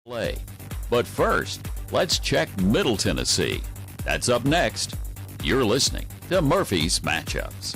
Play. But first, let's check Middle Tennessee. That's up next. You're listening to Murphy's Matchups.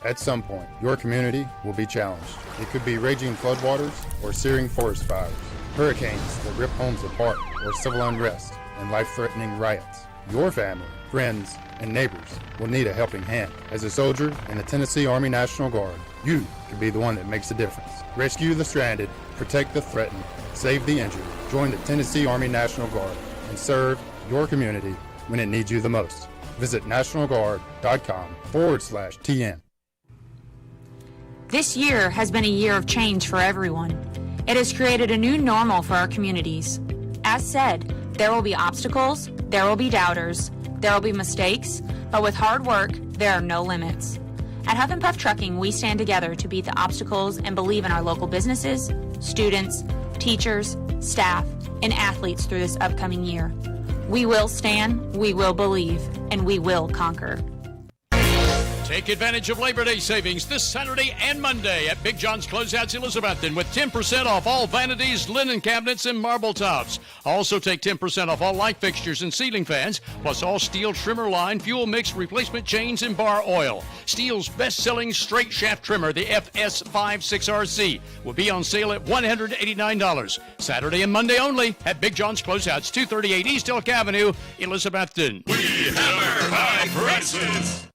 At some point, your community will be challenged. It could be raging floodwaters or searing forest fires, hurricanes that rip homes apart, or civil unrest and life-threatening riots. Your family, friends, and neighbors will need a helping hand. As a soldier in the Tennessee Army National Guard, you could be the one that makes a difference. Rescue the stranded, protect the threatened, save the injured. Join the Tennessee Army National Guard and serve your community when it needs you the most. Visit nationalguard.com/TN. This year has been a year of change for everyone. It has created a new normal for our communities. As said, there will be obstacles, there will be doubters, there will be mistakes, but with hard work, there are no limits. At Huff and Puff Trucking, we stand together to beat the obstacles and believe in our local businesses, students, teachers, staff, and athletes through this upcoming year. We will stand, we will believe, and we will conquer. Take advantage of Labor Day savings this Saturday and Monday at Big John's Closeouts Elizabethton with 10% off all vanities, linen cabinets, and marble tops. Also take 10% off all light fixtures and ceiling fans, plus all steel trimmer line, fuel mix, replacement chains, and bar oil. Steel's best-selling straight shaft trimmer, the FS56RC, will be on sale at $189. Saturday and Monday only at Big John's Closeouts, 238 East Elk Avenue, Elizabethton. We hammer high prices.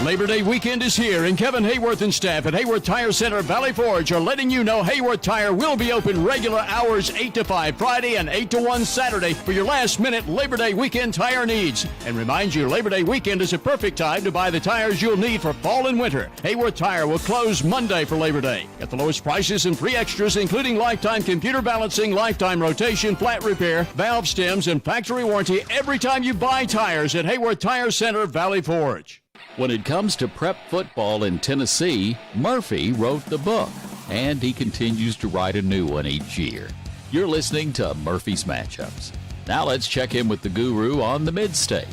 Labor Day weekend is here, and Kevin Hayworth and staff at Hayworth Tire Center Valley Forge are letting you know Hayworth Tire will be open regular hours 8 to 5 Friday and 8 to 1 Saturday for your last-minute Labor Day weekend tire needs. And remind you, Labor Day weekend is a perfect time to buy the tires you'll need for fall and winter. Hayworth Tire will close Monday for Labor Day. Get the lowest prices and free extras, including lifetime computer balancing, lifetime rotation, flat repair, valve stems, and factory warranty every time you buy tires at Hayworth Tire Center Valley Forge. When it comes to prep football in Tennessee, Murphy wrote the book, and he continues to write a new one each year. You're listening to Murphy's Matchups. Now let's check in with the guru on the Mid-State.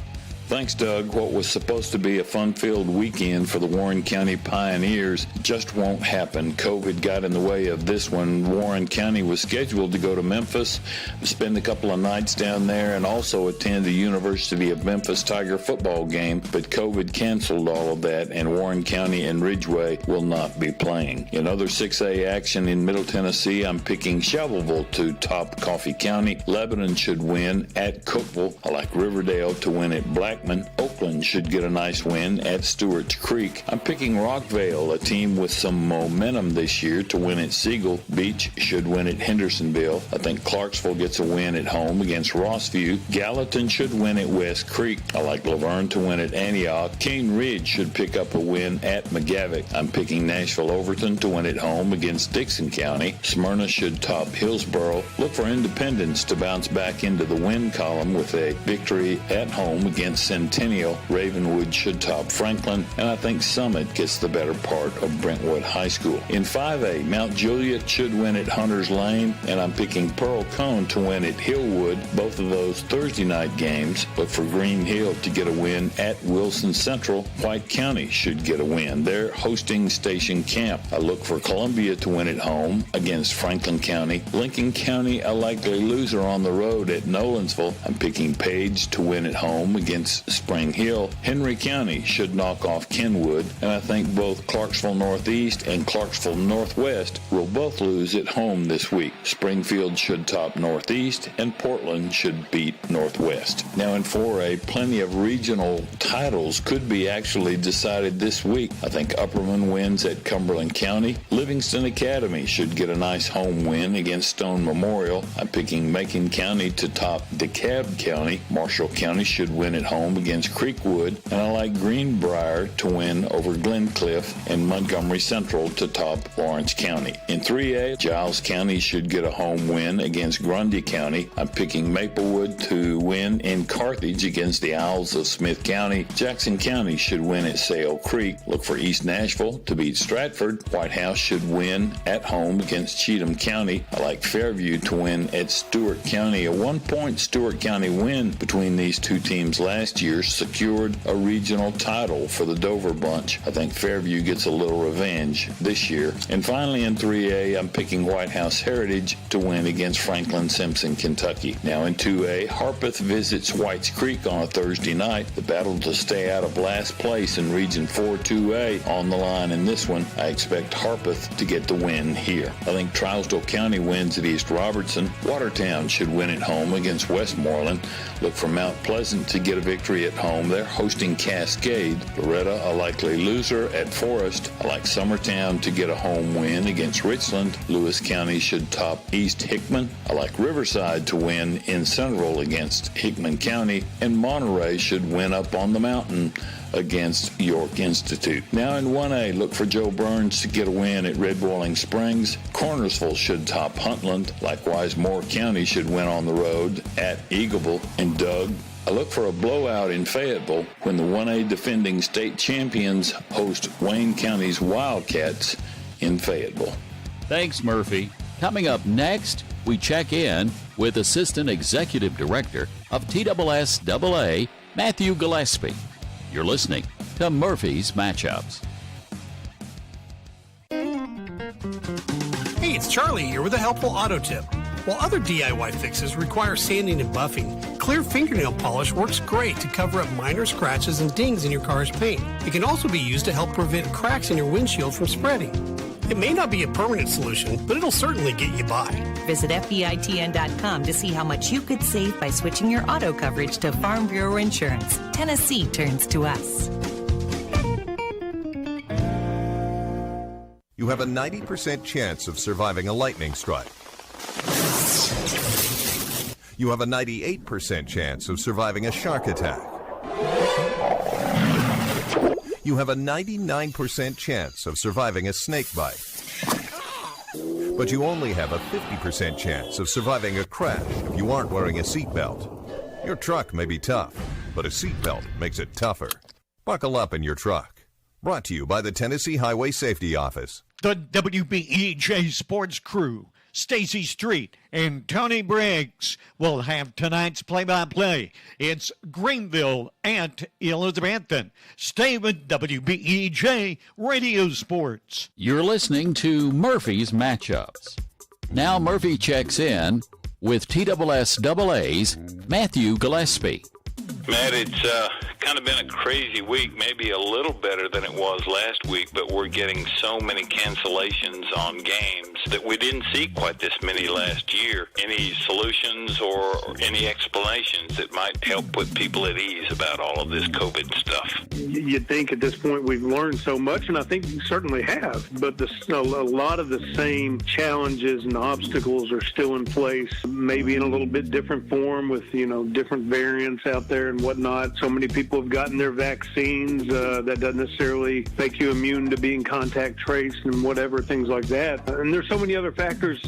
Thanks, Doug. What was supposed to be a fun-filled weekend for the Warren County Pioneers just won't happen. COVID got in the way of this one. Warren County was scheduled to go to Memphis, spend a couple of nights down there, and also attend the University of Memphis Tiger football game, but COVID canceled all of that, and Warren County and Ridgeway will not be playing. In other 6A action in Middle Tennessee, I'm picking Shelbyville to top Coffee County. Lebanon should win at Cookeville. I like Riverdale to win at Blackman. Oakland should get a nice win at Stewart's Creek. I'm picking Rockvale, a team with some momentum this year, to win at Siegel. Beach should win at Hendersonville. I think Clarksville gets a win at home against Rossview. Gallatin should win at West Creek. I like Laverne to win at Antioch. Cane Ridge should pick up a win at McGavock. I'm picking Nashville Overton to win at home against Dixon County. Smyrna should top Hillsboro. Look for Independence to bounce back into the win column with a victory at home against Centennial. Ravenwood should top Franklin, and I think Summit gets the better part of Brentwood High School. In 5A, Mount Juliet should win at Hunter's Lane, and I'm picking Pearl Cone to win at Hillwood. Both of those Thursday night games. Look for Green Hill to get a win at Wilson Central. White County should get a win. They're hosting Station Camp. I look for Columbia to win at home against Franklin County. Lincoln County, a likely loser on the road at Nolensville. I'm picking Page to win at home against Spring Hill. Henry County should knock off Kenwood, and I think both Clarksville Northeast and Clarksville Northwest will both lose at home this week. Springfield should top Northeast, and Portland should beat Northwest. Now in 4A, plenty of regional titles could be actually decided this week. I think Upperman wins at Cumberland County. Livingston Academy should get a nice home win against Stone Memorial. I'm picking Macon County to top DeKalb County. Marshall County should win at home against Creekwood, and I like Greenbrier to win over Glencliff, and Montgomery Central to top Lawrence County. In 3A, Giles County should get a home win against Grundy County. I'm picking Maplewood to win in Carthage against the Owls of Smith County. Jackson County should win at Sale Creek. Look for East Nashville to beat Stratford. White House should win at home against Cheatham County. I like Fairview to win at Stewart County. A 1-point Stewart County win between these two teams last year secured a regional title for the Dover bunch. I think Fairview gets a little revenge this year. And finally in 3A, I'm picking White House Heritage edge to win against Franklin Simpson, Kentucky. Now in 2A, Harpeth visits Whites Creek on a Thursday night. The battle to stay out of last place in Region 4 2A on the line in this one. I expect Harpeth to get the win here. I think Trousdale County wins at East Robertson. Watertown should win at home against Westmoreland. Look for Mount Pleasant to get a victory at home. They're hosting Cascade. Loretta, a likely loser at Forest. I like Summertown to get a home win against Richland. Lewis County should top East Hickman. I like Riverside to win in Central against Hickman County. And Monterey should win up on the mountain against York Institute. Now in 1A, look for Joe Burns to get a win at Red Boiling Springs. Cornersville should top Huntland. Likewise, Moore County should win on the road at Eagleville. And Doug, I look for a blowout in Fayetteville when the 1A defending state champions host Wayne County's Wildcats in Fayetteville. Thanks, Murphy. Coming up next, we check in with Assistant Executive Director of TSSAA, Matthew Gillespie. You're listening to Murphy's Matchups. Hey, it's Charlie here with a helpful auto tip. While other DIY fixes require sanding and buffing, clear fingernail polish works great to cover up minor scratches and dings in your car's paint. It can also be used to help prevent cracks in your windshield from spreading. It may not be a permanent solution, but it'll certainly get you by. Visit FBITN.com to see how much you could save by switching your auto coverage to Farm Bureau Insurance. Tennessee turns to us. You have a 90% chance of surviving a lightning strike. You have a 98% chance of surviving a shark attack. You have a 99% chance of surviving a snake bite. But you only have a 50% chance of surviving a crash if you aren't wearing a seatbelt. Your truck may be tough, but a seatbelt makes it tougher. Buckle up in your truck. Brought to you by the Tennessee Highway Safety Office. The WBEJ Sports Crew, Stacy Street and Tony Briggs will have tonight's play-by-play. It's Greenville at Elizabethton. Stay with WBEJ Radio Sports. You're listening to Murphy's Matchups. Now Murphy checks in with TSSAA's Matthew Gillespie. Matt, it's kind of been a crazy week, maybe a little better than it was last week, but we're getting so many cancellations on games that we didn't see quite this many last year. Any solutions or any explanations that might help put people at ease about all of this COVID stuff? You'd think at this point we've learned so much, and I think we certainly have, but a lot of the same challenges and obstacles are still in place, maybe in a little bit different form with, different variants out there and whatnot. So many people have gotten their vaccines. That doesn't necessarily make you immune to being contact traced and whatever, things like that. And there's so many other factors.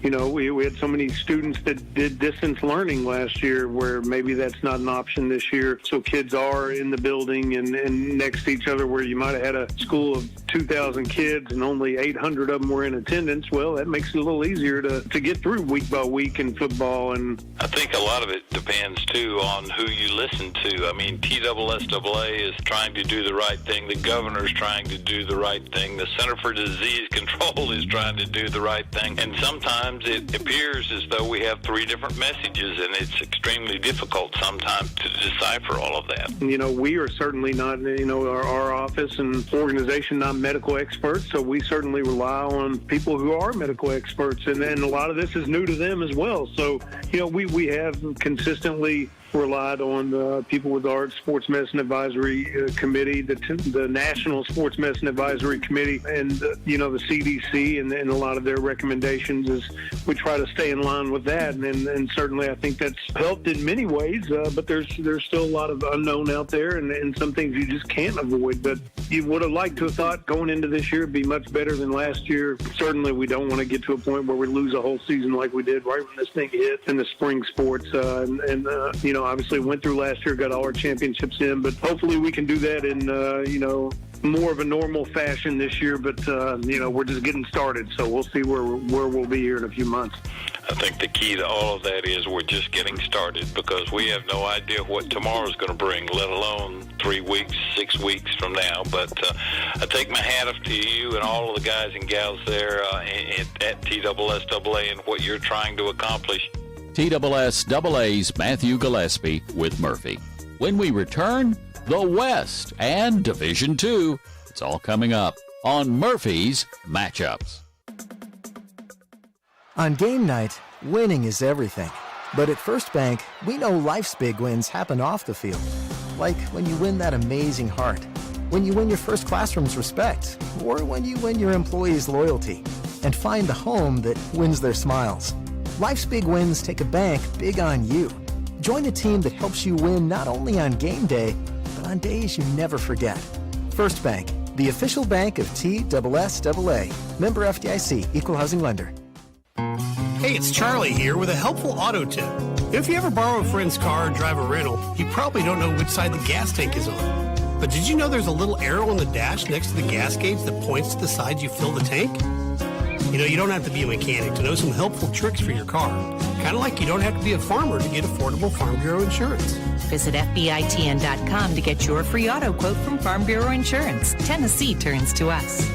We had so many students that did distance learning last year where maybe that's not an option this year. So kids are in the building and next to each other where you might have had a school of 2,000 kids and only 800 of them were in attendance. Well, that makes it a little easier to get through week by week in football. And I think a lot of it depends, too, on who you listen to. I mean, TSSAA is trying to do the right thing. The governor's trying to do the right thing. The Center for Disease Control is trying to do the right thing. And sometimes it appears as though we have three different messages, and it's extremely difficult sometimes to decipher all of that. We are certainly not, our office and organization, not medical experts, so we certainly rely on people who are medical experts, and a lot of this is new to them as well. So, we have consistently relied on people with our Sports Medicine Advisory Committee, the National Sports Medicine Advisory Committee, and the CDC, and a lot of their recommendations is we try to stay in line with that, and certainly I think that's helped in many ways, but there's still a lot of unknown out there, and some things you just can't avoid. But you would have liked to have thought going into this year it'd be much better than last year. Certainly we don't want to get to a point where we lose a whole season like we did right when this thing hit in the spring sports, obviously went through last year, got all our championships in, but hopefully we can do that in, more of a normal fashion this year. But, we're just getting started, so we'll see where we'll be here in a few months. I think the key to all of that is we're just getting started because we have no idea what tomorrow's going to bring, let alone 3 weeks, 6 weeks from now. But I take my hat off to you and all of the guys and gals there at TSSAA and what you're trying to accomplish. TSSAA's Matthew Gillespie with Murphy. When we return, the West and Division II. It's all coming up on Murphy's Matchups. On game night, winning is everything. But at First Bank, we know life's big wins happen off the field. Like when you win that amazing heart, when you win your first classroom's respect, or when you win your employees' loyalty and find the home that wins their smiles. Life's big wins take a bank big on you. Join a team that helps you win not only on game day, but on days you never forget. First Bank, the official bank of TSSAA. Member FDIC, Equal Housing Lender. Hey, it's Charlie here with a helpful auto tip. If you ever borrow a friend's car or drive a rental, you probably don't know which side the gas tank is on. But did you know there's a little arrow on the dash next to the gas gauge that points to the side you fill the tank? You know, you don't have to be a mechanic to know some helpful tricks for your car. Kind of like you don't have to be a farmer to get affordable Farm Bureau insurance. Visit FBITN.com to get your free auto quote from Farm Bureau Insurance. Tennessee turns to us.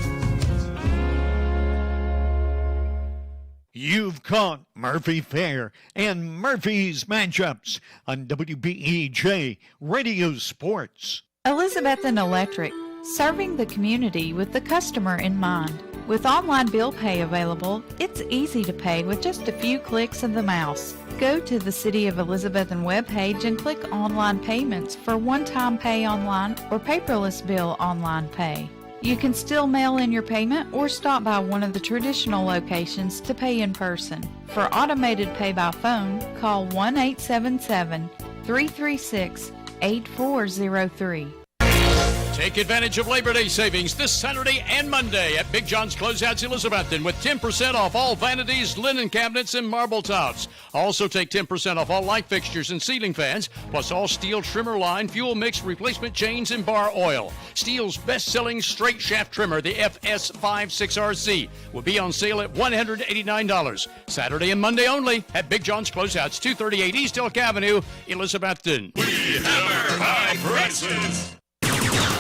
You've caught Murphy Fair and Murphy's Matchups on WBEJ Radio Sports. Elizabethan Electric, serving the community with the customer in mind. With online bill pay available, it's easy to pay with just a few clicks of the mouse. Go to the City of Elizabethan webpage and click Online Payments for one-time pay online or paperless bill online pay. You can still mail in your payment or stop by one of the traditional locations to pay in person. For automated pay by phone, call 1-877-336-8403. Take advantage of Labor Day savings this Saturday and Monday at Big John's Closeouts Elizabethton with 10% off all vanities, linen cabinets, and marble tops. Also take 10% off all light fixtures and ceiling fans, plus all steel trimmer line, fuel mix, replacement chains, and bar oil. Steel's best-selling straight shaft trimmer, the FS56RC, will be on sale at $189. Saturday and Monday only at Big John's Closeouts, 238 East Elk Avenue, Elizabethton. We hammer high prices.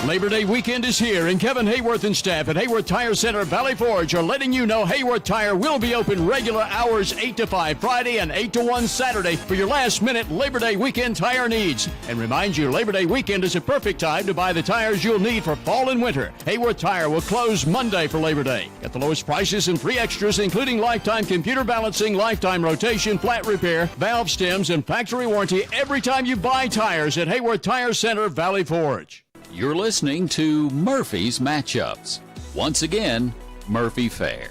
Labor Day weekend is here, and Kevin Hayworth and staff at Hayworth Tire Center Valley Forge are letting you know Hayworth Tire will be open regular hours 8 to 5 Friday and 8 to 1 Saturday for your last-minute Labor Day weekend tire needs. And remind you, Labor Day weekend is a perfect time to buy the tires you'll need for fall and winter. Hayworth Tire will close Monday for Labor Day. Get the lowest prices and free extras, including lifetime computer balancing, lifetime rotation, flat repair, valve stems, and factory warranty every time you buy tires at Hayworth Tire Center Valley Forge. You're listening to Murphy's Matchups. Once again, Murphy Fair.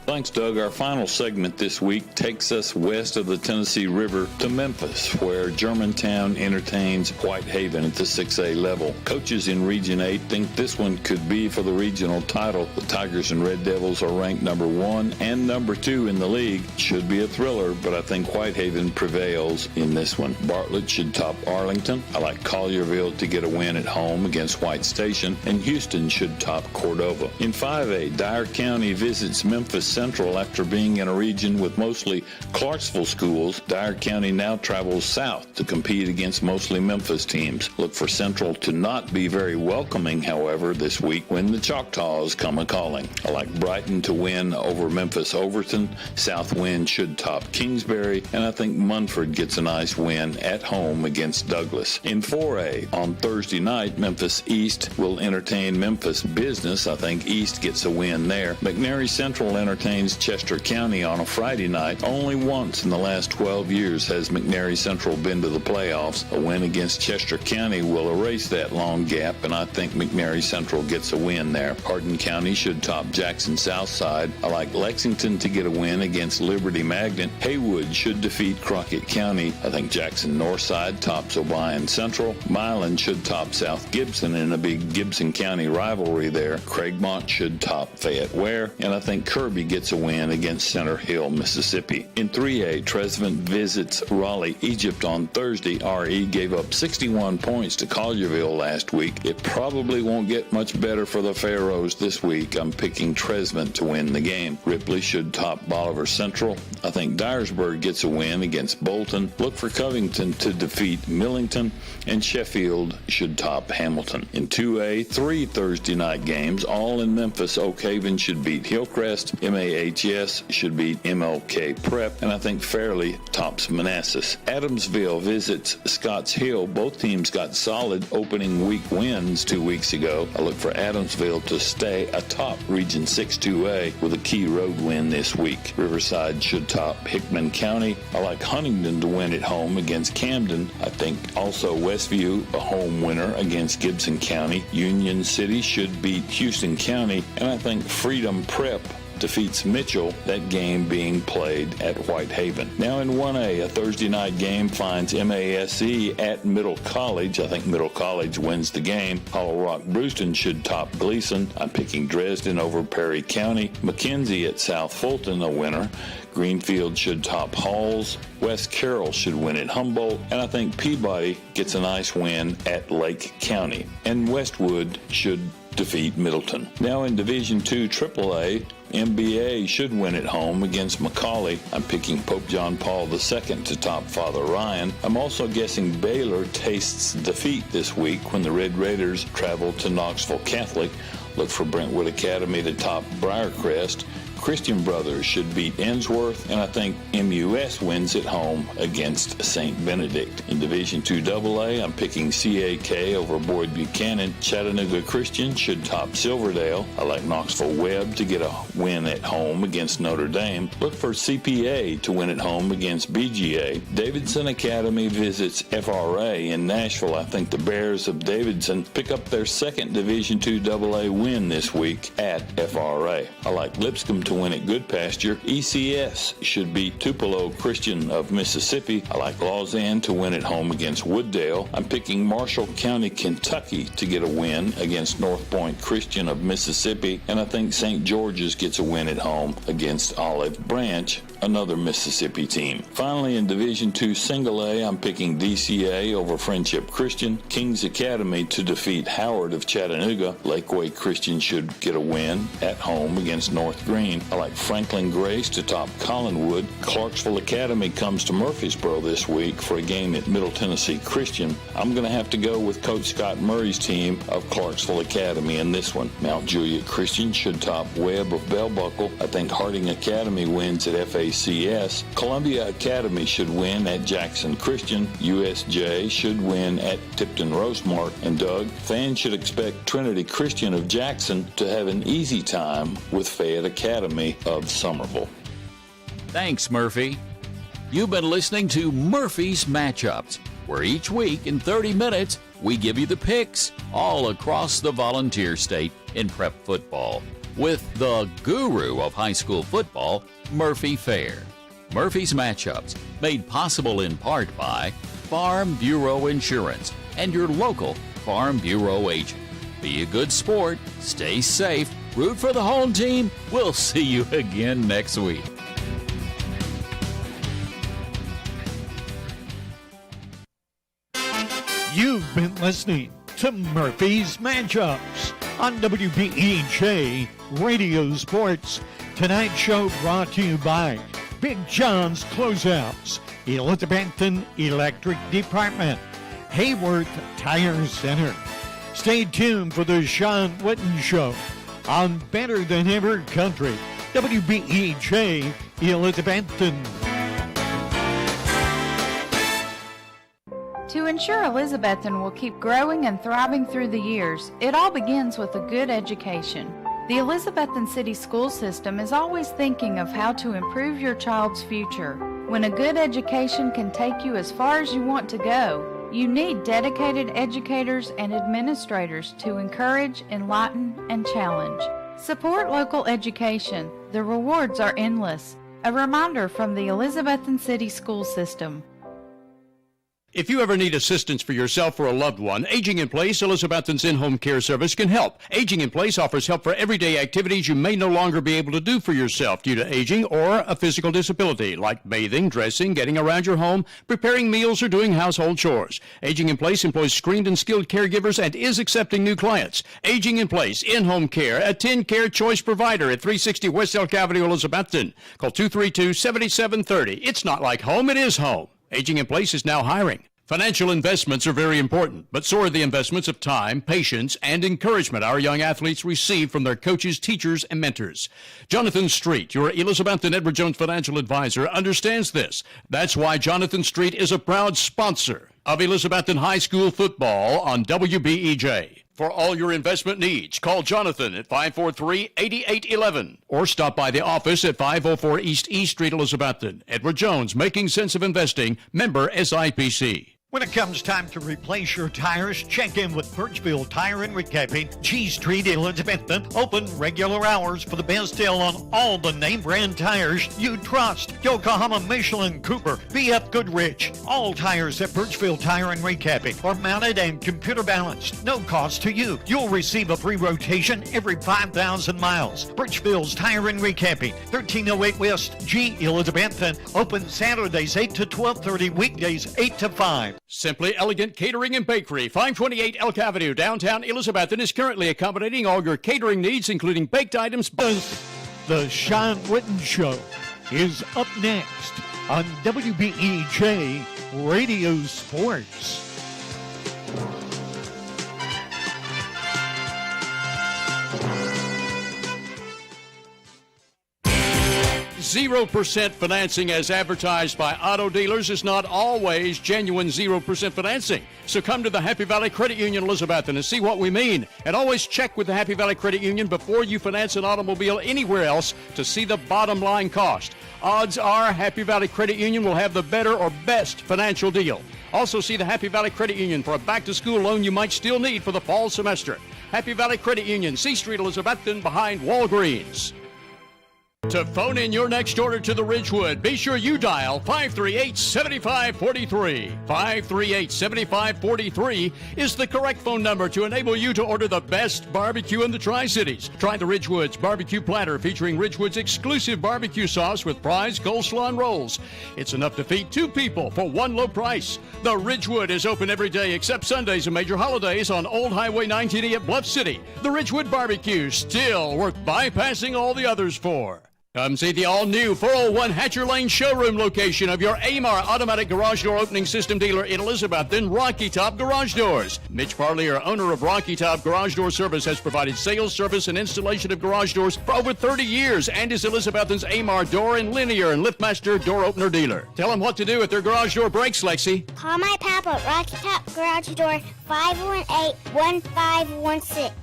Thanks, Doug. Our final segment this week takes us west of the Tennessee River to Memphis, where Germantown entertains Whitehaven at the 6A level. Coaches in Region 8 think this one could be for the regional title. The Tigers and Red Devils are ranked number 1 and number 2 in the league. Should be a thriller, but I think Whitehaven prevails in this one. Bartlett should top Arlington. I like Collierville to get a win at home against White Station, and Houston should top Cordova. In 5A, Dyer County visits Memphis Central after being in a region with mostly Clarksville schools. Dyer County now travels south to compete against mostly Memphis teams. Look for Central to not be very welcoming, however, this week when the Choctaws come a-calling. I like Brighton to win over Memphis Overton. Southwind should top Kingsbury, and I think Munford gets a nice win at home against Douglas. In 4A, on Thursday night, Memphis East will entertain Memphis Business. I think East gets a win there. McNary Central entertains Chester County on a Friday night. Only once in the last 12 years has McNary Central been to the playoffs. A win against Chester County will erase that long gap, and I think McNary Central gets a win there. Hardin County should top Jackson Southside. I like Lexington to get a win against Liberty Magnet. Haywood should defeat Crockett County. I think Jackson Northside tops Obion Central. Milan should top South Gibson in a big Gibson County rivalry there. Craigmont should top Fayette Ware, and I think Kirby gets a win against Center Hill, Mississippi. In 3A, Trezevant visits Raleigh, Egypt on Thursday. RE gave up 61 points to Collierville last week. It probably won't get much better for the Pharaohs this week. I'm picking Trezevant to win the game. Ripley should top Bolivar Central. I think Dyersburg gets a win against Bolton. Look for Covington to defeat Millington, and Sheffield should top Hamilton. In 2A, 3 Thursday night games, all in Memphis. Oak Haven should beat Hillcrest. MAHS should beat MLK Prep, and I think Fairleigh tops Manassas. Adamsville visits Scotts Hill. Both teams got solid opening week wins 2 weeks ago. I look for Adamsville to stay atop Region 6 2A with a key road win this week. Riverside should top Hickman County. I like Huntington to win at home against Camden. I think also Westview, a home winner against Gibson County. Union City should beat Houston County, and I think Freedom Prep defeats Mitchell, that game being played at Whitehaven. Now in 1A, a Thursday night game finds MASE at Middle College. I think Middle College wins the game. Hollow Rock Brewston should top Gleason. I'm picking Dresden over Perry County. McKenzie at South Fulton, a winner. Greenfield should top Halls. West Carroll should win at Humboldt. And I think Peabody gets a nice win at Lake County. And Westwood should defeat Middleton. Now in Division II AAA, MBA should win at home against McCauley. I'm picking Pope John Paul II to top Father Ryan. I'm also guessing Baylor tastes defeat this week when the Red Raiders travel to Knoxville Catholic. Look for Brentwood Academy to top Briarcrest. Christian Brothers should beat Ensworth, and I think MUS wins at home against St. Benedict. In Division II AA, I'm picking CAK over Boyd Buchanan. Chattanooga Christian should top Silverdale. I like Knoxville Webb to get a win at home against Notre Dame. Look for CPA to win at home against BGA. Davidson Academy visits FRA in Nashville. I think the Bears of Davidson pick up their second Division II AA win this week at FRA. I like Lipscomb to win at Goodpasture. ECS should beat Tupelo Christian of Mississippi. I like Lausanne to win at home against Wooddale. I'm picking Marshall County, Kentucky to get a win against North Point Christian of Mississippi. And I think St. George's gets a win at home against Olive Branch, another Mississippi team. Finally, in Division II Single A, I'm picking DCA over Friendship Christian. Kings Academy to defeat Howard of Chattanooga. Lakeway Christian should get a win at home against North Green. I like Franklin Grace to top Collinwood. Clarksville Academy comes to Murfreesboro this week for a game at Middle Tennessee Christian. I'm going to have to go with Coach Scott Murray's team of Clarksville Academy in this one. Mount Juliet Christian should top Webb of Bell Buckle. I think Harding Academy wins at FACS. Columbia Academy should win at Jackson Christian. USJ should win at Tipton Rosemark. And Doug, fans should expect Trinity Christian of Jackson to have an easy time with Fayette Academy of Somerville. Thanks, Murphy. You've been listening to Murphy's Matchups, where each week in 30 minutes we give you the picks all across the volunteer state in prep football with the guru of high school football, Murphy Fair. Murphy's Matchups, made possible in part by Farm Bureau Insurance and your local Farm Bureau agent. Be a good sport, stay safe, root for the home team. We'll see you again next week. You've been listening to Murphy's Matchups on WBEJ Radio Sports. Tonight's show brought to you by Big John's Closeouts, Elizabethton Electric Department, Hayworth Tire Center. Stay tuned for the Sean Witten Show on Better Than Ever Country, WBEJ Elizabethton. To ensure Elizabethton will keep growing and thriving through the years, it all begins with a good education. The Elizabethton City School System is always thinking of how to improve your child's future. When a good education can take you as far as you want to go, you need dedicated educators and administrators to encourage, enlighten, and challenge. Support local education. The rewards are endless. A reminder from the Elizabethton City School System. If you ever need assistance for yourself or a loved one, Aging in Place, Elizabethton's in-home care service, can help. Aging in Place offers help for everyday activities you may no longer be able to do for yourself due to aging or a physical disability, like bathing, dressing, getting around your home, preparing meals, or doing household chores. Aging in Place employs screened and skilled caregivers and is accepting new clients. Aging in Place, in-home care, a 10-care choice provider at 360 West Elk Avenue, Elizabethton. Call 232-7730. It's not like home, it is home. Aging in Place is now hiring. Financial investments are very important, but so are the investments of time, patience, and encouragement our young athletes receive from their coaches, teachers, and mentors. Jonathan Street, your Elizabeth and Edward Jones financial advisor, understands this. That's why Jonathan Street is a proud sponsor of Elizabethton High School football on WBEJ. For all your investment needs, call Jonathan at 543-8811 or stop by the office at 504 East E Street, Elizabethton. Edward Jones, making sense of investing, member SIPC. When it comes time to replace your tires, check in with Birchville Tire and Recapping, G Street, Elizabethton. Open regular hours for the best deal on all the name brand tires you trust. Yokohama, Michelin, Cooper, BF Goodrich. All tires at Birchville Tire and Recapping are mounted and computer balanced. No cost to you. You'll receive a free rotation every 5,000 miles. Birchville's Tire and Recapping, 1308 West G, Elizabethton. Open Saturdays 8 to 12:30, weekdays 8 to 5. Simply Elegant Catering and Bakery, 528 Elk Avenue, downtown Elizabethton, is currently accommodating all your catering needs, including baked items. The Sean Witten Show is up next on WBEJ Radio Sports. 0% financing as advertised by auto dealers is not always genuine 0% financing. So come to the Happy Valley Credit Union, Elizabethton, and see what we mean. And always check with the Happy Valley Credit Union before you finance an automobile anywhere else to see the bottom line cost. Odds are Happy Valley Credit Union will have the better or best financial deal. Also see the Happy Valley Credit Union for a back-to-school loan you might still need for the fall semester. Happy Valley Credit Union, C Street, Elizabethton, behind Walgreens. To phone in your next order to the Ridgewood, be sure you dial 538-7543. 538-7543 is the correct phone number to enable you to order the best barbecue in the Tri-Cities. Try the Ridgewood's barbecue platter featuring Ridgewood's exclusive barbecue sauce with fries, coleslaw, and rolls. It's enough to feed 2 people for one low price. The Ridgewood is open every day except Sundays and major holidays on Old Highway 19E at Bluff City. The Ridgewood Barbecue, still worth bypassing all the others for. Come see the all-new 401 Hatcher Lane showroom location of your AMAR automatic garage door opening system dealer in Elizabethton, Rocky Top Garage Doors. Mitch Parlier, owner of Rocky Top Garage Door Service, has provided sales, service, and installation of garage doors for over 30 years and is Elizabethton's AMAR door and linear and liftmaster door opener dealer. Tell them what to do if their garage door breaks, Lexi. Call my papa at Rocky Top Garage Door, 518-1516.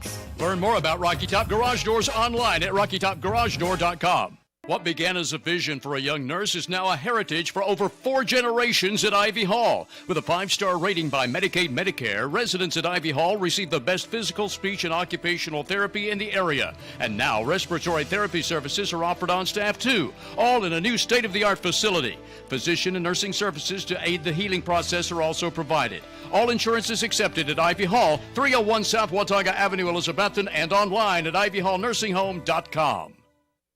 Learn more about Rocky Top Garage Doors online at rockytopgaragedoor.com. What began as a vision for a young nurse is now a heritage for over 4 generations at Ivy Hall. With a 5-star rating by Medicaid Medicare, residents at Ivy Hall receive the best physical, speech, and occupational therapy in the area. And now respiratory therapy services are offered on staff too, all in a new state-of-the-art facility. Physician and nursing services to aid the healing process are also provided. All insurance is accepted at Ivy Hall, 301 South Watauga Avenue, Elizabethton, and online at ivyhallnursinghome.com.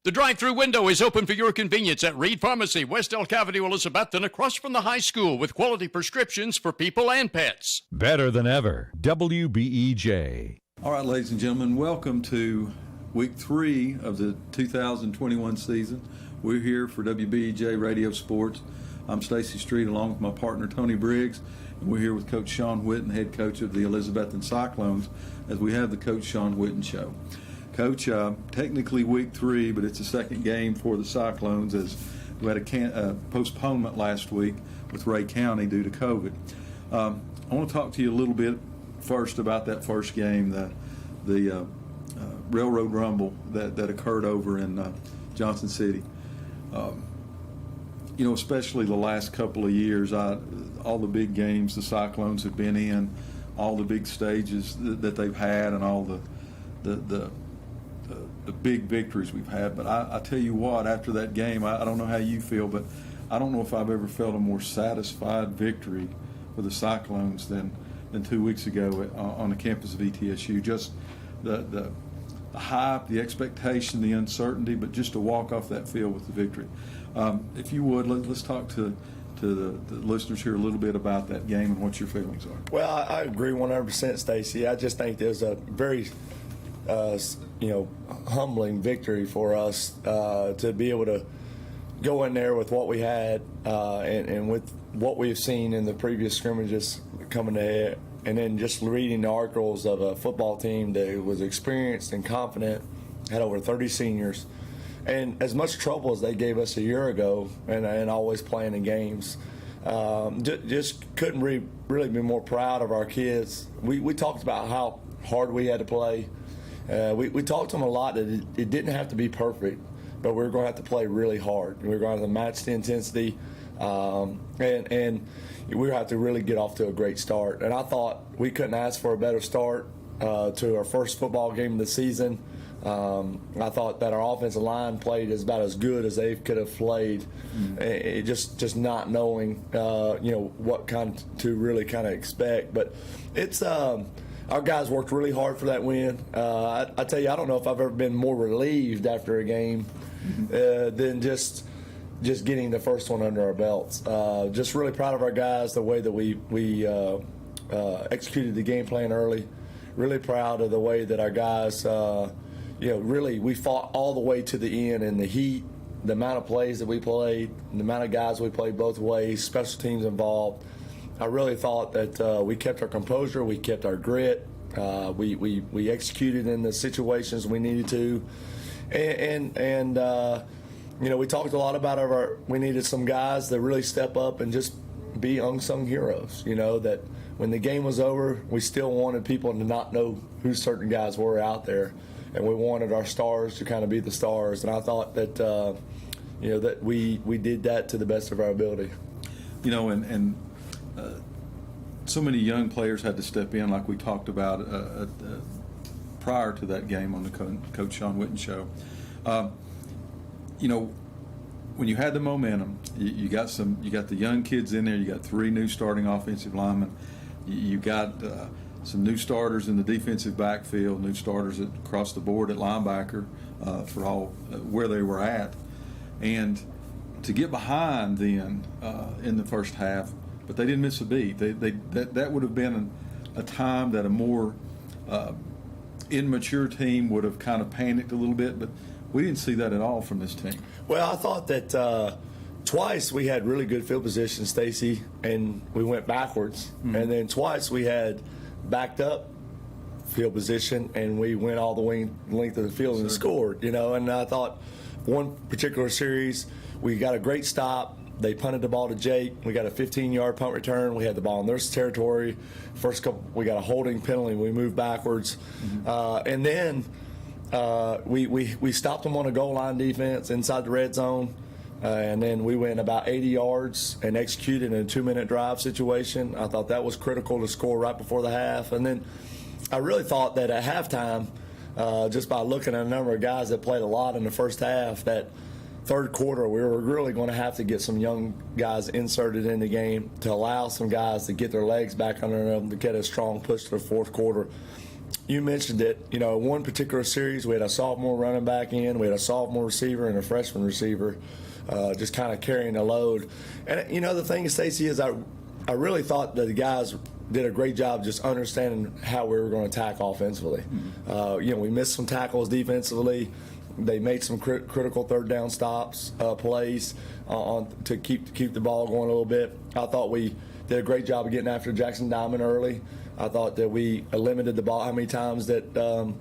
The drive-through window is open for your convenience at Reed Pharmacy, West Elk Avenue, Elizabethton, across from the high school with quality prescriptions for people and pets. Better than ever, WBEJ. All right, ladies and gentlemen, welcome to week 3 of the 2021 season. We're here for WBEJ Radio Sports. I'm Stacy Street along with my partner Tony Briggs, and we're here with Coach Sean Witten, head coach of the Elizabethton Cyclones, as we have the Coach Sean Witten Show. Coach, technically week 3, but it's the second game for the Cyclones as we had a postponement last week with Ray County due to COVID. I want to talk to you a little bit first about that first game, the Railroad Rumble that occurred over in Johnson City. You know, especially the last couple of years, all the big games the Cyclones have been in, all the big stages that they've had, and all the big victories we've had. But I tell you what, after that game, I don't know how you feel, but I don't know if I've ever felt a more satisfied victory for the Cyclones than 2 weeks ago on the campus of ETSU. Just the hype, the expectation, the uncertainty, but just to walk off that field with the victory. If you would, let's talk to the listeners here a little bit about that game and what your feelings are. Well, I agree 100%, Stacy. I just think there's a very, humbling victory for us to be able to go in there with what we had and with what we've seen in the previous scrimmages coming ahead, and then just reading the articles of a football team that was experienced and confident, had over 30 seniors, and as much trouble as they gave us a year ago, and always playing in games. Just couldn't really be more proud of our kids. We talked about how hard we had to play. We talked to them a lot that it didn't have to be perfect, but we were going to have to play really hard. We were going to have to match the intensity, and we were going to have to really get off to a great start. And I thought we couldn't ask for a better start to our first football game of the season. I thought that our offensive line played about as good as they could have played, just not knowing, what to really kind of expect. But it's our guys worked really hard for that win. I tell you, I don't know if I've ever been more relieved after a game than just getting the first one under our belts. Just really proud of our guys, the way that we executed the game plan early. Really proud of the way that our guys. Really, we fought all the way to the end in the heat, the amount of plays that we played, the amount of guys we played both ways, special teams involved. I really thought that we kept our composure, we kept our grit, we executed in the situations we needed to, and we talked a lot about we needed some guys that really step up and just be unsung heroes. That when the game was over, we still wanted people to not know who certain guys were out there. And we wanted our stars to kind of be the stars, and I thought that that we did that to the best of our ability. And so many young players had to step in, like we talked about prior to that game on the Coach Sean Witten show. When you had the momentum, you got the young kids in there. You got 3 new starting offensive linemen. You got some new starters in the defensive backfield, new starters across the board at linebacker for all where they were at. And to get behind then in the first half, but they didn't miss a beat. That would have been a time that a more immature team would have kind of panicked a little bit, but we didn't see that at all from this team. Well, I thought that twice we had really good field position, Stacy, and we went backwards. Mm-hmm. And then twice we had backed up field position, and we went all the length of the field and scored, And I thought one particular series, we got a great stop. They punted the ball to Jake. We got a 15-yard punt return. We had the ball in their territory. First couple, we got a holding penalty. We moved backwards. Mm-hmm. And then we stopped them on a goal line defense inside the red zone. And then we went about 80 yards and executed in a 2-minute drive situation. I thought that was critical to score right before the half. And then I really thought that at halftime, just by looking at a number of guys that played a lot in the first half, that third quarter we were really going to have to get some young guys inserted in the game to allow some guys to get their legs back under them to get a strong push to the fourth quarter. You mentioned it. One particular series, we had a sophomore running back in, we had a sophomore receiver and a freshman receiver. Just kind of carrying the load. And, the thing, Stacey, is I really thought that the guys did a great job just understanding how we were going to attack offensively. Mm-hmm. We missed some tackles defensively. They made some critical third down stops, plays to keep the ball going a little bit. I thought we did a great job of getting after Jackson Diamond early. I thought that we limited the ball, how many times that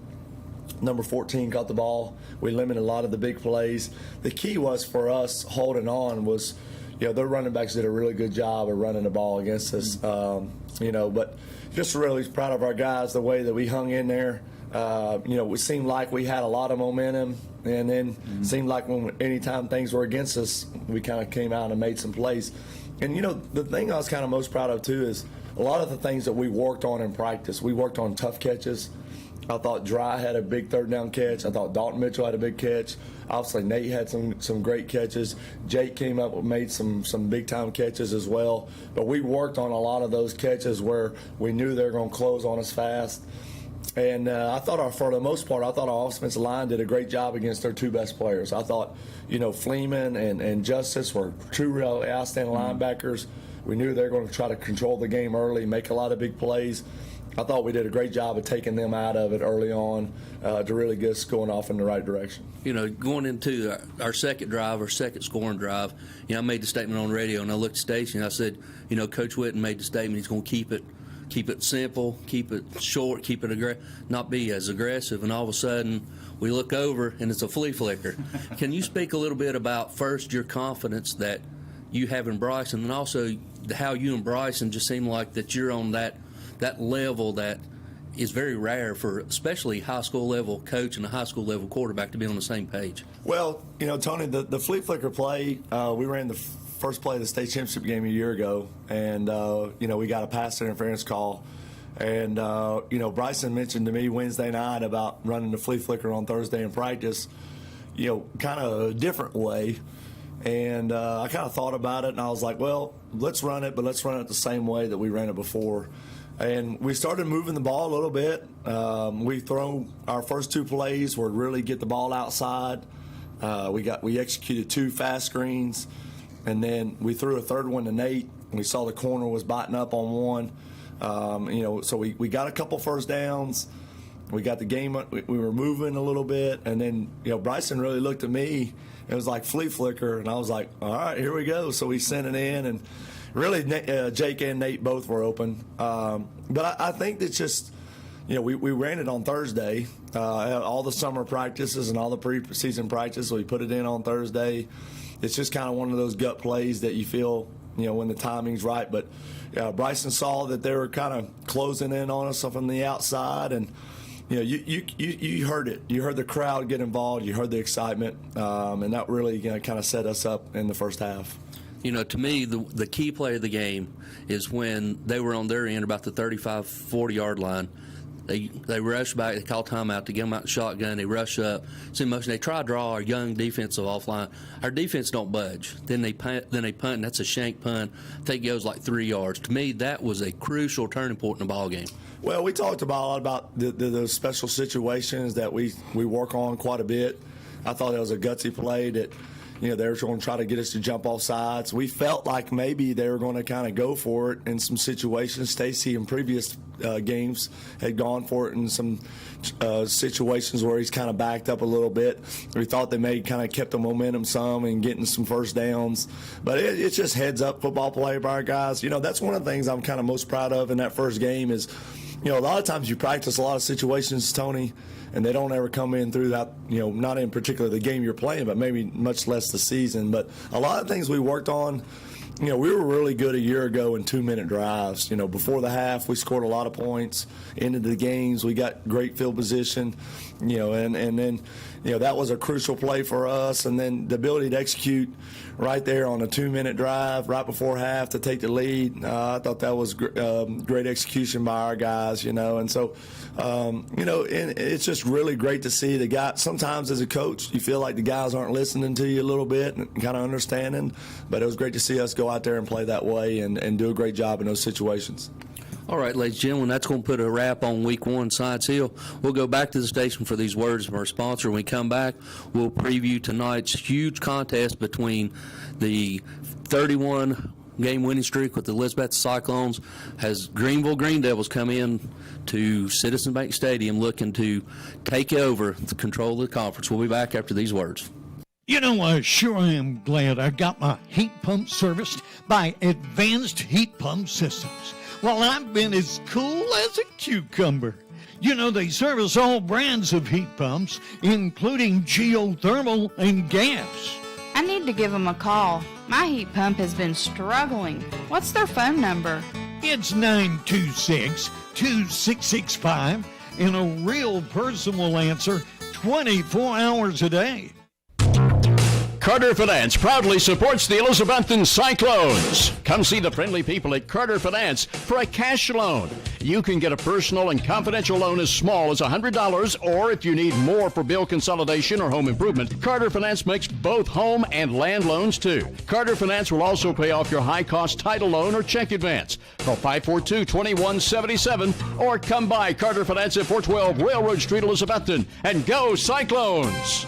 number 14 caught the ball. We limited a lot of the big plays. The key was for us holding on was, their running backs did a really good job of running the ball against us. But just really proud of our guys, the way that we hung in there. It seemed like we had a lot of momentum, and then seemed like anytime things were against us, we kind of came out and made some plays. And, the thing I was kind of most proud of, too, is a lot of the things that we worked on in practice, we worked on tough catches. I thought Dry had a big third down catch. I thought Dalton Mitchell had a big catch. Obviously, Nate had some great catches. Jake came up and made some big-time catches as well. But we worked on a lot of those catches where we knew they were going to close on us fast. And I thought, for the most part, our offensive line did a great job against their two best players. I thought, Fleeman and Justice were two real outstanding linebackers. We knew they were going to try to control the game early, make a lot of big plays. I thought we did a great job of taking them out of it early on to really get us going off in the right direction. Going into our second drive, our second scoring drive, I made the statement on the radio, and I looked at Stacey and I said, Coach Witten made the statement he's going to keep it simple, keep it short, keep it not be as aggressive. And all of a sudden, we look over and it's a flea flicker. Can you speak a little bit about first your confidence that you have in Bryson, and also how you and Bryson just seem like that you're on that level that is very rare for especially high school level coach and a high school level quarterback to be on the same page? Well, Tony, the flea flicker play, we ran the first play of the state championship game a year ago, and we got a pass interference call, and Bryson mentioned to me Wednesday night about running the flea flicker on Thursday in practice, kind of a different way. And I kind of thought about it, and I was like, well, let's run it, but let's run it the same way that we ran it before. And we started moving the ball a little bit. We throw our first two plays were really get the ball outside. We executed two fast screens, and then we threw a third one to Nate. And we saw the corner was biting up on one. So we got a couple first downs. We got the game. We were moving a little bit, and then Bryson really looked at me. It was like flea flicker, and I was like, all right, here we go. So we sent it in, and really Jake and Nate both were open. But I think that's just, we ran it on Thursday. All the summer practices and all the preseason practices, we put it in on Thursday. It's just kind of one of those gut plays that you feel, when the timing's right. But Bryson saw that they were kind of closing in on us from the outside, and you heard it. You heard the crowd get involved. You heard the excitement, and that really kind of set us up in the first half. To me, the key play of the game is when they were on their end about the 35, 40-yard line. They rush back. They call timeout to get them out in shotgun. They rush up. It's in motion. They try to draw our young defensive offline. Our defense don't budge. Then they punt. And that's a shank punt. I think it goes like 3 yards. To me, that was a crucial turning point in the ball game. Well, we talked a lot about those special situations that we work on quite a bit. I thought it was a gutsy play that, they were going to try to get us to jump off sides. We felt like maybe they were going to kind of go for it in some situations. Stacey in previous games had gone for it in some situations where he's kind of backed up a little bit. We thought they may kind of kept the momentum some and getting some first downs. But it's just heads up football play by our guys. That's one of the things I'm kind of most proud of in that first game is, a lot of times you practice a lot of situations, Tony, and they don't ever come in through that, not in particular the game you're playing, but maybe much less the season. But a lot of things we worked on, we were really good a year ago in 2-minute drives. Before the half, we scored a lot of points. Ended the games, we got great field position, and then, that was a crucial play for us. And then the ability to execute right there on a 2-minute drive right before half to take the lead, I thought that was great execution by our guys, and so, and it's just really great to see the guy. Sometimes as a coach, you feel like the guys aren't listening to you a little bit and kind of understanding, but it was great to see us go out there and play that way and do a great job in those situations. All right, ladies and gentlemen, that's going to put a wrap on Week 1 Science Hill. We'll go back to the station for these words from our sponsor. When we come back, we'll preview tonight's huge contest between the 31-game winning streak with the Elizabeth Cyclones as Greenville Green Devils come in to Citizen Bank Stadium looking to take over the control of the conference. We'll be back after these words. I sure am glad I got my heat pump serviced by Advanced Heat Pump Systems. Well, I've been as cool as a cucumber. They service all brands of heat pumps, including geothermal and gas. I need to give them a call. My heat pump has been struggling. What's their phone number? It's 926-2665, and a real person will answer 24 hours a day. Carter Finance proudly supports the Elizabethton Cyclones. Come see the friendly people at Carter Finance for a cash loan. You can get a personal and confidential loan as small as $100, or if you need more for bill consolidation or home improvement, Carter Finance makes both home and land loans too. Carter Finance will also pay off your high-cost title loan or check advance. Call 542-2177 or come by Carter Finance at 412 Railroad Street, Elizabethton, and go Cyclones!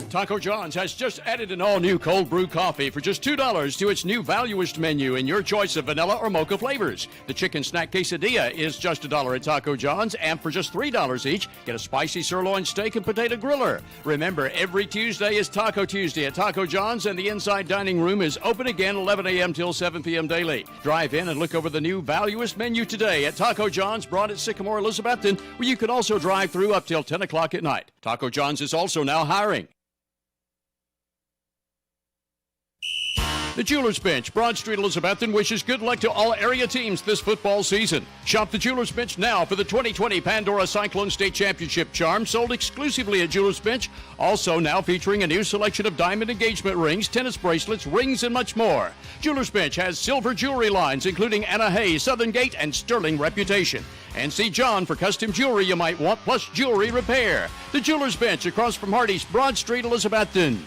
Taco John's has just added an all-new cold brew coffee for just $2 to its new Valuist menu in your choice of vanilla or mocha flavors. The chicken snack quesadilla is just $1 at Taco John's, and for just $3 each, get a spicy sirloin steak and potato griller. Remember, every Tuesday is Taco Tuesday at Taco John's, and the inside dining room is open again 11 a.m. till 7 p.m. daily. Drive in and look over the new Valuist menu today at Taco John's, Broad at Sycamore, Elizabethton, where you can also drive through up till 10 o'clock at night. Taco John's is also now hiring. The Jewelers Bench, Broad Street, Elizabethton, wishes good luck to all area teams this football season. Shop the Jewelers Bench now for the 2020 Pandora Cyclone State Championship charm, sold exclusively at Jewelers Bench. Also now featuring a new selection of diamond engagement rings, tennis bracelets, rings, and much more. Jewelers Bench has silver jewelry lines, including Anna Hay, Southern Gate, and Sterling Reputation. And see John for custom jewelry you might want, plus jewelry repair. The Jewelers Bench, across from Hardee's, Broad Street, Elizabethton.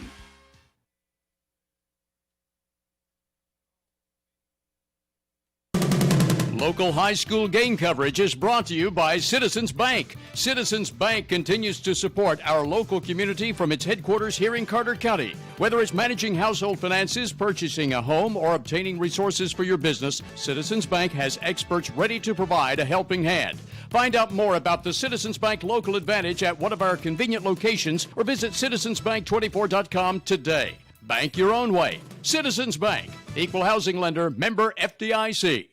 Local high school game coverage is brought to you by Citizens Bank. Citizens Bank continues to support our local community from its headquarters here in Carter County. Whether it's managing household finances, purchasing a home, or obtaining resources for your business, Citizens Bank has experts ready to provide a helping hand. Find out more about the Citizens Bank Local Advantage at one of our convenient locations or visit citizensbank24.com today. Bank your own way. Citizens Bank, equal housing lender, member FDIC.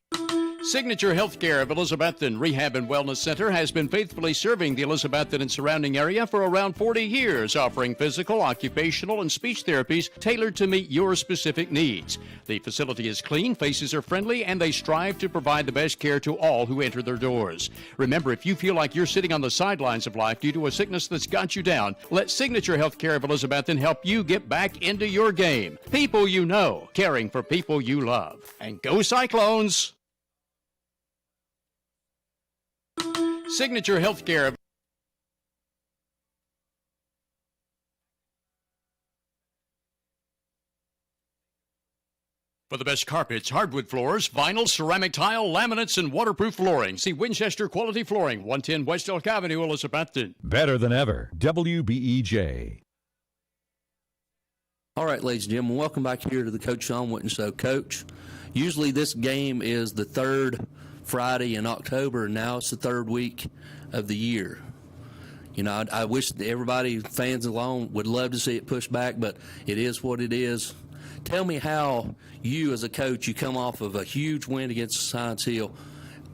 Signature Healthcare of Elizabethton Rehab and Wellness Center has been faithfully serving the Elizabethton and surrounding area for around 40 years, offering physical, occupational, and speech therapies tailored to meet your specific needs. The facility is clean, faces are friendly, and they strive to provide the best care to all who enter their doors. Remember, if you feel like you're sitting on the sidelines of life due to a sickness that's got you down, let Signature Healthcare of Elizabethton help you get back into your game. People you know, caring for people you love. And go Cyclones! Signature Healthcare. For the best carpets, hardwood floors, vinyl, ceramic tile, laminates, and waterproof flooring, see Winchester Quality Flooring, 110 West Elk Avenue, Elizabethton. Better than ever. WBEJ. All right, ladies and gentlemen, welcome back here to the Coach Sean Witten Show. Coach, usually this game is the third Friday in October, and now it's the third week of the year. You know, I wish everybody, fans alone, would love to see it pushed back, but it is what it is. Tell me how you, as a coach, you come off of a huge win against Science Hill,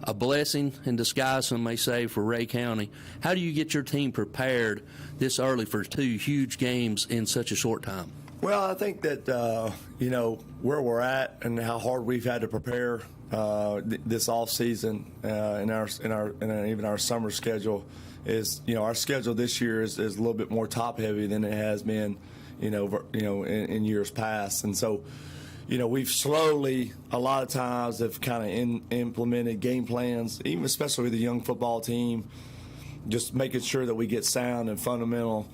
a blessing in disguise, some may say, for Ray County. How do you get your team prepared this early for two huge games in such a short time? Well, I think that, you know, where we're at and how hard we've had to prepare this off season and even our summer schedule is, you know, our schedule this year is a little bit more top heavy than it has been, in years past. And so, you know, we've slowly, a lot of times, have kind of implemented game plans, even especially with the young football team, just making sure that we get sound and fundamental.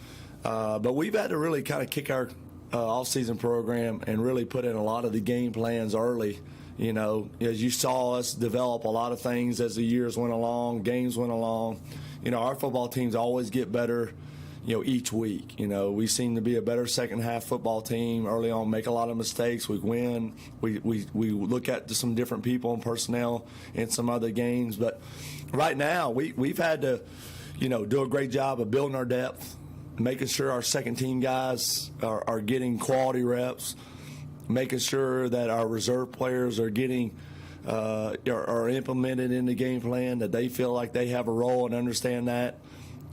But we've had to really kind of kick our off-season program and really put in a lot of the game plans early. You know, as you saw us develop a lot of things as the years went along, games went along. You know, our football teams always get better, you know, each week. You know, we seem to be a better second-half football team early on, make a lot of mistakes. We win. We look at some different people and personnel in some other games. But right now, we've had to, you know, do a great job of building our depth, making sure our second-team guys are getting quality reps, making sure that our reserve players are getting are implemented in the game plan, that they feel like they have a role and understand that.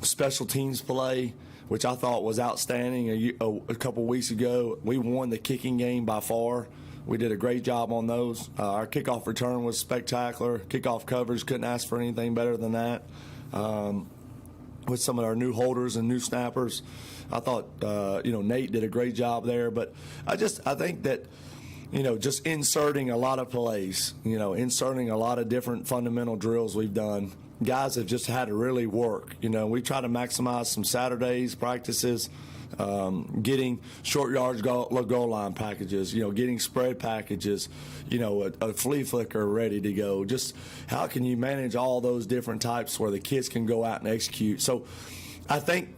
Special teams play, which I thought was outstanding a couple weeks ago. We won the kicking game by far. We did a great job on those. Our kickoff return was spectacular. Kickoff coverage, couldn't ask for anything better than that. With some of our new holders and new snappers. I thought Nate did a great job there. But I think that just inserting a lot of plays, inserting a lot of different fundamental drills we've done. Guys have just had to really work. We try to maximize some Saturdays practices, getting short yards goal line packages, getting spread packages, a flea flicker ready to go. Just how can you manage all those different types where the kids can go out and execute? So I think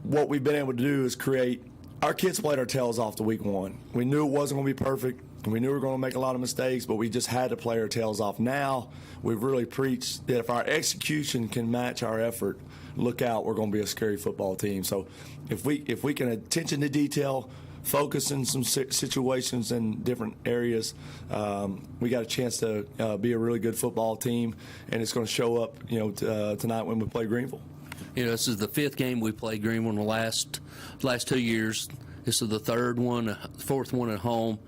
what we've been able to do is create. Our kids played our tails off to week one. We knew it wasn't going to be perfect. We knew we were going to make a lot of mistakes, but we just had to play our tails off. Now we've really preached that if our execution can match our effort, look out, we're going to be a scary football team. So if we can attention to detail, focus in some situations in different areas, we got a chance to be a really good football team, and it's going to show up tonight when we play Greenville. This is the 5th game we played Greenville in the last 2 years. This is the 3rd one, 4th one at home.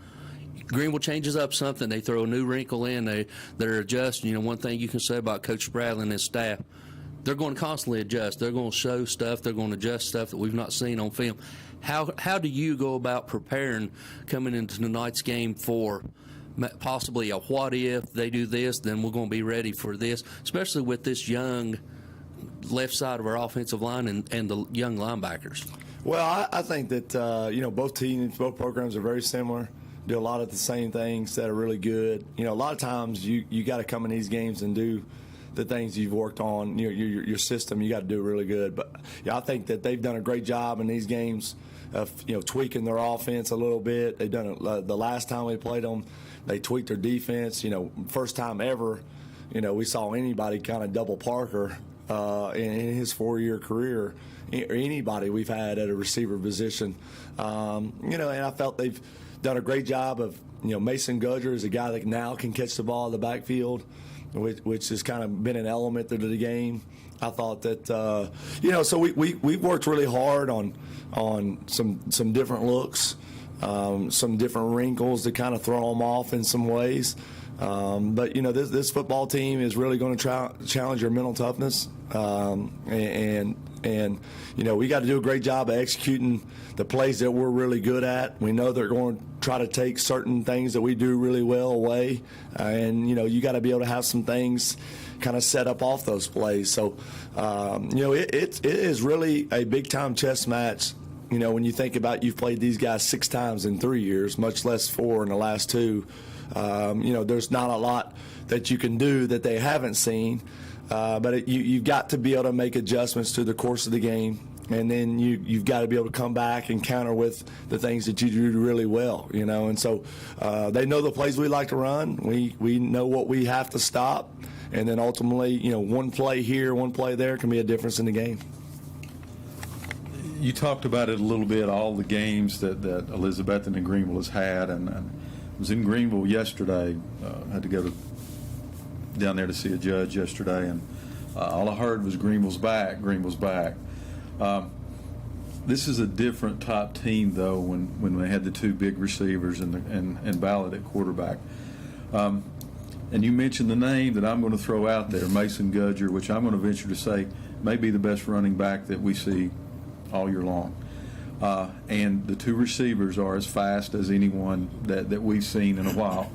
Greenville changes up something. They throw a new wrinkle in. They're adjusting. One thing you can say about Coach Bradley and his staff, they're going to constantly adjust. They're going to show stuff. They're going to adjust stuff that we've not seen on film. How do you go about preparing coming into tonight's game for possibly a what if they do this, then we're going to be ready for this, especially with this young left side of our offensive line and the young linebackers? Well, I think that both teams, both programs are very similar. Do a lot of the same things that are really good. A lot of times you got to come in these games and do the things you've worked on. Your system, you got to do really good. But I think that they've done a great job in these games of tweaking their offense a little bit. They've done it the last time we played them. They tweaked their defense. First time ever, we saw anybody kind of double Parker in his 4-year career, or anybody we've had at a receiver position. And I felt they've done a great job of, Mason Gudger is a guy that now can catch the ball in the backfield, which has kind of been an element to the game. I thought that, so we've worked really hard on some different looks, some different wrinkles to kind of throw them off in some ways. But this football team is really going to challenge your mental toughness, and we got to do a great job of executing the plays that we're really good at. We know they're going to try to take certain things that we do really well away, and you got to be able to have some things kind of set up off those plays. So it is really a big time chess match. When you think about you've played these guys 6 times in 3 years, much less 4 in the last 2. There's not a lot that you can do that they haven't seen, but you've got to be able to make adjustments through the course of the game, and then you've got to be able to come back and counter with the things that you do really well, and so they know the plays we like to run. We know what we have to stop, and then ultimately, one play here, one play there can be a difference in the game. You talked about it a little bit, all the games that Elizabethton and Greenville has had, and I was in Greenville yesterday. Had to go down there to see a judge yesterday, and all I heard was Greenville's back. This is a different type team, though, when they had the 2 big receivers and Ballard at quarterback. And you mentioned the name that I'm going to throw out there, Mason Gudger, which I'm going to venture to say may be the best running back that we see all year long. And the 2 receivers are as fast as anyone that we've seen in a while.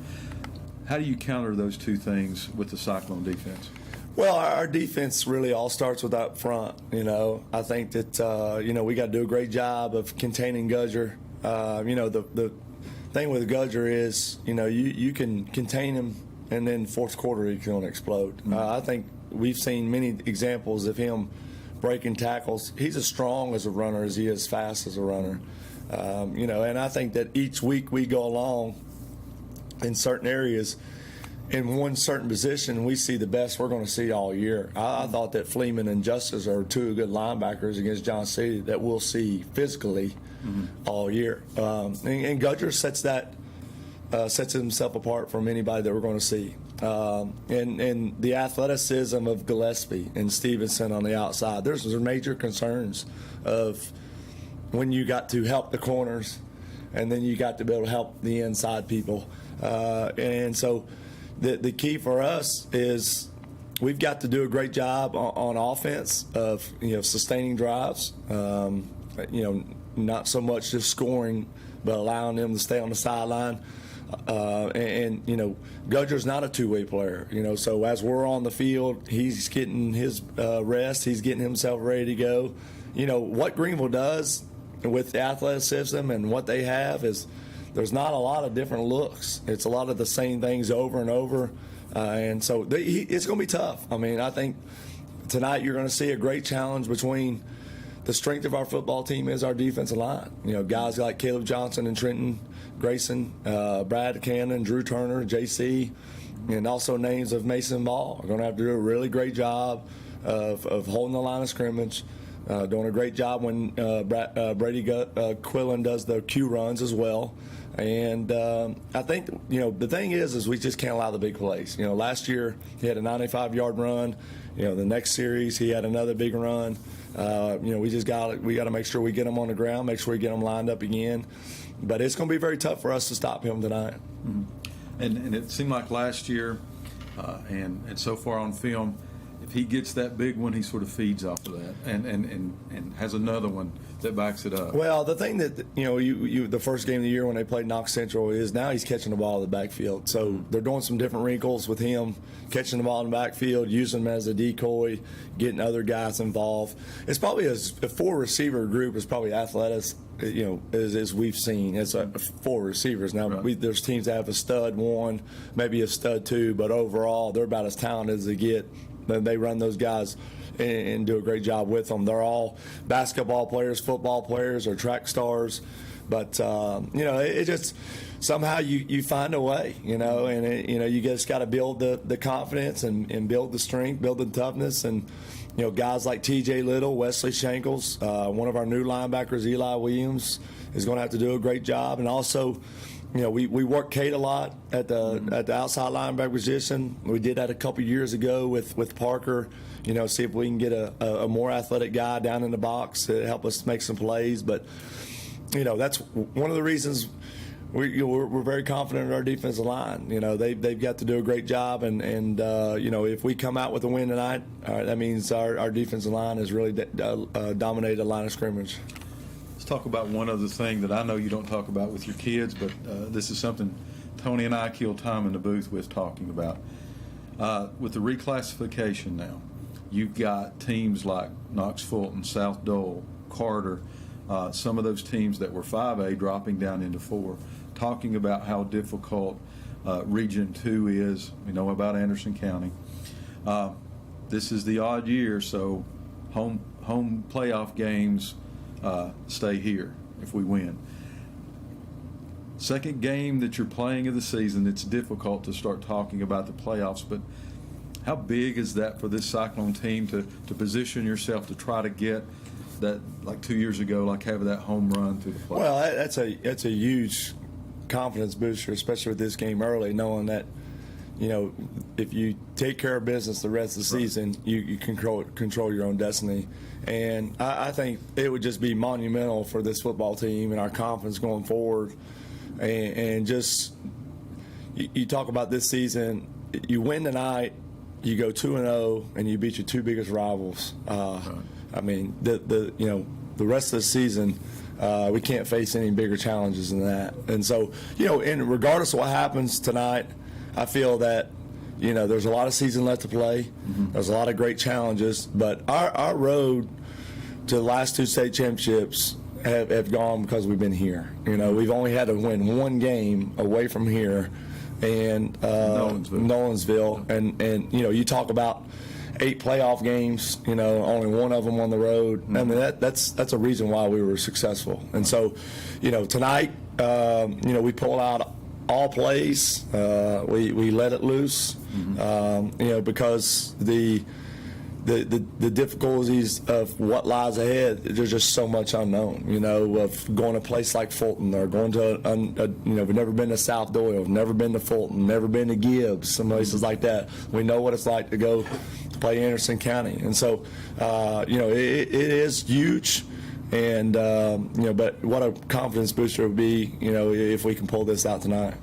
How do you counter those 2 things with the Cyclone defense? Well, our defense really all starts with up front. I think that we got to do a great job of containing Gudger. The thing with Gudger is you can contain him, and then fourth quarter he's going to explode. Mm-hmm. I think we've seen many examples of him breaking tackles. He's as strong as a runner as he is fast as a runner. And I think that each week we go along in certain areas, in one certain position, we see the best we're going to see all year. I thought that Fleeman and Justice are 2 good linebackers against John City that we'll see physically all year. And Gudger sets himself apart from anybody that we're going to see. And the athleticism of Gillespie and Stevenson on the outside, there's major concerns of when you got to help the corners and then you got to be able to help the inside people. And so the key for us is we've got to do a great job on offense of sustaining drives. not so much just scoring, but allowing them to stay on the sideline. And Gudger's not a two-way player, so as we're on the field, he's getting his rest, he's getting himself ready to go. What Greenville does with the athleticism and what they have is there's not a lot of different looks. It's a lot of the same things over and over, and so it's going to be tough. I think tonight you're going to see a great challenge between the strength of our football team is our defensive line. Guys like Caleb Johnson and Trenton Grayson, Brad Cannon, Drew Turner, JC, and also names of Mason Ball are going to have to do a really great job of holding the line of scrimmage, doing a great job when Brady Quillen does the Q runs as well. And I think, the thing is we just can't allow the big plays. Last year he had a 95-yard run. The next series he had another big run. We got to make sure we get him on the ground, make sure we get him lined up again. But it's going to be very tough for us to stop him tonight. Mm-hmm. And it seemed like last year, and so far on film, if he gets that big one, he sort of feeds off of that and has another one that backs it up. Well, the thing that, the first game of the year when they played Knox Central is now he's catching the ball in the backfield. So they're doing some different wrinkles with him, catching the ball in the backfield, using him as a decoy, getting other guys involved. It's probably a four-receiver group is probably athletic, as we've seen. It's four receivers. Now, right. There's teams that have a stud one, maybe a stud two, but overall they're about as talented as they get. They run those guys and do a great job with them. They're all basketball players, football players, or track stars. But, it just somehow you find a way, and, you just got to build the confidence and build the strength, build the toughness. And, guys like T.J. Little, Wesley Shankles, one of our new linebackers, Eli Williams, is going to have to do a great job. And also, we work Kate a lot at the outside linebacker position. We did that a couple years ago with Parker. See if we can get a more athletic guy down in the box to help us make some plays. But that's one of the reasons we're very confident in our defensive line. They've got to do a great job, and if we come out with a win tonight, that means our defensive line has really dominated the line of scrimmage. Talk about one other thing that I know you don't talk about with your kids, but this is something Tony and I kill time in the booth with talking about. With the reclassification now, you've got teams like Knox Fulton, South Dole, Carter, some of those teams that were 5A dropping down into 4, talking about how difficult Region 2 is. We know about Anderson County. This is the odd year, so home playoff games stay here if we win. Second game that you're playing of the season, it's difficult to start talking about the playoffs, but how big is that for this Cyclone team to position yourself to try to get that, like 2 years ago, like having that home run through the playoffs? Well, that's a huge confidence booster, especially with this game early, knowing that if you take care of business the rest of the season, you control your own destiny. And I think it would just be monumental for this football team and our confidence going forward. And just, you talk about this season, you win tonight, you go 2-0, and you beat your two biggest rivals. I mean, the rest of the season, we can't face any bigger challenges than that. And so, and regardless of what happens tonight, I feel that there's a lot of season left to play. Mm-hmm. There's a lot of great challenges, but our road to the last 2 state championships have gone because we've been here. We've only had to win one game away from here, and Nolensville. And you talk about 8 playoff games. Only one of them on the road. Mm-hmm. I mean that's a reason why we were successful. And so, tonight, we pulled out all plays. We let it loose, because the difficulties of what lies ahead, there's just so much unknown, of going to a place like Fulton or going to, we've never been to South Doyle, never been to Fulton, never been to Gibbs, some places like that. We know what it's like to go to play Anderson County. And so, it is huge. And, but what a confidence booster it would be, if we can pull this out tonight.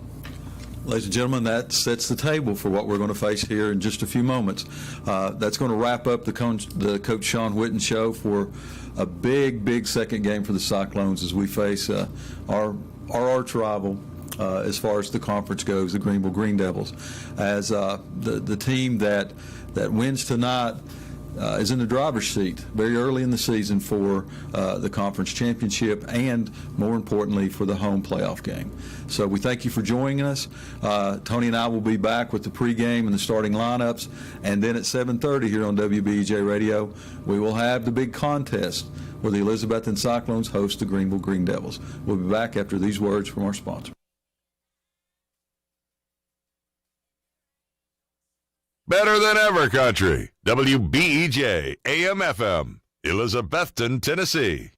Ladies and gentlemen, that sets the table for what we're going to face here in just a few moments. That's going to wrap up the Coach Sean Whitten show for a big second game for the Cyclones as we face our arch rival as far as the conference goes, the Greenville Green Devils. As the team that wins tonight is in the driver's seat very early in the season for the conference championship and, more importantly, for the home playoff game. So we thank you for joining us. Tony and I will be back with the pregame and the starting lineups, and then at 7:30 here on WBEJ Radio, we will have the big contest where the Elizabethton Cyclones host the Greenville Green Devils. We'll be back after these words from our sponsor. Better than ever country. WBEJ AM/FM, Elizabethton, Tennessee.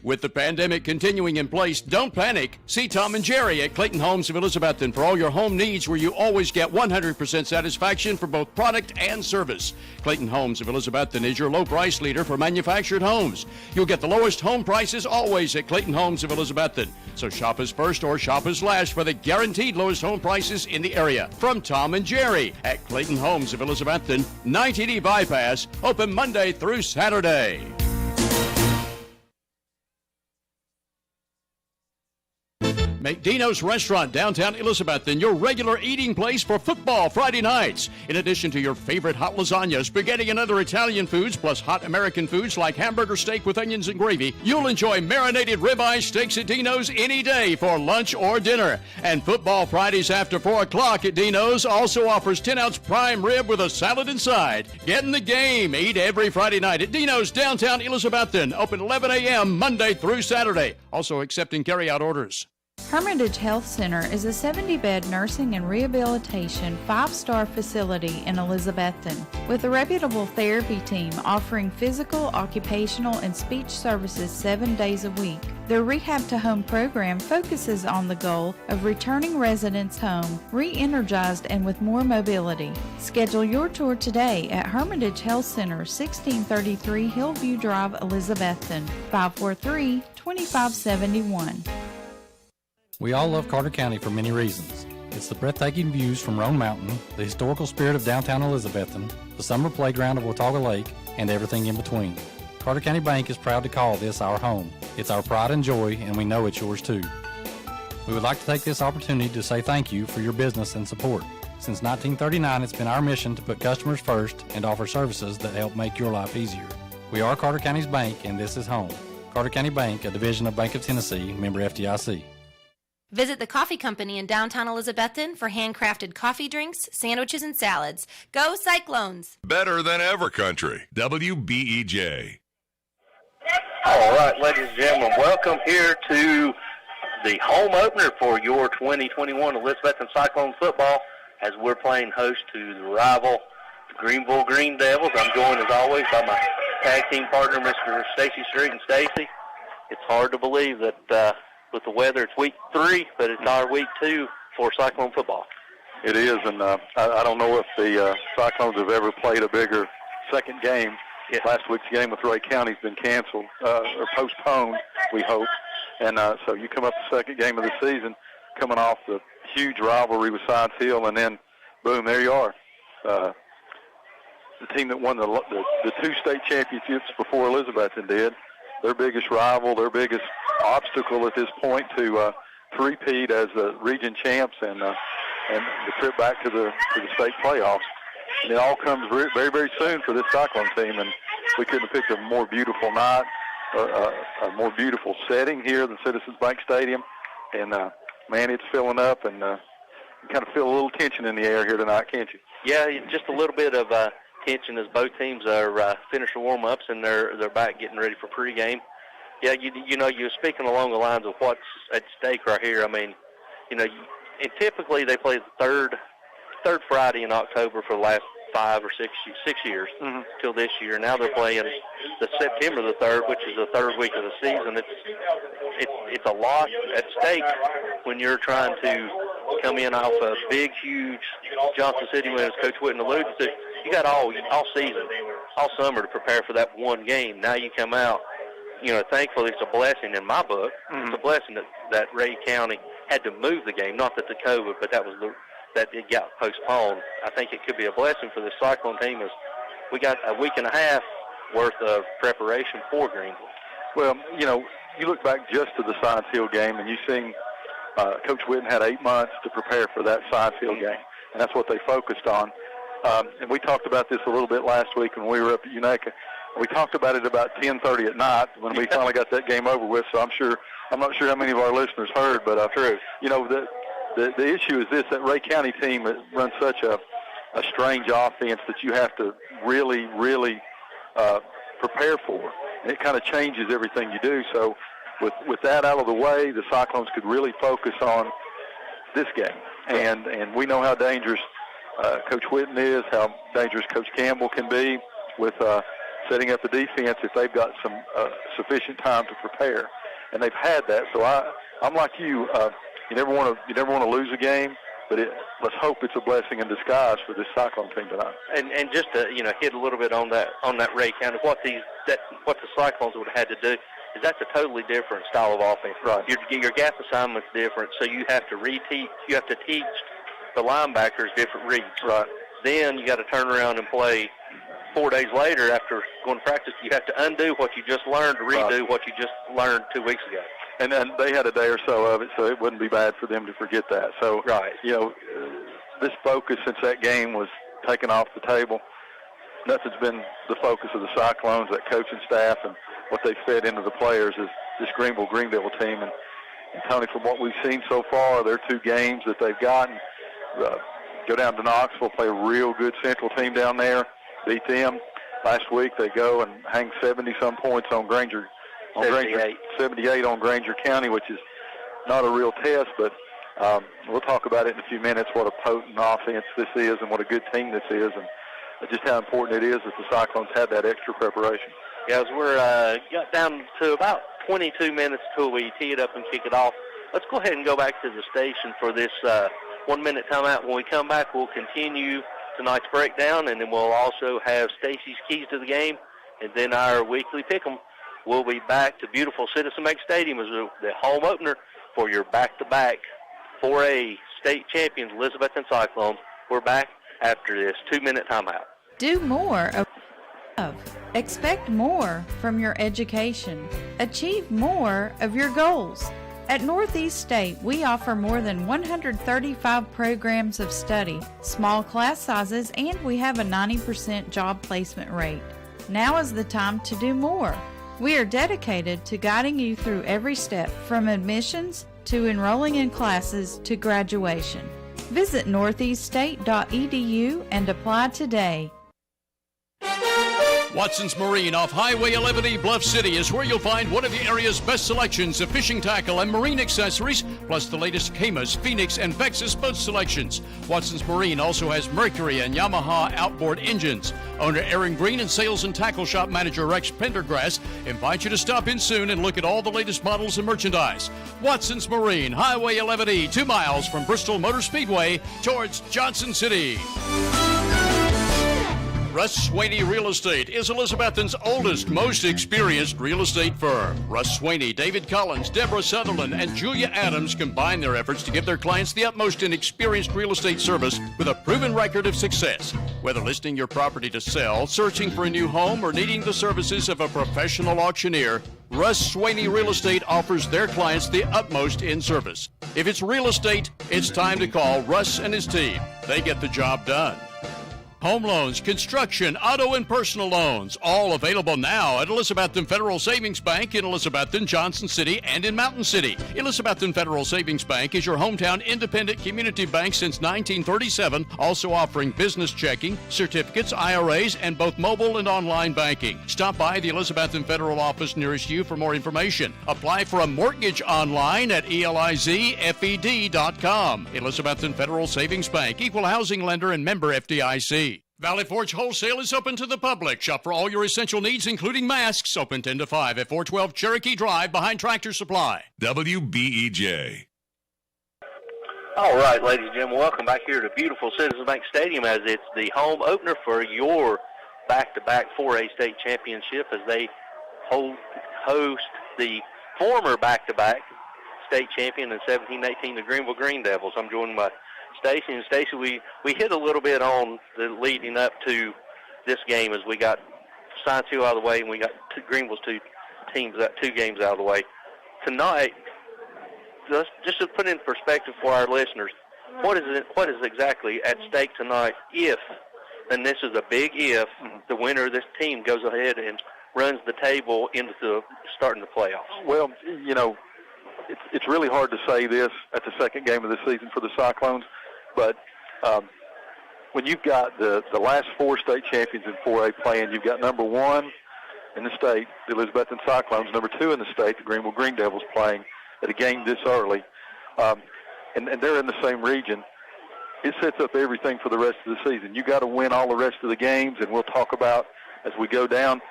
With the pandemic continuing in place, don't panic. See Tom and Jerry at Clayton Homes of Elizabethton for all your home needs, where you always get 100% satisfaction for both product and service. Clayton Homes of Elizabethton is your low price leader for manufactured homes. You'll get the lowest home prices always at Clayton Homes of Elizabethton. So shop us first or shop us last for the guaranteed lowest home prices in the area. From Tom and Jerry at Clayton Homes of Elizabethton, 90D Bypass, open Monday through Saturday. Make Dino's Restaurant, downtown Elizabethton, your regular eating place for football Friday nights. In addition to your favorite hot lasagna, spaghetti, and other Italian foods, plus hot American foods like hamburger steak with onions and gravy, you'll enjoy marinated ribeye steaks at Dino's any day for lunch or dinner. And football Fridays after 4 o'clock at Dino's also offers 10-ounce prime rib with a salad inside. Get in the game. Eat every Friday night at Dino's, downtown Elizabethton. Open 11 a.m. Monday through Saturday. Also accepting carry-out orders. Hermitage Health Center is a 70-bed nursing and rehabilitation 5-star facility in Elizabethton with a reputable therapy team offering physical, occupational, and speech services 7 days a week. Their Rehab to Home program focuses on the goal of returning residents home, re-energized and with more mobility. Schedule your tour today at Hermitage Health Center, 1633 Hillview Drive, Elizabethton, 543-2571. We all love Carter County for many reasons. It's the breathtaking views from Roan Mountain, the historical spirit of downtown Elizabethton, the summer playground of Watauga Lake, and everything in between. Carter County Bank is proud to call this our home. It's our pride and joy, and we know it's yours too. We would like to take this opportunity to say thank you for your business and support. Since 1939, it's been our mission to put customers first and offer services that help make your life easier. We are Carter County's bank, and this is home. Carter County Bank, a division of Bank of Tennessee, member FDIC. Visit the Coffee Company in downtown Elizabethton for handcrafted coffee drinks, sandwiches, and salads. Go Cyclones! Better than ever country. WBEJ. All right, ladies and gentlemen, welcome here to the home opener for your 2021 Elizabethton Cyclone football as we're playing host to the rival Greenville Green Devils. I'm joined, as always, by my tag team partner, Mr. Stacy Street. And Stacy, it's hard to believe that with the weather, it's week 3, but it's our week 2 for Cyclone football. It is, and I don't know if the Cyclones have ever played a bigger second game. Yes. Last week's game with Ray County has been canceled or postponed, we hope. And so you come up the second game of the season, coming off the huge rivalry with Science Hill, and then, boom, there you are. The team that won the 2 state championships before Elizabethton did, their biggest rival, their biggest obstacle at this point to three-peat as the region champs and the trip back to the state playoffs. And it all comes very, very soon for this Cyclone team, and we couldn't have picked a more beautiful night, a more beautiful setting here than Citizens Bank Stadium. And, man, it's filling up, and you kind of feel a little tension in the air here tonight, can't you? Yeah, just a little bit of tension as both teams are finished the warm-ups and they're back getting ready for pregame. Yeah, you know, you're speaking along the lines of what's at stake right here. I mean, you know, and typically they play the third Friday in October for the last 5 or 6 years till this year. Now they're playing the September the 3rd, which is the 3rd week of the season. It's a lot at stake when you're trying to come in off a big, huge Johnson City win, as Coach Whitten alluded to. You got all season, all summer to prepare for that one game. Now you come out, you know, thankfully it's a blessing in my book. It's a blessing that Ray County had to move the game. Not that the COVID, but that it got postponed. I think it could be a blessing for the Cyclone team as we got a week and a half worth of preparation for Greenville. Well, you look back just to the Science Hill game, and you see Coach Whitten had 8 months to prepare for that Science Hill game, and that's what they focused on. And we talked about this a little bit last week when we were up at UNACA. We talked about it about 10:30 at night when we finally got that game over with. So I'm not sure how many of our listeners heard, but true. The issue is this: that Ray County team runs such a strange offense that you have to really, really prepare for. And it kind of changes everything you do. So with that out of the way, the Cyclones could really focus on this game. And we know how dangerous Coach Whitten is, how dangerous Coach Campbell can be with setting up the defense if they've got some sufficient time to prepare. And they've had that. So I'm like you. You never want to lose a game, but let's hope it's a blessing in disguise for this Cyclone team tonight. And just to hit a little bit on that Ray County, what the Cyclones would have had to do is that's a totally different style of offense. Right. Your gap assignment's different, so you have to reteach. You have to teach the linebackers different reads. Right. Then you got to turn around and play 4 days later after going to practice. You have to undo what you just learned to redo what you just learned 2 weeks ago. And then they had a day or so of it, so it wouldn't be bad for them to forget that. So, this focus since that game was taken off the table, nothing's been the focus of the Cyclones, that coaching staff, and what they fed into the players is this Greenville team. And Tony, from what we've seen so far, their 2 games that they've gotten, go down to Knoxville, play a real good Central team down there, beat them. Last week they go and hang 70-some points on Granger. 78 on Granger County, which is not a real test, but we'll talk about it in a few minutes, what a potent offense this is and what a good team this is, and just how important it is that the Cyclones had that extra preparation. Yeah, as we're got down to about 22 minutes till we tee it up and kick it off, let's go ahead and go back to the station for this 1 minute timeout. When we come back, we'll continue tonight's breakdown, and then we'll also have Stacy's keys to the game, and then our weekly pick'em. We'll be back to beautiful Citizen Bank Stadium as the home opener for your back-to-back 4A state champions, Elizabethton Cyclones. We're back after this 2 minute timeout. Do more of. Expect more from your education. Achieve more of your goals. At Northeast State, we offer more than 135 programs of study, small class sizes, and we have a 90% job placement rate. Now is the time to do more. We are dedicated to guiding you through every step, from admissions to enrolling in classes to graduation. Visit northeaststate.edu and apply today. Watson's Marine off Highway 11E Bluff City is where you'll find one of the area's best selections of fishing tackle and marine accessories, plus the latest Camas, Phoenix, and Vexus boat selections. Watson's Marine also has Mercury and Yamaha outboard engines. Owner Aaron Green and Sales and Tackle Shop Manager Rex Pendergrass invite you to stop in soon and look at all the latest models and merchandise. Watson's Marine, Highway 11E, 2 miles from Bristol Motor Speedway towards Johnson City. Russ Swaney Real Estate is Elizabethton's oldest, most experienced real estate firm. Russ Swaney, David Collins, Deborah Sutherland, and Julia Adams combine their efforts to give their clients the utmost in experienced real estate service with a proven record of success. Whether listing your property to sell, searching for a new home, or needing the services of a professional auctioneer, Russ Swaney Real Estate offers their clients the utmost in service. If it's real estate, it's time to call Russ and his team. They get the job done. Home loans, construction, auto, and personal loans, all available now at Elizabethton Federal Savings Bank in Elizabethton, Johnson City, and in Mountain City. Elizabethton Federal Savings Bank is your hometown independent community bank since 1937, also offering business checking, certificates, IRAs, and both mobile and online banking. Stop by the Elizabethton Federal office nearest you for more information. Apply for a mortgage online at elizfed.com. Elizabethton Federal Savings Bank, equal housing lender and member FDIC. Valley Forge Wholesale is open to the public. Shop for all your essential needs, including masks. Open 10 to 5 at 412 Cherokee Drive behind Tractor Supply. WBEJ. All right, ladies and gentlemen, welcome back here to beautiful Citizens Bank Stadium as it's the home opener for your back-to-back 4A state championship as they host the former back-to-back state champion in 17-18, the Greenville Green Devils. I'm joined by Stacy. And Stacy, we hit a little bit on the leading up to this game as we got Science Hill out of the way and we got Greenville's two games out of the way. Tonight, just to put in perspective for our listeners, what is exactly at stake tonight if, and this is a big if, the winner of this team goes ahead and runs the table into starting the playoffs? Well, it's really hard to say this at the second game of the season for the Cyclones, but when you've got the last 4 state champions in 4A playing, you've got number 1 in the state, the Elizabethton Cyclones, number 2 in the state, the Greenville Green Devils, playing at a game this early, and they're in the same region. It sets up everything for the rest of the season. You got to win all the rest of the games, and we'll talk about as we go down.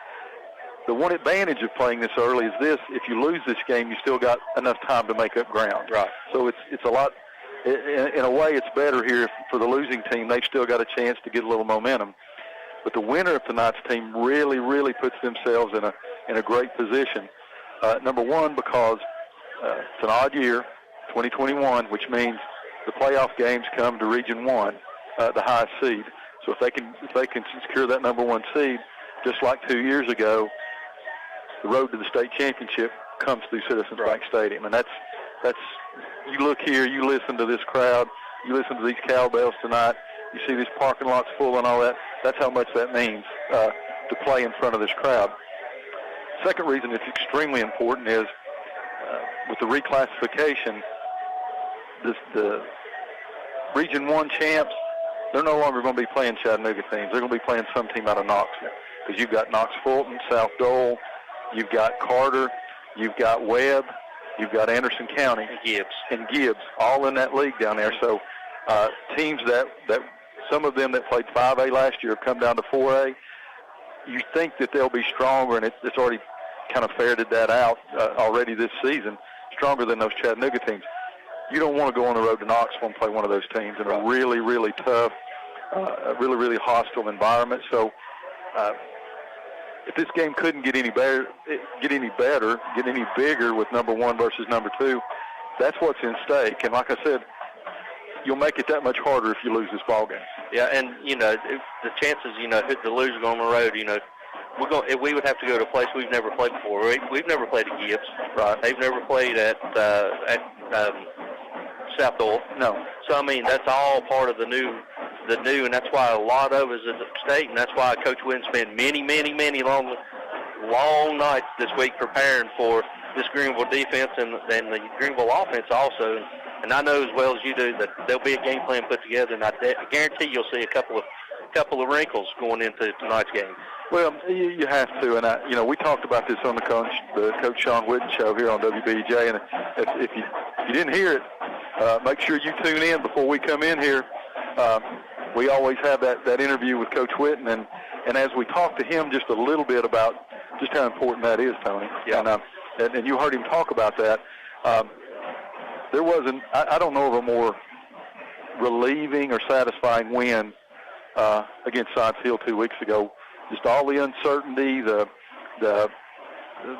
The one advantage of playing this early is this: if you lose this game, you still got enough time to make up ground. Right. So it's a lot. In a way, it's better here for the losing team. They've still got a chance to get a little momentum. But the winner of tonight's team really, really puts themselves in a great position. Number one, because it's an odd year, 2021, which means the playoff games come to Region 1, the highest seed. So if they can secure that number 1 seed, just like 2 years ago, the road to the state championship comes through Citizens Bank Stadium. And that's you look here, you listen to this crowd, you listen to these cowbells tonight, you see these parking lots full and all that. That's how much that means to play in front of this crowd. Second reason it's extremely important is with the reclassification, the Region 1 champs, they're no longer going to be playing Chattanooga teams. They're going to be playing some team out of Knoxville, because you've got Knox Fulton, South Dole, you've got Carter, you've got Webb, you've got Anderson County, and Gibbs, all in that league down there. So teams that some of them that played 5A last year have come down to 4A. You think that they'll be stronger, and it's already kind of ferreted that out already this season, stronger than those Chattanooga teams. You don't want to go on the road to Knoxville and play one of those teams in a really, really tough, really, really hostile environment. So if this game couldn't get any bigger with number 1 versus number 2, that's what's in stake. And like I said, you'll make it that much harder if you lose this ball game. Yeah, and the chances, to lose on the road, we would have to go to a place we've never played before. We've never played at Gibbs. Right. They've never played at South Dole. No. So that's all part of the new, and that's why a lot of us at the state, and that's why Coach Wynn spent many, many, many long nights this week preparing for this Greenville defense and the Greenville offense also. And I know as well as you do that there'll be a game plan put together, and I guarantee you'll see a couple of wrinkles going into tonight's game. Well, you have to, and we talked about this on the Coach Sean Whitten show here on WBEJ, and if you didn't hear it, make sure you tune in before we come in here. We always have that interview with Coach Whitten, and as we talk to him just a little bit about just how important that is, Tony. Yeah. And you heard him talk about that. There wasn't, I don't know of a more relieving or satisfying win against Science Hill 2 weeks ago. Just all the uncertainty, the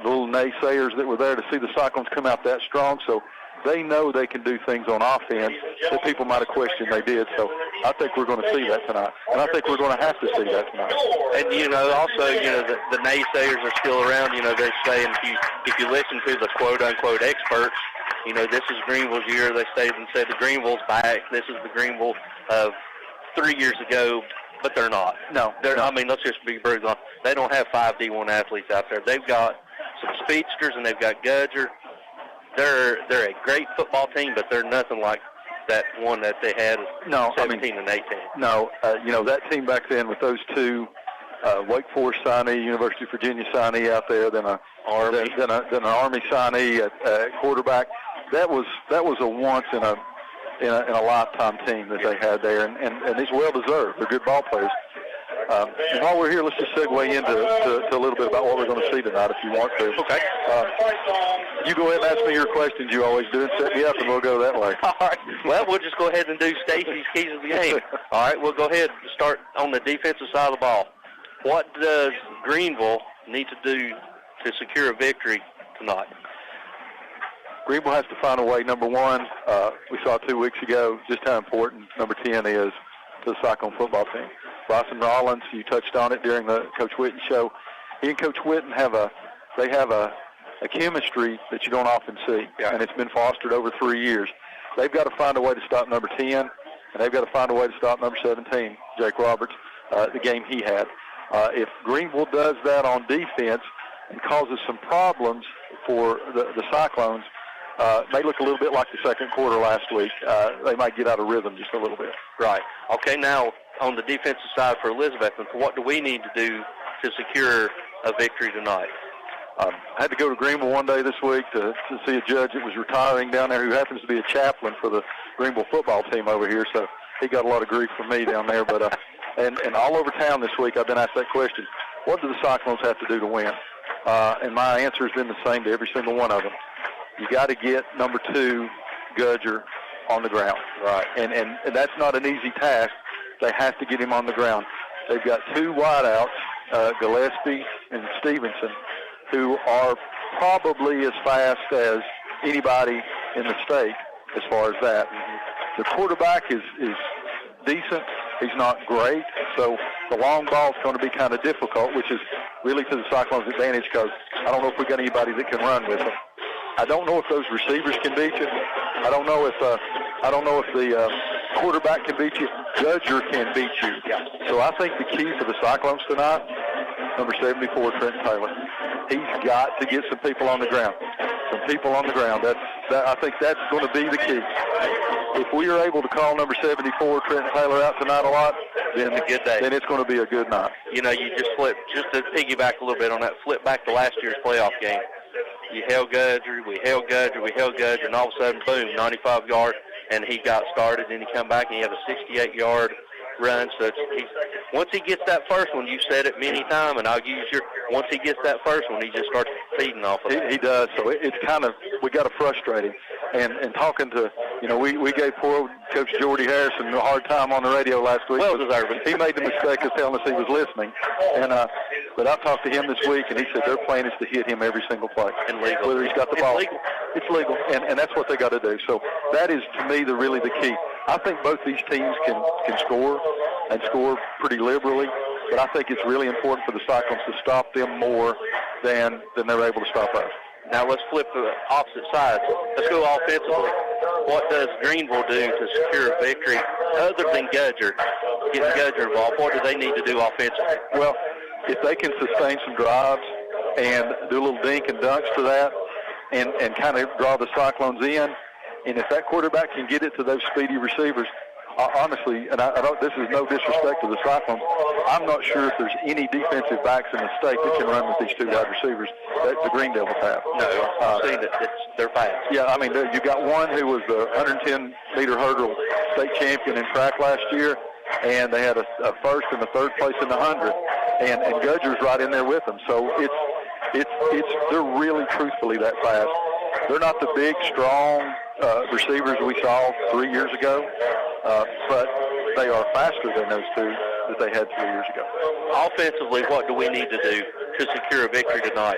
little naysayers that were there, to see the Cyclones come out that strong. So they know they can do things on offense that people might have questioned they did. So I think we're going to see that tonight. And I think we're going to have to see that tonight. And, also, the naysayers are still around. They're saying if you listen to the quote-unquote experts, this is Greenville's year. They said the Greenville's back. This is the Greenville of 3 years ago, but they're not. No. Let's just be brutal on. They don't have 5 D1 athletes out there. They've got some speedsters, and they've got Gudger. They're a great football team, but they're nothing like that one that they had 17 and 18. No, that team back then with those two, Wake Forest signee, University of Virginia signee out there, then an Army signee at quarterback. That was a once in a lifetime team that they had there, and it's well deserved. They're good ball players. And while we're here, let's just segue into a little bit about what we're going to see tonight, if you want to. Okay. You go ahead and ask me your questions. You always do, and set me up, and we'll go that way. All right. Well, we'll just go ahead and do Stacy's keys of the game. All right. We'll go ahead and start on the defensive side of the ball. What does Greenville need to do to secure a victory tonight? Greenville has to find a way. Number one, we saw 2 weeks ago just how important number 10 is to the Cyclone football team. Bryson Rollins, you touched on it during the Coach Whitten show. He and Coach Whitten have a chemistry that you don't often see, and it's been fostered over 3 years. They've got to find a way to stop number 10, and they've got to find a way to stop number 17, Jake Roberts, the game he had. If Greenville does that on defense and causes some problems for the Cyclones, they look a little bit like the second quarter last week. They might get out of rhythm just a little bit. Right. Okay, now on the defensive side for Elizabethton, what do we need to do to secure a victory tonight? I had to go to Greenville one day this week to see a judge that was retiring down there who happens to be a chaplain for the Greenville football team over here, so he got a lot of grief from me down there. But and all over town this week I've been asked that question, what do the Cyclones have to do to win? And my answer has been the same to every single one of them. You got to get number 2, Gudger, on the ground. Right. And that's not an easy task. They have to get him on the ground. They've got 2 wideouts, Gillespie and Stevenson, who are probably as fast as anybody in the state as far as that. The quarterback is decent. He's not great, so the long ball is going to be kind of difficult, which is really to the Cyclones' advantage because I don't know if we got anybody that can run with them. I don't know if those receivers can beat you. I don't know if the quarterback can beat you. Gudger can beat you. Yeah. So I think the key for the Cyclones tonight, number 74, Trent Taylor. He's got to get some people on the ground. Some people on the ground. I think that's going to be the key. If we are able to call number 74, Trent Taylor, out tonight a lot, then it's a good day. Then it's going to be a good night. You know, you just to piggyback a little bit on that, flip back to last year's playoff game. You held Gudger, we held Gudger, and all of a sudden, boom, 95 yards, and he got started, and he come back, and he had a 68-yard run. So once he gets that first one, you said it many times, and I'll use once he gets that first one, he just starts feeding off of it. He does. So it's kind of, we got to frustrate him. And talking to, we gave poor old Coach Jordy Harrison a hard time on the radio last week. Well deserved. He made the mistake of telling us he was listening. But I talked to him this week, and he said their plan is to hit him every single play. And legal. Whether he's got the ball. It's legal. And that's what they got to do. So that is, to me, really the key. I think both these teams can score and score pretty liberally, but I think it's really important for the Cyclones to stop them more than they're able to stop us. Now let's flip to the opposite sides. Let's go offensively. What does Greenville do to secure a victory other than getting Gudger involved? What do they need to do offensively? Well, if they can sustain some drives and do a little dink and dunks to that and kind of draw the Cyclones in, and if that quarterback can get it to those speedy receivers, honestly, and I don't, this is no disrespect to the Cyclones, I'm not sure if there's any defensive backs in the state that can run with these 2 wide receivers that the Green Devils have. No, I've seen it. They're fast. Yeah, I mean, you got one who was the 110-meter hurdle state champion in track last year, and they had a first and a third place in the 100, and Gudger's right in there with them. So they're really truthfully that fast. They're not the big, strong receivers we saw 3 years ago, but they are faster than those 2 that they had 3 years ago. Offensively, what do we need to do to secure a victory tonight?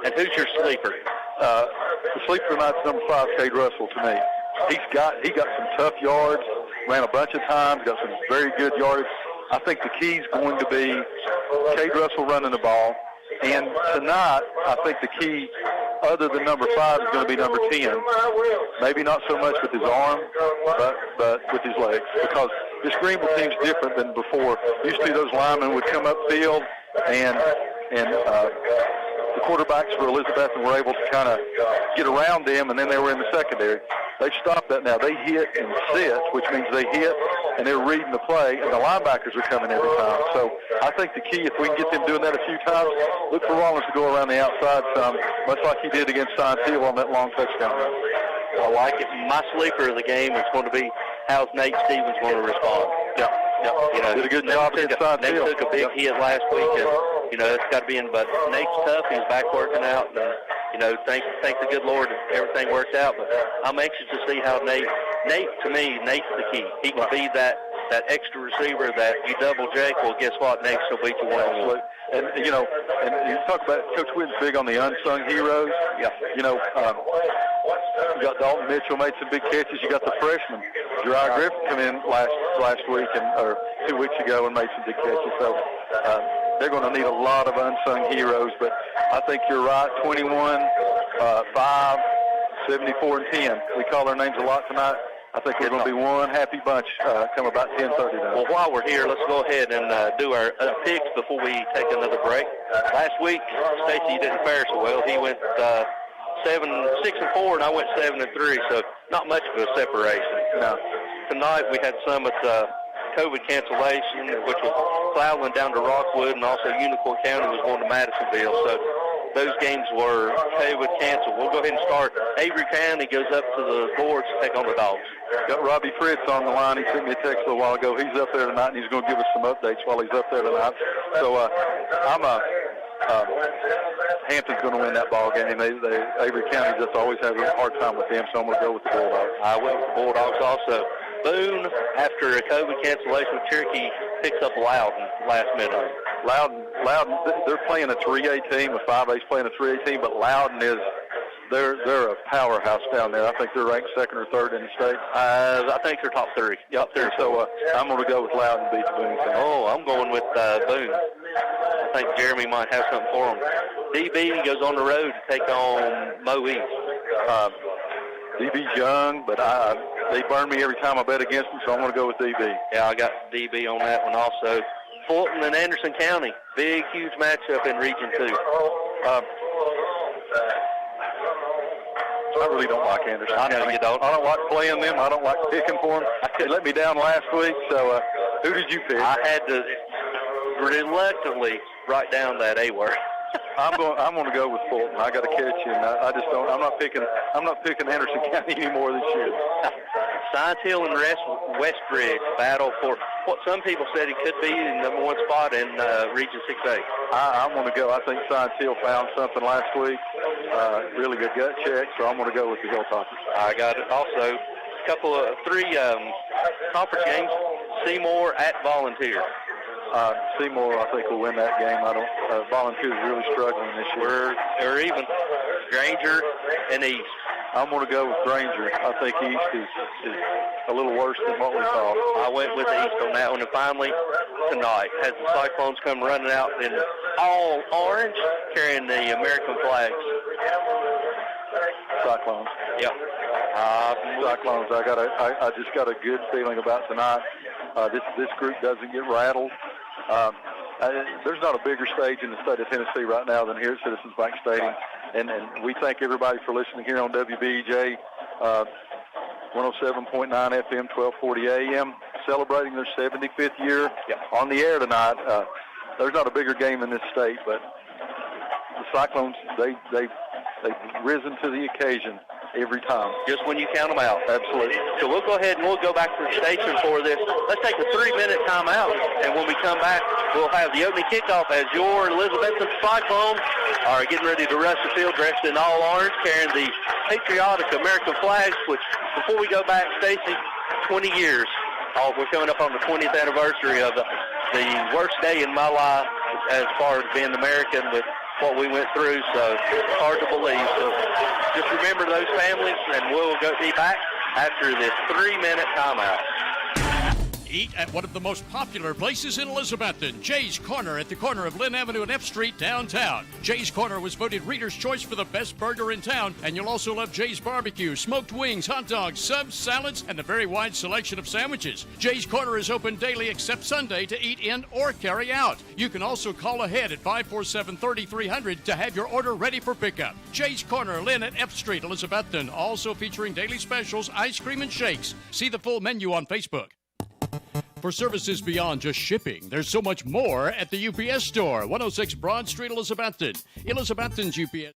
And who's your sleeper? The sleeper tonight's number 5, Cade Russell, to me. He got some tough yards, ran a bunch of times, got some very good yards. I think the key is going to be Cade Russell running the ball. And tonight, I think the key, other than number 5, is going to be number 10. Maybe not so much with his arm, but with his legs. Because this Greenville team's different than before. Used to be those linemen would come upfield, and the quarterbacks for Elizabethton were able to kind of get around them, and then they were in the secondary. They've stopped that now. They hit and sit, which means they hit and they're reading the play, and the linebackers are coming every time. So I think the key, if we can get them doing that a few times, look for Rollins to go around the outside some, much like he did against Science Hill on that long touchdown run. I like it. My sleeper of the game is going to be how's Nate Stevens going to respond. Yep. Did a good job against Science Hill. Nate took a big hit last week, and it's got to be in. But Nate's tough. He's back working out, and thank the good Lord, everything worked out. But I'm anxious to see how Nate. To me, Nate's the key. He can be that extra receiver that you double Jake. Well, guess what? Nate's will beat you one-on-one. And you talk about Coach Whitten's big on the unsung heroes. Yeah. You got Dalton Mitchell made some big catches. You got the freshman, Jeriah Griffin, come in last week or 2 weeks ago and made some big catches. So they're going to need a lot of unsung heroes. But I think you're right, 21, 5, 74, and 10. We call their names a lot tonight. I think we're going to be one happy bunch come about 10:30 now. Well, while we're here, let's go ahead and do our picks before we take another break. Last week, Stacy didn't fare so well. He went 6-4, and I went 7-3, so not much of a separation. Now, tonight we had some at COVID cancellation, which was Cloudland down to Rockwood, and also Unicoi County was going to Madisonville. So those games were COVID canceled. We'll go ahead and start. Avery County goes up to the boards to take on the Dogs. Got Robbie Fritz on the line. He sent me a text a little while ago. He's up there tonight, and he's going to give us some updates while he's up there tonight. So Hampton's going to win that ball game. Avery County just always has a hard time with them, so I'm going to go with the Bulldogs. I went with the Bulldogs also. Boone, after a COVID cancellation with Cherokee, picks up Loudon last minute. Loudon, they're playing a 3A team. A 5A's playing a 3A team, but Loudon they're a powerhouse down there. I think they're ranked 2nd or 3rd in the state. I think they're top 3. Yep, there. So I'm going to go with Loudon beat the Boone team. Oh, I'm going with Boone. I think Jeremy might have something for him. DB goes on the road to take on Mo East. DB's young, but they burn me every time I bet against them, so I'm going to go with DB. Yeah, I got DB on that one also. Fulton and Anderson County, big, huge matchup in Region 2. I really don't like Anderson County. I know you don't. I don't like playing them. I don't like picking for them. They let me down last week, so who did you pick? I had to reluctantly write down that A word. I'm going to go with Fulton. I got to catch you, and I just don't. I'm not picking Anderson County anymore this year. Science Hill and Westridge battle for what some people said it could be the number 1 spot in Region 6A. I'm going to go. I think Science Hill found something last week. Really good gut check, so I'm going to go with the Hilltoppers. I got it. Also, three conference games. Seymour at Volunteer. Seymour, I think, will win that game. Volunteer is really struggling this year. Or even Granger and East. I'm going to go with Granger. I think East is a little worse than what we thought. I went with East on that one. And finally, tonight, as the Cyclones come running out in all orange, carrying the American flags. Cyclones. Yep. Cyclones. I just got a good feeling about tonight. This group doesn't get rattled. There's not a bigger stage in the state of Tennessee right now than here at Citizens Bank Stadium. And we thank everybody for listening here on WBEJ 107.9 FM, 1240 AM, celebrating their 75th year on the air tonight. There's not a bigger game in this state, but the Cyclones, they've risen to the occasion every time. Just when you count them out. Absolutely. So we'll go ahead and we'll go back to the station for this. Let's take a 3-minute timeout, and when we come back, we'll have the opening kickoff as your Elizabethton Cyclones are getting ready to rush the field dressed in all orange, carrying the patriotic American flags, which, before we go back, Stacy, 20 years. We're coming up on the 20th anniversary of the worst day in my life as far as being American with what we went through, so it's hard to believe. So just remember those families, and we'll be back after this 3-minute timeout. Eat at one of the most popular places in Elizabethton, Jay's Corner at the corner of Lynn Avenue and F Street downtown. Jay's Corner was voted Reader's Choice for the best burger in town, and you'll also love Jay's Barbecue, smoked wings, hot dogs, subs, salads, and a very wide selection of sandwiches. Jay's Corner is open daily except Sunday to eat in or carry out. You can also call ahead at 547-3300 to have your order ready for pickup. Jay's Corner, Lynn at F Street, Elizabethton, also featuring daily specials, ice cream, and shakes. See the full menu on Facebook. For services beyond just shipping, there's so much more at the UPS Store, 106 Broad Street, Elizabethton. Elizabethton's UPS.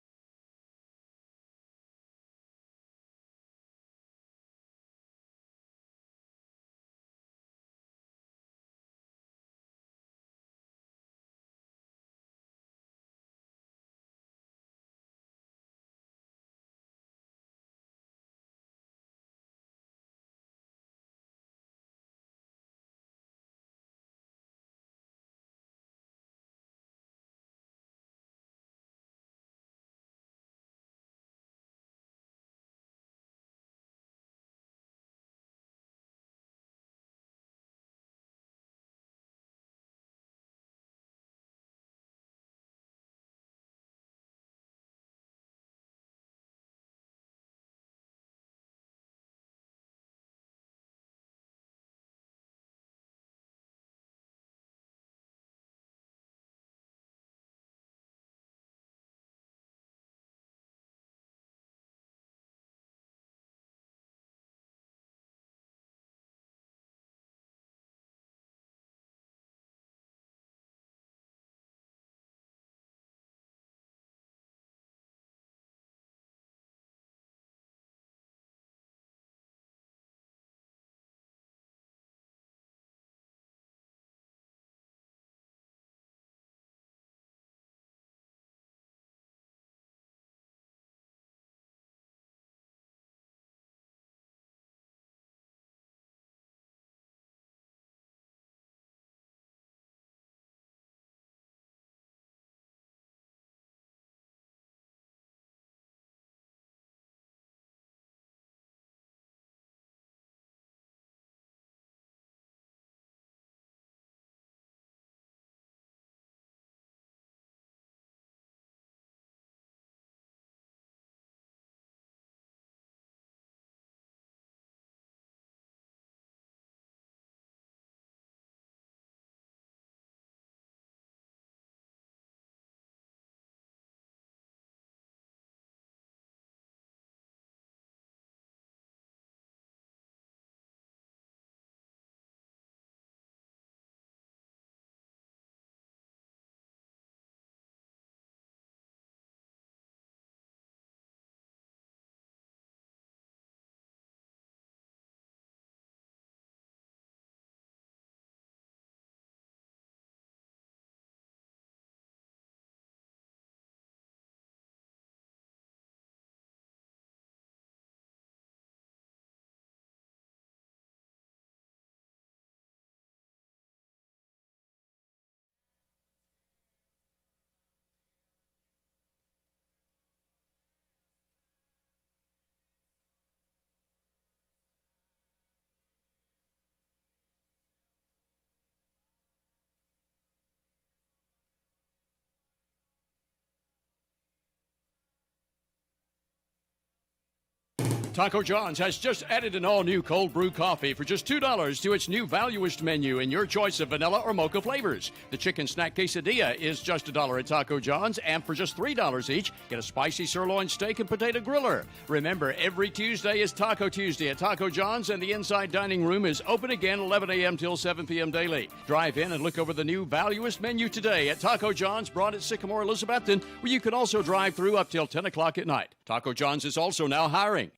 Taco John's has just added an all-new cold brew coffee for just $2 to its new valuest menu in your choice of vanilla or mocha flavors. The chicken snack quesadilla is just $1 at Taco John's, and for just $3 each, get a spicy sirloin steak and potato griller. Remember, every Tuesday is Taco Tuesday at Taco John's, and the inside dining room is open again 11 a.m. till 7 p.m. daily. Drive in and look over the new valuest menu today at Taco John's, Broad at Sycamore, Elizabethton, where you can also drive through up till 10 o'clock at night. Taco John's is also now hiring.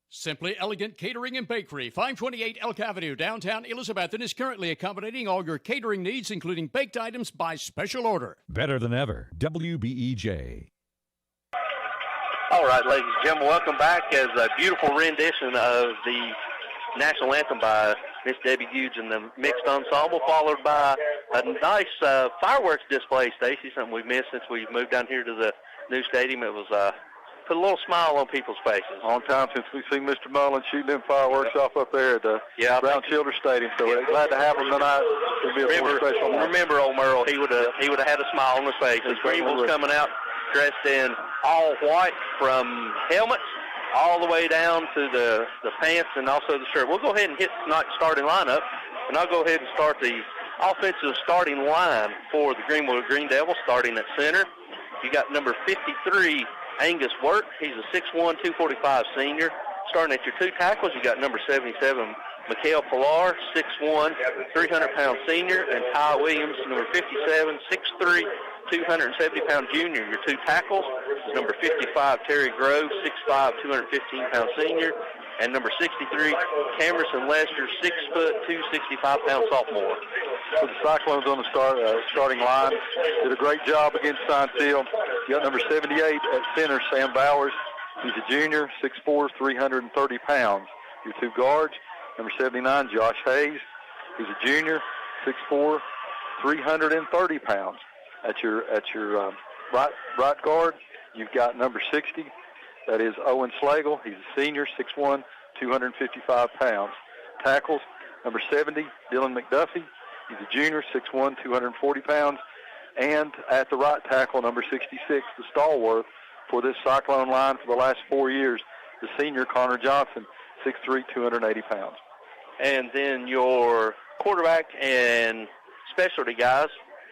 Simply Elegant Catering and Bakery, 528 Elk Avenue, downtown Elizabethton, is currently accommodating all your catering needs, including baked items by special order. Better than ever. WBEJ. All right, ladies and gentlemen, welcome back as a beautiful rendition of the national anthem by Miss Debbie Hughes and the mixed ensemble, followed by a nice fireworks display, Stacy, something we've missed since we've moved down here to the new stadium. It was put a little smile on people's faces. Long time since we've seen Mr. Mullen shooting them fireworks off up there at the Brown Children's Stadium. So we're glad to have him tonight. It'll be a more special night. Remember old Merle, he would have had a smile on his face. His Greenville's coming out dressed in all white from helmets all the way down to the pants and also the shirt. We'll go ahead and hit tonight's starting lineup, and I'll go ahead and start the offensive starting line for the Greenville Green Devils, starting at center. You got number 53, Angus Wirt. He's a 6'1", 245 senior. Starting at your two tackles, you got number 77, Mikhail Pilar, 6'1", 300-pound senior, and Ty Williams, number 57, 6'3", 270-pound junior. Your two tackles is number 55, Terry Grove, 6'5", 215-pound senior, and number 63, Camerson Lester, 6', 265-pound sophomore. So the Cyclones on the starting line did a great job against Science Hill. You got number 78 at center, Sam Bowers. He's a junior, 6'4", 330 pounds. Your two guards, number 79, Josh Hayes. He's a junior, 6'4", 330 pounds. At your right guard, you've got number 60. That is Owen Slagle. He's a senior, 6'1", 255 pounds. Tackles, number 70, Dylan McDuffie. He's a junior, 6'1", 240 pounds. And at the right tackle, number 66, the stalwart for this Cyclone line for the last 4 years, the senior, Connor Johnson, 6'3", 280 pounds. And then your quarterback and specialty guys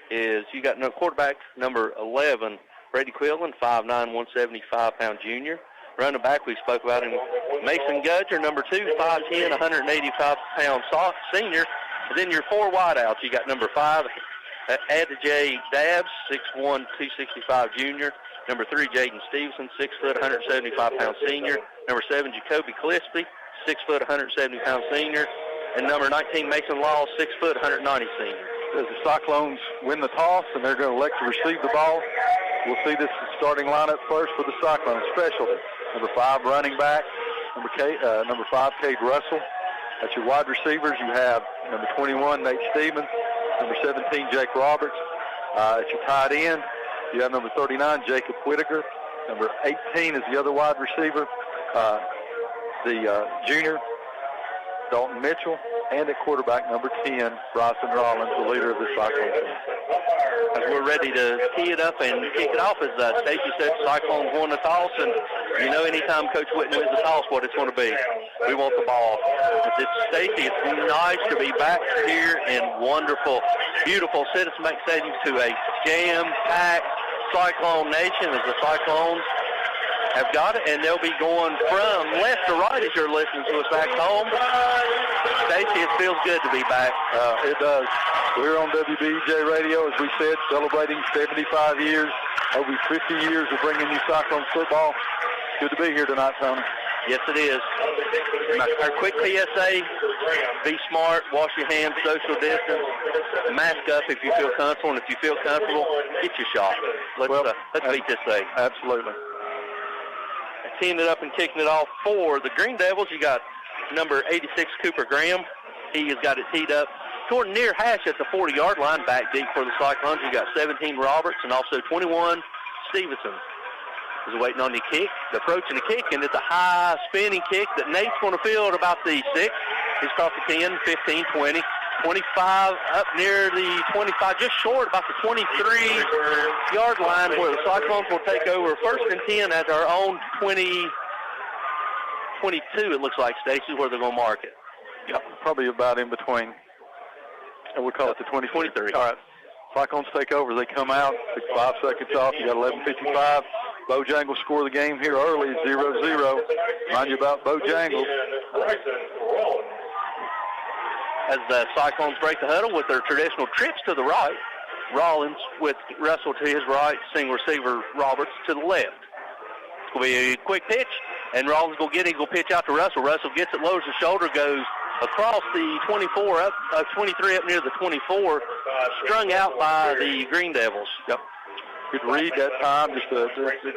is you got no quarterback number 11, Brady Quillen, 5'9", 175-pound junior. Running back, we spoke about him, Mason Gudger, number 2, 5'10", 185-pound senior. And then your four wideouts, you got number 5, Adijay Dabbs, 6'1", 265 junior. Number 3, Jaden Stevenson, 6 foot, 175-pound senior. Number 7, Jacoby Clisby, 6 foot, 170-pound senior. And number 19, Mason Law, 6 foot, 190 senior. As the Cyclones win the toss and they're going to elect to receive the ball, we'll see this starting lineup first for the Cyclones. Specialty, number 5, running back, number 5, Cade Russell. At your wide receivers, you have number 21, Nate Stevens, number 17, Jake Roberts. At your tight end, you have number 39, Jacob Whitaker. Number 18 is the other wide receiver, the junior, Dalton Mitchell. And at quarterback, number 10, Bryson Rollins, the leader of the Cyclone team. As we're ready to tee it up and kick it off, as Stacy said, Cyclones won the toss, and you know anytime Coach Whitten wins the toss, what it's going to be. We want the ball. It's Stacy, it's nice to be back here in wonderful, beautiful Citizens Bank Stadium to a jam-packed Cyclone nation as the Cyclones have got it, and they'll be going from left to right as you're listening to us back home. Stacy, it feels good to be back. It does. We're on WBEJ Radio, as we said, celebrating 75 years, over 50 years of bringing you Cyclone football. Good to be here tonight, Tony. Yes, it is. Our quick PSA, be smart, wash your hands, social distance, mask up if you feel comfortable, and if you feel comfortable, get your shot. Let's beat this thing. Absolutely. Teeing it up and kicking it off for the Green Devils, you got number 86, Cooper Graham. He has got it teed up toward near hash at the 40-yard line, back deep for the Cyclones. You got 17, Roberts, and also 21, Stevenson. Is waiting on the kick, approaching the kick, and it's a high spinning kick that Nate's going to field about the 6. He's across the 10, 15, 20, 25, up near the 25, just short about the 23-yard line, where the Cyclones will take over 1st and 10 at our own 25. 22, it looks like, Stacy, where they're going to mark it. Yeah, probably about in between. And we'll call it the 23. All right. Cyclones take over. They come out, 5 seconds off. You got 11:55. Bojangles score the game here early, 0-0. Mind you about Bojangles. As the Cyclones break the huddle with their traditional trips to the right, Rollins with Russell to his right, single receiver Roberts to the left. It's going to be a quick pitch, and Rollins will get it. He'll pitch out to Russell. Russell gets it, lowers the shoulder, goes across the 24, up 23 up near the 24, strung out by the Green Devils. Yep. Good read that time. Just a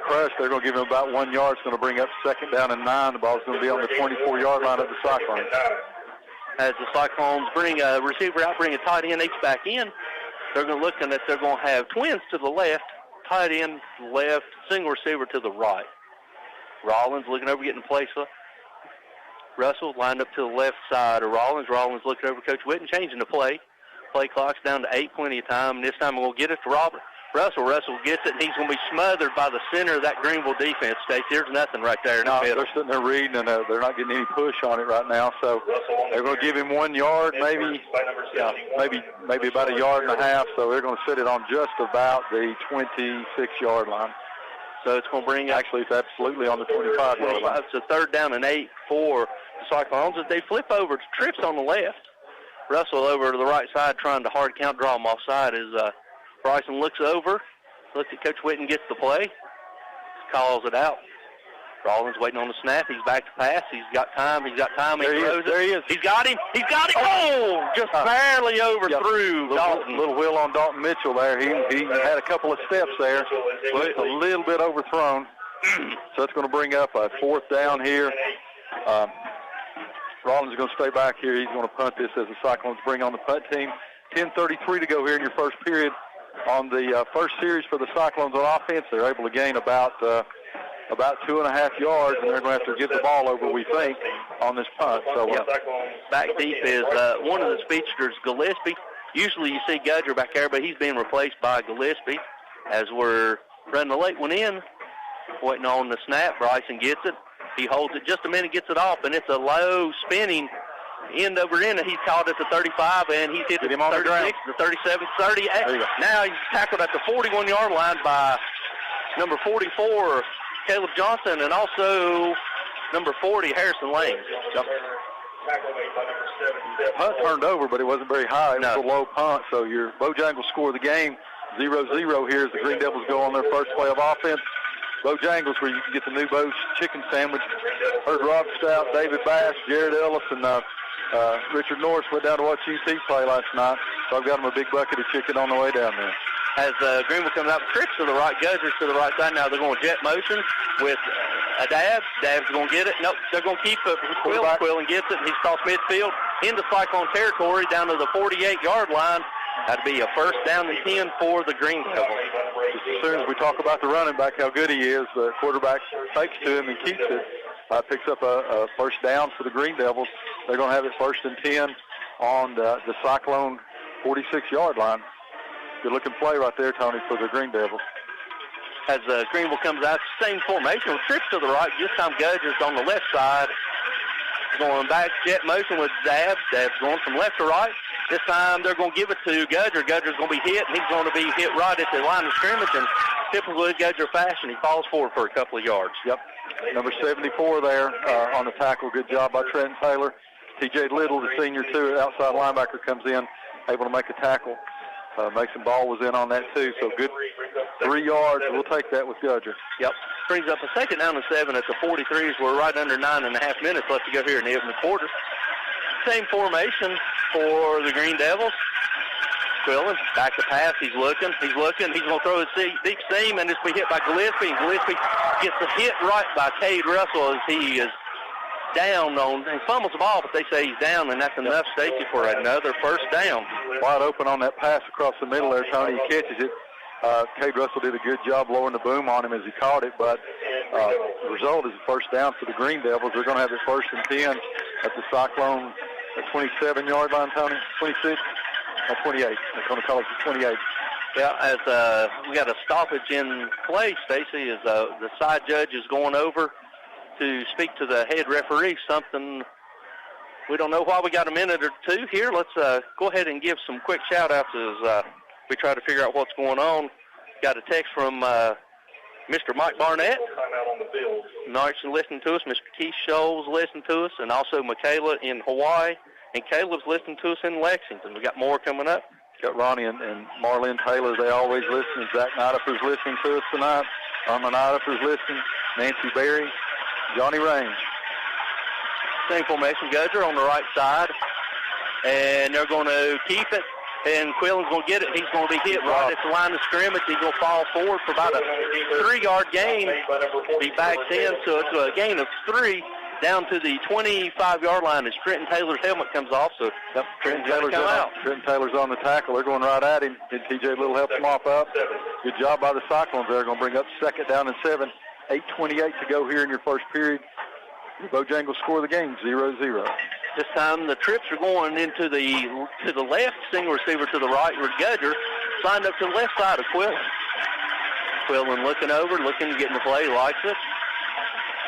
crush. They're going to give him about 1 yard. It's going to bring up 2nd down and 9. The ball's going to be on the 24-yard line of the Cyclones. As the Cyclones bring a receiver out, bring a tight end H back in, they're going to look at they're going to have twins to the left, tight end to the left, single receiver to the right. Rollins looking over, getting place. Russell lined up to the left side of Rollins. Rollins looking over Coach Witten, changing the play. Play clock's down to 8, plenty of time. And this time we'll get it to Robert. Russell gets it, and he's going to be smothered by the center of that Greenville defense, Stacey. There's nothing right there in the middle. They're sitting there reading, and they're not getting any push on it right now. So they're going to give him 1 yard, maybe about 1.5 yards. So they're going to sit it on just about the 26-yard line. So it's going to bring actually, it's absolutely on the 25-yard line. It's a 3rd down and 8 for the Cyclones. As they flip over to trips on the left, Russell over to the right side trying to hard count, draw him offside as Bryson looks over, looks at Coach Witten, gets the play, calls it out. Rollins waiting on the snap. He's back to pass. He's got time. He throws it. There he is. He's got him. Oh, just barely overthrew Dalton. Little wheel on Dalton Mitchell there. He had a couple of steps there. Just a little bit overthrown. So it's going to bring up a 4th down here. Rollins is going to stay back here. He's going to punt this as the Cyclones bring on the punt team. 10:33 to go here in your first period. On the first series for the Cyclones on offense, they're able to gain about 2.5 yards, and they're going to have to get the ball over, we think, on this punt. So back deep is one of the speedsters, Gillespie. Usually you see Gudger back there, but he's being replaced by Gillespie as we're running the late one in, waiting on the snap. Bryson gets it. He holds it just a minute, gets it off, and it's a low spinning end over end. He's called at the 35, and he's hit the 36, the 37, 38. Now he's tackled at the 41-yard line by number 44, Caleb Johnson, and also number 40, Harrison Lane. Punt turned over, but it wasn't very high. It was a low punt, so your Bojangles score the game 0-0 here as the Green Devils go on their first play of offense. Bojangles, where you can get the new Bo's chicken sandwich. Heard Rob Stout, David Bass, Jared Ellis, and Richard Norris went down to watch UT play last night, so I've got them a big bucket of chicken on the way down there. As Greenville comes out, trips to the right, Gudger's to the right side. Now they're going jet motion with a Dab. Dab's going to get it. Nope, they're going to keep it. Quillen gets it, and he's crossed midfield into Cyclone territory down to the 48-yard line. That'd be a 1st down and 10 for the Green Devils. Just as soon as we talk about the running back, how good he is, the quarterback takes to him and keeps it. Picks up a 1st down for the Green Devils. They're going to have it 1st and 10 on the Cyclone 46-yard line. Good-looking play right there, Tony, for the Green Devils. As Greenville comes out, same formation, trips to the right. This time Gudger's on the left side. Going back, jet motion with Dab. Dab's going from left to right. This time they're going to give it to Gudger. Gudger's going to be hit, and he's going to be hit right at the line of scrimmage. And typically Gudger fashion, he falls forward for a couple of yards. Yep. Number 74 there on the tackle. Good job by Trenton Taylor. T.J. Little, the senior, too, outside linebacker, comes in, able to make a tackle. Mason Ball was in on that, too. So good 3 yards. We'll take that with Gudger. Yep. Brings up a 2nd down and 7 at the 43s. We're right under 9.5 minutes left to go here in the opening quarter. Same formation for the Green Devils. Quillen back to pass. He's looking. He's going to throw his deep seam, and it's be hit by Gillespie. And Gillespie gets the hit right by Cade Russell as he is down on. He fumbles the ball, but they say he's down, and that's enough, Stacey, for another 1st down. Wide open on that pass across the middle there, Tony. He catches it. Cade Russell did a good job lowering the boom on him as he caught it, but the result is a 1st down for the Green Devils. They're going to have it 1st and 10 at the Cyclone 27-yard line, Tony. 26. 28. They're going to call it the 28. Yeah, as we got a stoppage in play, Stacey, as the side judge is going over to speak to the head referee. Something we don't know why we got a minute or two here. Let's go ahead and give some quick shout-outs as we try to figure out what's going on. Got a text from Mr. Mike Barnett. Nice listening to us. Mr. Keith Scholes listening to us, and also Michaela in Hawaii. And Caleb's listening to us in Lexington. We got more coming up. Got Ronnie and Marlene Taylor. They always listen. Zach Nidifer's listening to us tonight. Irma Nidifer's listening. Nancy Berry. Johnny Range. Same formation. Gudger on the right side. And they're going to keep it. And Quillen's going to get it. He's going to be hit right at the line of scrimmage. He's going to fall forward for about a 3-yard gain. He backs in, so it's a gain of 3 down to the 25-yard line as Trenton Taylor's helmet comes off. So Trenton Taylor's on the tackle. They're going right at him. And T.J. Little helps him off up. Good job by the Cyclones. They're going to bring up 2nd down and 7. 8:28 to go here in your first period. Bojangles score the game 0-0. This time the trips are going into the left, single receiver to the right with Gudger, signed up to the left side of Quillen. Quillen looking over, looking to get in the play, likes it.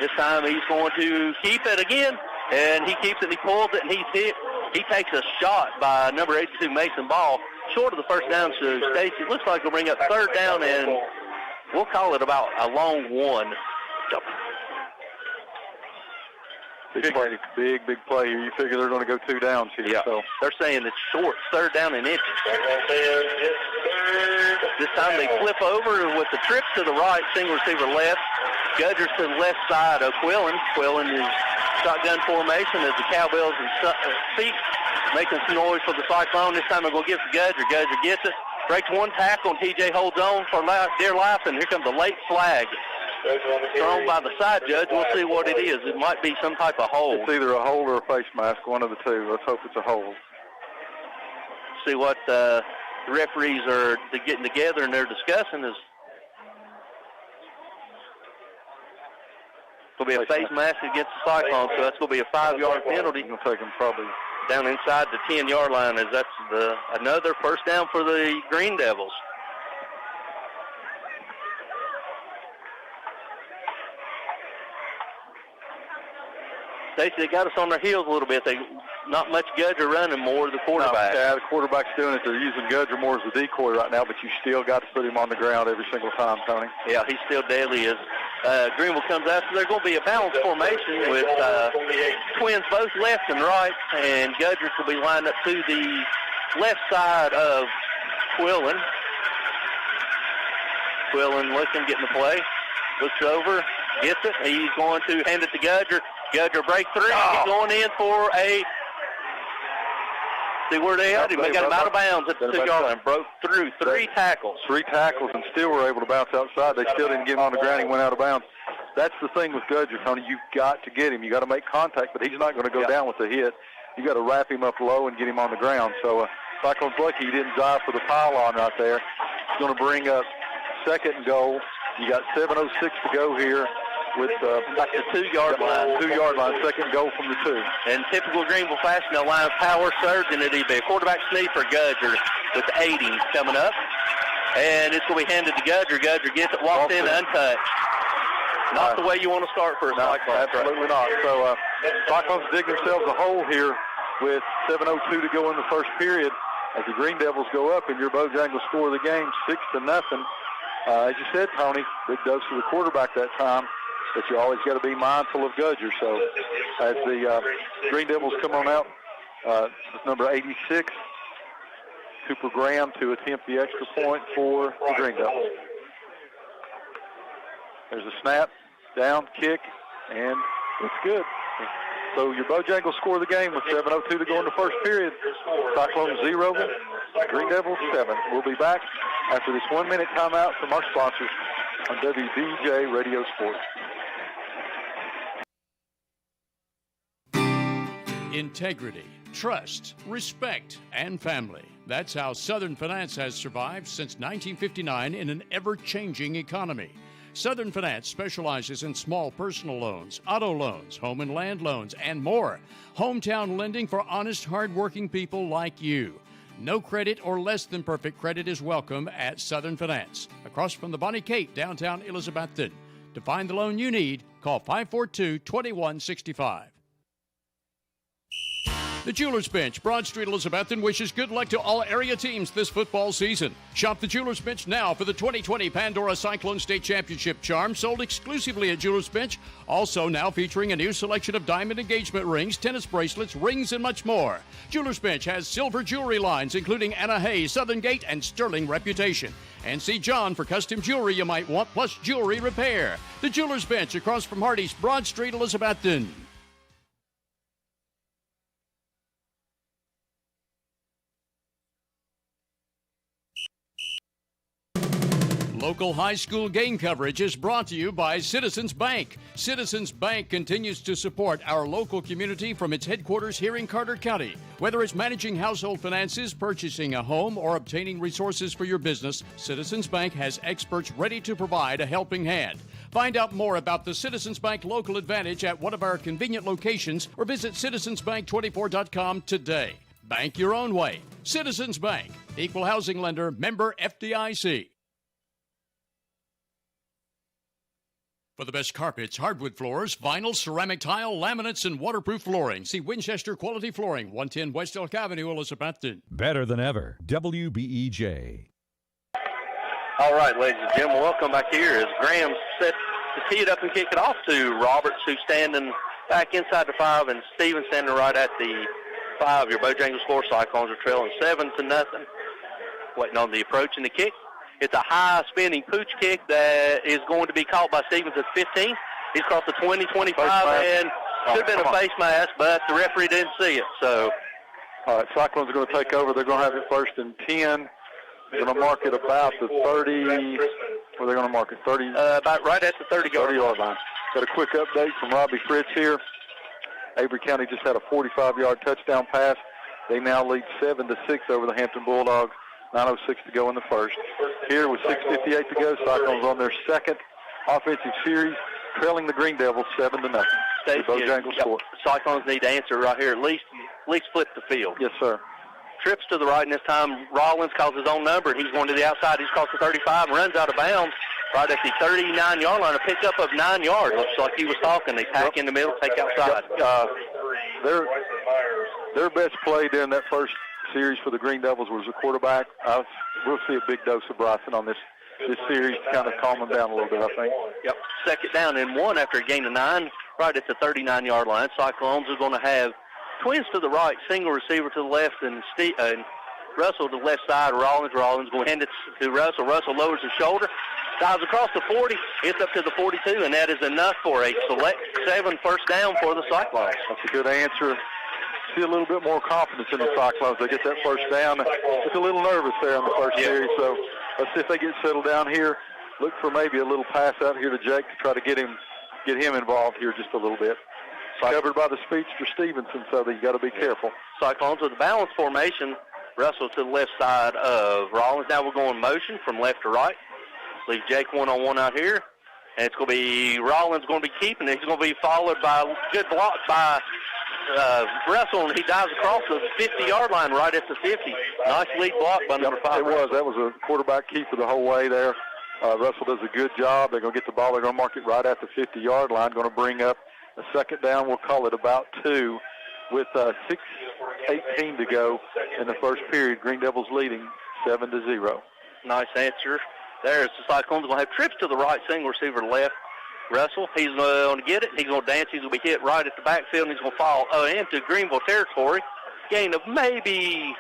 This time he's going to keep it again, and he keeps it, and he pulls it, and he's hit. He takes a shot by number 82, Mason Ball, short of the first down to Stacy. It looks like we'll bring up 3rd down, and we'll call it about a long 1. Big play here. You figure they're going to go 2 downs here. Yeah. So they're saying it's short, 3rd down and inches. This time they flip over with the trip to the right, single receiver left. Gudger's to the left side of Quillen. Quillen is shotgun formation as the Cowbells and feet making some noise for the Cyclone. This time they're going to give it to Gudger. Gudger gets it, breaks 1 tackle, and TJ holds on for dear life, and here comes a late flag. Thrown by the side judge. We'll see what it is. It might be some type of hold. It's either a hold or a face mask, one of the two. Let's hope it's a hold. See what the referees are getting together and they're discussing is going to be a face mask against the Cyclones, so that's going to be a 5-yard penalty. Going to take them probably down inside the 10-yard line, as that's another first down for the Green Devils. Stacey, they got us on their heels a little bit. Not much Gudger running, more the quarterback. Yeah, the quarterback's doing it. They're using Gudger more as a decoy right now, but you still got to put him on the ground every single time, Tony. Yeah, he's still deadly as Greenville comes out. So they're going to be a balanced formation with twins both left and right, and Gudger will be lined up to the left side of Quillen. Quillen looking, getting the play. Looks over, gets it. He's going to hand it to Gudger. Gudger break 3. He's going in for a... See where they had him. They got him out of bounds at the 2-yard line. Broke through 3 tackles. 3 tackles and still were able to bounce outside. They still didn't get him on the ground. He went out of bounds. That's the thing with Gudger, Tony. You've got to get him. You got to make contact, but he's not going to go down with the hit. You got to wrap him up low and get him on the ground. So Cyclones lucky he didn't dive for the pylon right there. It's going to bring up 2nd and goal. You got 7:06 to go here. With back to 2-yard line. 2-yard line, 2nd goal from the 2. In typical Greenville fashion, they'll line power surge, and it'll be a quarterback sneak for Gudger with 80 coming up. And it's going to be handed to Gudger. Gudger gets it, walks in untouched. Not the way you want to start for a Cyclone. Absolutely not. So Cyclones dig themselves a hole here with 7:02 to go in the first period as the Green Devils go up, and your Bojangles score the game 6-0. As you said, Tony, big dose for the quarterback that time. But you always got to be mindful of Gudger. So as the Green Devils come on out, with number 86, Cooper Graham to attempt the extra point for the Green Devils. There's a snap, down, kick, and it's good. So your Bojangles score the game with 7:02 to go in the first period. Cyclones 0, Green Devils 7. We'll be back after this 1-minute timeout from our sponsors on WBEJ Radio Sports. Integrity, trust, respect, and family. That's how Southern Finance has survived since 1959 in an ever-changing economy. Southern Finance specializes in small personal loans, auto loans, home and land loans, and more. Hometown lending for honest, hard-working people like you. No credit or less than perfect credit is welcome at Southern Finance. Across from the Bonnie Kate, downtown Elizabethton. To find the loan you need, call 542-2165. The Jewelers Bench, Broad Street, Elizabethton, wishes good luck to all area teams this football season. Shop the Jewelers Bench now for the 2020 Pandora Cyclone State Championship charm, sold exclusively at Jewelers Bench. Also now featuring a new selection of diamond engagement rings, tennis bracelets, rings, and much more. Jewelers Bench has silver jewelry lines, including Anna Hayes, Southern Gate, and Sterling Reputation. And see John for custom jewelry you might want, plus jewelry repair. The Jewelers Bench, across from Hardee's, Broad Street, Elizabethton. Local high school game coverage is brought to you by Citizens Bank. Citizens Bank continues to support our local community from its headquarters here in Carter County. Whether it's managing household finances, purchasing a home, or obtaining resources for your business, Citizens Bank has experts ready to provide a helping hand. Find out more about the Citizens Bank Local Advantage at one of our convenient locations or visit citizensbank24.com today. Bank your own way. Citizens Bank, Equal Housing Lender, member FDIC. For the best carpets, hardwood floors, vinyl, ceramic tile, laminates, and waterproof flooring, see Winchester Quality Flooring, 110 West Elk Avenue, Elizabethton. Better than ever. WBEJ. All right, ladies and gentlemen, welcome back here as Graham set to tee it up and kick it off to Roberts, who's standing back inside the 5, and Stevens standing right at the 5. Your Bojangles score. Cyclones are trailing 7-0. Waiting on the approach and the kick. It's a high-spinning pooch kick that is going to be caught by Stevens at 15. He's crossed the 20, 25, and should have been a face mask, but the referee didn't see it. So, all right, Cyclones are going to take over. They're going to have it 1st and 10. They're going to mark it about the 30. Where are they going to mark it? 30. About right at the 30-yard line. Got a quick update from Robbie Fritz here. Avery County just had a 45-yard touchdown pass. They now lead 7-6 over the Hampton Bulldogs. 9:06 to go in the first. Here with 6:58 to go, Cyclones on their second offensive series, trailing the Green Devils 7-0. Bojangles score. Cyclones need to answer right here. At least flip the field. Yes, sir. Trips to the right, and this time Rollins calls his own number, and he's going to the outside. He's crossed the 35 and runs out of bounds right at the 39-yard line. A pickup of 9 yards. Looks like he was talking. They tack in the middle, take outside. Their best play during that first series for the Green Devils was the quarterback. We'll see a big dose of Bryson on this series to kind of calm them down a little bit, I think. Yep. 2nd down and 1 after a gain of 9 right at the 39-yard line. Cyclones are going to have twins to the right, single receiver to the left, and Russell to the left side. Rollins going to hand it to Russell. Russell lowers his shoulder, dives across the 40, gets up to the 42, and that is enough for a select 7 first down for the Cyclones. That's a good answer. See a little bit more confidence in the Cyclones. They get that first down. It's a little nervous there on the first series, so let's see if they get settled down here. Look for maybe a little pass out here to Jake to try to get him involved here just a little bit. Covered by the speedster Stevenson, so you got to be careful. Cyclones with a balanced formation. Russell to the left side of Rollins. Now we're going motion from left to right. Leave Jake one-on-one out here. And it's going to be Rollins going to be keeping it. He's going to be followed by a good block by Russell, and he dives across the 50-yard line right at the 50. Nice lead block by number 5. That was a quarterback keeper the whole way there. Russell does a good job. They're going to get the ball. They're going to mark it right at the 50-yard line. Going to bring up a 2nd down. We'll call it about 2 with 6:18 to go in the first period. Green Devils leading 7-0. Nice answer. There's the Cyclones going to have trips to the right, single receiver to left. Russell, he's going to get it. He's going to dance. He's going to be hit right at the backfield, and he's going to fall into Greenville territory. Gain of maybe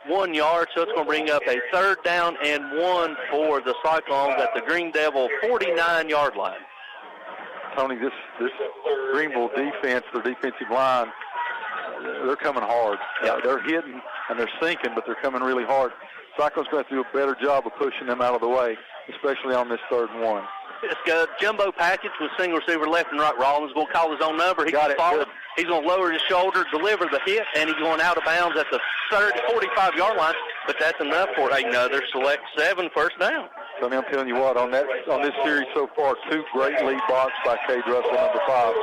1 yard, so it's going to bring up a 3rd down and 1 for the Cyclones at the Green Devil 49-yard line. Tony, this Greenville defense, their defensive line, they're coming hard. They're hitting and they're sinking, but they're coming really hard. Cyclones going to do a better job of pushing them out of the way, especially on this 3rd and 1. It's got a jumbo package with single receiver left and right. Rollins going to call his own number. He's going to lower his shoulder, deliver the hit, and he's going out of bounds at the 45-yard line. But that's enough for another select 7 first down. Tony, I'm telling you what, on this series so far, 2 great lead blocks by Cade Russell, number 5.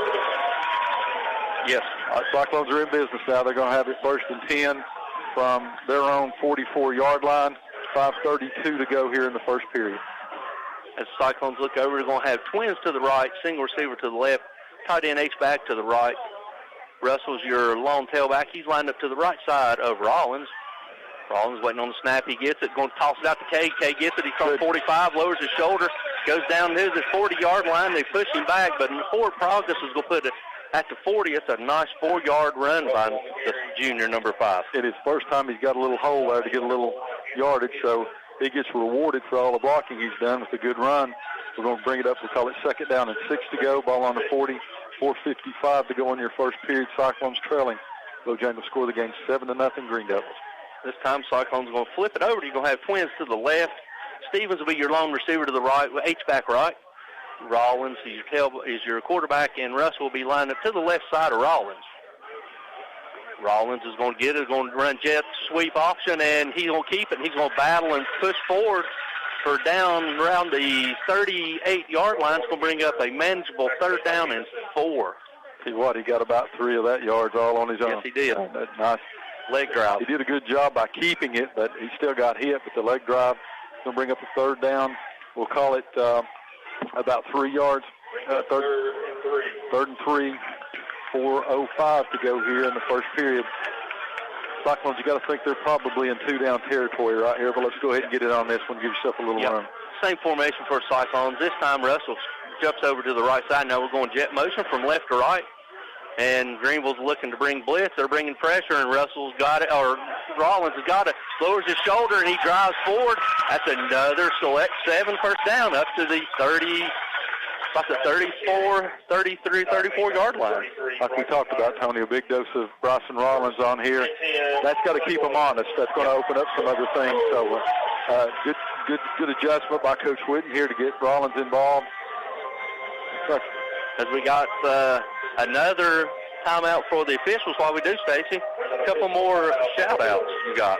Yes. All right, Cyclones are in business now. They're going to have it 1st and 10 from their own 44-yard line. 5:32 to go here in the first period. As the Cyclones look over, they're going to have twins to the right, single receiver to the left, tight end H-back to the right. Russell's your long tailback. He's lined up to the right side of Rollins. Rollins waiting on the snap. He gets it, going to toss it out to Kay. Kay gets it. He's from 45, lowers his shoulder, goes down to the 40-yard line. They push him back, but in the forward progress is going to put it at the 40. It's a nice 4-yard run by the junior, number 5. It is first time he's got a little hole there to get a little yardage, so he gets rewarded for all the blocking he's done with a good run. We're going to bring it up. We'll call it 2nd down and 6 to go. Ball on the 40. 4:55 to go in your first period. Cyclones trailing. Bojangles score the game 7-0 Green Devils. This time Cyclones are going to flip it over. You're going to have twins to the left. Stevens will be your lone receiver to the right, H-back right. Rollins is your quarterback, and Russell will be lined up to the left side of Rollins. Rollins is going to get it, going to run jet sweep option, and he's going to keep it. He's going to battle and push forward for down around the 38-yard line. It's going to bring up a manageable 3rd down and 4. See what, he got about 3 of that yards all on his own. Yes, he did. That's nice. Leg drive. He did a good job by keeping it, but he still got hit with the leg drive. It's going to bring up a 3rd down. We'll call it about 3 yards. 3rd and 3. 4:05 to go here in the first period. Cyclones, you got to think they're probably in 2-down territory right here, but let's go ahead and get it on this one. Give yourself a little run. Same formation for Cyclones. This time Russell jumps over to the right side. Now we're going jet motion from left to right. And Greenville's looking to bring blitz. They're bringing pressure, and Russell's got it, or Rollins has got it. Lowers his shoulder, and he drives forward. That's another select 7 first down up to the 30, about the 34, 33, 34-yard line. Like we talked about, Tony, a big dose of Bryson Rollins on here. That's got to keep them honest. That's going to open up some other things. So good adjustment by Coach Whitten here to get Rollins involved. As we got another timeout for the officials while we do, Stacy. A couple more shout-outs you got.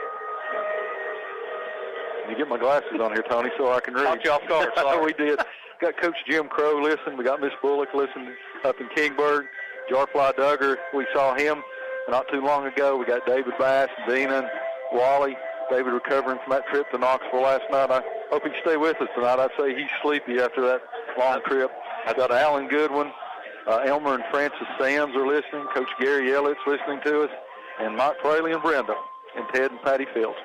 You get my glasses on here, Tony, so I can read. Caught you off guard, sorry. We did. Got Coach Jim Crow listening. We got Miss Bullock listening up in Kingburg. Jarfly Duggar, we saw him not too long ago. We got David Bass, Dina, and Wally. David recovering from that trip to Knoxville last night. I hope he can stay with us tonight. I'd say he's sleepy after that long trip. I've got Alan Goodwin. Elmer and Francis Sams are listening. Coach Gary Elliott's listening to us. And Mike Fraley and Brenda. And Ted and Patty Fields.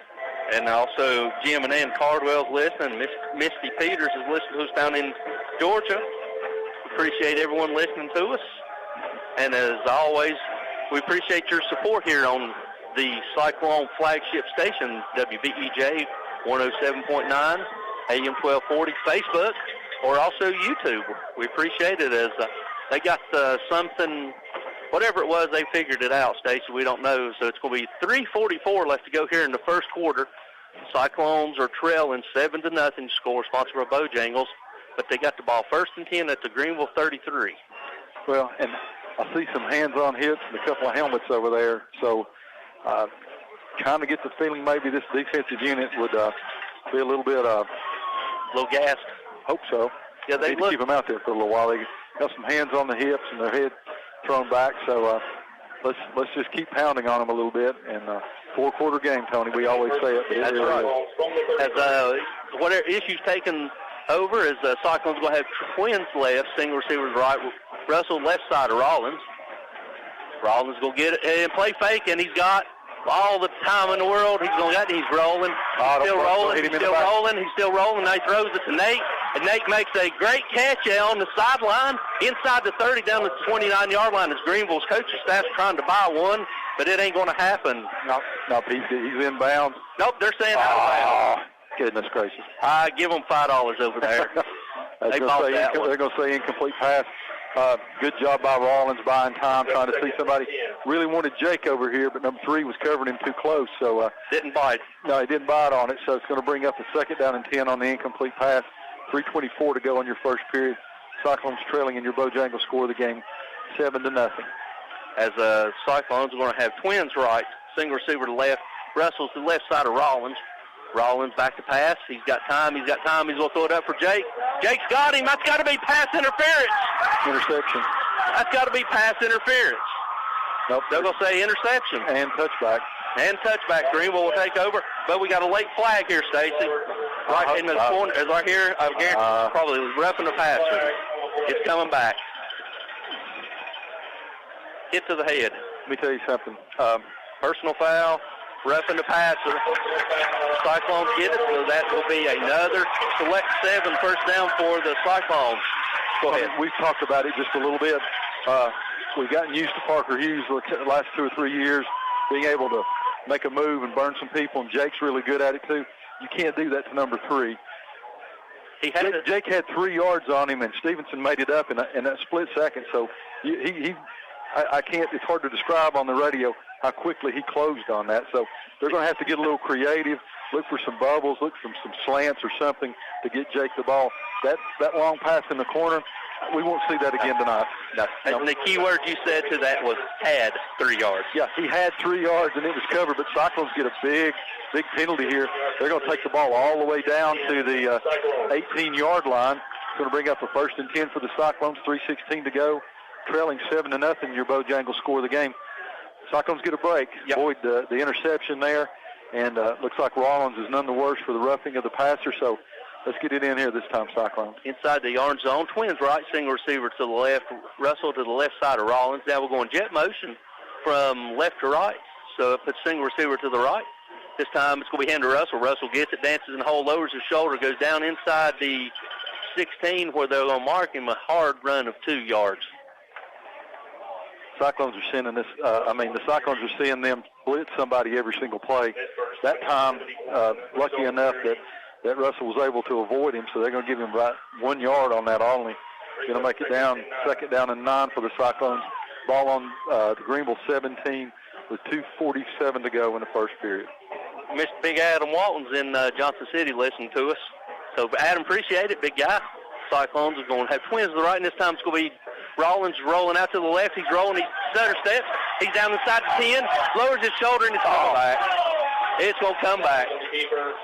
And also Jim and Ann Cardwell's listening. Misty Peters is listening to us down in Georgia. Appreciate everyone listening to us. And as always, we appreciate your support here on the Cyclone flagship station, WBEJ 107.9, AM 1240, Facebook, or also YouTube. We appreciate it as they got something, whatever it was, they figured it out, Stacey. We don't know. So it's going to be 3:44 left to go here in the first quarter. Cyclones are trailing 7-0 score, sponsored by Bojangles, but they got the ball 1st and 10 at the Greenville 33. Well, and I see some hands-on hits and a couple of helmets over there. So kind of get the feeling maybe this defensive unit would be a little bit little gassed. Hope so. Yeah, they need to keep them out there for a little while. They got some hands on the hips and their head thrown back. So let's just keep pounding on them a little bit. And 4-quarter game, Tony. We always say it. But That's right. As whatever issues taken over is Cyclones going to have twins left, single receivers right. Russell left side of Rollins. Rollins going to get it and play fake, and he's got all the time in the world. He's going to get it. He's rolling. He's still rolling. Now he throws it to Nate, and Nate makes a great catch on the sideline inside the 30 down to the 29-yard line. As Greenville's coaching staff's trying to buy one, but it ain't going to happen. No, he's inbounds. Nope, they're saying out of bounds. Goodness gracious. I give them $5 over there. They're going to say incomplete pass. Good job by Rollins buying time, trying to see somebody. Really wanted Jake over here, but number 3 was covering him too close. So didn't bite. No, he didn't bite on it. So it's going to bring up a 2nd down and 10 on the incomplete pass. 3:24 to go in your first period. Cyclones trailing in your Bojangles score of the game, 7-0. As Cyclones are going to have twins right, single receiver to left. Russell's to the left side of Rollins. Rollins back to pass. He's got time. He's going to throw it up for Jake. Jake's got him. That's got to be pass interference. Interception. That's got to be pass interference. Nope. They're going to say interception. And touchback. Greenville will take over. But we got a late flag here, Stacy. Right in the corner, right here, I guarantee probably roughing the passer. It's coming back. Hit to the head. Let me tell you something. Personal foul, roughing the passer. Cyclones get it, so that will be another select 7 first down for the Cyclones. Go ahead. We've talked about it just a little bit. We've gotten used to Parker Hughes the last 2 or 3 years being able to make a move and burn some people, and Jake's really good at it too. You can't do that to number 3. Jake had 3 yards on him, and Stevenson made it up in that split second. So I can't. It's hard to describe on the radio how quickly he closed on that. So they're going to have to get a little creative, look for some bubbles, look for some slants or something to get Jake the ball. That long pass in the corner, we won't see that again tonight. No. And the key word you said to that was had 3 yards. Yeah, he had 3 yards and it was covered, but Cyclones get a big penalty here. They're going to take the ball all the way down to the 18-yard line. It's going to bring up a 1st and 10 for the Cyclones, 3:16 to go. Trailing 7-0, your Bojangles score the game. Cyclones get a break. Yep. Avoid the interception there, and looks like Rollins is none the worse for the roughing of the passer, so let's get it in here this time, Cyclones. Inside the orange zone, Twins right, single receiver to the left, Russell to the left side of Rollins. Now we're going jet motion from left to right, so it puts single receiver to the right. This time it's going to be handed to Russell. Russell gets it, dances and hold, lowers his shoulder, goes down inside the 16 where they're going to mark him a hard run of 2 yards. Cyclones are sending this. The Cyclones are seeing them blitz somebody every single play. That time, lucky enough that Russell was able to avoid him, so they're going to give him about 1 yard on that only. Going to make it down, 2nd down and 9 for the Cyclones. Ball on the Greenville 17 with 2:47 to go in the first period. Mr. Big Adam Walton's in Johnson City listening to us. So, Adam, appreciate it, big guy. Cyclones are going to have Twins to the right, and this time it's going to be Rollins rolling out to the left. He's rolling. He stutter steps. He's down inside the 10, lowers his shoulder, and it's coming back. It's going to come back.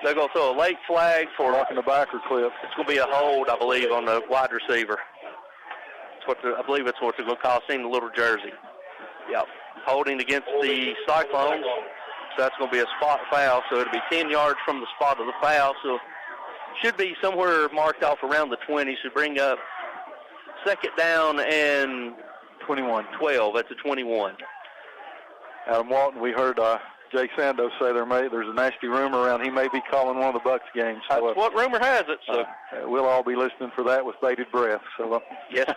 They're going to throw a late flag for walking the backer clip. It's going to be a hold, I believe, on the wide receiver. I believe it's what they're going to call. Seen the little jersey. Yep. Holding against the Cyclones. So that's going to be a spot foul. So it'll be 10 yards from the spot of the foul. So should be somewhere marked off around the 20. Should bring up 2nd down and 12. That's a 21. Adam Walton, we heard Jake Sandos say there's a nasty rumor around he may be calling one of the Bucks games. So, that's what rumor has it. So we'll all be listening for that with bated breath. So yes,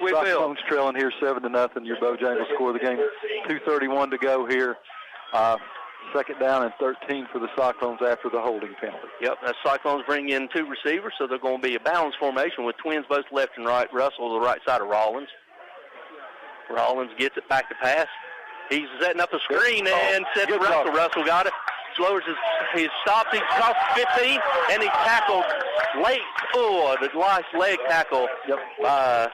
we will. Cyclones trailing here 7-0. Your Bojangles score the game. 2:31 to go here. 2nd down and 13 for the Cyclones after the holding penalty. Yep, the Cyclones bring in 2 receivers, so they're going to be a balanced formation with Twins both left and right. Russell to the right side of Rollins. Rollins gets it back to pass. He's setting up a screen and sets Russell. Job. Russell got it. Lowers he stops. He's across 15, and he's tackled late. Oh, the nice leg tackle by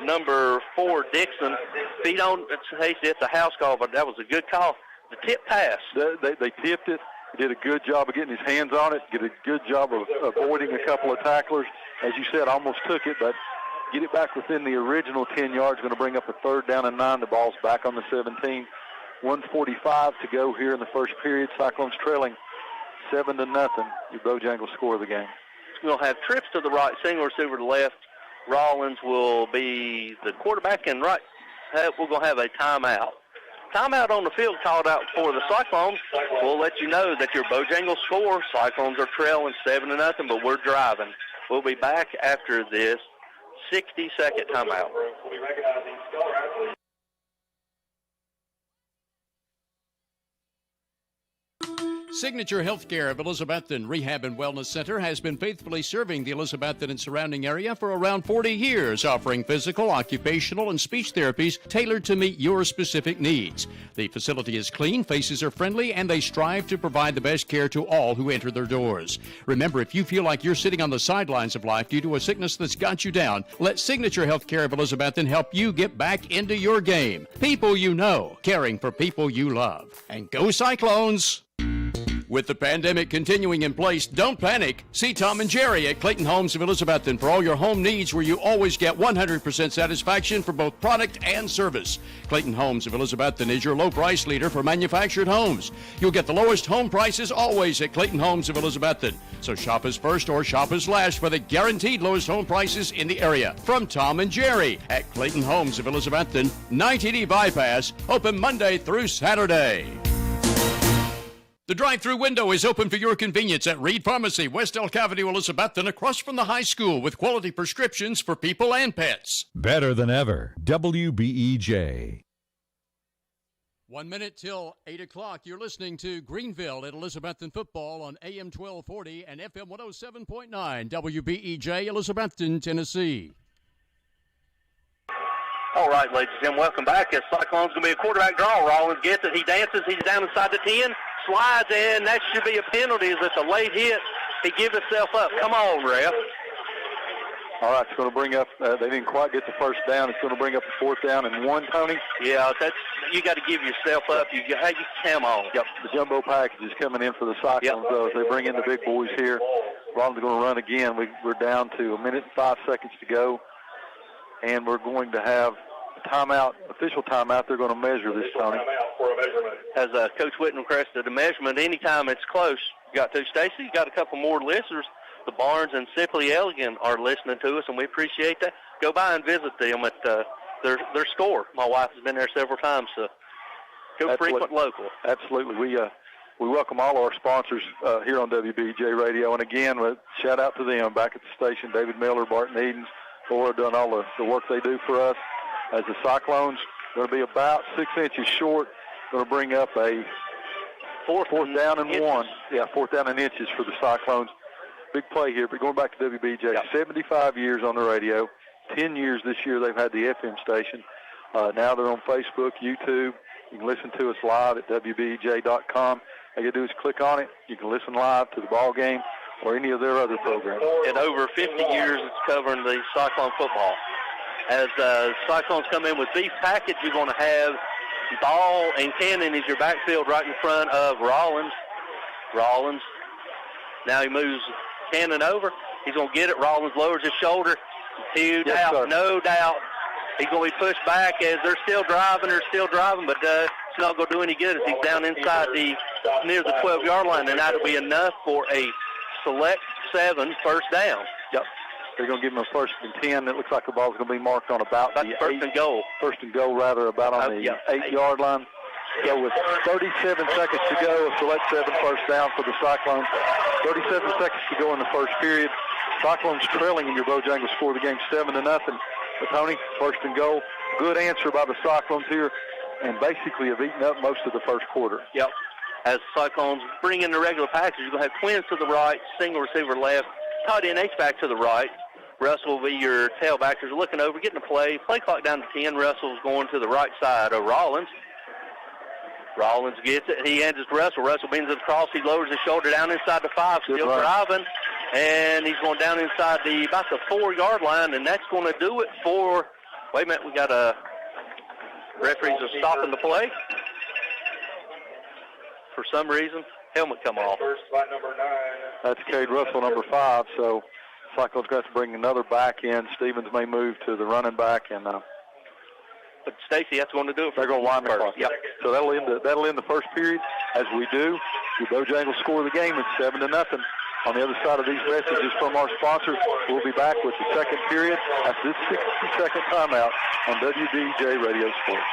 number 4, Dixon. If he don't, it's a house call, but that was a good call. The tip pass. They tipped it. He did a good job of getting his hands on it, did a good job of avoiding a couple of tacklers. As you said, almost took it, but get it back within the original 10 yards. Going to bring up a 3rd down and 9. The ball's back on the 17. 1:45 to go here in the first period. Cyclones trailing 7-0. Your Bojangles score of the game. We'll have trips to the right, single receiver to left. Rollins will be the quarterback, and right, we're going to have a timeout. Timeout on the field called out for the Cyclones. We'll let you know that your Bojangles score. Cyclones are trailing 7-0, but we're driving. We'll be back after this 60-second timeout. Signature Healthcare of Elizabethton Rehab and Wellness Center has been faithfully serving the Elizabethton and surrounding area for around 40 years, offering physical, occupational, and speech therapies tailored to meet your specific needs. The facility is clean, faces are friendly, and they strive to provide the best care to all who enter their doors. Remember, if you feel like you're sitting on the sidelines of life due to a sickness that's got you down, let Signature Healthcare of Elizabethton help you get back into your game. People you know, caring for people you love. And go Cyclones! With the pandemic continuing in place, don't panic. See Tom and Jerry at Clayton Homes of Elizabethton for all your home needs, where you always get 100% satisfaction for both product and service. Clayton Homes of Elizabethton is your low price leader for manufactured homes. You'll get the lowest home prices always at Clayton Homes of Elizabethton. So shop us first or shop us last for the guaranteed lowest home prices in the area. From Tom and Jerry at Clayton Homes of Elizabethton, 980 Bypass, open Monday through Saturday. The drive-through window is open for your convenience at Reed Pharmacy, West Elk Avenue, Elizabethton, across from the high school, with quality prescriptions for people and pets. Better than ever. WBEJ. 1 minute till 8 o'clock. You're listening to Greenville at Elizabethton Football on AM 1240 and FM 107.9 WBEJ, Elizabethton, Tennessee. All right, ladies and gentlemen, welcome back. As Cyclone's going to be a quarterback draw. Rollins gets it. He dances. He's down inside the 10. Slides in. That should be a penalty. It's a late hit. He gives himself up. Come on, ref. All right, it's going to bring up, they didn't quite get the first down. It's going to bring up the 4th down and 1, Tony. Yeah, you got to give yourself up. Hey, come on. Yep, the jumbo package is coming in for the Cyclones, though, as they bring in the big boys here. Rollins are going to run again. We're down to 1 minute and 5 seconds to go, and we're going to have a timeout, official timeout. They're going to measure this, Tony. As Coach Whitten requested a measurement, anytime it's close. You got to, Stacy. You got a couple more listeners. The Barnes and Simply Elegant are listening to us, and we appreciate that. Go by and visit them at their store. My wife has been there several times, so go frequent local. Absolutely. We welcome all our sponsors here on WBEJ Radio, and again, shout out to them back at the station, David Miller, Barton Edens, Laura, done all the work they do for us. As the Cyclones going to be about 6 inches short, going to bring up a fourth down and 1. Yeah, 4th down and inches for the Cyclones. Big play here, but going back to WBJ, 75 years on the radio, 10 years this year they've had the FM station. Now they're on Facebook, YouTube. You can listen to us live at WBEJ.com. All you do is click on it. You can listen live to the ball game or any of their other programs. And over 50 years it's covering the Cyclone football. As Cyclones come in with beef package, you're going to have Ball and Cannon is your backfield right in front of Rollins. Now he moves Cannon over. He's going to get it. Rollins lowers his shoulder. No doubt. He's going to be pushed back as they're still driving, but it's not going to do any good as he's down inside near the 12-yard line, and that'll be enough for a select 7 first down. Yep. They're going to give him a 1st and 10. It looks like the ball's going to be marked on about the 1st and goal. 1st and goal, rather, about on the 8-yard line. So with 37 seconds to go, a select 7 first down for the Cyclones. 37 seconds to go in the first period. Cyclones trailing in your Bojangles score the game 7-0. But Tony, 1st and goal. Good answer by the Cyclones here, and basically have eaten up most of the first quarter. Yep. As Cyclones bring in the regular package, you're going to have twins to the right, single receiver left, tight end H-back to the right. Russell will be your tailback. They're looking over, getting a play. Play clock down to 10. Russell's going to the right side of Rollins. Rollins gets it. He hands it to Russell. Russell bends it across. He lowers his shoulder down inside the 5. Still driving. And he's going down inside about the 4-yard line, and that's going to do it for – wait a minute. We got a – referees are stopping the play. For some reason, helmet come off. That's Cade Russell, number 5. So Cyclones got to bring another back in. Stevens may move to the running back, and but Stacy, that's going to do it. They're going to wind the clock. Yep. So that'll end the first period. As we do, the Bojangles score the game. It's 7-0. On the other side of these messages from our sponsors, we'll be back with the second period after this 60-second timeout on WBEJ Radio Sports.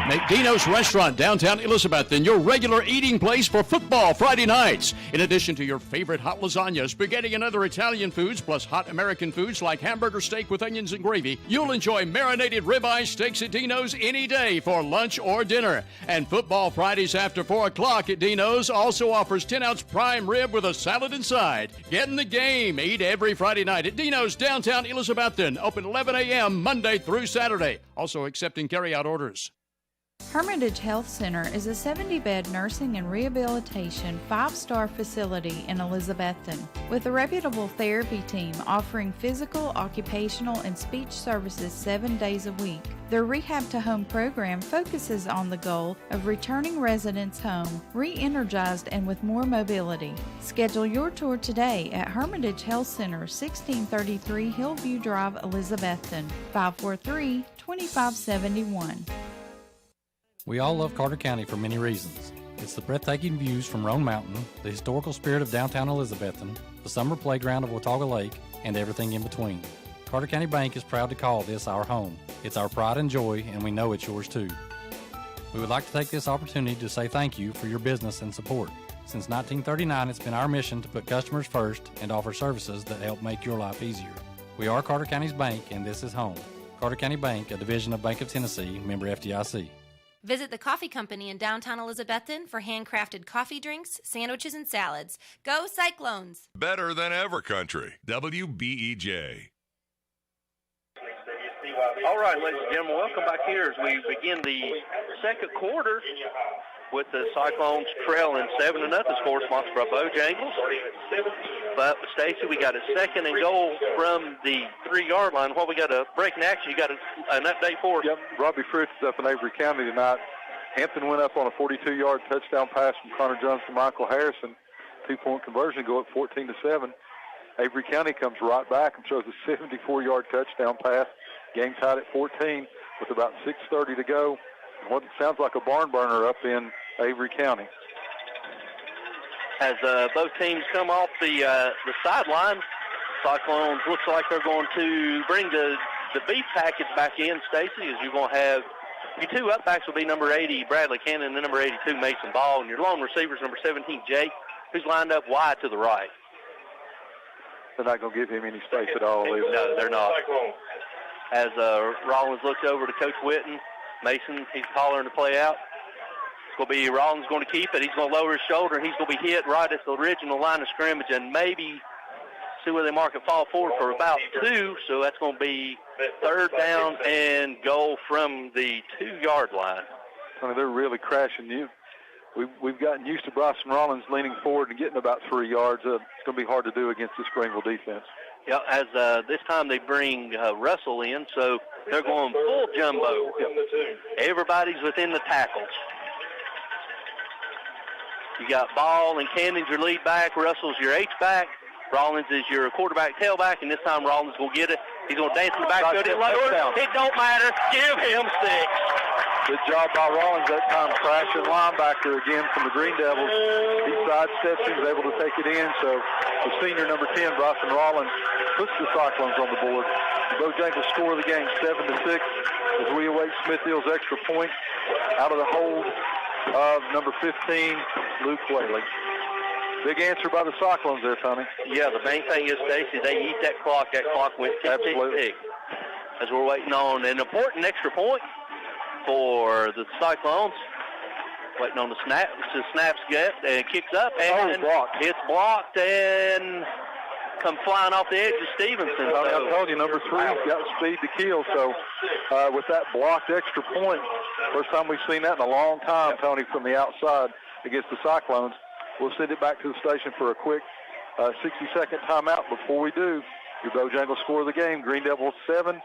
Make Dino's Restaurant, downtown Elizabethton, your regular eating place for football Friday nights. In addition to your favorite hot lasagna, spaghetti, and other Italian foods, plus hot American foods like hamburger steak with onions and gravy, you'll enjoy marinated ribeye steaks at Dino's any day for lunch or dinner. And football Fridays after 4 o'clock at Dino's also offers 10-ounce prime rib with a salad and side. Get in the game. Eat every Friday night at Dino's, downtown Elizabethton. Open 11 a.m. Monday through Saturday. Also accepting carry-out orders. Hermitage Health Center is a 70-bed nursing and rehabilitation 5-star facility in Elizabethton with a reputable therapy team offering physical, occupational, and speech services 7 days a week. Their Rehab to Home program focuses on the goal of returning residents home, re-energized and with more mobility. Schedule your tour today at Hermitage Health Center, 1633 Hillview Drive, Elizabethton, 543-2571. We all love Carter County for many reasons. It's the breathtaking views from Roan Mountain, the historical spirit of downtown Elizabethton, the summer playground of Watauga Lake, and everything in between. Carter County Bank is proud to call this our home. It's our pride and joy, and we know it's yours too. We would like to take this opportunity to say thank you for your business and support. Since 1939, it's been our mission to put customers first and offer services that help make your life easier. We are Carter County's bank, and this is home. Carter County Bank, a division of Bank of Tennessee, member FDIC. Visit the coffee company in downtown Elizabethton for handcrafted coffee drinks, sandwiches, and salads. Go Cyclones! Better than ever country. WBEJ. All right, ladies and gentlemen, welcome back here as we begin the second quarter with the Cyclones trailing 7-0. Score sponsored by Bojangles. But, Stacy, we got a second and goal from the 3-yard line. While we got a break in action, you got an update for us? Yep, Robbie Fritz is up in Avery County tonight. Hampton went up on a 42-yard touchdown pass from Connor Jones to Michael Harrison. 2-point conversion, go up 14-7. Avery County comes right back and throws a 74-yard touchdown pass. Game tied at 14 with about 6:30 to go. What sounds like a barn burner up in Avery County. As both teams come off the sideline, Cyclones looks like they're going to bring the beef package back in, Stacy, as you're going to have your two upbacks will be number 80, Bradley Cannon, and the number 82, Mason Ball, and your lone receivers, number 17, Jake, who's lined up wide to the right. They're not going to give him any space at all. Either. No, they're not. As Rollins looks over to Coach Witten, Mason, he's hollering the play out. It's going to be Rollins going to keep it. He's going to lower his shoulder, and he's going to be hit right at the original line of scrimmage and maybe see where they mark it, fall forward for about 2. So that's going to be third down and goal from the 2-yard line. I mean, they're really crashing you. We've gotten used to Bryson Rollins leaning forward and getting about 3 yards. It's going to be hard to do against this Greenville defense. Yeah, as this time they bring Russell in, so they're going full jumbo. Everybody's within the tackles. You got Ball and Cannon's your lead back. Russell's your H-back. Rollins is your quarterback tailback, and this time Rollins will get it. He's going to dance in the backfield. It don't matter. Give him 6. Good job by Rollins that time, crashing linebacker again from the Green Devils. He sidesteps him, was able to take it in. So the senior number 10, Bryson Rollins, puts the Cyclones on the board. The Bojangles score the game 7-6 as we await Smith Hill's extra point out of the hold of number 15, Luke Whaley. Big answer by the Cyclones there, Tommy. Yeah, the main thing is, Stacey, they eat that clock. That clock went tick-tick-tick as we're waiting on an important extra point for the Cyclones. Waiting on the snap. The snap's get and kicks up, and it's blocked and come flying off the edge of Stevenson. I told you, number 3's got speed to kill. So with that blocked extra point, first time we've seen that in a long time, Tony, from the outside against the Cyclones. We'll send it back to the station for a quick 60-second timeout. Before we do, your Bojangles score of the game, Green Devils 7,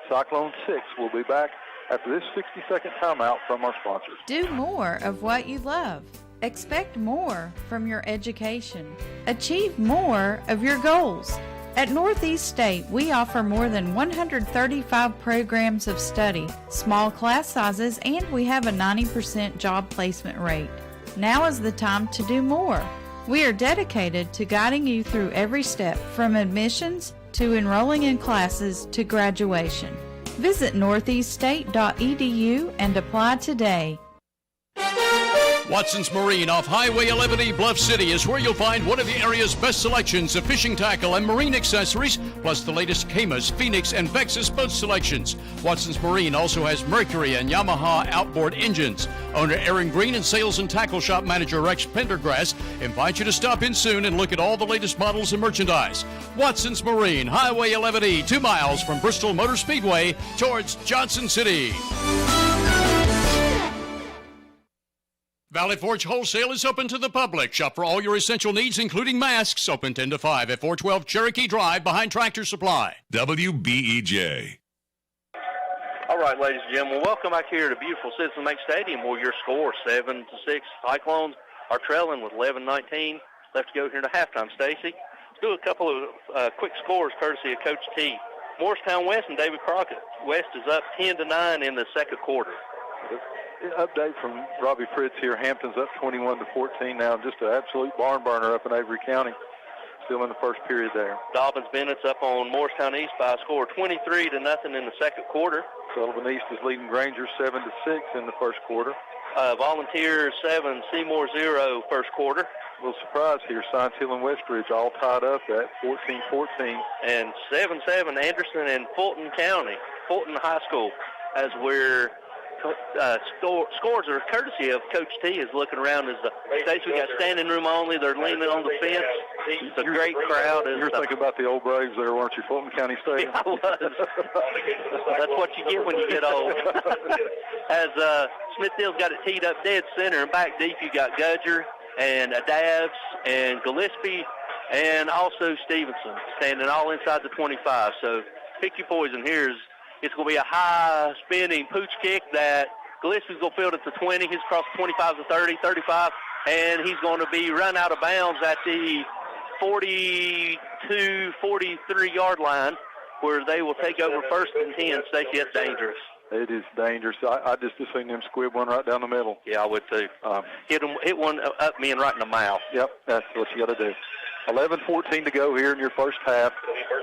Cyclones 6. We'll be back after this 60-second timeout from our sponsors. Do more of what you love. Expect more from your education. Achieve more of your goals. At Northeast State, we offer more than 135 programs of study, small class sizes, and we have a 90% job placement rate. Now is the time to do more. We are dedicated to guiding you through every step, from admissions to enrolling in classes to graduation. Visit northeaststate.edu and apply today. Watson's Marine off Highway 11E Bluff City is where you'll find one of the area's best selections of fishing tackle and marine accessories, plus the latest Camas, Phoenix, and Vexus boat selections. Watson's Marine also has Mercury and Yamaha outboard engines. Owner Aaron Green and Sales and Tackle Shop Manager Rex Pendergrass invite you to stop in soon and look at all the latest models and merchandise. Watson's Marine, Highway 11E, 2 miles from Bristol Motor Speedway towards Johnson City. Valley Forge Wholesale is open to the public. Shop for all your essential needs, including masks. Open 10 to 5 at 412 Cherokee Drive behind Tractor Supply. WBEJ. All right, ladies and gentlemen, welcome back here to beautiful Citizens Bank Stadium, where your score 7-6. Cyclones are trailing with 11-19 left to go here to halftime. Stacy, let's do a couple of quick scores courtesy of Coach T. Morristown West and David Crockett West is up 10-9 in the second quarter. Update from Robbie Fritz here. Hampton's up 21-14 now. Just an absolute barn burner up in Avery County. Still in the first period there. Dobbins Bennett's up on Morristown East by a score 23-0 in the second quarter. Sullivan East is leading Granger 7-6 in the first quarter. Volunteers 7, Seymour 0 first quarter. A little surprise here. Science Hill and Westridge all tied up at 14-14. And 7-7 Anderson and Fulton County, Fulton High School, as we're scores are courtesy of Coach T is looking around as the States. We got standing room only. They're leaning on the fence. It's a great crowd. You're thinking about the old Braves there, weren't you? Fulton County Stadium. I was. That's what you get when you get old. As Smithfield's got it teed up dead center and back deep, you got Gudger and Dabbs and Gillespie and also Stevenson standing all inside the 25. So pick your poison here. It's going to be a high-spinning pooch kick that Gillespie's going to field at the 20. He's across the 25 to 30, 35, and he's going to be run out of bounds at the 42, 43-yard line, where they will take over first and 10. Stacey, that's dangerous. It is dangerous. I just have seen them squib one right down the middle. Yeah, I would too. Hit one up me and right in the mouth. Yep, that's what you got to do. 11:14 to go here in your first half.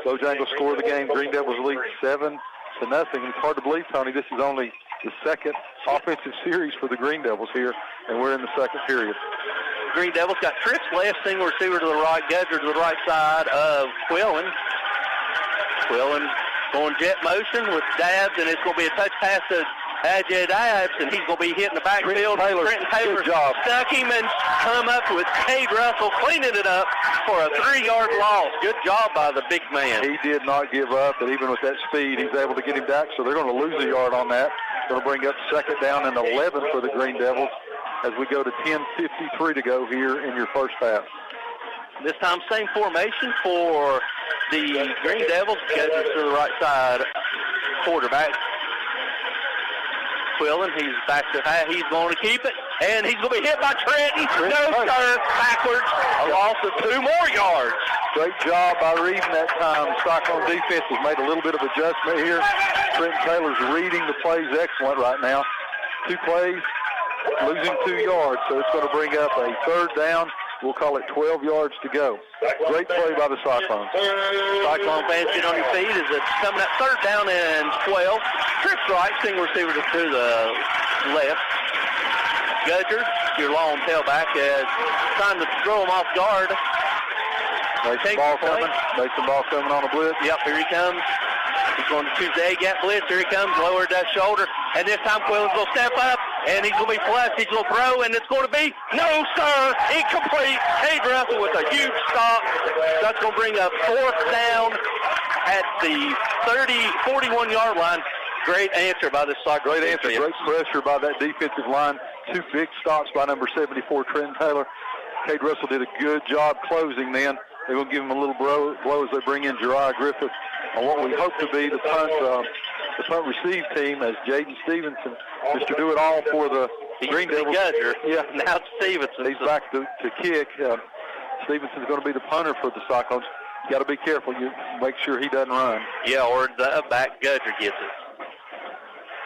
Bojangles score the game. Green Devils lead 7-0. It's hard to believe, Tony, this is only the second offensive series for the Green Devils here, and we're in the second period. Green Devils got trips left, single receiver to the right, Gudger to the right side of Quillen. Quillen going jet motion with Dabbs, and it's going to be a touch pass to Ajay Dabbs, and he's going to be hitting the backfield. Trenton Taylor stuck him and come up with Cade Russell cleaning it up for a 3-yard loss. Good job by the big man. He did not give up, and even with that speed, he's able to get him back, so they're going to lose a yard on that. Going to bring up second down and 11 for the Green Devils as we go to 10:53 to go here in your first half. This time, same formation for the Green Devils. Gudger to the right side quarterback. Quillen, he's back to high. He's going to keep it, and he's going to be hit by Trenton. No, sir, backwards. A loss of 2 more yards. Great job by reading that time. Cyclone defense has made a little bit of adjustment here. Trenton Taylor's reading the plays excellent right now. 2 plays, losing 2 yards, so it's going to bring up a third down. We'll call it 12 yards to go. Great play by the Cyclones. Cyclone fans, get on your feet as it's coming up third down and 12. Trips right, single receiver to the left. Gudger, your long tailback, is trying to throw him off guard. Mason ball coming. Mason ball coming on a blitz. Yep, here he comes. He's going to choose the A-gap blitz. Here he comes, lowered that shoulder. And this time Quillen's going to step up, and he's going to be flushed. He's going to throw, and it's going to be, no, sir, incomplete. Cade Russell with a huge stop. That's going to bring up fourth down at the 41-yard line. Great answer by this side. Great answer. Great pressure by that defensive line. 2 big stops by number 74, Trenton Taylor. Cade Russell did a good job closing then. They're going to give him a little blow as they bring in Jeriah Griffith on what we hope to be the punt receive team as Jaden Stevenson just to do it all for the Green Devils. Yeah, now it's Stevenson. He's back to kick. Stevenson's going to be the punter for the Cyclones. You got to be careful. You make sure he doesn't run. Yeah, or the back Gudger gets it.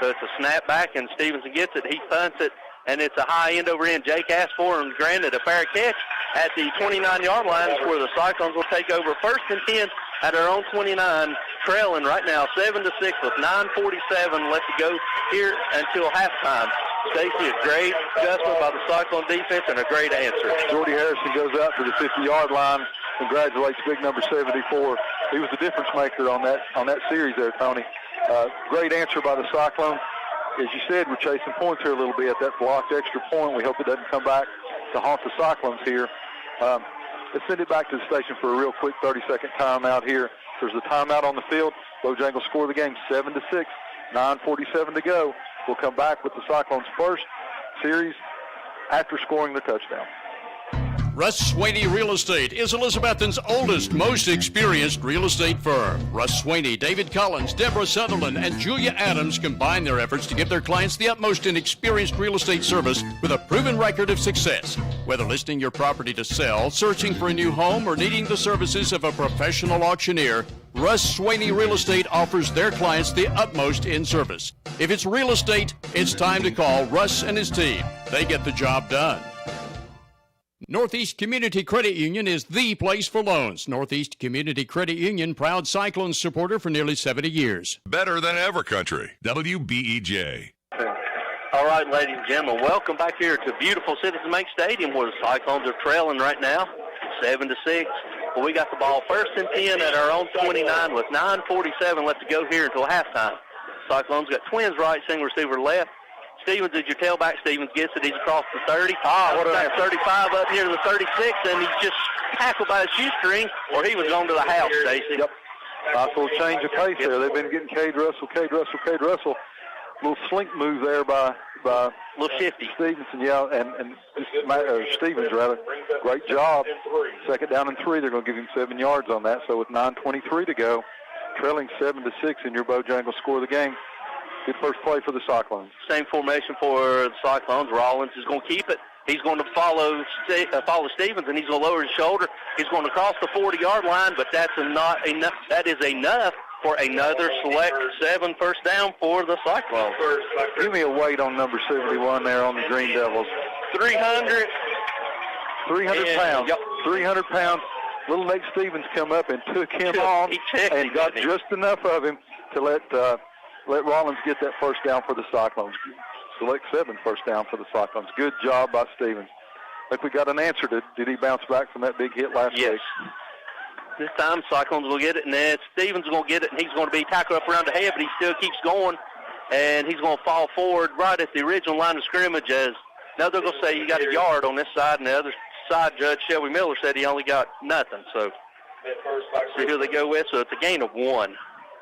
So it's a snap back, and Stevenson gets it. He punts it, and it's a high end over end. Jake asked for him, granted a fair catch at the 29-yard line, where the Cyclones will take over first and 10 at their own 29, trailing right now 7-6 with 9:47 left to go here until halftime. Stacey, a great adjustment by the Cyclone defense and a great answer. Jordy Harrison goes out to the 50-yard line. Congratulates big number 74. He was the difference maker on that series there, Tony. Great answer by the Cyclone. As you said, we're chasing points here a little bit. That blocked extra point, we hope it doesn't come back to haunt the Cyclones here. Let's send it back to the station for a real quick 30-second timeout here. There's a timeout on the field. Bojangles score the game 7-6, 9:47 to go. We'll come back with the Cyclones' first series after scoring the touchdown. Russ Swaney Real Estate is Elizabethton's oldest, most experienced real estate firm. Russ Swaney, David Collins, Deborah Sutherland, and Julia Adams combine their efforts to give their clients the utmost in experienced real estate service with a proven record of success. Whether listing your property to sell, searching for a new home, or needing the services of a professional auctioneer, Russ Swaney Real Estate offers their clients the utmost in service. If it's real estate, it's time to call Russ and his team. They get the job done. Northeast Community Credit Union is the place for loans. Northeast Community Credit Union, proud Cyclones supporter for nearly 70 years. Better than ever country. WBEJ. All right, ladies and gentlemen, welcome back here to beautiful Citizens Bank Stadium where the Cyclones are trailing right now, 7-6. Well, we got the ball 1st and 10 at our own 29 with 9:47 left to go here until halftime. Cyclones got twins right, single receiver left. Stevens is your tailback. Stevens gets it. He's across the 30. What about 35 up near the 36, and he's just tackled by a shoestring, or he was going to the house, Stacy. Yep. Nice little change of pace there. They've been getting Cade Russell. Little slink move there by little shifty Stevenson, and Stevens rather. Great job. 2nd down and 3. They're going to give him 7 yards on that. So with 9:23 to go, trailing 7-6 in your Bojangles score of the game. Good first play for the Cyclones. Same formation for the Cyclones. Rollins is going to keep it. He's going to follow Stevens, and he's going to lower his shoulder. He's going to cross the 40-yard line, but that's not enough. That is enough for another select 7 first down for the Cyclones. Give me a weight on number 71 there on the Green Devils. 300 pounds. Yep. 300 pounds. Little Nate Stevens come up and took him on and got just enough of him to let Rollins get that first down for the Cyclones. Select 7 first down for the Cyclones. Good job by Stevens. I think we got an answer. Did he bounce back from that big hit last week? This time Cyclones will get it, and then Stevens is going to get it, and he's going to be tackled up around the head, but he still keeps going, and he's going to fall forward right at the original line of scrimmage. Now they're going to say you got a yard on this side, and the other side, Judge Shelby Miller said he only got nothing. So see who they go with. So it's a gain of 1.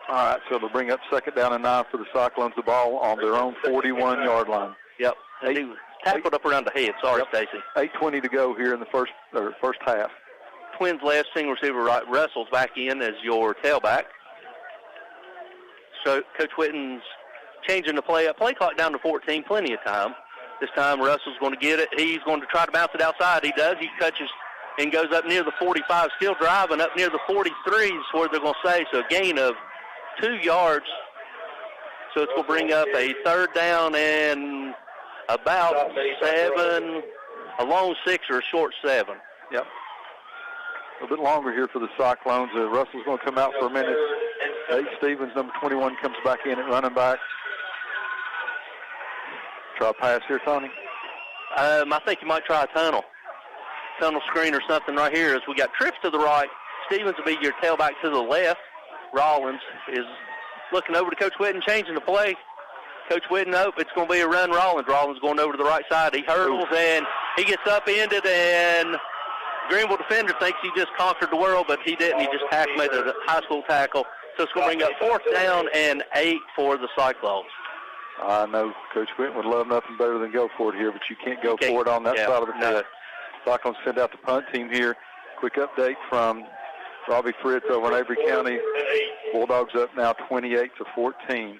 All right, so they'll bring up 2nd down and 9 for the Cyclones, the ball on their own 41-yard line. Yep. He was tackled up around the head. Sorry, Stacy. 8:20 to go here in the first half. Twins left, single receiver right. Russell's back in as your tailback. So Coach Whitten's changing the play clock down to 14, plenty of time. This time Russell's going to get it. He's going to try to bounce it outside. He does. He catches and goes up near the 45, still driving up near the 43 is where they're going to say. So a gain of 2 yards. So it's going to bring up a 3rd down and about 7, a long 6 or a short 7. Yep. A little bit longer here for the Cyclones. Russell's going to come out for a minute. Stevens, number 21, comes back in at running back. Try a pass here, Tony? I think you might try a tunnel screen or something right here as we got trips to the right. Stevens will be your tailback to the left. Rollins is looking over to Coach Whitten, changing the play. Coach Whitten, it's going to be a run. Rollins going over to the right side. He hurdles, and he gets upended, and Greenville defender thinks he just conquered the world, but he didn't. He just made a high school tackle. So it's going to bring up 4th down and 8 for the Cyclones. I know Coach Whitten would love nothing better than go for it here, but you can't go for it on that side of the field. Cyclones send out the punt team here. Quick update from Robbie Fritz over in Avery County. Bulldogs up now 28-14.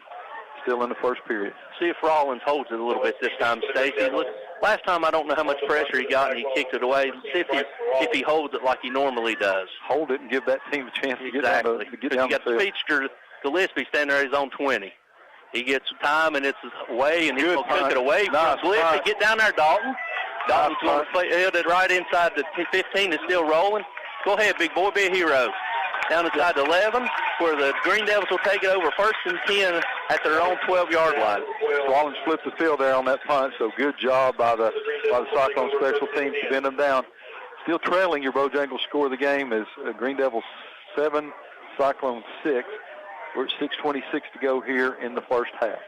Still in the first period. See if Rollins holds it a little bit this time, Stacy. Look, last time I don't know how much pressure he got and he kicked it away. See if he holds it like he normally does. Hold it and give that team a chance to get down the field. You got the speedster Gillespie standing there at his own 20. He gets some time and it's away, and he's going to cook it away from Gillespie. Get down there, Dalton. Dalton's going to hit it right inside the 15. It's still rolling. Go ahead, big boy. Be a hero. Down inside the 11, where the Green Devils will take it over 1st and 10 at their own 12-yard line. Rollins flipped the field there on that punt, so good job by the Cyclone special teams to bend them down. Still trailing your Bojangles score of the game is Green Devils 7, Cyclone 6. We're at 6:26 to go here in the first half.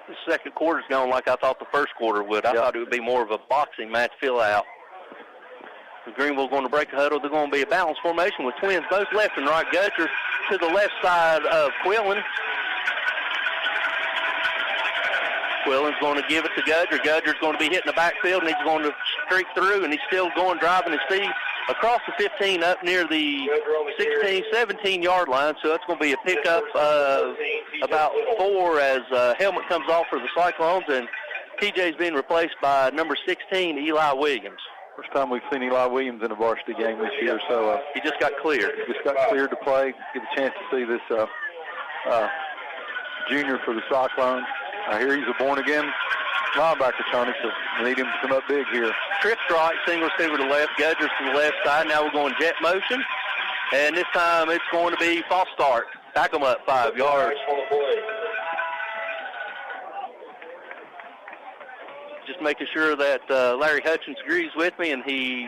The second quarter's gone like I thought the first quarter would. I thought it would be more of a boxing match fill-out. Greenville's going to break the huddle. They're going to be a balanced formation with twins, both left and right. Gutcher to the left side of Quillen. Quillen's going to give it to Gudger. Gudger's going to be hitting the backfield, and he's going to streak through, and he's still going, driving his feet across the 15 up near the 16, 17-yard line. So it's going to be a pickup of about 4 as helmet comes off for the Cyclones, and TJ's being replaced by number 16, Eli Williams. First time we've seen Eli Williams in a varsity game this year, so he just got cleared. To play. Get a chance to see this junior for the Cyclones. I hear he's a born-again linebacker, Tony, so we need him to come up big here. Trips right, single receiver to left, Gudger's to the left side. Now we're going jet motion, and this time it's going to be false start. Back them up 5 yards. Just making sure that Larry Hutchins agrees with me, and he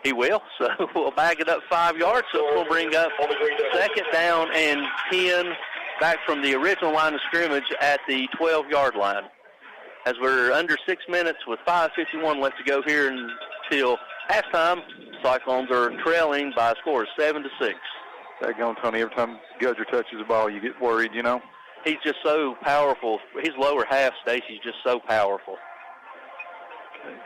will. So we'll back it up 5 yards. So it's going to bring up 2nd down and 10 back from the original line of scrimmage at the 12-yard line. As we're under 6 minutes with 5:51 left to go here until halftime, Cyclones are trailing by a score of 7-6. That going, Tony. Every time Gudger touches the ball, you get worried, you know. He's just so powerful. His lower half, Stacy's just so powerful. Okay.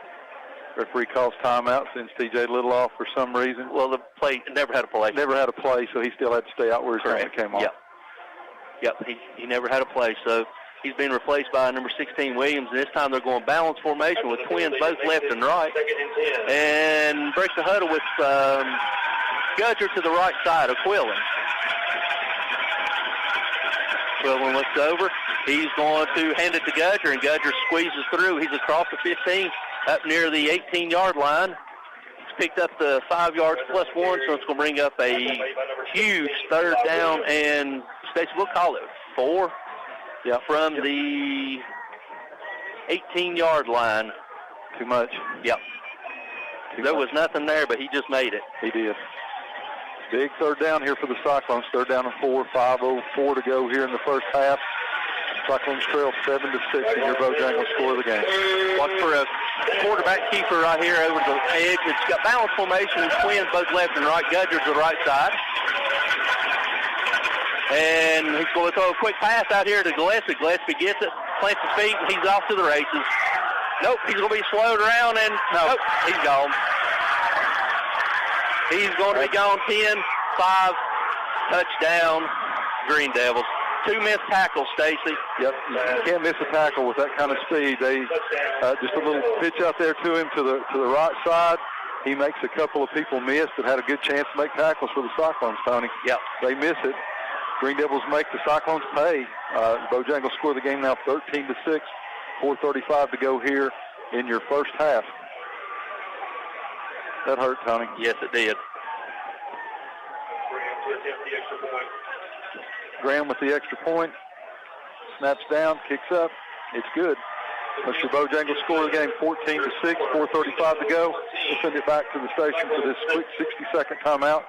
Referee calls timeout, sends TJ Little off for some reason. Well, the play never had a play. Never had a play, so he still had to stay out where his helmet came off. Yep. He never had a play, so he's been replaced by number 16, Williams, and this time they're going balanced formation with twins both left and right. And break the huddle with Gudger to the right side of Quillen. Quillen looks over. He's going to hand it to Gudger, and Gudger squeezes through. He's across the 15, up near the 18-yard line. He's picked up the 5 yards plus 1, so it's going to bring up a huge 3rd down, and Stacey, we'll call it 4 from the 18-yard line. Too much? Yep. There was nothing there, but he just made it. He did. Big 3rd down here for the Cyclones. 3rd down and 4, 5:04 to go here in the first half. Cyclones trail 7-6, and your Bojangles score the game. Watch for a quarterback keeper right here over the edge. It's got balanced formation, twins both left and right. Gudger's the right side. And he's going to throw a quick pass out here to Gillespie. Gillespie gets it, plants his feet, and he's off to the races. Nope, he's going to be slowed around, and nope, he's gone. He's going to be gone 10-5, touchdown, Green Devils. 2 missed tackles, Stacy. Yep, you can't miss a tackle with that kind of speed. They just a little pitch out there to him to the right side. He makes a couple of people miss that had a good chance to make tackles for the Cyclones, Tony. Yep. They miss it. Green Devils make the Cyclones pay. Bojangles score the game now 13-6. 4:35 to go here in your first half. That hurt, Tony. Yes, it did. Graham with the extra point. Snaps down, kicks up. It's good. That's your Bojangles score the game 14-6, 4:35 to go. We'll send it back to the station for this quick 60-second timeout.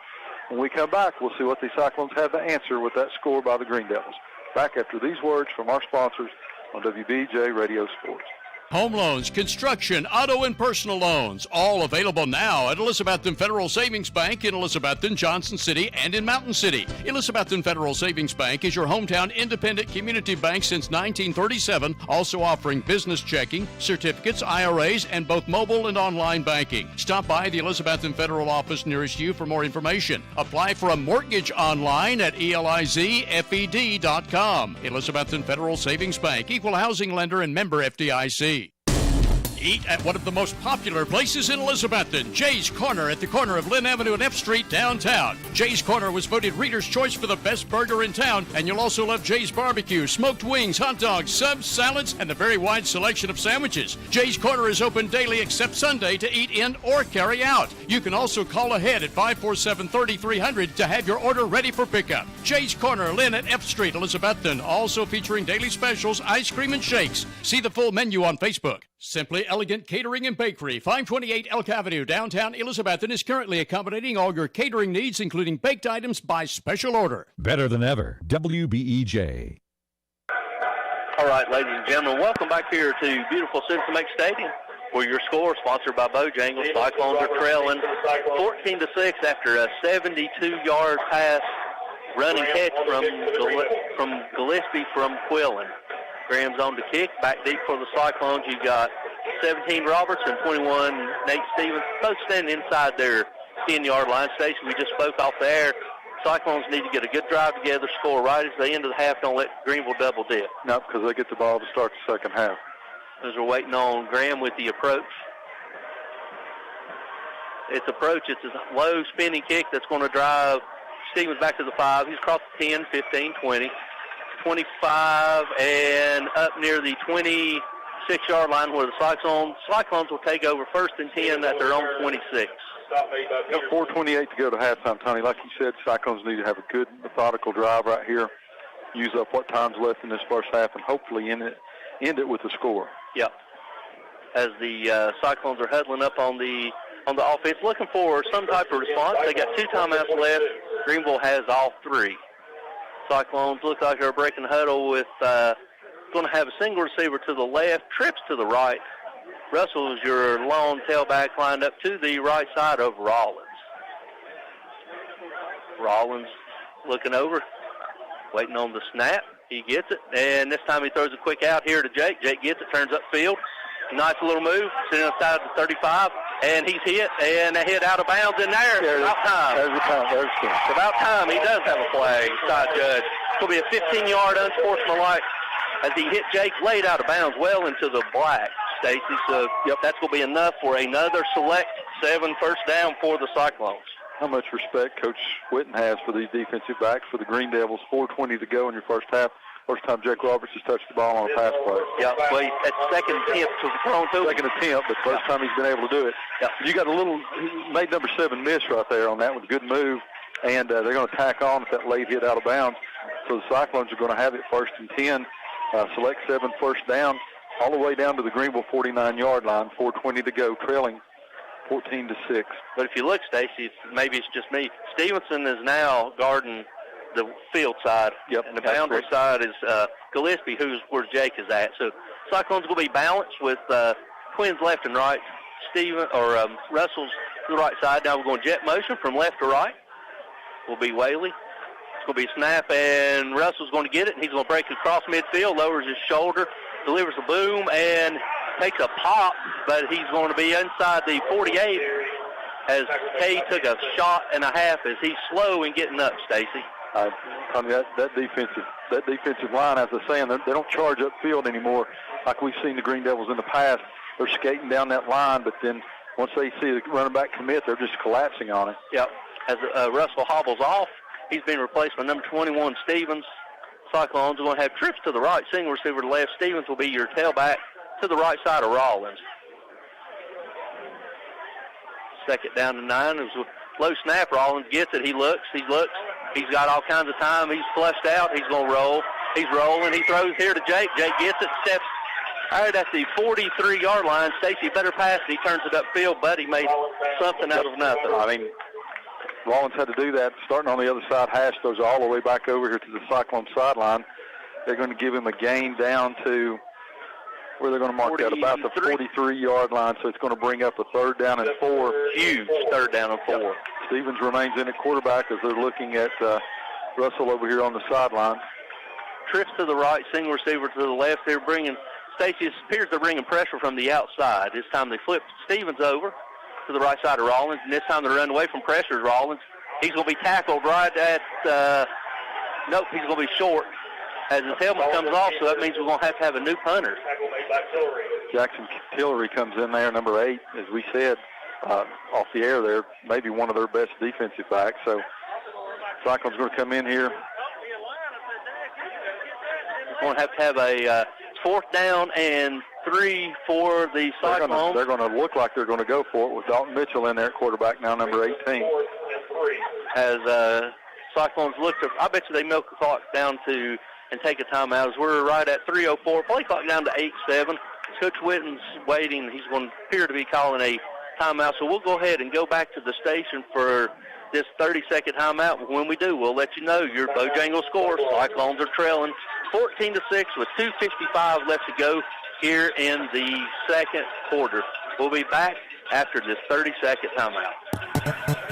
When we come back, we'll see what the Cyclones have to answer with that score by the Green Devils. Back after these words from our sponsors on WBEJ Radio Sports. Home loans, construction, auto, and personal loans, all available now at Elizabethton Federal Savings Bank in Elizabethton, Johnson City, and in Mountain City. Elizabethton Federal Savings Bank is your hometown independent community bank since 1937, also offering business checking, certificates, IRAs, and both mobile and online banking. Stop by the Elizabethton Federal office nearest you for more information. Apply for a mortgage online at elizfed.com. Elizabethton Federal Savings Bank, equal housing lender and member FDIC. Eat at one of the most popular places in Elizabethton, Jay's Corner at the corner of Lynn Avenue and F Street downtown. Jay's Corner was voted Reader's Choice for the best burger in town, and you'll also love Jay's Barbecue, smoked wings, hot dogs, subs, salads, and a very wide selection of sandwiches. Jay's Corner is open daily except Sunday to eat in or carry out. You can also call ahead at 547-3300 to have your order ready for pickup. Jay's Corner, Lynn at F Street, Elizabethton, also featuring daily specials, ice cream, and shakes. See the full menu on Facebook. Simply Elegant Catering and Bakery, 528 Elk Avenue, downtown Elizabethton, is currently accommodating all your catering needs, including baked items by special order. Better than ever, WBEJ. All right, ladies and gentlemen, welcome back here to beautiful Citizen Bank Stadium, where your score, sponsored by Bojangles. Cyclones are trailing 14-6 after a 72-yard pass, running catch from Gillespie from Quillen. Graham's on to kick. Back deep for the Cyclones. You got 17 Roberts and 21 Nate Stevens, both standing inside their 10-yard line. Stacey, we just spoke off the air. Cyclones need to get a good drive together, score right at the end of the half. Don't let Greenville double dip. No, because they get the ball to start the second half. As we're waiting on Graham with the approach. It's approach. It's a low spinning kick that's going to drive Stevens back to the 5. He's across the 10, 15, 20, 25, and up near the 26-yard line where the Cyclones will take over 1st and 10 at their own 26. 4:28 to go to halftime, Tony. Like you said, Cyclones need to have a good, methodical drive right here, use up what time's left in this first half, and hopefully end it with a score. Yep. As the Cyclones are huddling up on the offense, looking for some type of response. They got 2 timeouts left. Greenville has all 3. Cyclones look like they're breaking the huddle with going to have a single receiver to the left, trips to the right. Russell's your long tailback lined up to the right side of Rollins. Rollins looking over, waiting on the snap. He gets it, and this time he throws a quick out here to Jake. Jake gets it, turns upfield. Nice little move, sitting inside the 35, and he's hit, and a hit out of bounds in there. About time. It's about time. He does have a flag, side judge. It's going to be a 15-yard unsportsmanlike as he hit Jake late out of bounds well into the black, Stacy. So, that's going to be enough for another select 7 first down for the Cyclones. How much respect Coach Whitten has for these defensive backs for the Green Devils. 4:20 to go in your first half. First time Jake Roberts has touched the ball on a pass play. Yeah, well, that's second attempt to the thrown to. Second attempt, but first time he's been able to do it. Yeah. You got a little, made number 7 miss right there on that one. Good move. And they're going to tack on with that late hit out of bounds. So the Cyclones are going to have it 1st and 10. Select 7 first down, all the way down to the Greenville 49-yard line. 4:20 to go, trailing 14-6. But if you look, Stacy, maybe it's just me. Stevenson is now guarding the field side, and the boundary side is Gillespie, who's where Jake is at. So Cyclones will be balanced with twins left and right. Russell's to the right side. Now we're going jet motion from left to right. Will be Whaley. It's going to be a snap, and Russell's going to get it, and he's going to break across midfield, lowers his shoulder, delivers a boom, and takes a pop, but he's going to be inside the 48 as Kay took a shot and a half as he's slow in getting up, Stacy. That defensive line, as I was saying, they don't charge upfield anymore like we've seen the Green Devils in the past. They're skating down that line, but then once they see the running back commit, they're just collapsing on it. Yep. As Russell hobbles off, he's being replaced by number 21, Stevens. Cyclones are going to have trips to the right, single receiver to left. Stevens will be your tailback to the right side of Rollins. Second down to 9. It was a low snap. Rollins gets it. He looks. He's got all kinds of time. He's flushed out. He's going to roll. He's rolling. He throws here to Jake. Jake gets it, steps out at the 43-yard line. Stacy better pass. He turns it upfield, but he made something out of nothing. I mean, Rollins had to do that. Starting on the other side, Hash throws all the way back over here to the Cyclone sideline. They're going to give him a gain down to where they're going to mark that about the 43-yard line, so it's going to bring up a 3rd down and 4. Huge 3rd down and 4. Yep. Stevens remains in at quarterback as they're looking at Russell over here on the sideline. Trips to the right, single receiver to the left. They're bringing, Stacy, it appears they're bringing pressure from the outside. This time they flip Stevens over to the right side of Rollins, and this time they run away from pressure. Rollins, he's going to be tackled right at, nope, he's going to be short as his helmet comes off, so that means we're going to have a new punter. Jackson Tillery comes in there, number 8, as we said, off the air there, maybe one of their best defensive backs. So Cyclone's going to come in here. We're going to have a 4th down and 3 for the Cyclones. They're going to look like they're going to go for it with Dalton Mitchell in there at quarterback now, number 18. As Cyclones look to, I bet you they milk the clock down to and take a timeout as we're right at 3:04. Play clock down to 8:07. Coach Whitten's waiting. He's going to appear to be calling a timeout. So we'll go ahead and go back to the station for this 30-second timeout. When we do, we'll let you know your Bojangles score. Cyclones are trailing 14-6 with 2:55 left to go here in the second quarter. We'll be back after this 30-second timeout.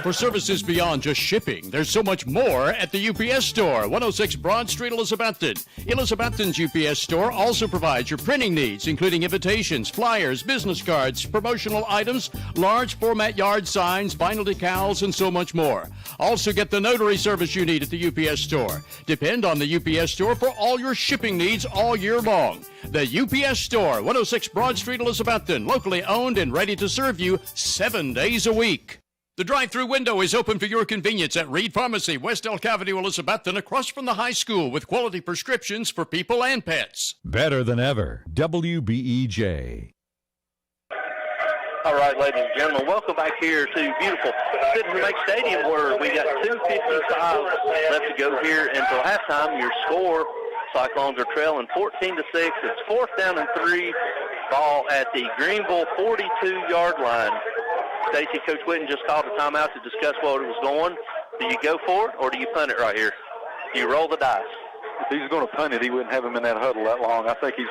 For services beyond just shipping, there's so much more at the UPS Store, 106 Broad Street, Elizabethton. Elizabethton's UPS Store also provides your printing needs, including invitations, flyers, business cards, promotional items, large format yard signs, vinyl decals, and so much more. Also get the notary service you need at the UPS Store. Depend on the UPS Store for all your shipping needs all year long. The UPS Store, 106 Broad Street, Elizabethton, locally owned and ready to serve you 7 days a week. The drive-through window is open for your convenience at Reed Pharmacy, West Elk Avenue, Elizabethton, across from the high school with quality prescriptions for people and pets. Better than ever. WBEJ. All right, ladies and gentlemen, welcome back here to beautiful Citizens Bank Stadium where we got 2:55 left to go here until halftime. Your score, Cyclones are trailing 14-6. It's 4th down and 3, ball at the Greenville 42-yard line. Stacy, Coach Whitten just called a timeout to discuss what it was going. Do you go for it or do you punt it right here? Do you roll the dice? If he's going to punt it, he wouldn't have him in that huddle that long. I think he's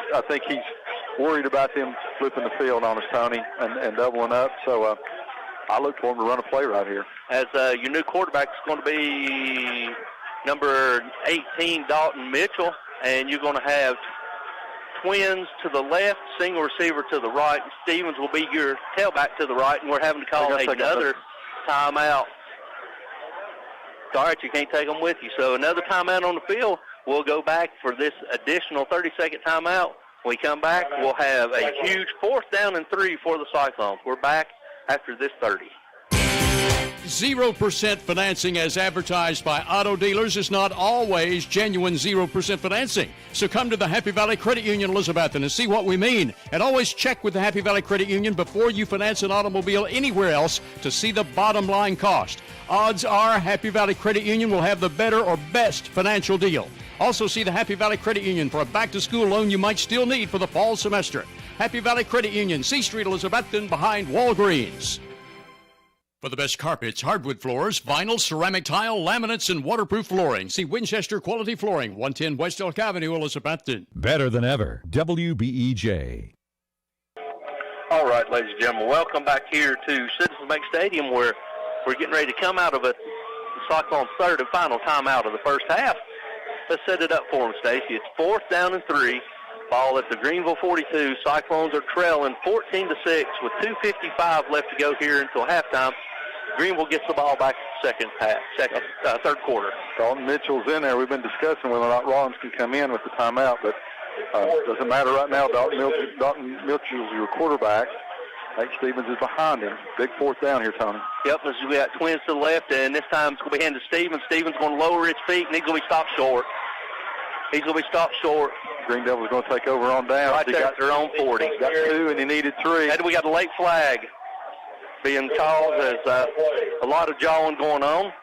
worried about them flipping the field on us, Tony, and doubling up. So I look for him to run a play right here. As your new quarterback is going to be number 18, Dalton Mitchell, and you're going to have twins to the left, single receiver to the right. Stevens will be your tailback to the right, and we're having to call another timeout. All right, you can't take them with you. So another timeout on the field. We'll go back for this additional 30-second timeout. When we come back, we'll have a huge 4th down and 3 for the Cyclones. We're back after this 30. 0% financing as advertised by auto dealers is not always genuine 0% financing. So come to the Happy Valley Credit Union Elizabethton and see what we mean. And always check with the Happy Valley Credit Union before you finance an automobile anywhere else to see the bottom line cost. Odds are Happy Valley Credit Union will have the better or best financial deal. Also see the Happy Valley Credit Union for a back-to-school loan you might still need for the fall semester. Happy Valley Credit Union, C Street, Elizabethton, behind Walgreens. For the best carpets, hardwood floors, vinyl, ceramic tile, laminates, and waterproof flooring, see Winchester Quality Flooring, 110 West Elk Avenue, Elizabethton. Better than ever. WBEJ. All right, ladies and gentlemen, welcome back here to Citizens Bank Stadium where we're getting ready to come out of the Cyclones' third and final timeout of the first half. Let's set it up for them, Stacy. It's 4th down and 3. Ball at the Greenville 42. Cyclones are trailing 14-6 with 2:55 left to go here until halftime. Greenville gets the ball back third quarter. Dalton Mitchell's in there. We've been discussing whether or not Rollins can come in with the timeout, but it doesn't matter right now. Dalton Mitchell's your quarterback. Nate Stevens is behind him. Big 4th down here, Tony. Yep, we got twins to the left, and this time it's going to be handed to Stevens. Stevens going to lower his feet, and he's going to be stopped short. Green Devil's going to take over on down. Right there at their own 40. Got 2, and he needed 3. And we got a late flag being called. There's a lot of jawing going on.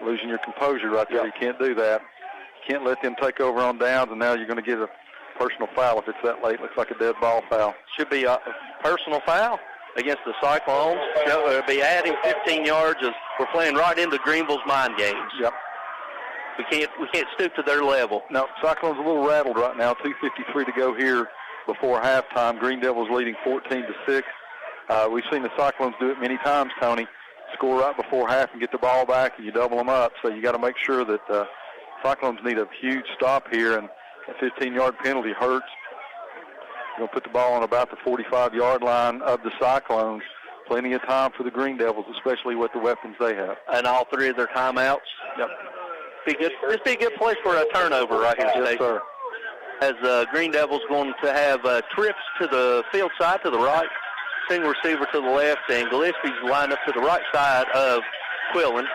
Losing your composure right there. Yep. You can't do that. You can't let them take over on downs, and now you're going to get a personal foul if it's that late. Looks like a dead ball foul. Should be a personal foul against the Cyclones. It'll be adding 15 yards as we're playing right into Greenville's mind games. Yep. We can't stoop to their level. No, Cyclones a little rattled right now. 2:53 to go here before halftime. Green Devils leading 14-6. We've seen the Cyclones do it many times, Tony. Score right before half and get the ball back, and you double them up. So you got to make sure that Cyclones need a huge stop here, and a 15-yard penalty hurts. You're going to put the ball on about the 45-yard line of the Cyclones. Plenty of time for the Green Devils, especially with the weapons they have. And all 3 of their timeouts. Yep. This be a good place for a turnover right here, Yes, sir. As Green Devils going to have trips to the field side to the right, single receiver to the left, and Gillespie's lined up to the right side of Quillen.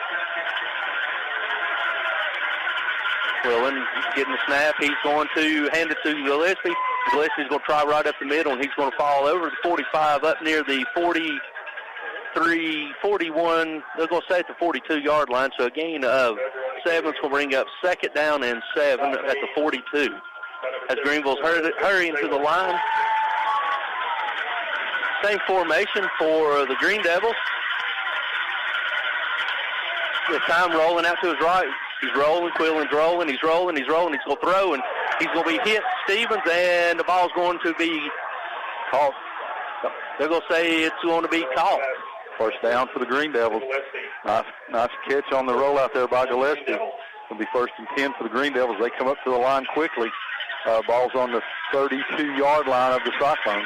Quillen getting the snap. He's going to hand it to Gillespie. Gillespie's going to try right up the middle, and he's going to fall over the 45 up near the 43, 41. They're going to stay at the 42-yard line, so a gain of 7 is going to bring up 2nd down and 7 at the 42. As Greenville's hurrying to the line. Same formation for the Green Devils. This time rolling out to his right. He's rolling, Quillen's rolling, he's rolling. He's going to throw, and he's going to be hit, Stevens, and the ball's going to be caught. They're going to say it's going to be caught. First down for the Green Devils. Nice catch on the rollout there by Gillespie. It'll be 1st and 10 for the Green Devils. They come up to the line quickly. Ball's on the 32-yard line of the Cyclones.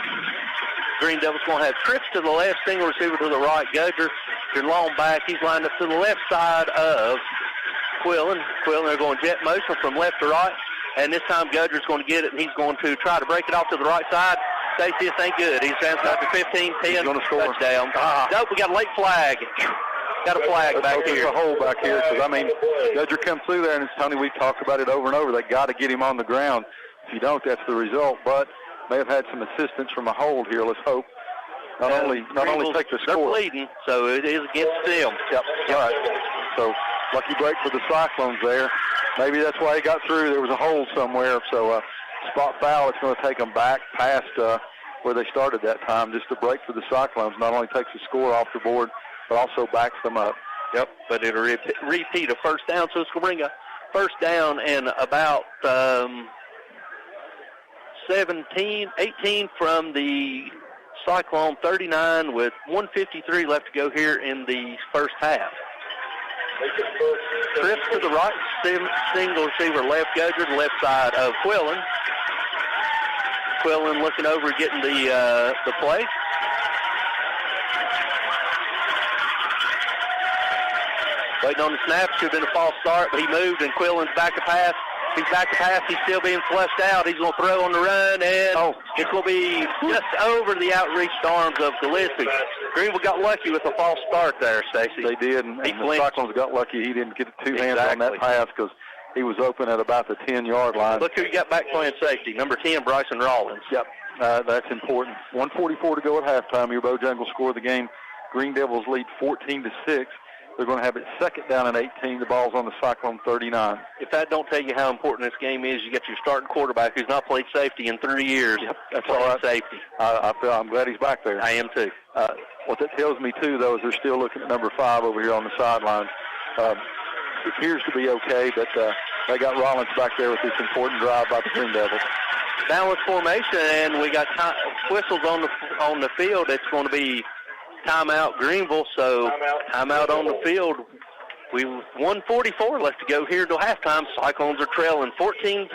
Green Devils going to have trips to the left, single receiver to the right. Gudger, your long back, he's lined up to the left side of Quillen. They're going jet motion from left to right. And this time Gudger's going to get it, and he's going to try to break it off to the right side. Stacey, this ain't good. He's outside the 15, 10, touchdown. Nope, we got a late flag. Got a flag back here. There's a hole back here because, Gudger comes through there, and it's Tony, we've talked about it over and over. They got to get him on the ground. If you don't, that's the result. But may have had some assistance from a hold here. Let's hope. Not only take the score. They're bleeding, so it is against them. Yep. All right. So lucky break for the Cyclones there. Maybe that's why he got through. There was a hole somewhere. So spot foul. It's going to take them back past where they started that time. Just a break for the Cyclones. Not only takes the score off the board, but also backs them up. Yep. But it'll repeat a first down. So it's going to bring a first down and about 18 from the Cyclone 39 with 1:53 left to go here in the first half. Trips to the right, single receiver left, Gudger, the left side of Quillen. Quillen looking over, getting the play. Waiting on the snap, should have been a false start, but he moved, and Quillen's back to pass. He's back to pass. He's still being flushed out. He's going to throw on the run, and it's going to be just over the outreached arms of Gillespie. Greenville got lucky with a false start there, Stacey. They did, and the Cyclones got lucky. He didn't get two hands on that pass because he was open at about the 10-yard line. Look who you got back playing safety, number 10, Bryson Rawlins. Yep, that's important. 1:44 to go at halftime. Your Bojangles score of the game. Green Devils lead 14-6. They're going to have it 2nd down and 18. The ball's on the Cyclone 39. If that don't tell you how important this game is, you get your starting quarterback who's not played safety in 3 years. Yep, that's all right. Safety. I'm glad he's back there. I am too. What that tells me too, though, is they're still looking at number 5 over here on the sidelines. It appears to be okay, but they got Rollins back there with this important drive by the Green Devils. Balanced formation, and we got whistles on the field. It's going to be timeout Greenville, so timeout on the field. We 1:44 left to go here until halftime. Cyclones are trailing 14-6.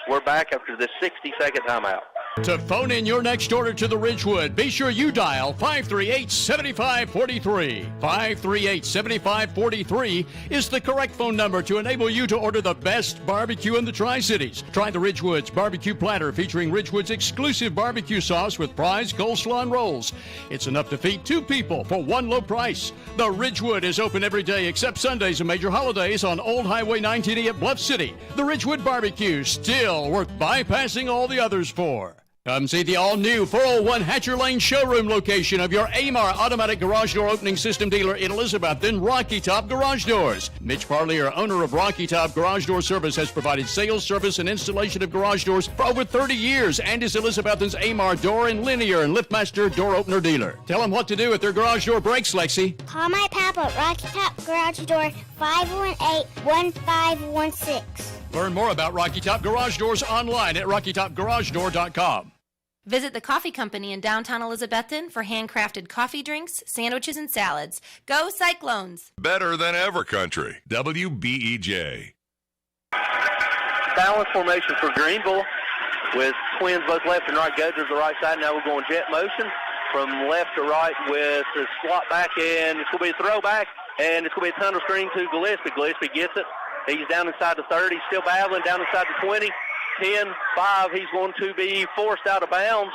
We're back after this 60-second timeout. To phone in your next order to the Ridgewood, be sure you dial 538-7543. 538-7543 is the correct phone number to enable you to order the best barbecue in the Tri-Cities. Try the Ridgewood's barbecue platter featuring Ridgewood's exclusive barbecue sauce with fries, coleslaw, and rolls. It's enough to feed 2 people for one low price. The Ridgewood is open every day except Sundays and major holidays on Old Highway 980 at Bluff City. The Ridgewood barbecue, still worth bypassing all the others for. Come see the all-new 401 Hatcher Lane showroom location of your AMAR automatic garage door opening system dealer in Elizabeth and Rocky Top Garage Doors. Mitch Parlier, owner of Rocky Top Garage Door Service, has provided sales, service, and installation of garage doors for over 30 years and is Elizabethton's AMAR door and linear and liftmaster door opener dealer. Tell them what to do if their garage door breaks, Lexi. Call my papa at Rocky Top Garage Door, 518-1516. Learn more about Rocky Top Garage Doors online at rockytopgaragedoor.com. Visit the coffee company in downtown Elizabethton for handcrafted coffee drinks, sandwiches, and salads. Go Cyclones! Better than ever country. WBEJ. Balance formation for Greenville with twins both left and right. Gudger's the right side. Now we're going jet motion from left to right with the slot back, and it's going to be a throwback, and it's going to be a tunnel screen to Gillespie. Gillespie gets it. He's down inside the 30. Still battling down inside the 20. 10-5, he's going to be forced out of bounds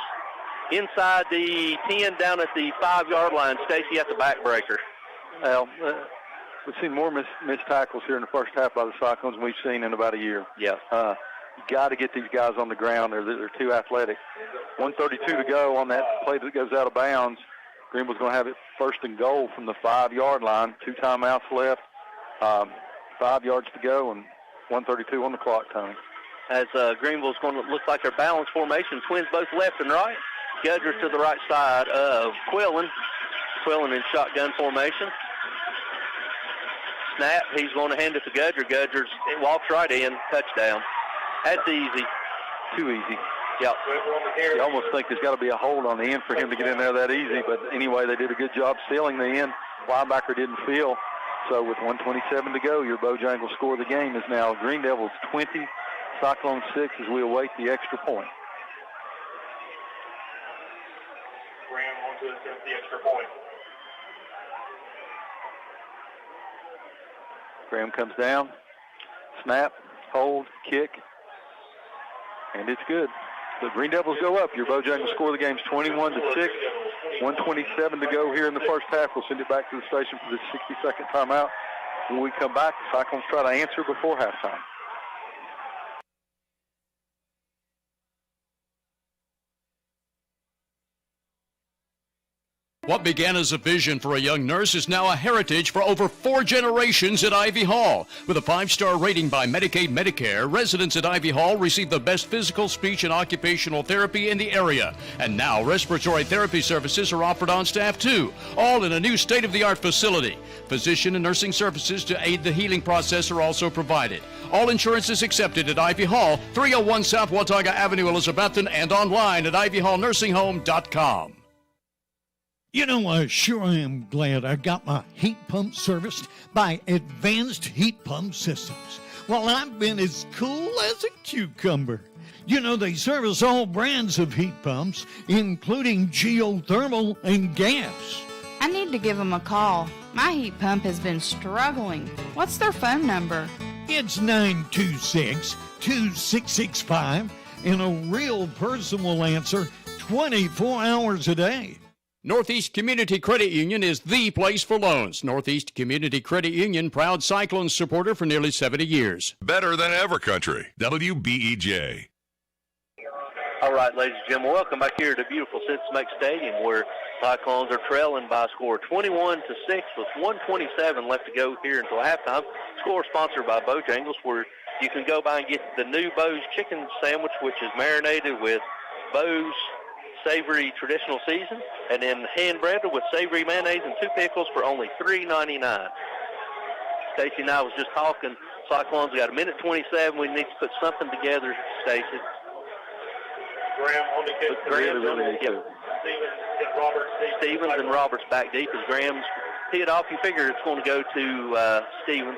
inside the 10 down at the 5-yard line. Stacey at the backbreaker. Well, we've seen more missed tackles here in the first half by the Cyclones than we've seen in about a year. Yeah. You got to get these guys on the ground. They're too athletic. 1:32 to go on that play that goes out of bounds. Greenville's going to have it 1st and goal from the 5-yard line. 2 timeouts left. 5 yards to go and 1:32 on the clock, Tony. As Greenville's going to look like their balanced formation. Twins both left and right. Gudger to the right side of Quillen. Quillen in shotgun formation. Snap. He's going to hand it to Gudger. Gudger walks right in. Touchdown. That's easy. Too easy. Yep. You almost think there's got to be a hold on the end for him to get in there that easy. But anyway, they did a good job sealing the end. Linebacker didn't feel. So with 1:27 to go, your Bojangles score of the game is now Green Devils 20, Cyclones 6 as we await the extra point. Graham on to attempt the extra point. Graham comes down, snap, hold, kick, and it's good. The Green Devils go up. Your Bojangles score of the game is 21-6. 1:27 to go here in the first half. We'll send it back to the station for this 60-second timeout. When we come back, the Cyclones try to answer before halftime. What began as a vision for a young nurse is now a heritage for over 4 generations at Ivy Hall. With a 5-star rating by Medicaid Medicare, residents at Ivy Hall receive the best physical, speech, and occupational therapy in the area. And now respiratory therapy services are offered on staff too, all in a new state-of-the-art facility. Physician and nursing services to aid the healing process are also provided. All insurance is accepted at Ivy Hall, 301 South Watauga Avenue, Elizabethton, and online at ivyhallnursinghome.com. You know, I sure am glad I got my heat pump serviced by Advanced Heat Pump Systems. Well, I've been as cool as a cucumber. You know, they service all brands of heat pumps, including geothermal and gas. I need to give them a call. My heat pump has been struggling. What's their phone number? It's 926-2665, and a real person will answer 24 hours a day. Northeast Community Credit Union is the place for loans. Northeast Community Credit Union, proud Cyclones supporter for nearly 70 years. Better than ever country. WBEJ. All right, ladies and gentlemen, welcome back here to beautiful Cincinnati Stadium, where Cyclones are trailing by a score 21-6 with 1:27 left to go here until halftime. Score sponsored by Bojangles, where you can go by and get the new Bo's chicken sandwich, which is marinated with Bo's savory traditional season, and then hand breaded with savory mayonnaise and 2 pickles for only $3.99. Stacy and I was just talking. Cyclones, we got a minute 27. We need to put something together, Stacy. Graham on the kick. Stevens and Roberts back deep as Graham's hit off. You figure it's going to go to Stevens.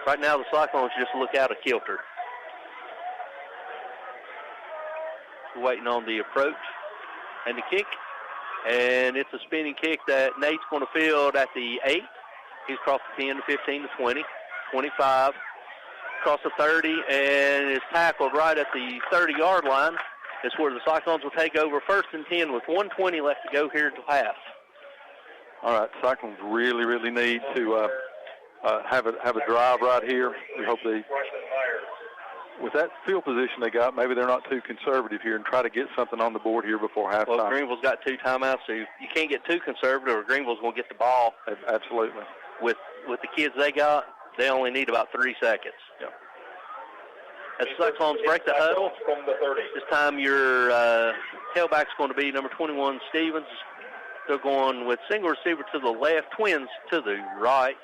Right now, the Cyclones just look out of kilter. We're waiting on the approach and the kick. And it's a spinning kick that Nate's going to field at the 8. He's crossed the 10 to 15 to 20, 25, across the 30, and is tackled right at the 30-yard line. That's where the Cyclones will take over 1st and 10 with 1:20 left to go here until half. All right, Cyclones really, really need to have a drive right here. We hope they, with that field position they got, maybe they're not too conservative here and try to get something on the board here before halftime. Well, Greenville's got 2 timeouts, so you can't get too conservative or Greenville's going to get the ball. Absolutely. With the kids they got, they only need about 3 seconds. Yeah. As the Cyclones break the huddle, this time your tailback's going to be number 21, Stevens. They're going with single receiver to the left, twins to the right.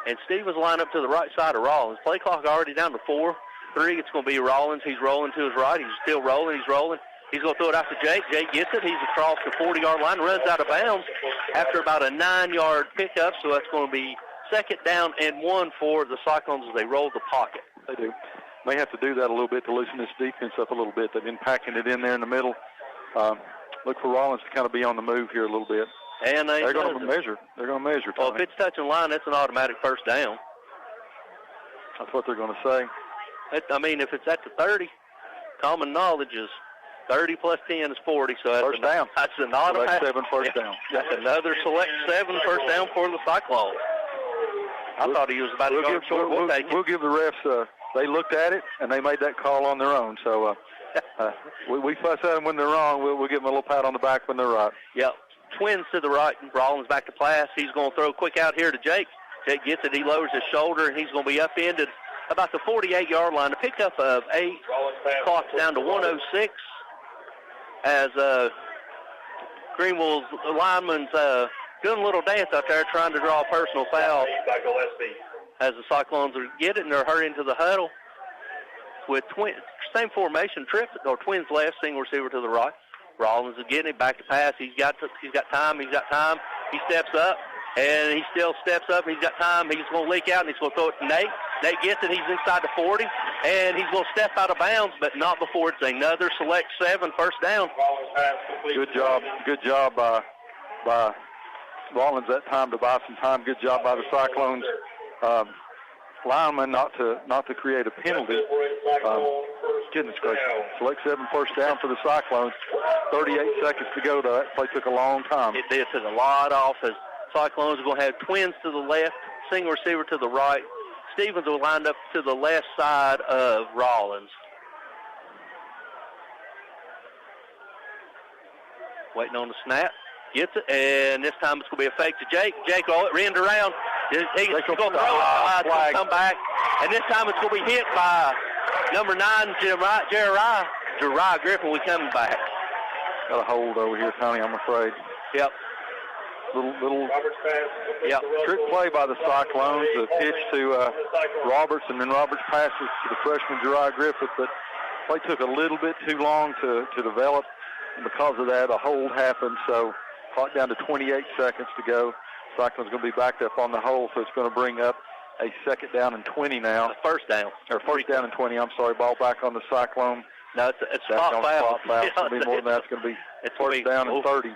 And Stevens line up to the right side of Rollins. Play clock already down to 4-3. It's going to be Rollins. He's rolling to his right. He's still rolling. He's rolling. He's going to throw it out to Jake. Jake gets it. He's across the 40-yard line, runs out of bounds after about a 9-yard pickup. So that's going to be 2nd down and 1 for the Cyclones as they roll the pocket. They do. May have to do that a little bit to loosen this defense up a little bit. They've been packing it in there in the middle. Look for Rollins to kind of be on the move here a little bit. And they're going to measure. They're going to measure, Tony. Well, if it's touching line, that's an automatic 1st down. That's what they're going to say. If it's at the 30, common knowledge is 30 plus 10 is 40. So that's first down. That's an automatic. Select 7 first down. That's another select 7 first down for the Cyclones. I thought he was about to go short. We'll give the refs. They looked at it and they made that call on their own. So we fuss at them when they're wrong. We'll give them a little pat on the back when they're right. Yep. Twins to the right, and Rollins back to pass. He's going to throw quick out here to Jake. Jake gets it. He lowers his shoulder, and he's going to be upended about the 48-yard line. A pickup of 8. Clock's down to 1:06 as Greenville's lineman's doing a little dance out there trying to draw a personal foul. as the Cyclones get it, and they're hurrying to the huddle with same formation, trips or twins left, single receiver to the right. Rollins is getting it, back to pass. He's got time. He steps up, and he still steps up. He's got time. He's going to leak out, and he's going to throw it to Nate. Nate gets it. He's inside the 40, and he's going to step out of bounds, but not before it's another select 7, first down. Good job by Rollins that time to buy some time. Good job by the Cyclones lineman not to create a penalty. Goodness gracious. Select 7, first down for the Cyclones. 38 seconds to go, though. That play took a long time. It did. Took a lot off as Cyclones are going to have twins to the left, single receiver to the right. Stevens will line up to the left side of Rollins. Waiting on the snap. Gets it, and this time it's going to be a fake to Jake. Jake ran around. He's going to throw it. Come back. And this time it's going to be hit by number 9, Jeriah Griffin. We coming back. Got a hold over here, Tony, I'm afraid. Yep. Little trick play by the Cyclones. A pitch to Roberts, and then Roberts passes to the freshman Jeriah Griffin, but play took a little bit too long to develop. And because of that, a hold happened, so clock down to 28 seconds to go. Cyclones going to be backed up on the hole, so it's going to bring up a second down and 20 now. First down. Or first down and 20, I'm sorry. Ball back on the Cyclone. No, it's spot foul. It's going to be more than that. It's going to be first down and 30.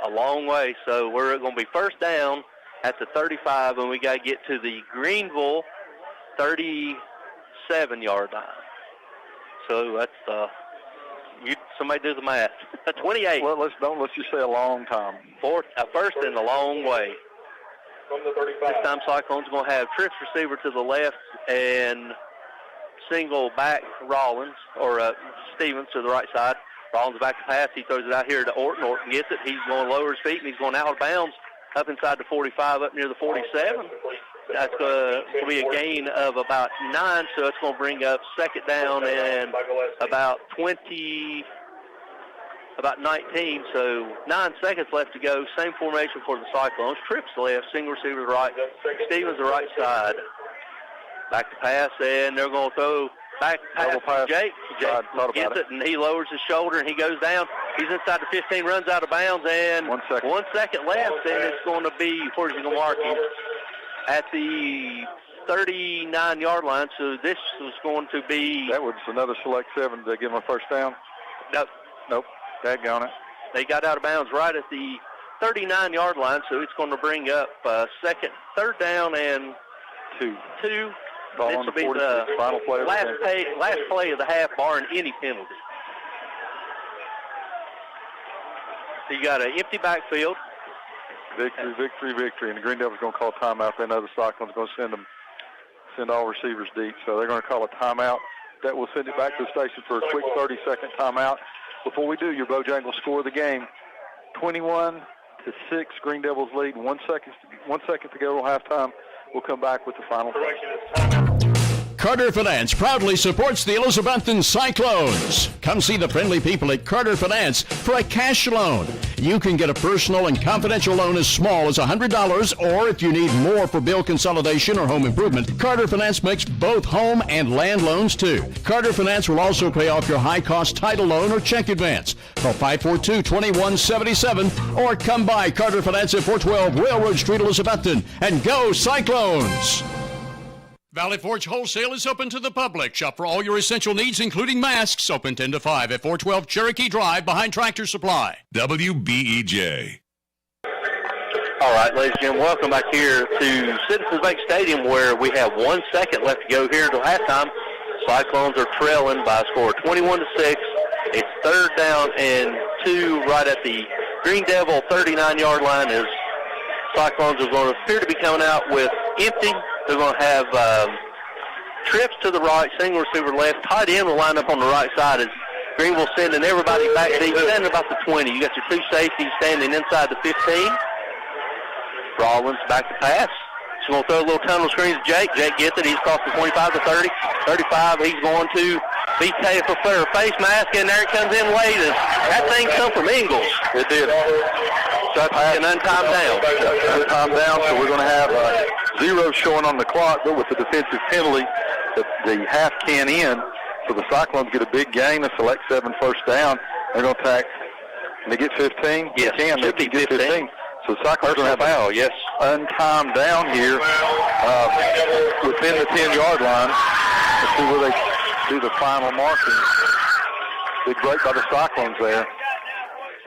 A long way, so we're going to be first down at the 35, and we got to get to the Greenville 37-yard line. So that's somebody do the math. 28. Well, let's just say a long time. First and a long way. This time Cyclones going to have trips receiver to the left and single back Rollins or Stevens to the right side. Rollins back to pass. He throws it out here to Orton. Orton gets it. He's going to lower his feet, and he's going out of bounds up inside the 45, up near the 47. That's going to be a gain of about 9, so it's going to bring up second down and about 19, so 9 seconds left to go. Same formation for the Cyclones. Trips left, single receiver right, Stevens the right side. Back to pass, and they're going to throw back pass to Jake. Jake gets it, and he lowers his shoulder, and he goes down. He's inside the 15, runs out of bounds, and 1 second left, and it's going to be, where's he going to mark him? At the 39-yard line, so this was going to be... That was another select 7 to give him a first down. Nope. Daggone it. They got out of bounds right at the 39-yard line, so it's going to bring up third down and 2. This will be the final play last play of the half, barring any penalty. So you got an empty backfield. Victory. And the Green Devils going to call a timeout. They know the Cyclones going to send all receivers deep. So they're going to call a timeout. That will send it back to the station for a quick 30-second timeout. Before we do, your Bojangles score of the game. 21-6, Green Devils lead. 1 second to go till halftime. We'll come back with the final play. Carter Finance proudly supports the Elizabethton Cyclones. Come see the friendly people at Carter Finance for a cash loan. You can get a personal and confidential loan as small as $100, or if you need more for bill consolidation or home improvement, Carter Finance makes both home and land loans too. Carter Finance will also pay off your high-cost title loan or check advance. Call 542-2177 or come by Carter Finance at 412 Railroad Street, Elizabethton, and go Cyclones! Valley Forge Wholesale is open to the public. Shop for all your essential needs, including masks. Open 10 to 5 at 412 Cherokee Drive behind Tractor Supply. WBEJ. All right, ladies and gentlemen, welcome back here to Citizens Bank Stadium, where we have 1 second left to go here until halftime. Cyclones are trailing by a score of 21-6. It's third down and 2 right at the Green Devil 39-yard line, as Cyclones are going to appear to be coming out with empty. They're going to have trips to the right, single receiver left. Tight end will line up on the right side as Greenville sending everybody back deep, standing about the 20. You got your 2 safeties standing inside the 15. Rollins back to pass. He's going to throw a little tunnel screen to Jake. Jake gets it. He's across the 25 to 30. 35, he's going to be taken for a face mask, and there it comes in late. That thing come from Ingles. It did. So that's an untimed down. Untimed down, so we're going to have 0 showing on the clock, but with the defensive penalty, the half can end. So the Cyclones get a big gain. They select 7 first down. They're going to attack. Can they get 15? Yes, they can. Should be 15. So the Cyclones are going to have foul, yes. untimed down here within the 10-yard line. Let's see where they do the final marking. Big break by the Cyclones there.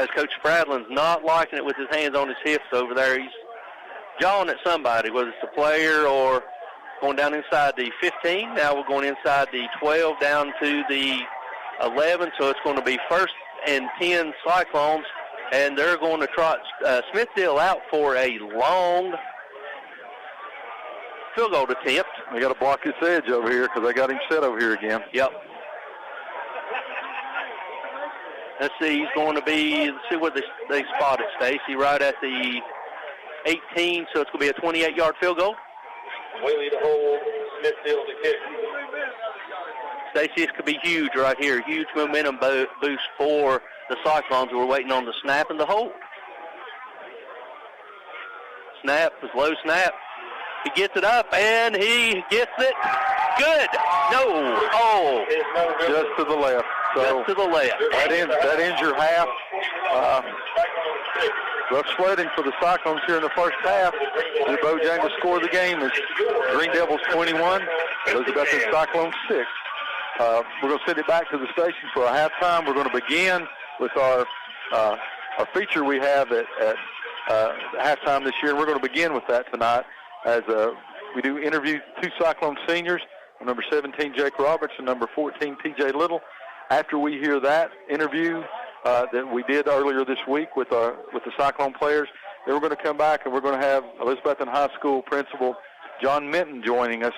As Coach Fradlin's not liking it with his hands on his hips over there. He's jawing at somebody, whether it's the player or going down inside the 15. Now we're going inside the 12 down to the 11. So it's going to be 1st and 10 Cyclones. And they're going to trot Smithville out for a long field goal attempt. They got to block this edge over here because they got him set over here again. Yep. Let's see, he's going to be, let's see where they spotted Stacy, right at the 18, so it's going to be a 28-yard field goal. Whaley to hold, Smithfield to kick. Stacy, this could be huge right here. Huge momentum boost for the Cyclones who are waiting on the snap and the hold. Snap, was low snap. He gets it up, and he gets it. Good. No. Oh. Just to the left. So just to the left. That ends your half. Rough sledding for the Cyclones here in the first half. The Bojangles score the game. It's Green Devils 21, Elizabethton Cyclones 6. We're going to send it back to the station for a halftime. We're going to begin with our feature we have at halftime this year. And we're going to begin with that tonight as we do interview 2 Cyclone seniors, number 17, Jake Roberts, and number 14, T.J. Little. After we hear that interview that we did earlier this week with the Cyclone players, then we're going to come back and we're going to have Elizabethton High School principal John Minton joining us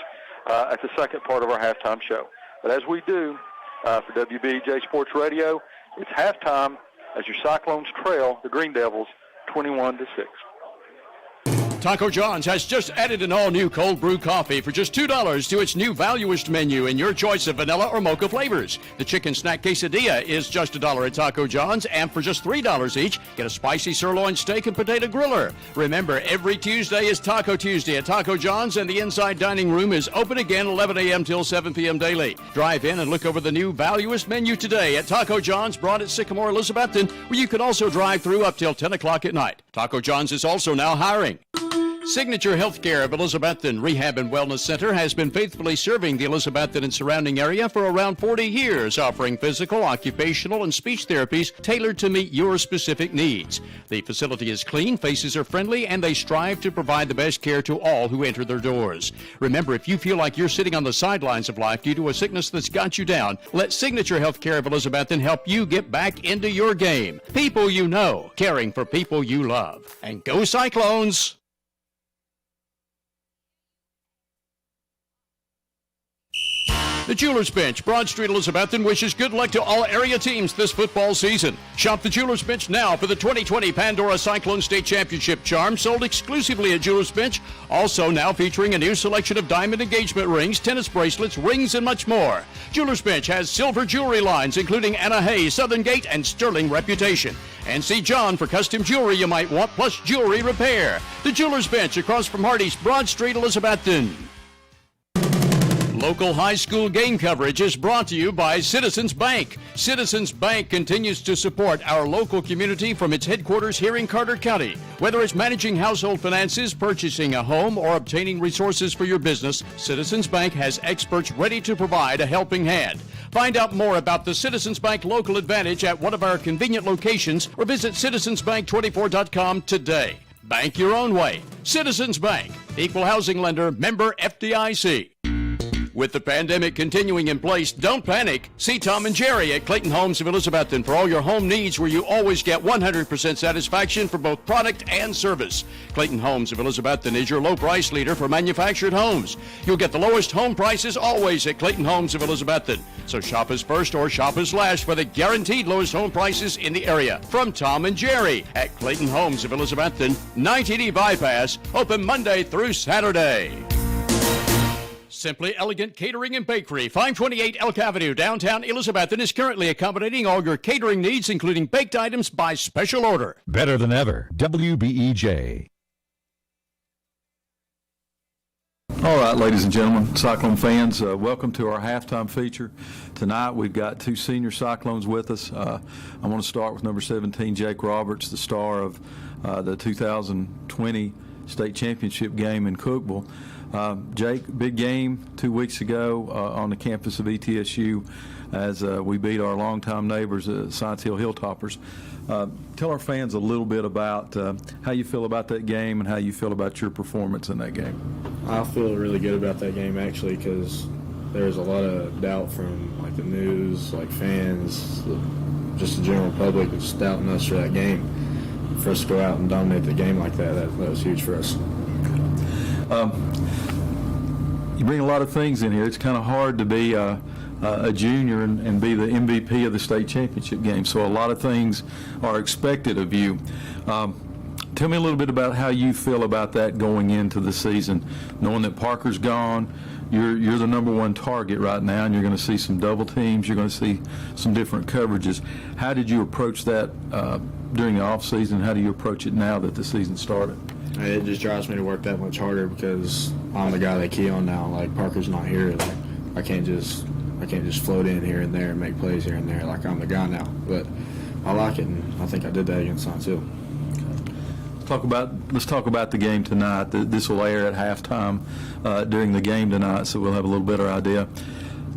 at the second part of our halftime show. But as we do for WBEJ Sports Radio, it's halftime as your Cyclones trail the Green Devils 21-6. Taco John's has just added an all-new cold brew coffee for just $2 to its new valuist menu in your choice of vanilla or mocha flavors. The chicken snack quesadilla is just $1 at Taco John's, and for just $3 each, get a spicy sirloin steak and potato griller. Remember, every Tuesday is Taco Tuesday at Taco John's, and the inside dining room is open again 11 a.m. till 7 p.m. daily. Drive in and look over the new valuist menu today at Taco John's, Broad at Sycamore, Elizabethton, where you can also drive through up till 10 o'clock at night. Taco John's is also now hiring. Signature Healthcare of Elizabethton Rehab and Wellness Center has been faithfully serving the Elizabethton and surrounding area for around 40 years, offering physical, occupational, and speech therapies tailored to meet your specific needs. The facility is clean, faces are friendly, and they strive to provide the best care to all who enter their doors. Remember, if you feel like you're sitting on the sidelines of life due to a sickness that's got you down, let Signature Healthcare of Elizabethton help you get back into your game. People you know, caring for people you love. And go Cyclones! The Jewelers Bench, Broad Street, Elizabethton, wishes good luck to all area teams this football season. Shop the Jewelers Bench now for the 2020 Pandora Cyclone State Championship charm, sold exclusively at Jewelers Bench. Also now featuring a new selection of diamond engagement rings, tennis bracelets, rings, and much more. Jewelers Bench has silver jewelry lines, including Anna Hay, Southern Gate, and Sterling Reputation. And see John for custom jewelry you might want, plus jewelry repair. The Jewelers Bench, across from Hardee's, Broad Street, Elizabethton. Local high school game coverage is brought to you by Citizens Bank. Citizens Bank continues to support our local community from its headquarters here in Carter County. Whether it's managing household finances, purchasing a home, or obtaining resources for your business, Citizens Bank has experts ready to provide a helping hand. Find out more about the Citizens Bank Local Advantage at one of our convenient locations or visit citizensbank24.com today. Bank your own way. Citizens Bank, equal housing lender, member FDIC. With the pandemic continuing in place, don't panic. See Tom and Jerry at Clayton Homes of Elizabethton for all your home needs, where you always get 100% satisfaction for both product and service. Clayton Homes of Elizabethton is your low price leader for manufactured homes. You'll get the lowest home prices always at Clayton Homes of Elizabethton. So shop us first or shop us last for the guaranteed lowest home prices in the area. From Tom and Jerry at Clayton Homes of Elizabethton, 980 Bypass, open Monday through Saturday. Simply Elegant Catering and Bakery, 528 Elk Avenue, downtown Elizabethton, is currently accommodating all your catering needs, including baked items by special order. Better than ever, WBEJ. All right, ladies and gentlemen, Cyclone fans, welcome to our halftime feature. Tonight we've got two senior Cyclones with us. I want to start with number 17, Jake Roberts, the star of the 2020 state championship game in Cookeville. Jake, big game 2 weeks ago on the campus of ETSU as we beat our longtime neighbors, Science Hill Hilltoppers. Tell our fans a little bit about how you feel about that game and how you feel about your performance in that game. I feel really good about that game, actually, because there's a lot of doubt from like the news, like fans, just the general public that's doubting us for that game. For us to go out and dominate the game like that was huge for us. You bring a lot of things in here. It's kind of hard to be a junior and be the MVP of the state championship game, so a lot of things are expected of you. Tell me a little bit about how you feel about that going into the season, knowing that Parker's gone. You're the number one target right now, and you're going to see some double teams. You're going to see some different coverages. How did you approach that during the off season? How do you approach it now that the season started? It just drives me to work that much harder because I'm the guy they key on now. Like, Parker's not here. Like, I can't just float in here and there and make plays here and there. Like, I'm the guy now. But I like it, and I think I did that against Science Hill. Let's talk about the game tonight. This will air at halftime during the game tonight, so we'll have a little better idea.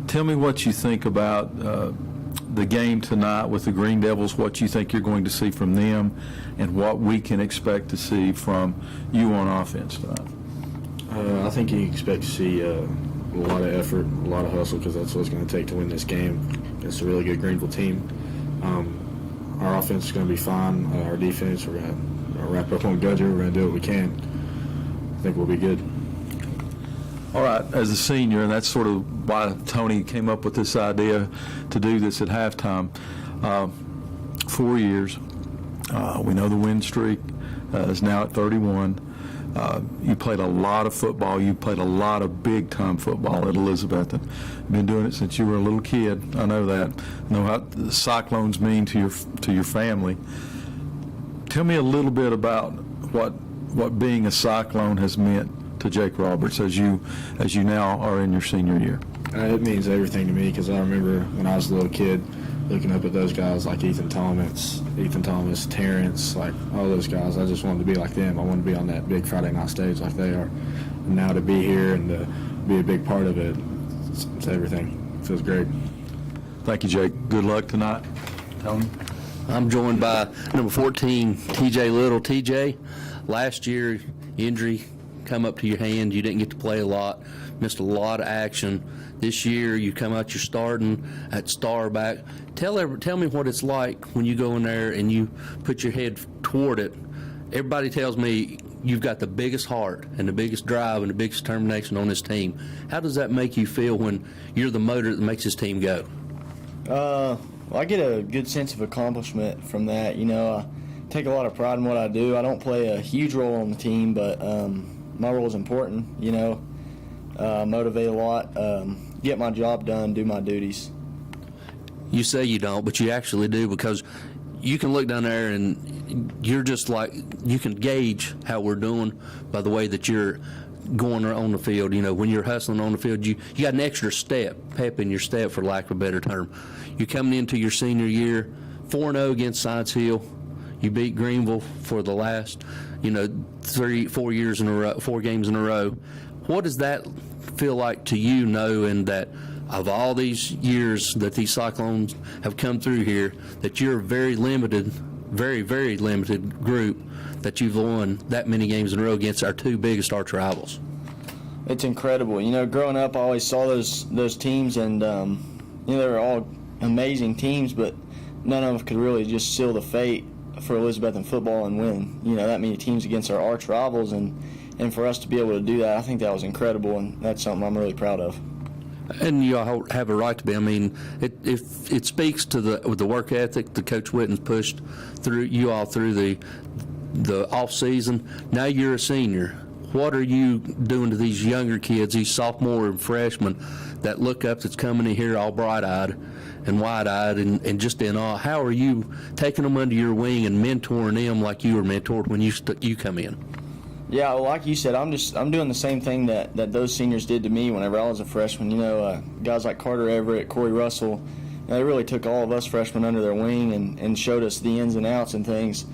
Tell me what you think about the game tonight with the Green Devils, what you think you're going to see from them, and what we can expect to see from you on offense tonight. I think you expect to see a lot of effort, a lot of hustle, because that's what it's going to take to win this game. It's a really good Greenville team. Our offense is going to be fine. Our defense, we're going to wrap up on Gudger. We're going to do what we can. I think we'll be good. All right, as a senior, and that's sort of why Tony came up with this idea to do this at halftime. 4 years. We know the win streak is now at 31. You played a lot of football. You played a lot of big-time football at Elizabethton. You've been doing it since you were a little kid. I know that. I know how the Cyclones mean to your family. Tell me a little bit about what being a Cyclone has meant to Jake Roberts as you now are in your senior year. It means everything to me because I remember when I was a little kid looking up at those guys like Ethan Thomas, Terrence, like all those guys. I just wanted to be like them. I wanted to be on that big Friday night stage like they are. And now to be here and to be a big part of it, it's everything. It feels great. Thank you, Jake. Good luck tonight. Tony? I'm joined by number 14, TJ Little. TJ, last year, injury come up to your hand. You didn't get to play a lot, missed a lot of action. This year, you come out, you're starting at star back. Tell me what it's like when you go in there and you put your head toward it. Everybody tells me you've got the biggest heart and the biggest drive and the biggest determination on this team. How does that make you feel when you're the motor that makes this team go? Well, I get a good sense of accomplishment from that. You know, I take a lot of pride in what I do. I don't play a huge role on the team, but my role is important. You know, motivate a lot, get my job done, do my duties. You say you don't, but you actually do, because you can look down there and you're just like, you can gauge how we're doing by the way that you're going on the field. You know, when you're hustling on the field, you got an extra step, pep in your step, for lack of a better term. You're coming into your senior year, 4-0 against Science Hill. You beat Greenville for the last, 4 years in a row, 4 games in a row. What does that feel like to you, knowing that of all these years that these Cyclones have come through here, that you're a very limited, very, very limited group, that you've won that many games in a row against our 2 biggest arch rivals? It's incredible. You know, growing up, I always saw those teams, and they were all amazing teams, but none of them could really just seal the fate for Elizabethton football and win, that many teams against our arch rivals, and for us to be able to do that, I think that was incredible, and that's something I'm really proud of. And you all have a right to be. I mean, it speaks to the work ethic that Coach Witten's pushed through you all through the off season. Now you're a senior. What are you doing to these younger kids, these sophomore and freshmen that look up, that's coming in here all bright-eyed and wide-eyed and just in awe? How are you taking them under your wing and mentoring them like you were mentored when you come in? Yeah, well, like you said, I'm doing the same thing that those seniors did to me whenever I was a freshman. You know, guys like Carter Everett, Corey Russell, they really took all of us freshmen under their wing and showed us the ins and outs and things.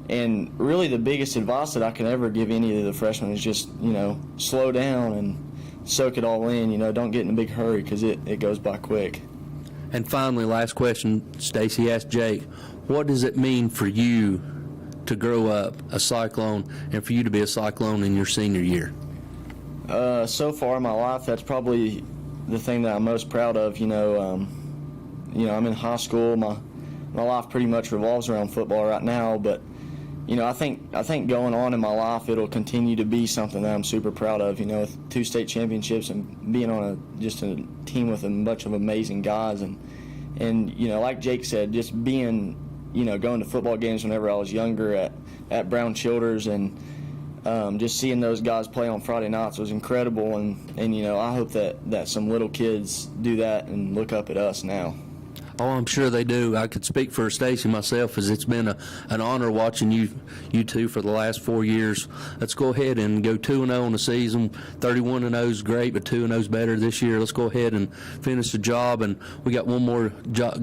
And really the biggest advice that I can ever give any of the freshmen is just, you know, slow down and soak it all in. You know, don't get in a big hurry because it goes by quick. And finally, last question, Stacy asked Jake, what does it mean for you to grow up a Cyclone and for you to be a Cyclone in your senior year? So far in my life, that's probably the thing that I'm most proud of. You know, I'm in high school. My life pretty much revolves around football right now, but you know, I think going on in my life, it'll continue to be something that I'm super proud of. You know, with 2 state championships and being on just a team with a bunch of amazing guys, and you know, like Jake said, just being, you know, going to football games whenever I was younger at Brown Childers, and just seeing those guys play on Friday nights was incredible. And you know, I hope that some little kids do that and look up at us now. Oh, I'm sure they do. I could speak for Stacy myself, as it's been an honor watching you two for the last 4 years. Let's go ahead and go 2-0 in the season. 31-0 is great, but 2-0 is better this year. Let's go ahead and finish the job, and we got one more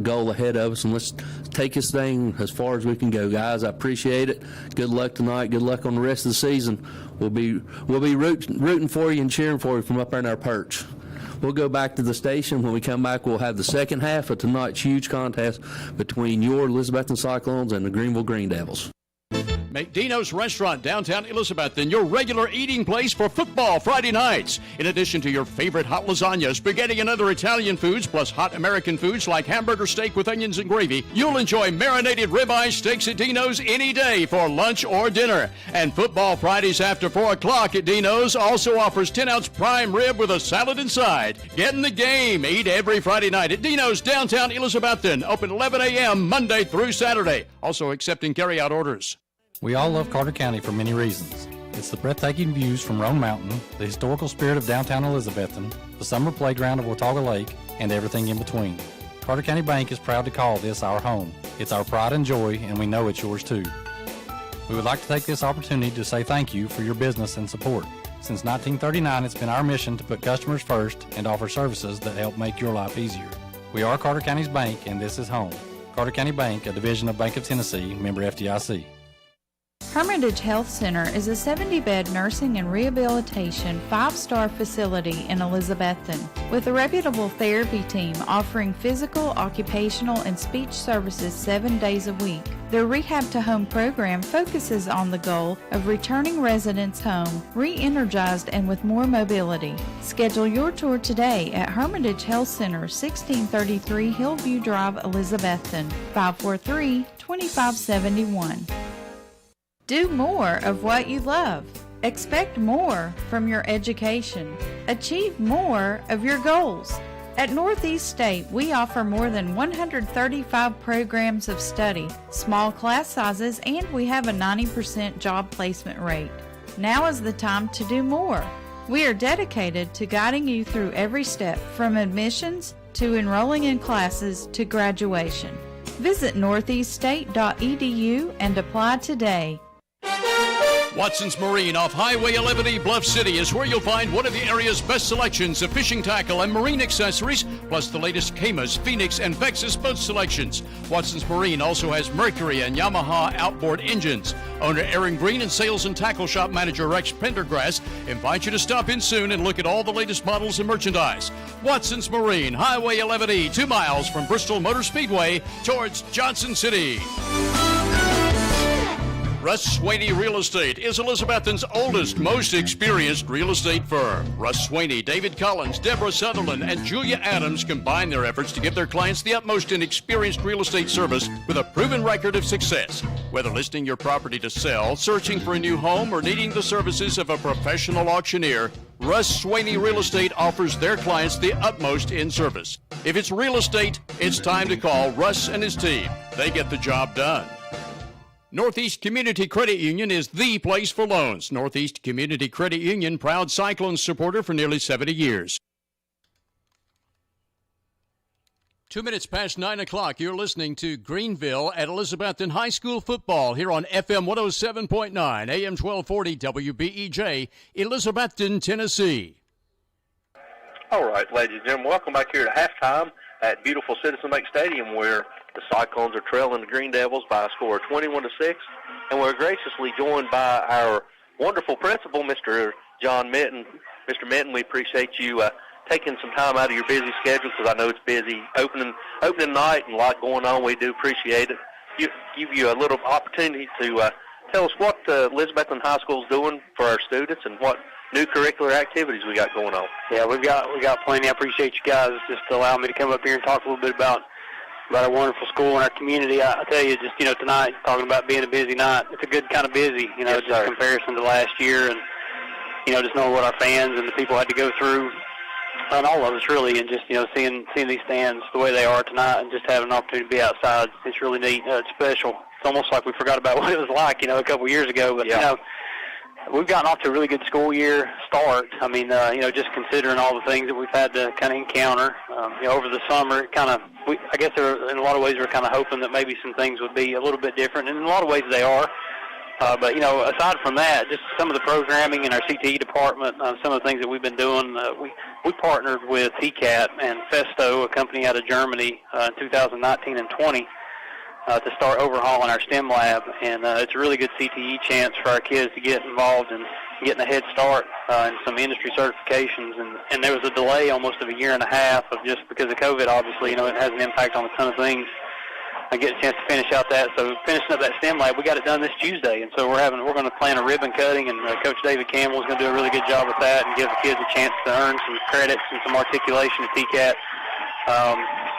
goal ahead of us, and let's take this thing as far as we can go, guys. I appreciate it. Good luck tonight. Good luck on the rest of the season. We'll be rooting for you and cheering for you from up there in our perch. We'll go back to the station. When we come back, we'll have the second half of tonight's huge contest between your Elizabethton Cyclones and the Greenville Green Devils. Make Dino's Restaurant, downtown Elizabethton, your regular eating place for football Friday nights. In addition to your favorite hot lasagna, spaghetti, and other Italian foods, plus hot American foods like hamburger steak with onions and gravy, you'll enjoy marinated ribeye steaks at Dino's any day for lunch or dinner. And football Fridays after 4 o'clock at Dino's also offers 10-ounce prime rib with a salad inside. Get in the game. Eat every Friday night at Dino's, downtown Elizabethton. Open 11 a.m. Monday through Saturday. Also accepting carry-out orders. We all love Carter County for many reasons. It's the breathtaking views from Roan Mountain, the historical spirit of downtown Elizabethton, the summer playground of Watauga Lake, and everything in between. Carter County Bank is proud to call this our home. It's our pride and joy, and we know it's yours too. We would like to take this opportunity to say thank you for your business and support. Since 1939, it's been our mission to put customers first and offer services that help make your life easier. We are Carter County's bank, and this is home. Carter County Bank, a division of Bank of Tennessee, member FDIC. Hermitage Health Center is a 70-bed nursing and rehabilitation 5-star facility in Elizabethton with a reputable therapy team offering physical, occupational, and speech services 7 days a week. Their Rehab to Home program focuses on the goal of returning residents home, re-energized and with more mobility. Schedule your tour today at Hermitage Health Center, 1633 Hillview Drive, Elizabethton, 543-2571. Do more of what you love. Expect more from your education. Achieve more of your goals. At Northeast State, we offer more than 135 programs of study, small class sizes, and we have a 90% job placement rate. Now is the time to do more. We are dedicated to guiding you through every step, from admissions to enrolling in classes to graduation. Visit northeaststate.edu and apply today. Watson's Marine off Highway 11E, Bluff City is where you'll find one of the area's best selections of fishing tackle and marine accessories, plus the latest Camas, Phoenix, and Vexus boat selections. Watson's Marine also has Mercury and Yamaha outboard engines. Owner Aaron Green and sales and tackle shop manager Rex Pendergrass invite you to stop in soon and look at all the latest models and merchandise. Watson's Marine, Highway 11E, 2 miles from Bristol Motor Speedway towards Johnson City. Russ Swaney Real Estate is Elizabethton's oldest, most experienced real estate firm. Russ Swaney, David Collins, Deborah Sutherland, and Julia Adams combine their efforts to give their clients the utmost in experienced real estate service with a proven record of success. Whether listing your property to sell, searching for a new home, or needing the services of a professional auctioneer, Russ Swaney Real Estate offers their clients the utmost in service. If it's real estate, it's time to call Russ and his team. They get the job done. Northeast Community Credit Union is the place for loans. Northeast Community Credit Union, proud Cyclones supporter for nearly 70 years. 2 minutes past 9 o'clock. You're listening to Greenville at Elizabethton High School football here on FM 107.9, AM 1240 WBEJ, Elizabethton, Tennessee. All right, ladies and gentlemen, welcome back here to halftime at beautiful Citizen Bank Stadium, where the Cyclones are trailing the Green Devils by a score of 21-6, and we're graciously joined by our wonderful principal, Mr. John Minton. Mr. Minton, we appreciate you taking some time out of your busy schedule, because I know it's busy opening night and a lot going on. We do appreciate it. Give you a little opportunity to tell us what Elizabethton High School is doing for our students and what new curricular activities we got going on. Yeah, we got plenty. I appreciate you guys just allowing me to come up here and talk a little bit about our wonderful school and our community. I tell you, just tonight, talking about being a busy night, it's a good kind of busy. Yes, just comparison to last year, and just knowing what our fans and the people had to go through. And all of us really, and just seeing these stands the way they are tonight, and just having an opportunity to be outside, it's really neat. It's special. It's almost like we forgot about what it was like, a couple years ago. But we've gotten off to a really good school year start. I mean, just considering all the things that we've had to kind of encounter over the summer, I guess in a lot of ways we're kind of hoping that maybe some things would be a little bit different, and in a lot of ways they are. But aside from that, just some of the programming in our CTE department, some of the things that we've been doing, we partnered with TCAT and Festo, a company out of Germany, in 2019 and 20, to start overhauling our STEM lab. And it's a really good CTE chance for our kids to get involved in getting a head start in some industry certifications. And there was a delay almost of a year and a half of just because of COVID, obviously. It has an impact on a ton of things. I get a chance to finish out that. So finishing up that STEM lab, we got it done this Tuesday, and so we're going to plan a ribbon cutting, and Coach David Campbell is going to do a really good job with that and give the kids a chance to earn some credits and some articulation at TCAT.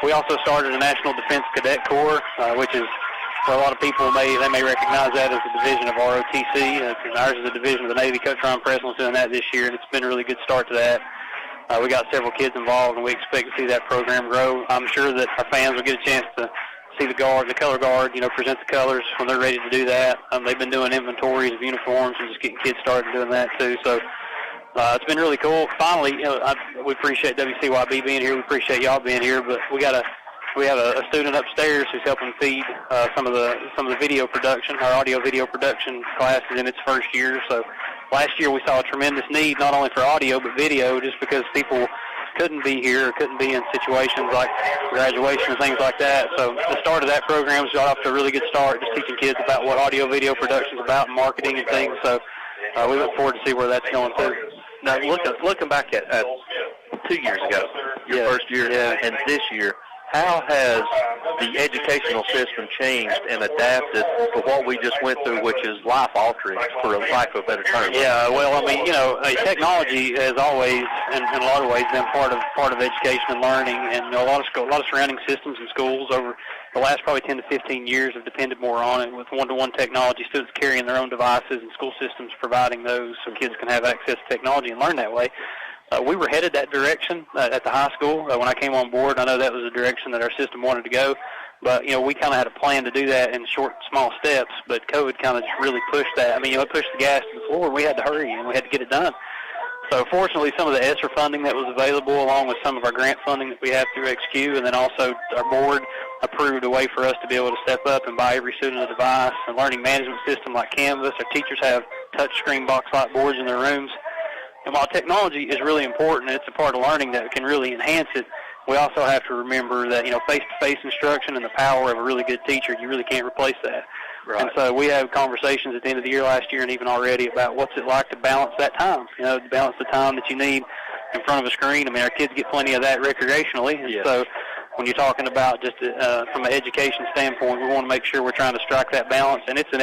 We also started a National Defense Cadet Corps, which is, for a lot of people, they may recognize that as a division of ROTC. Ours is a division of the Navy. Coach Ron Preslin's doing that this year, and it's been a really good start to that. We got several kids involved, and we expect to see that program grow. I'm sure that our fans will get a chance to see the color guard, present the colors when they're ready to do that. They've been doing inventories of uniforms and just getting kids started doing that too. So it's been really cool. Finally, we appreciate WCYB being here. We appreciate y'all being here. But we have a student upstairs who's helping feed some of the video production. Our audio video production class is in its first year. So last year we saw a tremendous need not only for audio but video, just because people couldn't be here, couldn't be in situations like graduation and things like that. So the start of that program has got off to a really good start, just teaching kids about what audio-video production is about and marketing and things. So we look forward to see where that's going too. Now, looking back at 2 years ago, your first year, and this year, how has the educational system changed and adapted to what we just went through, which is life-altering, for lack of a better term? Yeah, well, I mean, technology has always, in a lot of ways, been part of education and learning, and a lot of surrounding systems in schools over the last probably 10 to 15 years have depended more on it, with one-to-one technology, students carrying their own devices and school systems providing those so kids can have access to technology and learn that way. We were headed that direction at the high school. When I came on board, I know that was the direction that our system wanted to go. But, we kind of had a plan to do that in short, small steps. But COVID kind of just really pushed that. I mean, it pushed the gas to the floor. We had to hurry, and we had to get it done. So, fortunately, some of the ESSER funding that was available, along with some of our grant funding that we have through XQ, and then also our board approved a way for us to be able to step up and buy every student a device. A learning management system like Canvas. Our teachers have touchscreen box-like boards in their rooms. And while technology is really important, it's a part of learning that can really enhance it, we also have to remember that, face-to-face instruction and the power of a really good teacher, you really can't replace that. Right. And so we have conversations at the end of the year last year and even already about what's it like to balance that time, to balance the time that you need in front of a screen. I mean, our kids get plenty of that recreationally. And so when you're talking about just from an education standpoint, we want to make sure we're trying to strike that balance. And it's an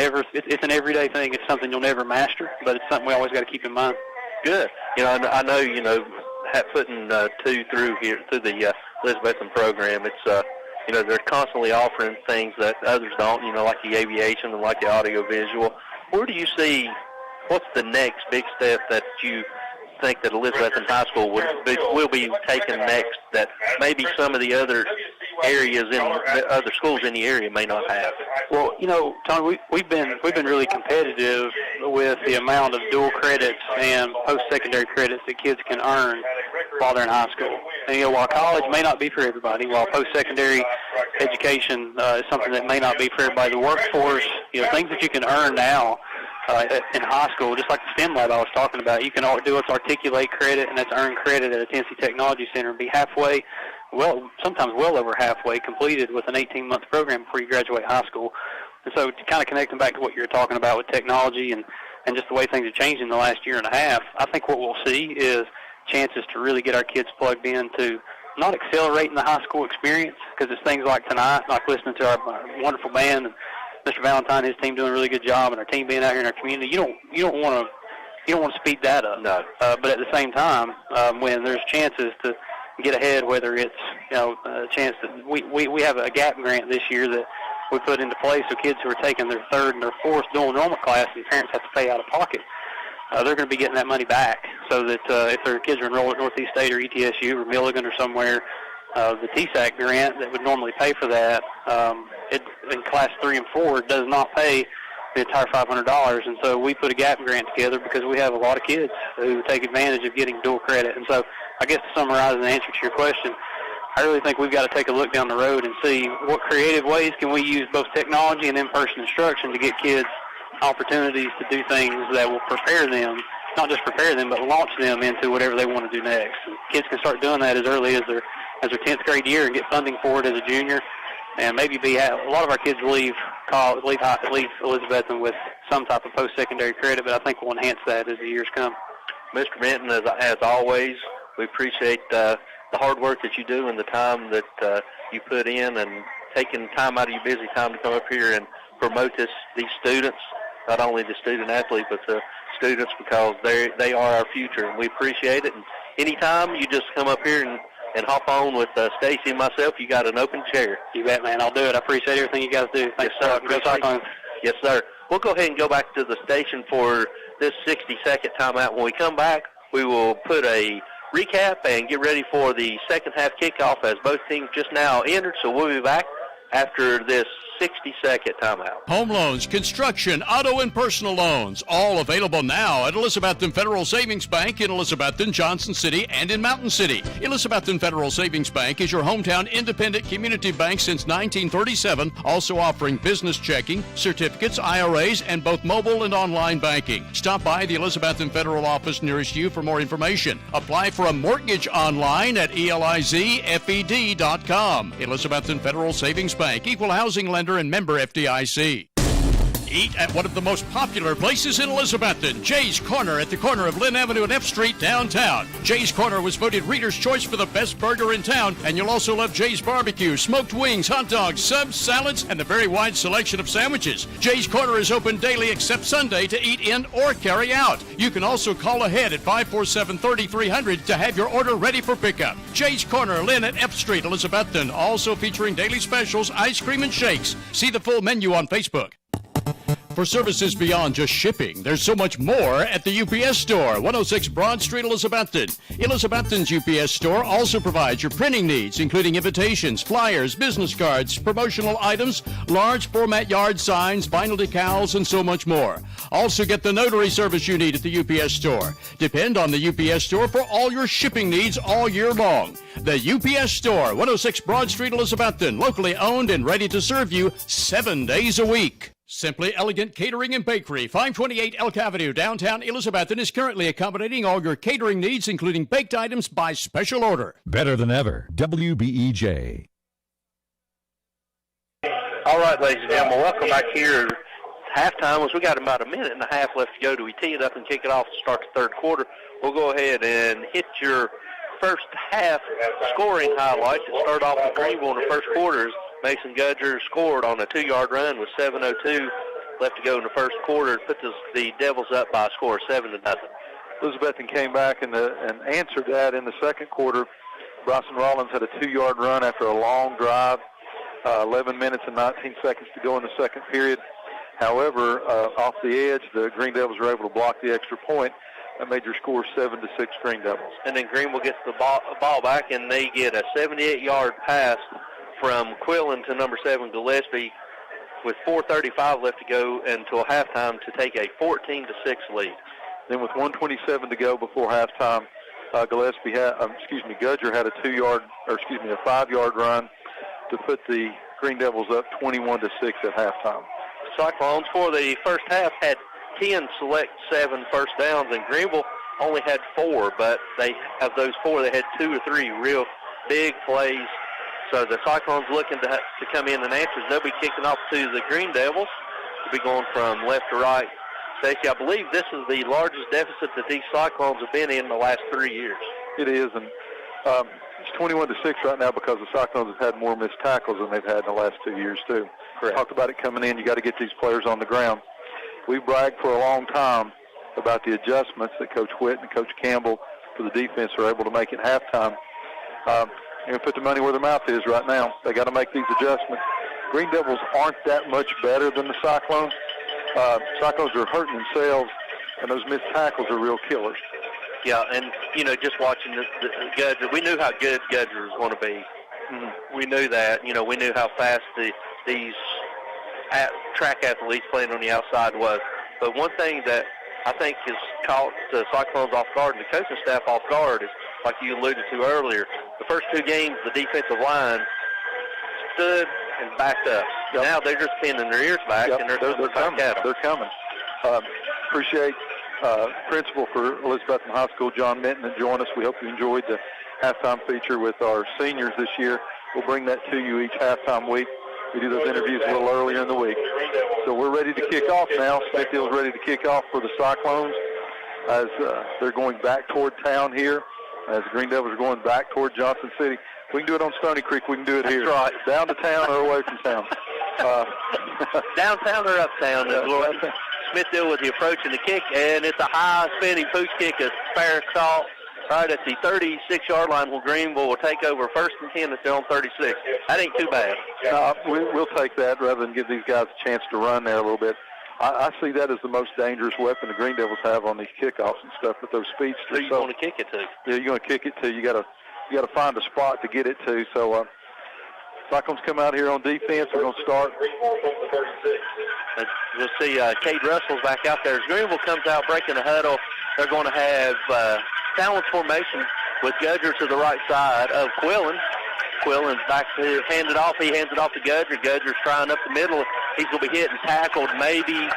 everyday thing. It's something you'll never master, but it's something we always got to keep in mind. Good. I know, putting two through the Elizabethton program, it's, they're constantly offering things that others don't, like the aviation and like the audio-visual. Where do you see, what's the next big step that you think that Elizabethton High School will be taking next that maybe some of the other areas in the other schools in the area may not have? Well, Tony, we've been really competitive with the amount of dual credits and post-secondary credits that kids can earn while they're in high school. And, while college may not be for everybody, while post-secondary education is something that may not be for everybody, the workforce, things that you can earn now in high school, just like the STEM lab I was talking about, you can do what's articulate credit, and that's earn credit at a Tennessee Technology Center and be halfway, sometimes well over halfway completed with an 18-month program before you graduate high school. And so to kind of connect them back to what you were talking about with technology and just the way things have changed in the last year and a half, I think what we'll see is chances to really get our kids plugged into not accelerating the high school experience, because it's things like tonight, like listening to our wonderful band and Mr. Valentine and his team doing a really good job, and our team being out here in our community. You don't want to speed that up. No. But at the same time, when there's chances to get ahead, whether it's a chance that we have a gap grant this year that we put into place, so kids who are taking their third and their fourth dual enrollment class and parents have to pay out of pocket, they're going to be getting that money back, so that if their kids are enrolled at Northeast State or ETSU or Milligan or somewhere, the TSAC grant that would normally pay for that, in Class 3 and 4 does not pay the entire $500, and so we put a gap grant together because we have a lot of kids who take advantage of getting dual credit. And so I guess to summarize and answer to your question, I really think we've got to take a look down the road and see what creative ways can we use both technology and in-person instruction to get kids opportunities to do things that will prepare them, not just prepare them, but launch them into whatever they want to do next. And kids can start doing that as early as their 10th grade year and get funding for it as a junior, and maybe a lot of our kids leave Elizabethton with some type of post-secondary credit, but I think we'll enhance that as the years come. Mr. Benton, as always, we appreciate the hard work that you do and the time that you put in, and taking time out of your busy time to come up here and promote these students, not only the student athlete, but the students, because they are our future, and we appreciate it. And anytime you just come up here and hop on with Stacy and myself, you got an open chair. You bet, man. I'll do it. I appreciate everything you guys do. Thanks, yes, sir. Go Cyclones. Yes, sir. We'll go ahead and go back to the station for this 60-second timeout. When we come back, we will put a recap and get ready for the second half kickoff, as both teams just now entered. So we'll be back after this 60-second timeout. Home loans, construction, auto and personal loans, all available now at Elizabethton Federal Savings Bank in Elizabethton, Johnson City, and in Mountain City. Elizabethton Federal Savings Bank is your hometown independent community bank since 1937, also offering business checking, certificates, IRAs, and both mobile and online banking. Stop by the Elizabethton Federal office nearest you for more information. Apply for a mortgage online at elizfed.com. Elizabethton Federal Savings Bank, equal housing lender and member FDIC. Eat at one of the most popular places in Elizabethton, Jay's Corner at the corner of Lynn Avenue and F Street downtown. Jay's Corner was voted Reader's Choice for the best burger in town, and you'll also love Jay's Barbecue, smoked wings, hot dogs, subs, salads, and the very wide selection of sandwiches. Jay's Corner is open daily except Sunday to eat in or carry out. You can also call ahead at 547-3300 to have your order ready for pickup. Jay's Corner, Lynn at F Street, Elizabethton, also featuring daily specials, ice cream, and shakes. See the full menu on Facebook. For services beyond just shipping, there's so much more at the UPS Store, 106 Broad Street, Elizabethton. Elizabethton's UPS Store also provides your printing needs, including invitations, flyers, business cards, promotional items, large format yard signs, vinyl decals, and so much more. Also get the notary service you need at the UPS Store. Depend on the UPS Store for all your shipping needs all year long. The UPS Store, 106 Broad Street, Elizabethton, locally owned and ready to serve you 7 days a week. Simply Elegant Catering and Bakery, 528 Elk Avenue, downtown Elizabethton, is currently accommodating all your catering needs, including baked items by special order. Better than ever, WBEJ. All right, ladies and gentlemen, welcome back here. Halftime, we got about a minute and a half left to go. Do we tee it up and kick it off to start the third quarter? We'll go ahead and hit your first half scoring highlights. It started off with Greenville in the first quarters. Mason Gudger scored on a 2-yard run with 7:02 left to go in the first quarter. It put the Devils up by a score of 7-0. Elizabethton came back and answered that in the second quarter. Bryson Rollins had a 2-yard run after a long drive, 11 minutes and 19 seconds to go in the second period. However, off the edge, the Green Devils were able to block the extra point. That made your score 7-6 Green Devils. And then Greenville gets the ball back, and they get a 78-yard pass from Quillen to number 7 Gillespie with 4:35 left to go until halftime to take a 14-6 lead. Then with 1:27 to go before halftime, Gudger had a 5-yard run to put the Green Devils up 21-6 at halftime. Cyclones for the first half had 10 select 7 first downs, and Greenville only had 4, but of those 4, they had 2 or 3 real big plays. So the Cyclones looking to come in and answer. They'll be kicking off to the Green Devils. They'll be going from left to right. Stacey, I believe this is the largest deficit that these Cyclones have been in the last 3 years. It is, and it's 21-6 right now because the Cyclones have had more missed tackles than they've had in the last 2 years, too. Correct. Talked about it coming in. You got to get these players on the ground. We've bragged for a long time about the adjustments that Coach Whitt and Coach Campbell for the defense are able to make at halftime. Put the money where their mouth is right now. They got to make these adjustments. Green Devils aren't that much better than the Cyclones. Cyclones are hurting themselves, and those missed tackles are real killers. Yeah, and, just watching the Gudger, we knew how good Gudger was going to be. Mm-hmm. We knew that. We knew how fast these track athletes playing on the outside was. But one thing that I think has caught the Cyclones off guard and the coaching staff off guard is, like you alluded to earlier, the first 2 games, the defensive line stood and backed up. Yep. Now they're just pinning their ears back, and they're coming. They're coming. Appreciate principal for Elizabethton High School, John Minton, that joined us. We hope you enjoyed the halftime feature with our seniors this year. We'll bring that to you each halftime week. We do those interviews a little earlier in the week. So we're ready to kick off now. Smithfield's ready to kick off for the Cyclones as they're going back toward town here, as the Green Devils are going back toward Johnson City. If we can do it on Stony Creek, we can do it here. That's right. Down to town or away from town. Downtown or uptown. Smithfield with the approach and the kick, and it's a high spinning pooch kick, a fair call right at the 36-yard line where Greenville will take over 1st and 10 if they're on 36. That ain't too bad. We'll take that rather than give these guys a chance to run there a little bit. I see that as the most dangerous weapon the Green Devils have on these kickoffs and stuff with those speedsters. Who you going to kick it to? Yeah, you're going to kick it to. You got to find a spot to get it to. So Cyclones come out here on defense. We're going to start. You'll see Cade Russell's back out there. As Greenville comes out breaking the huddle, they're going to have Talon's formation with Gudger to the right side of Quillen. Quillen's back to hand it off. He hands it off to Gudger. Gudger's trying up the middle. He's going to be hit and tackled. Maybe,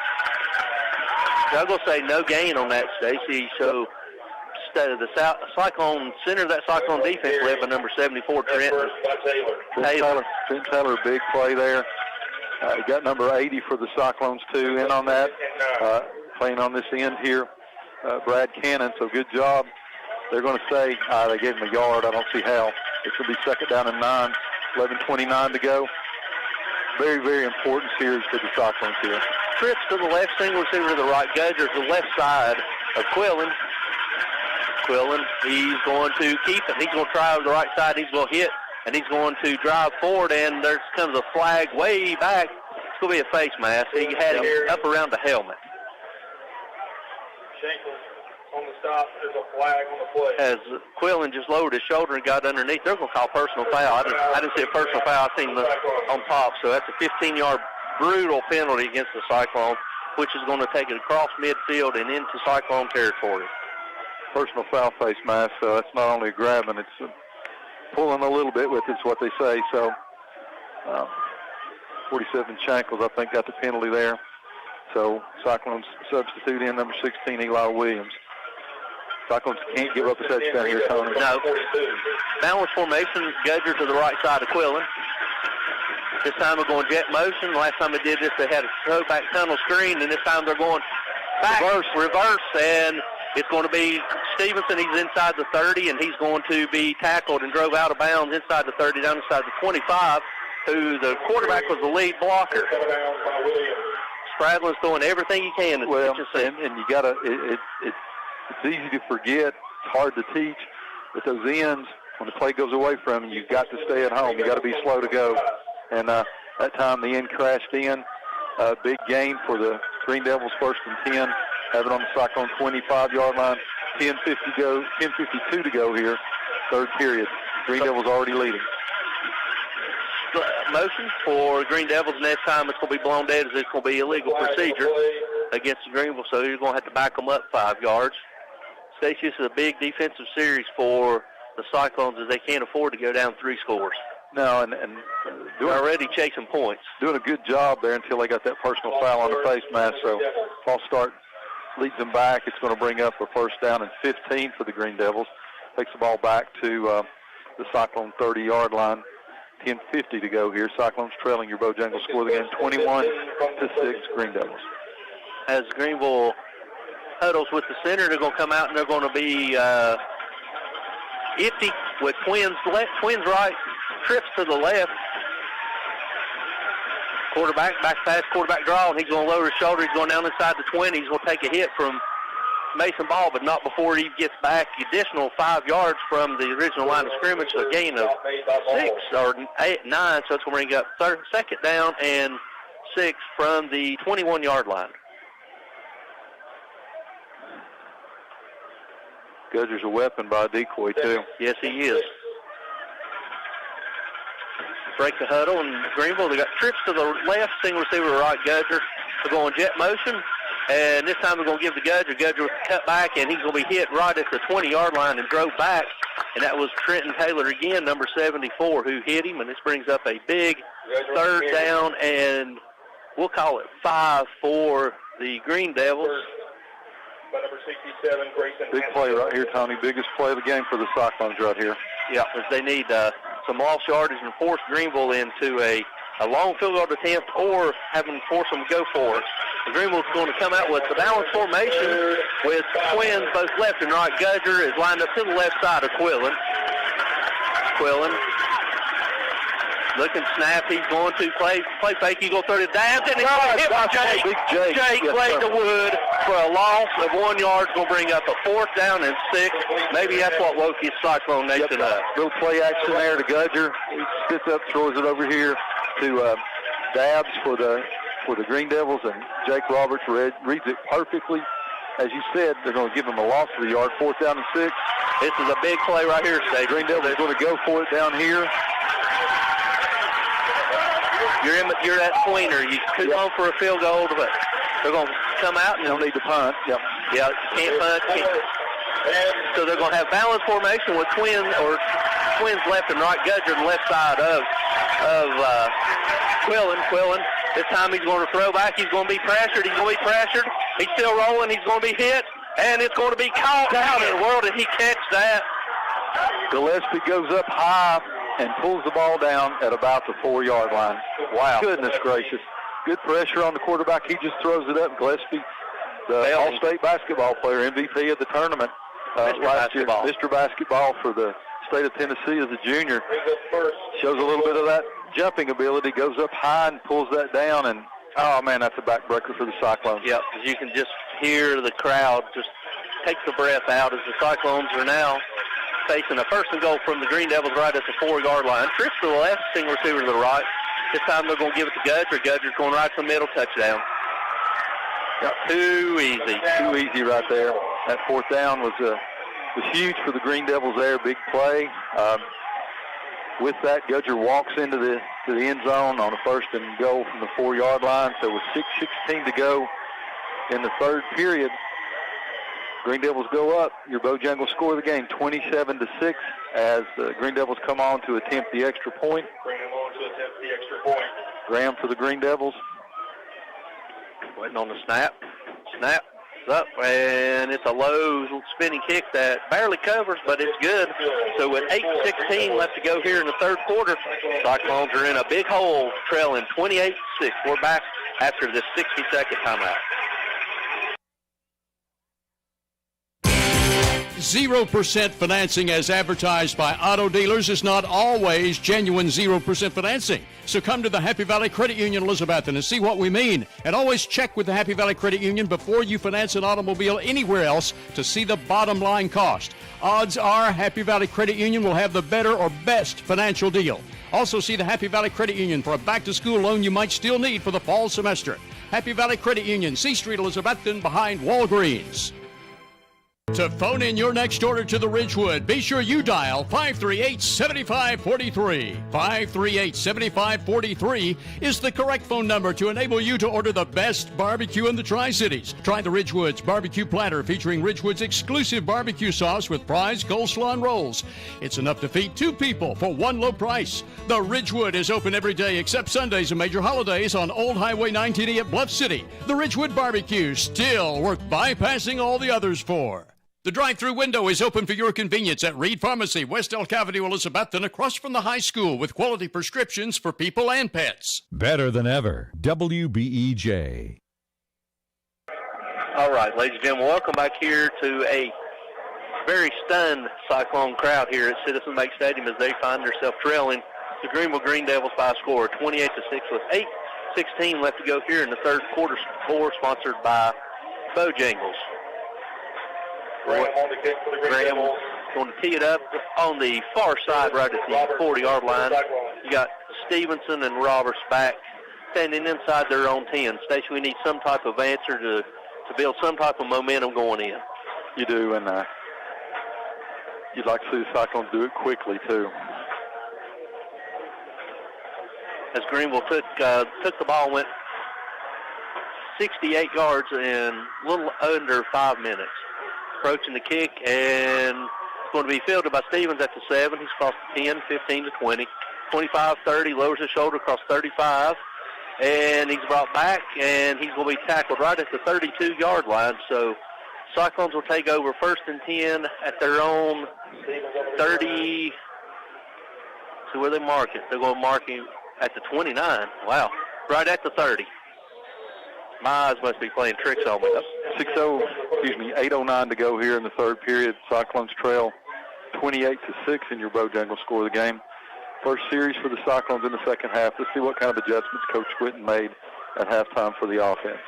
I'm going to say no gain on that, Stacey. So the Cyclone center of that Cyclone defense led by number 74, Trent Taylor. Trent Taylor, a big play there. Got number 80 for the Cyclones, too, in on that. Playing on this end here, Brad Cannon, so good job. They're going to say they gave him a yard. I don't see how. This will be 2nd down and 9, 11:29 to go. Very, very important series for the Cyclones here. Trips to the left, single receiver to the right. Gudger to the left side of Quillen. Quillen, he's going to keep it. He's going to try to the right side. He's going to hit, and he's going to drive forward, and there comes a flag way back. It's going to be a face mask. He had him up around the helmet. On the stop, there's a flag on the play. As Quillen just lowered his shoulder and got underneath, they're going to call personal foul. I didn't see a personal foul. I seen the on top. So that's a 15-yard brutal penalty against the Cyclones, which is going to take it across midfield and into Cyclone territory. Personal foul face mask, so that's not only grabbing, it's pulling a little bit with it's what they say. So 47 Shankles, I think, got the penalty there. So Cyclones substitute in number 16, Eli Williams. Cyclones can't give up a touchdown here, Tony. No. Balanced formation, Gudger to the right side of Quillen. This time we're going jet motion. Last time they did this, they had a throwback tunnel screen, and this time they're going back, reverse, and it's going to be Stevenson. He's inside the 30, and he's going to be tackled and drove out of bounds inside the 30, down inside the 25, who the quarterback was the lead blocker. Spradlin's doing everything he can. Well, and you got to, it's easy to forget. It's hard to teach. But those ends, when the play goes away from you, you've got to stay at home. You got to be slow to go. And that time the end crashed in. Big gain for the Green Devils, 1st and 10. Have it on the Cyclone 25-yard line. 10:52 to go here, 3rd period. Green Devils already leading. Motion for Green Devils, and next time it's going to be blown dead as it's going to be illegal procedure against the Greenville, so you're going to have to back them up 5 yards. Stacey, this is a big defensive series for the Cyclones as they can't afford to go down 3 scores. No, and They're already chasing points. Doing a good job there until they got that personal foul on the face mask. So false start leads them back. It's going to bring up a first down and 15 for the Green Devils. Takes the ball back to the Cyclone 30-yard line. 10:50 to go here. Cyclones trailing. Your Bojangles score the game 21-6 Green Devils. As Greenville huddles with the center, they're going to come out and they're going to be empty with Twins left, Twins right, trips to the left. Quarterback, back pass, quarterback draw, and he's going to lower his shoulder. He's going down inside the 20. He's going to take a hit from Mason Ball, but not before he gets back additional 5 yards from the original line of scrimmage, so a gain of 6 or 9, so it's going to bring up second down and 6 from the 21-yard line. Gudger's a weapon by a decoy, too. Yes, he is. Break the huddle, and Greenville, they got trips to the left, single receiver to right, Gudger. They're going jet motion, and this time they're going to give to Gudger. Gudger with the cut back, and he's going to be hit right at the 20-yard line and drove back, and that was Trenton Taylor again, number 74, who hit him, and this brings up a big third down, and we'll call it 5 for the Green Devils. By number 67, Grayson. Big play right here, Tony. Biggest play of the game for the Cyclones right here. Yeah, because they need some lost yardage and force Greenville into a long field goal attempt or force them to go for it. Greenville's going to come out with the balanced formation with Twins both left and right. Gudger is lined up to the left side of Quillen. Looking snap, he's going to play fake. He's going to throw it down. Then he's going to hit by Jake. Big Jake. Jake played the wood for a loss of 1 yard. It's going to bring up a 4th down and 6. Maybe that's what woke his Cyclone Nation up. Little play action there to Gudger. He spits up, throws it over here to Dabbs for the Green Devils, and Jake Roberts reads it perfectly. As you said, they're going to give him a loss of the yard, 4th down and 6. This is a big play right here, State. Green Devils are going to go for it down here. You're at tweener. You could go for a field goal, but they're going to come out and don't need to punt. Yep. Yeah, can't punt. So they're going to have balanced formation with Twins left and right. Gudger on the left side of Quillen. This time he's going to throw back. He's going to be pressured. He's still rolling. He's going to be hit, and it's going to be caught. How in the world did he catch that? Gillespie goes up high and pulls the ball down at about the 4-yard line. Wow. Goodness gracious. Good pressure on the quarterback. He just throws it up. Gillespie, the All-State basketball player, MVP of the tournament last year. Mr. Basketball for the state of Tennessee as a junior. Shows a little bit of that jumping ability. Goes up high and pulls that down. And, oh, man, that's a backbreaker for the Cyclones. Yep, you can just hear the crowd just take the breath out as the Cyclones are now facing a first and goal from the Green Devils right at the 4-yard line. Trips to the left, single receiver to the right. This time they're going to give it to Gudger. Gudger's going right to the middle, touchdown. Yep. Too easy right there. That 4th down was huge for the Green Devils there. Big play. With that, Gudger walks into the end zone on a first and goal from the 4-yard line. So with 6:16 to go in the third period, Green Devils go up. Your Bojangles score the game 27-6 as the Green Devils come on to attempt the extra point. Graham for the Green Devils. Waiting on the snap. Snap. Up, and it's a low spinning kick that barely covers, but it's good. So with 8:16 left to go here in the third quarter, Cyclones are in a big hole, trailing 28-6. We're back after this 60-second timeout. 0% financing as advertised by auto dealers is not always genuine 0% financing. So come to the Happy Valley Credit Union Elizabethton and see what we mean. And always check with the Happy Valley Credit Union before you finance an automobile anywhere else to see the bottom line cost. Odds are Happy Valley Credit Union will have the better or best financial deal. Also see the Happy Valley Credit Union for a back-to-school loan you might still need for the fall semester. Happy Valley Credit Union, C Street, Elizabethton, behind Walgreens. To phone in your next order to the Ridgewood, be sure you dial 538-7543. 538-7543 is the correct phone number to enable you to order the best barbecue in the Tri-Cities. Try the Ridgewood's barbecue platter featuring Ridgewood's exclusive barbecue sauce with fries, coleslaw, and rolls. It's enough to feed 2 people for one low price. The Ridgewood is open every day except Sundays and major holidays on Old Highway 19E at Bluff City. The Ridgewood barbecue, still worth bypassing all the others for. The drive-through window is open for your convenience at Reed Pharmacy, West Elk Avenue, Elizabeth, and across from the high school with quality prescriptions for people and pets. Better than ever. WBEJ. All right, ladies and gentlemen, welcome back here to a very stunned Cyclone crowd here at Citizen Bank Stadium as they find themselves trailing the Greenville Green Devils by a score of 28-6 with 8:16 left to go here in the third quarter. Score sponsored by Bojangles. Graham going to tee it up on the far side right at the 40-yard line. You got Stevenson and Roberts back standing inside their own 10. Stacey, we need some type of answer to build some type of momentum going in. You do, and you'd like to see the Cyclones do it quickly, too. As Greenville took the ball, went 68 yards in a little under 5 minutes. Approaching the kick, and it's going to be fielded by Stevens at the 7. He's crossed the 10, 15 to 20, 25, 30, lowers his shoulder across 35, and he's brought back, and he's going to be tackled right at the 32-yard line. So Cyclones will take over 1st and 10 at their own 30. See where they mark it. They're going to mark him at the 29. Wow, right at the 30. My eyes must be playing tricks on me. 8:09 to go here in the third period. Cyclones trail 28-6 in your Bojangles score of the game. First series for the Cyclones in the second half. Let's see what kind of adjustments Coach Quinton made at halftime for the offense.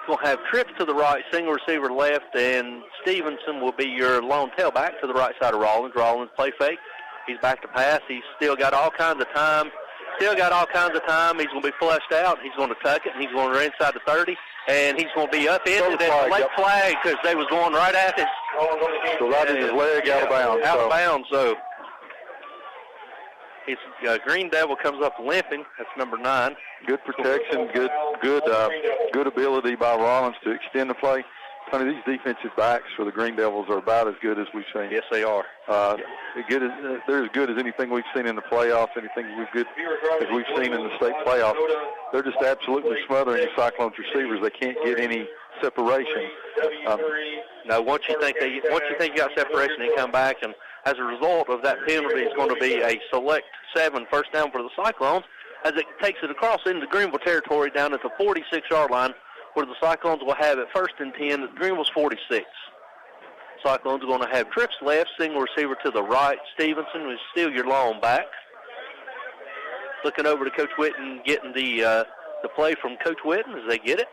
We'll have trips to the right, single receiver left, and Stevenson will be your lone tailback to the right side of Rollins. Rollins play fake. He's back to pass. He's still got all kinds of time. He's going to be flushed out. He's going to tuck it, and he's going to run inside the 30, and he's going to be upended at the late flag because they was going right at it. So right in his leg, out of bounds. Out of bounds, so it's Green Devil comes up limping. That's number 9. Good protection, good ability by Rollins to extend the play. Tony, these defensive backs for the Green Devils are about as good as we've seen. Yes, they are. They're as good as anything we've seen in the playoffs, anything as we've seen in the state playoffs. They're just absolutely smothering the Cyclones receivers. They can't get any separation. No, once you think you got separation, they come back, and as a result of that penalty, it's going to be a select 7 first down for the Cyclones as it takes it across into Greenville territory down at the 46-yard line, where the Cyclones will have it 1st and 10 at Greenville's 46. Cyclones are going to have trips left, single receiver to the right. Stevenson is still your long back. Looking over to Coach Whitten, getting the play from Coach Whitten as they get it.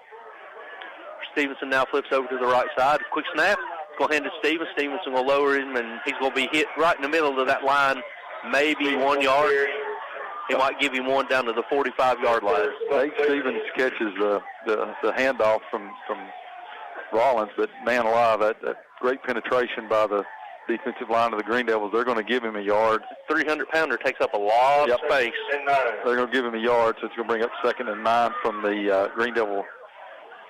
Stevenson now flips over to the right side. Quick snap. Going to hand it to Stevens. Stevenson will lower him, and he's going to be hit right in the middle of that line, maybe 1 yard. He might give him one down to the 45-yard line. Nate Stevens catches the handoff from Rollins, but man alive, that great penetration by the defensive line of the Green Devils. They're going to give him a yard. 300-pounder takes up a lot of space. They're going to give him a yard, so it's going to bring up 2nd and 9 from the Green Devil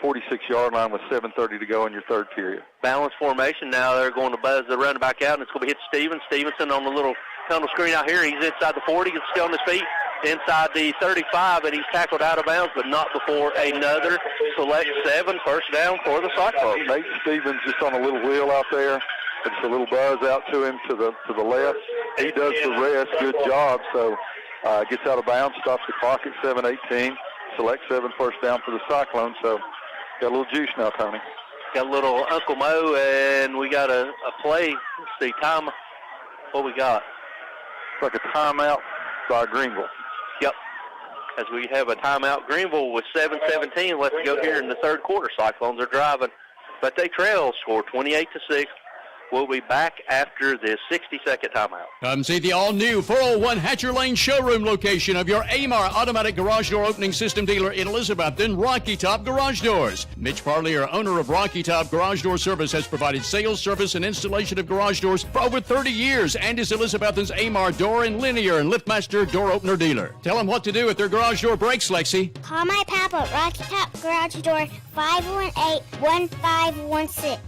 46-yard line with 7:30 to go in your third period. Balance formation now. They're going to buzz the running back out, and it's going to be hit Stevens. Stevenson on the little tunnel screen out here. He's inside the 40. He's still on his feet. Inside the 35, and he's tackled out of bounds, but not before another select 7 first down for the Cyclones. Nate Stevens just on a little wheel out there. It's a little buzz out to him to the left. He does the rest. Good job. So gets out of bounds, stops the clock at 7:18. Select 7 first down for the Cyclones. So got a little juice now, Tony. Got a little Uncle Mo, and we got a play. Let's see, time. What we got? It's like a timeout by Greenville. Yep. As we have a timeout, Greenville with 7:17 left to go here in the third quarter. Cyclones are driving, but they trail, score 28-6. We'll be back after this 60-second timeout. Come see the all-new 401 Hatcher Lane showroom location of your AMAR automatic garage door opening system dealer in Elizabethton, Rocky Top Garage Doors. Mitch Parlier, owner of Rocky Top Garage Door Service, has provided sales, service, and installation of garage doors for over 30 years and is Elizabethton's AMAR door and linear and liftmaster door opener dealer. Tell them what to do if their garage door breaks, Lexi. Call my papa at Rocky Top Garage Door, 518-1516.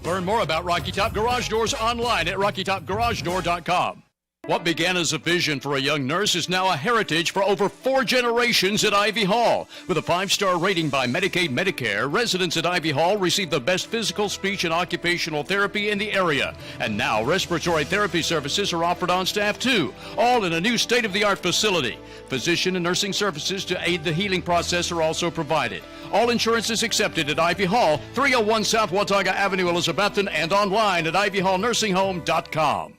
Learn more about Rocky Top Garage Doors online at rockytopgaragedoor.com. What began as a vision for a young nurse is now a heritage for over 4 generations at Ivy Hall. With a 5-star rating by Medicaid Medicare, residents at Ivy Hall receive the best physical, speech, and occupational therapy in the area. And now respiratory therapy services are offered on staff too, all in a new state-of-the-art facility. Physician and nursing services to aid the healing process are also provided. All insurance is accepted at Ivy Hall, 301 South Watauga Avenue, Elizabethton, and online at ivyhallnursinghome.com.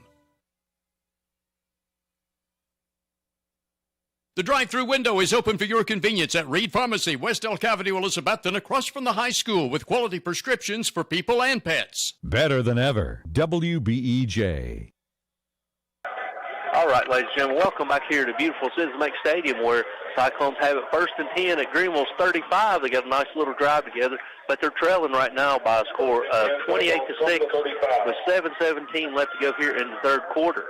The drive-through window is open for your convenience at Reed Pharmacy, West Elk Avenue, Elizabethton, across from the high school with quality prescriptions for people and pets. Better than ever. WBEJ. All right, ladies and gentlemen, welcome back here to beautiful Citizens Bank Stadium where Cyclones have it 1st and 10 at Greenville's 35. They got a nice little drive together, but they're trailing right now by a score of 28-6 with 7:17 left to go here in the third quarter.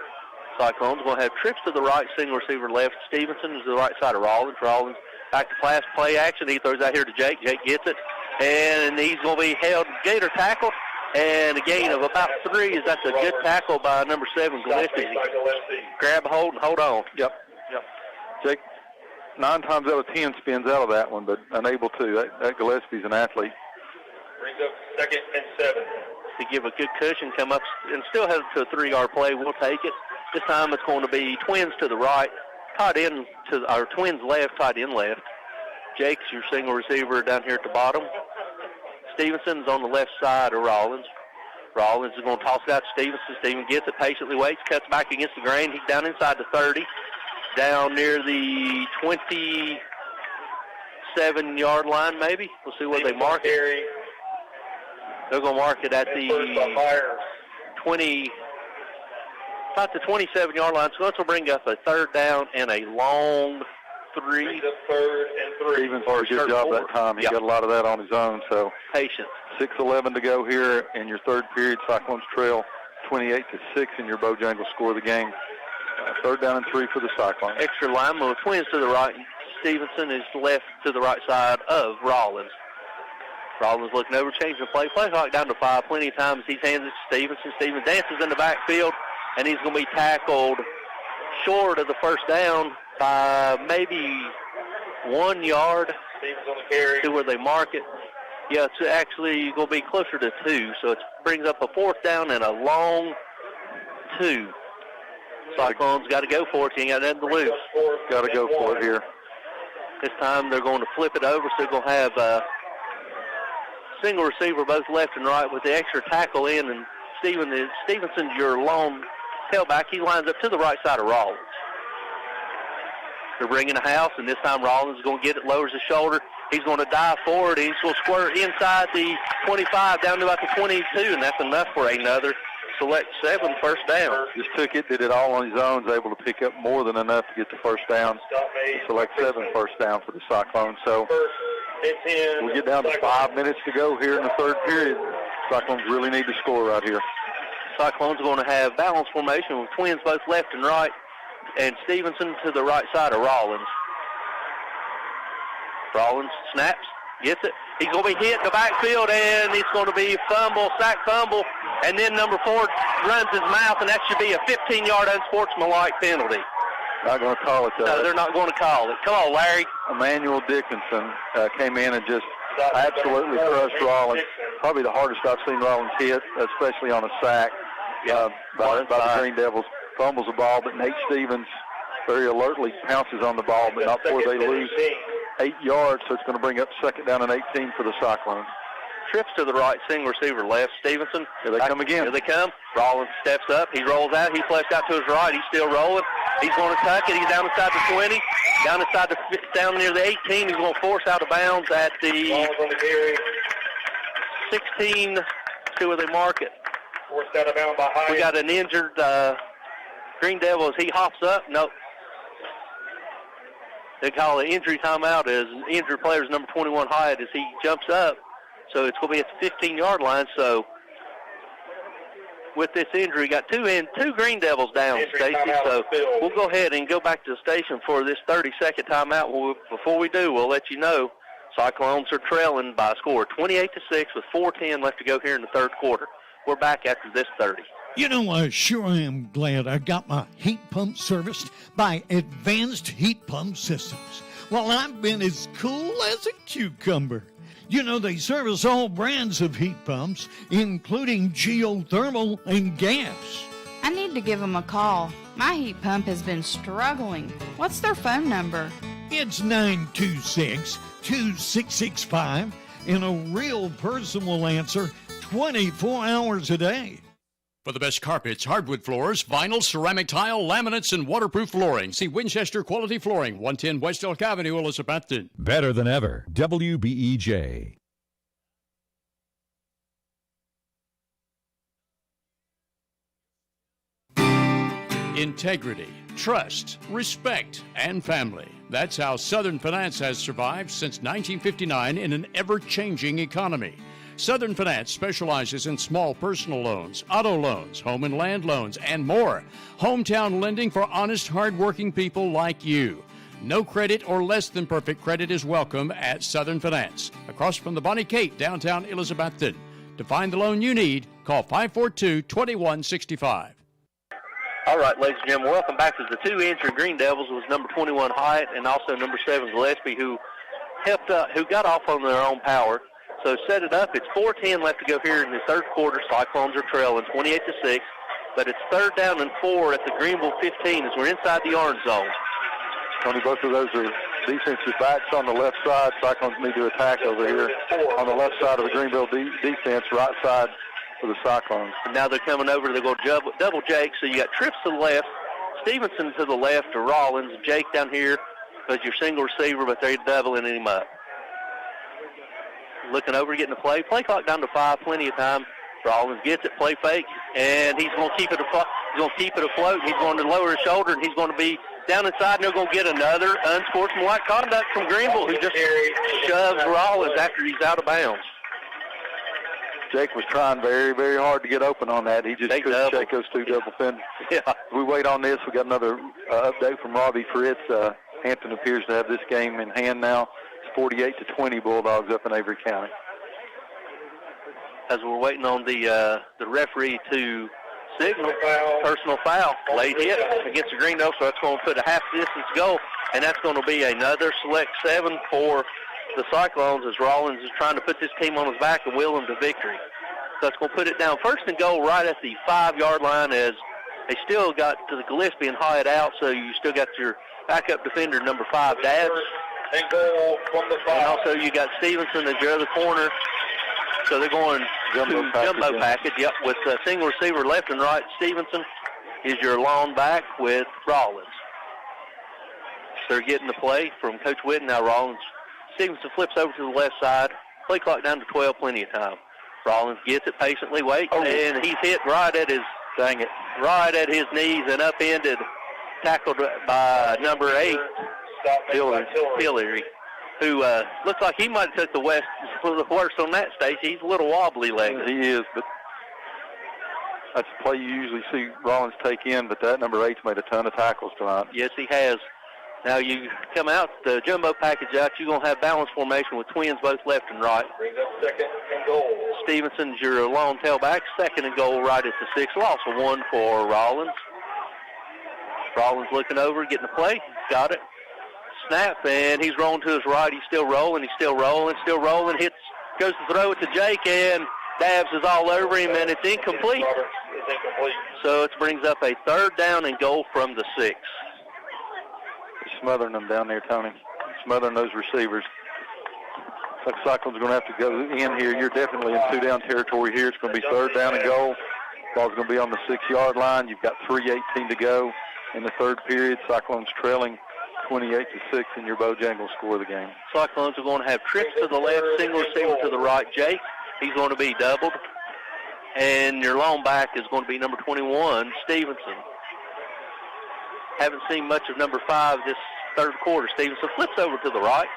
Cyclones going to have trips to the right, single receiver left. Stevenson is to the right side of Rollins. Rollins back to pass, play action. He throws out here to Jake. Jake gets it, and he's going to be held, gator tackled, and a gain of about 3. That's a good tackle by number 7, Gillespie. Grab a hold and hold on. Yep. Jake, 9 times out of 10 spins out of that one, but unable to. That Gillespie's an athlete. Brings up 2nd and 7. To give a good cushion, come up and still head to a 3-yard play. We'll take it. This time it's going to be Twins to the right, tied in to our Twins left, tied in left. Jake's your single receiver down here at the bottom. Stevenson's on the left side of Rollins. Rollins is going to toss it out to Stevenson. Stevenson gets it, patiently waits, cuts back against the grain. He's down inside the 30, down near the 27-yard line maybe. We'll see where they mark it. They're going to mark it at the 20. About the 27-yard line, so this will bring up a 3rd down and a long 3. 3rd and 3. Stevens did a good job that time. He got a lot of that on his own. So patient. 6:11 to go here in your third period. Cyclones trail 28-6 in your Bojangles score of the game. 3rd down and 3 for the Cyclones. Extra lineman with Twins to the right. Stevenson is left to the right side of Rollins. Rollins looking over, changing the play. Play clock down to 5. Plenty of times he's hands it to Stevenson. Stevenson dances in the backfield, and he's going to be tackled short of the 1st down by maybe 1 yard to where they mark it. Yeah, it's actually going to be closer to 2, so it brings up a 4th down and a long 2. Cyclones got to go for it. You ain't got nothing to lose. Got to go for it here. This time they're going to flip it over, so they're going to have a single receiver both left and right with the extra tackle in, and Stevenson's your long tailback. He lines up to the right side of Rollins. They're bringing a house, and this time Rollins is going to get it, lowers his shoulder. He's going to dive forward. He's going to squirt inside the 25 down to about the 22, and that's enough for another select 7 1st down. Just took it, did it all on his own, was able to pick up more than enough to get the 1st down. Select 7 1st down for the Cyclones. So we'll get down to 5 minutes to go here in the third period. Cyclones really need to score right here. Cyclones are going to have balanced formation with Twins both left and right, and Stevenson to the right side of Rollins. Rollins snaps, gets it. He's going to be hit in the backfield, and it's going to be sack fumble, and then number 4 runs his mouth, and that should be a 15-yard unsportsmanlike penalty. Not going to call it, though. No, they're not going to call it. Come on, Larry. Emmanuel Dickinson came in and just absolutely crushed Rollins. Probably the hardest I've seen Rollins hit, especially on a sack by the Green Devils. Fumbles the ball, but Nate Stevens very alertly pounces on the ball, but not before they lose 8 yards, so it's going to bring up 2nd down and 18 for the Cyclones. Trips to the right, single receiver left. Stevenson. Here they come again. Here they come. Rollins steps up. He rolls out. He flashed out to his right. He's still rolling. He's going to tuck it. He's down inside the 20. Down near the 18. He's going to force out of bounds at the 16 to where they mark it. Forced out of bounds by Hyatt. We got an injured Green Devil as he hops up. Nope. They call it injury timeout as injured players number 21 Hyatt as he jumps up. So it's going to be at the 15-yard line. So with this injury, got two Green Devils down, Stacy. So we'll go ahead and go back to the station for this 30-second timeout. Before we do, we'll let you know Cyclones are trailing by a score of 28-6 with 4:10 left to go here in the third quarter. We're back after this 30. You know, I sure am glad I got my heat pump serviced by Advanced Heat Pump Systems. Well, I've been as cool as a cucumber. You know, they service all brands of heat pumps, including geothermal and gas. I need to give them a call. My heat pump has been struggling. What's their phone number? It's 926-2665, and a real person will answer 24 hours a day. For the best carpets, hardwood floors, vinyl, ceramic tile, laminates, and waterproof flooring, see Winchester Quality Flooring, 110 West Elk Avenue, Elizabethton. Better than ever. WBEJ. Integrity, trust, respect, and family. That's how Southern Finance has survived since 1959 in an ever-changing economy. Southern Finance specializes in small personal loans, auto loans, home and land loans, and more. Hometown lending for honest, hard-working people like you. No credit or less than perfect credit is welcome at Southern Finance. Across from the Bonnie Kate, downtown Elizabethton. To find the loan you need, call 542-2165. All right, ladies and gentlemen, welcome back to the two injured Green Devils. It was number 21 Hyatt and also number 7 Gillespie who got off on their own power. So set it up. It's 4:10 left to go here in the third quarter. Cyclones are trailing 28-6, but it's 3rd down and 4 at the Greenville 15 as we're inside the orange zone. Tony, both of those are defensive backs on the left side. Cyclones need to attack over here on the left side of the Greenville defense, right side for the Cyclones. And now they're coming over. They're going to double Jake. So you got Trips to the left, Stevenson to the left to Rollins, Jake down here as your single receiver, but they're doubling him up. Looking over, getting the play. Play clock down to 5, plenty of time. Rollins gets it, play fake, and he's going to keep it afloat. He's going to lower his shoulder, and he's going to be down inside, and they're going to get another unsportsmanlike conduct from Greenville, who just shoves Rollins after he's out of bounds. Jake was trying very, very hard to get open on that. He just couldn't shake those two double fenders. Yeah. We wait on this. We got another update from Robbie Fritz. Hampton appears to have this game in hand now. 48-20 Bulldogs up in Avery County. As we're waiting on the referee to signal personal foul, late hit against the Green Devils, so that's going to put a half-distance goal, and that's going to be another select 7 for the Cyclones as Rollins is trying to put this team on his back and will them to victory. So it's going to put it down 1st and goal right at the 5-yard line as they still got to the Gillespie and Hyatt out, so you still got your backup defender, number 5, Dabbs. And goal from the 5. And also you got Stevenson at your other corner. So they're going jumbo package. Yep, with single receiver left and right. Stevenson is your long back with Rollins. They're getting the play from Coach Whitten. Now Rollins. Stevenson flips over to the left side. Play clock down to 12, plenty of time. Rollins gets it, patiently waits, and he's hit right at his knees and upended, tackled by number 8. Hillary, who looks like he might have took the worst on that, Stacey. He's a little wobbly legged. He is, but that's a play you usually see Rollins take in, but that number 8's made a ton of tackles tonight. Yes, he has. Now you come out, the jumbo package out, you're going to have balance formation with twins both left and right. Brings up 2nd and goal. Stevenson's your long tailback, 2nd and goal right at the 6. Loss of 1 for Rollins. Rollins looking over, getting the play, got it. Snap, and he's rolling to his right. He's still rolling, hits, goes to throw it to Jake, and Dabbs is all over him, and it's incomplete. So it brings up a 3rd down and goal from the 6. He's smothering them down there, Tony. Smothering those receivers. Looks like Cyclones are going to have to go in here. You're definitely in 2-down territory here. It's going to be 3rd down and goal. Ball's going to be on the 6-yard line. You've got 3:18 to go in the 3rd period. Cyclones trailing 28-6 in your Bojangles score of the game. Cyclones are going to have Trips to the left, single receiver to the right. Jake, he's going to be doubled. And your long back is going to be number 21, Stevenson. Haven't seen much of number 5 this third quarter. Stevenson flips over to the right.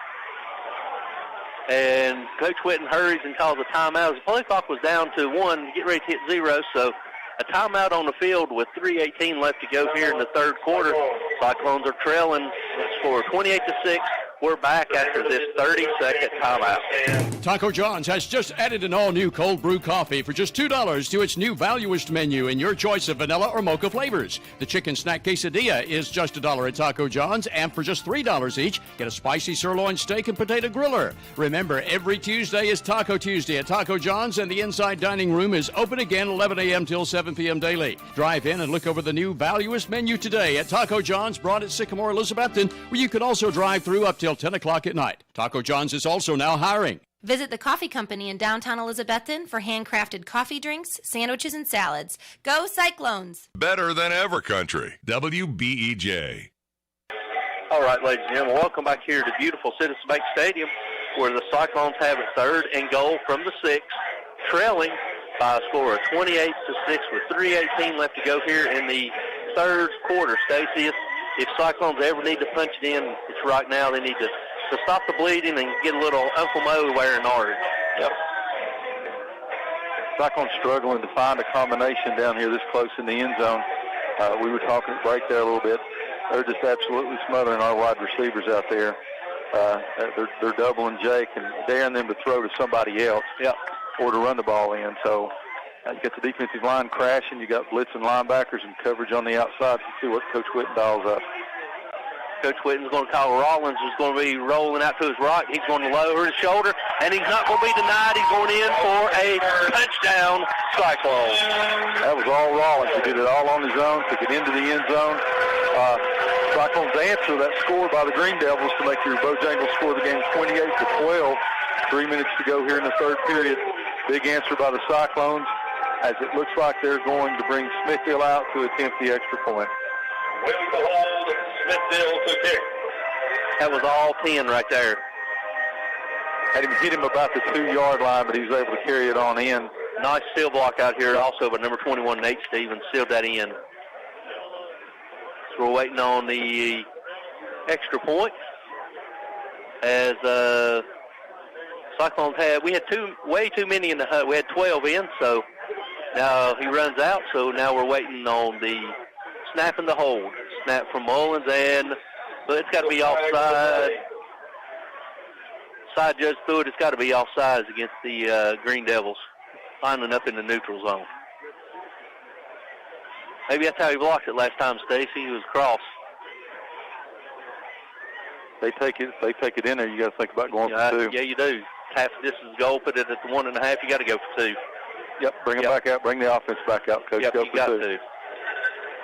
And Coach Whitten hurries and calls a timeout. The play clock was down to 1, get ready to hit 0, so a timeout on the field with 3:18 left to go here in the third quarter. Cyclones are trailing score 28-6. We're back after this 30-second timeout. Taco John's has just added an all-new cold brew coffee for just $2 to its new valuist menu in your choice of vanilla or mocha flavors. The chicken snack quesadilla is just $1 at Taco John's, and for just $3 each, get a spicy sirloin steak and potato griller. Remember, every Tuesday is Taco Tuesday at Taco John's, and the inside dining room is open again 11 a.m. till 7 p.m. daily. Drive in and look over the new valuist menu today at Taco John's, Broad at Sycamore, Elizabethton, where you can also drive through up till 10 o'clock at night. Taco John's is also now hiring. Visit the coffee company in downtown Elizabethton for handcrafted coffee drinks, sandwiches, and salads. Go Cyclones! Better than ever country. WBEJ. All right, ladies and gentlemen, welcome back here to beautiful Citizens Bank Stadium, where the Cyclones have it 3rd and goal from the 6, trailing by a score of 28-6 with 3:18 left to go here in the third quarter. Stacy, if Cyclones ever need to punch it in, it's right now. They need to stop the bleeding and get a little Uncle Mo wearing orange. Yep. Cyclones struggling to find a combination down here this close in the end zone. We were talking at break there a little bit. They're just absolutely smothering our wide receivers out there. They're doubling Jake and daring them to throw to somebody else, or to run the ball in. So you got the defensive line crashing. You got blitzing linebackers and coverage on the outside. You see what Coach Whitten dials up. Coach Whitten's going to call Rollins, who's going to be rolling out to his right. He's going to lower his shoulder, and he's not going to be denied. He's going in for a touchdown, Cyclones. That was all Rollins. He did it all on his own, took it into the end zone. Cyclones answer that score by the Green Devils to make your Bojangles score the game 28-12. 3 minutes to go here in the third period. Big answer by the Cyclones, as it looks like they're going to bring Smithville out to attempt the extra point. With the hold, Smithville to kick. That was all 10 right there. Had him hit him about the 2-yard line, but he was able to carry it on in. Nice seal block out here also, but number 21, Nate Stevens, sealed that in. So we're waiting on the extra point. As Cyclones we had way too many in the hut. We had 12 in, so now he runs out. So now we're waiting on the snap and the hold. Snap from Mullins, but it's got to be offside. Side judge threw it. It's got to be offsides against the Green Devils, lining up in the neutral zone. Maybe that's how he blocked it last time, Stacy. He was cross. They take it in there. You got to think about going for 2. Yeah, you do. Half distance goal, put it at the 1.5. You got to go for 2. Yep, bring it back out. Bring the offense back out, Coach. Yep, go you for got 2. to.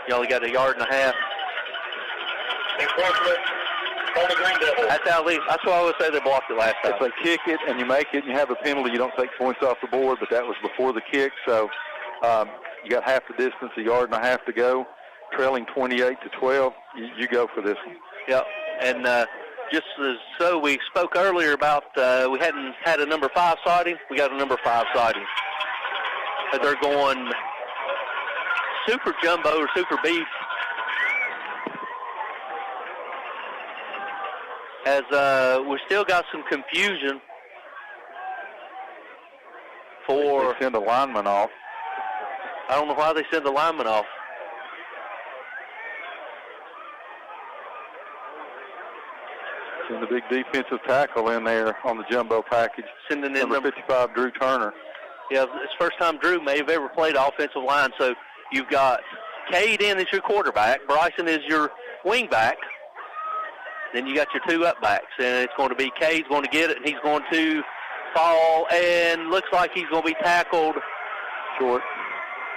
You only got 1.5 yards. Enforcement on the Green Devils. That's why I would say they blocked it last time. If they kick it and you make it and you have a penalty, you don't take points off the board, but that was before the kick. So you got half the distance, 1.5 yards to go, trailing 28-12. You go for this one. Yep, and just as so we spoke earlier about we hadn't had a number 5 sighting. We got a number 5 sighting. They're going super jumbo or super beef. As we still got some confusion for... They send a lineman off. I don't know why they send the lineman off. Send the big defensive tackle in there on the jumbo package. Sending in number 55, Drew Turner. Yeah, it's the first time Drew may have ever played offensive line. So you've got Cade in as your quarterback. Bryson is your wing back. Then you got your 2 up backs. And it's going to be Cade's going to get it, and he's going to fall, and looks like he's going to be tackled. Short.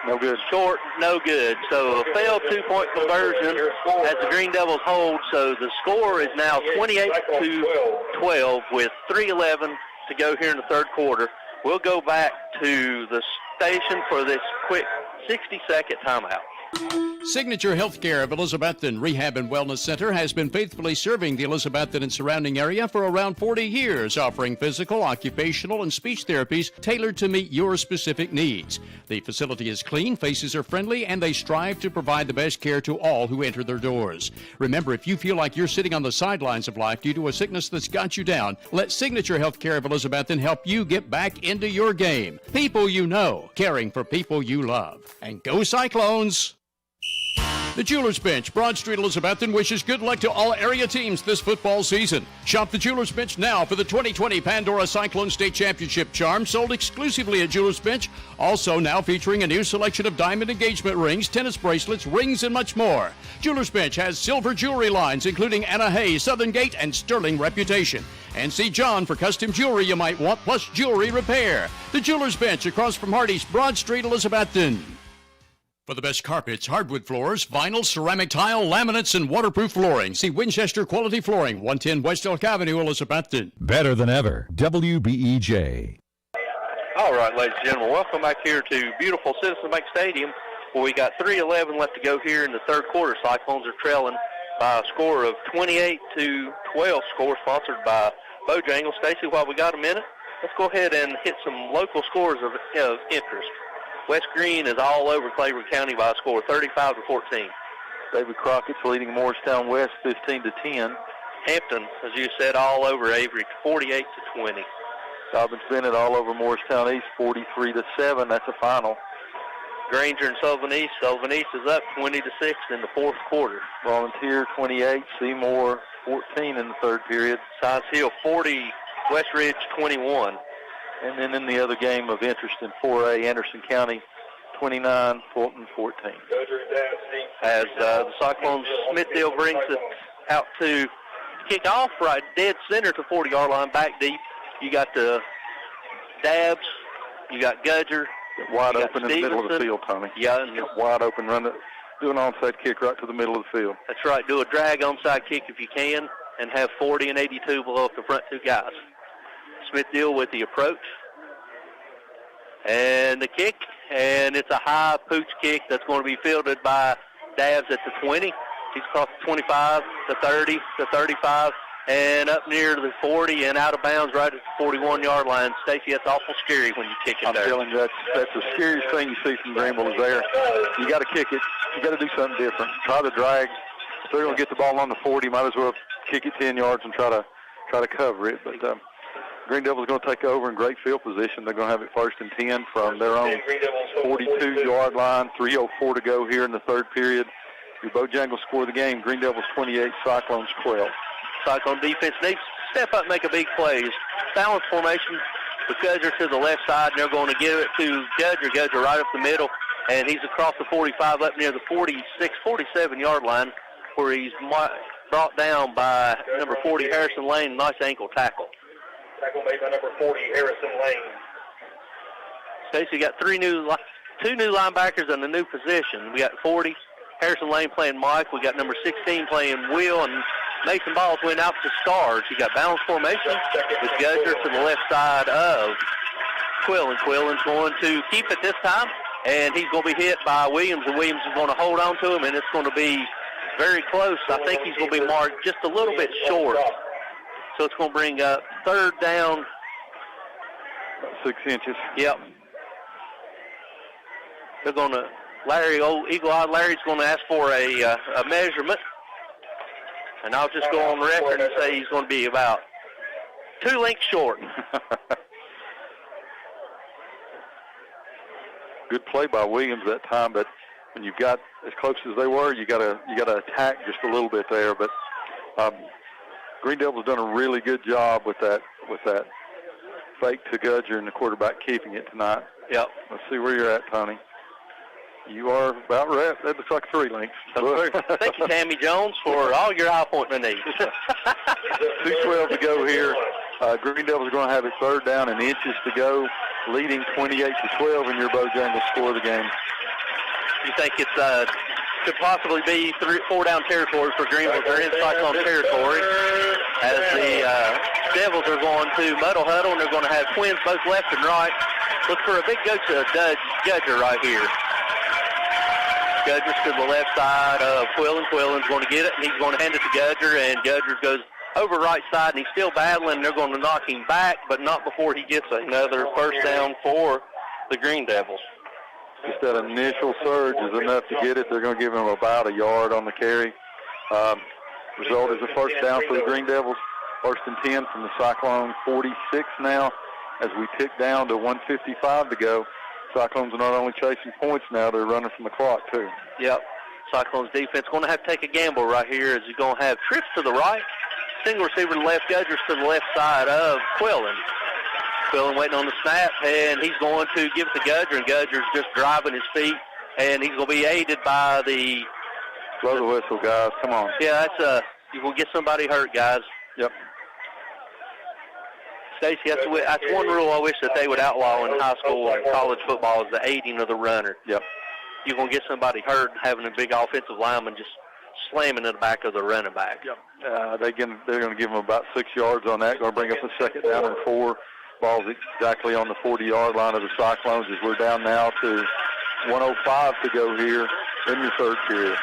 No good. Short, no good. So a failed 2-point conversion as the Green Devils hold. So the score is now 28-12 with 3:11 to go here in the third quarter. We'll go back to the station for this quick 60-second timeout. Signature Healthcare of Elizabethton Rehab and Wellness Center has been faithfully serving the Elizabethton and surrounding area for around 40 years, offering physical, occupational, and speech therapies tailored to meet your specific needs. The facility is clean, faces are friendly, and they strive to provide the best care to all who enter their doors. Remember, if you feel like you're sitting on the sidelines of life due to a sickness that's got you down, let Signature Healthcare of Elizabethton help you get back into your game. People you know, caring for people you love. And go Cyclones! The Jewelers Bench, Broad Street, Elizabethton, wishes good luck to all area teams this football season. Shop the Jewelers Bench now for the 2020 Pandora Cyclone State Championship charm, sold exclusively at Jewelers Bench. Also now featuring a new selection of diamond engagement rings, tennis bracelets, rings, and much more. Jewelers Bench has silver jewelry lines, including Anna Hay, Southern Gate, and Sterling Reputation. And see John for custom jewelry you might want, plus jewelry repair. The Jewelers Bench across from Hardee's, Broad Street, Elizabethton. For the best carpets, hardwood floors, vinyl, ceramic tile, laminates, and waterproof flooring, see Winchester Quality Flooring, 110 West Elk Avenue, Elizabethton. Better than ever, WBEJ. All right, ladies and gentlemen, welcome back here to beautiful Citizen Bank Stadium, where we got 3:11 left to go here in the third quarter. Cyclones are trailing by a score of 28-12, score sponsored by Bojangles. Stacy, while we got a minute, let's go ahead and hit some local scores of interest. West Green is all over Claiborne County by a score of 35-14. David Crockett's leading Morristown West 15-10. Hampton, as you said, all over Avery 48-20. Dobbins Bennett all over Morristown East 43-7. That's a final. Granger and Sullivan East. Sullivan East is up 20-6 in the fourth quarter. Volunteer 28, Seymour 14 in the third period. Science Hill 40, West Ridge 21. And then in the other game of interest in 4A, Anderson County 29, Fulton 14. As the Cyclones, Smithfield brings it out to kick off right dead center to 40-yard line, back deep. You got the Dabbs, you got Gudger. Wide open in the middle of the field, Tommy. Yeah. Wide open, run it, do an onside kick right to the middle of the field. That's right. Do a drag onside kick if you can, and have 40 and 82 below up the front two guys. Smithfield with the approach. And the kick, and it's a high pooch kick that's going to be fielded by Dabbs at the 20. He's across the 25, the 30, the 35, and up near the 40 and out of bounds right at the 41-yard line. Stacey, that's awful scary when you kick it there. I'm telling you, that's the scariest thing you see from Greenville is there. You got to kick it. You got to do something different. Try to drag. If they're going to get the ball on the 40, might as well kick it 10 yards and try to cover it. But Green Devils going to take over in great field position. They're going to have it 1st and 10 from their own 42-yard line. 3:04 to go here in the third period. The Bojangles score the game. Green Devils 28, Cyclones 12. Cyclone defense needs to step up and make a big plays. Balance formation with Gudger to the left side, and they're going to give it to Gudger. Gudger right up the middle, and he's across the 45 up near the 46, 47-yard line, where he's brought down by number 40, Harrison Lane. Nice ankle tackle. Tackle made by number 40, Harrison Lane. Stacey got two new linebackers in the new position. We got 40, Harrison Lane playing Mike. We got number 16 playing Will, and Mason Balls went out to Stars. You got balance formation with Gudger to the left side of Quillen. Quillen's going to keep it this time, and he's going to be hit by Williams, and Williams is going to hold on to him, and it's going to be very close. I think he's going to be marked just a little bit short. So it's going to bring up third down. 6 inches. Yep. They're going to, old eagle-eyed Larry's going to ask for a measurement. And I'll just go on the record and say he's going to be about 2 lengths short. Good play by Williams that time, but when you've got as close as they were, you got to attack just a little bit there. But Green Devil's done a really good job with that fake to Gudger and the quarterback keeping it tonight. Yep. Let's see where you're at, Tony. You are about right. That looks like 3 lengths. Thank you, Tammy Jones, for all your eye appointment needs. 2:12 to go here. Green Devils are going to have it third down and inches to go, leading 28-12 in your Bojangles score of the game. You think it could possibly be 4 down territory for Greenville? They're in Cyclone territory as the Devils are going to muddle huddle, and they're going to have twins both left and right. Look for a big go to Gudger right here. Gudger's to the left side of Quillen. Quillen's going to get it, and he's going to hand it to Gudger, and Gudger goes over right side, and he's still battling. They're going to knock him back, but not before he gets another first down for the Green Devils. Just that initial surge is enough to get it. They're going to give him about a yard on the carry. Result is a first down for the Green Devils. 1st and 10 from the Cyclone 46 now as we tick down to 1:55 to go. Cyclones are not only chasing points now, they're running from the clock too. Yep. Cyclones defense going to have to take a gamble right here as you're going to have trips to the right, single receiver to the left, Gudger's to the left side of Quillen. Quillen waiting on the snap, and he's going to give it to Gudger, and Gudger's just driving his feet, and he's going to be aided by the... Blow the whistle, guys. Come on. Yeah, you will get somebody hurt, guys. Yep. Stacy, that's one rule I wish that they would outlaw in high school and college football is the aiding of the runner. Yep. You're going to get somebody hurt having a big offensive lineman just slamming in the back of the running back. Yep. They're going to give them about 6 yards on that. Going to bring up a 2nd down and 4. Ball's exactly on the 40-yard line of the Cyclones as we're down now to 1:05 to go here in your 3rd period.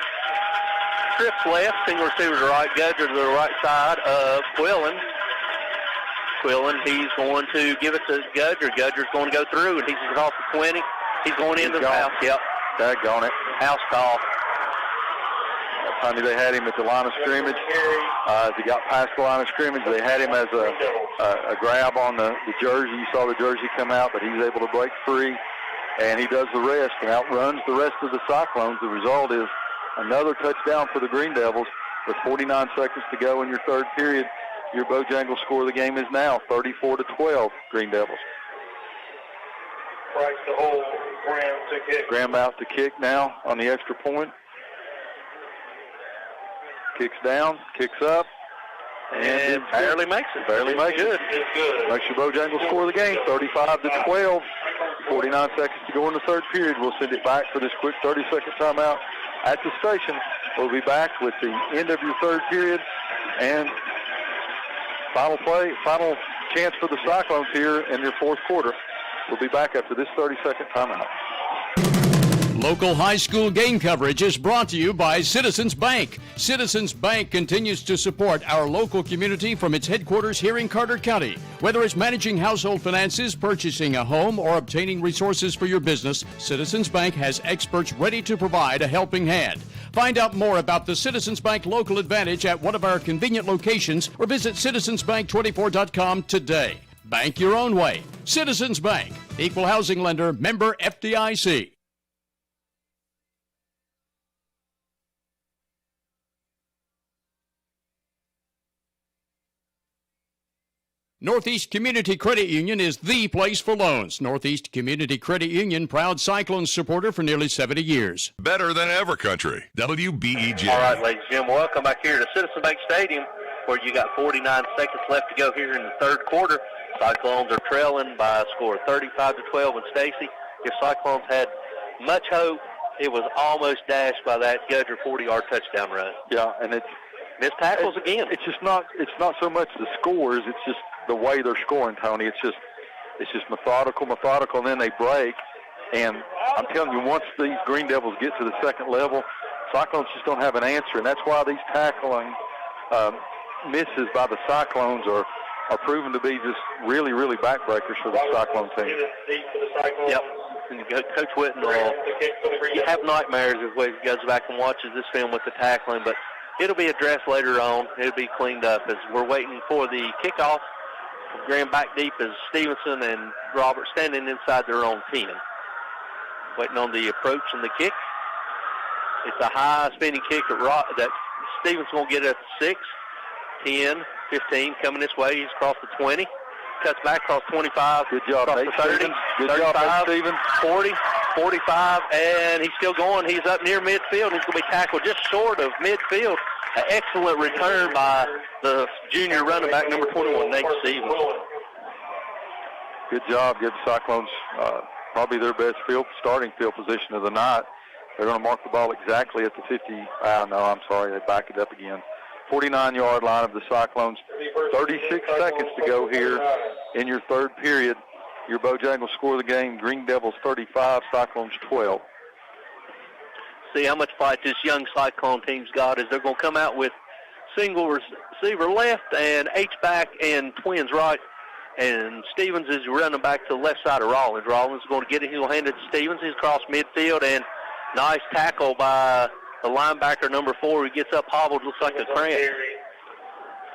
Trips left, single receiver to right, Gudger to the right side of Quillen. Quillen, he's going to give it to Gudger. Gudger's going to go through, and he's off the 20. He's going into the house. Yep. Daggone it. House call. Honey, they had him at the line of scrimmage. As he got past the line of scrimmage, they had him as a grab on the jersey. You saw the jersey come out, but he's able to break free, and he does the rest and outruns the rest of the Cyclones. The result is another touchdown for the Green Devils with 49 seconds to go in your 3rd period. Your Bojangles score of the game is now 34-12, Green Devils. Price to hold, Graham to kick. Graham out to kick now on the extra point. Kicks down, kicks up, and barely makes it. Barely makes it. It's good. Makes your Bojangles score the game, 35-12. 49 seconds to go in the 3rd period. We'll send it back for this quick 30-second timeout at the station. We'll be back with the end of your 3rd period and final chance for the Cyclones here in your 4th quarter. We'll be back after this 30-second timeout. Local high school game coverage is brought to you by Citizens Bank. Citizens Bank continues to support our local community from its headquarters here in Carter County. Whether it's managing household finances, purchasing a home, or obtaining resources for your business, Citizens Bank has experts ready to provide a helping hand. Find out more about the Citizens Bank Local Advantage at one of our convenient locations or visit citizensbank24.com today. Bank your own way. Citizens Bank. Equal housing lender. Member FDIC. Northeast Community Credit Union is the place for loans. Northeast Community Credit Union, proud Cyclones supporter for nearly 70 years. Better than ever, country. WBEJ. All right, ladies and gentlemen, welcome back here to Citizen Bank Stadium, where you got 49 seconds left to go here in the 3rd quarter. Cyclones are trailing by a score of 35-12. And Stacy, if Cyclones had much hope, it was almost dashed by that Gudger 40-yard touchdown run. Yeah, and it's missed tackles again. It's not so much the scores, it's just the way they're scoring, Tony. It's just methodical, and then they break. And I'm telling you, once these Green Devils get to the 2nd level, Cyclones just don't have an answer, and that's why these tackling misses by the Cyclones are proven to be just really, really backbreakers for the Cyclone team. Yep. And Coach Whitten you have nightmares as he goes back and watches this film with the tackling, but it'll be addressed later on. It'll be cleaned up as we're waiting for the kickoff. Graham back deep as Stevenson and Robert standing inside their own 10. Waiting on the approach and the kick. It's a high spinning kick that Stevenson's going to get at the 6, 10, 15 coming this way. He's across the 20. Cuts back across 25. Good job, across the 30. Good 35, job, Stevens. 40, 45, and he's still going. He's up near midfield. He's going to be tackled just short of midfield. An excellent return by the junior running back, number 21, Nate Stevens. Good job. Give the Cyclones probably their best starting field position of the night. They're going to mark the ball exactly at the 50. No, I'm sorry. They back it up again. 49-yard line of the Cyclones. 36 seconds to go here in your 3rd period. Your Bojangles score of the game. Green Devils 35, Cyclones 12. see how much fight this young Cyclone team's got is they're going to come out with single receiver left and H-back and twins right. And Stevens is running back to the left side of Rollins. Rollins is going to get it. He'll hand it to Stevens. He's across midfield, and nice tackle by the linebacker, number 4, who gets up hobbled, looks like a cramp.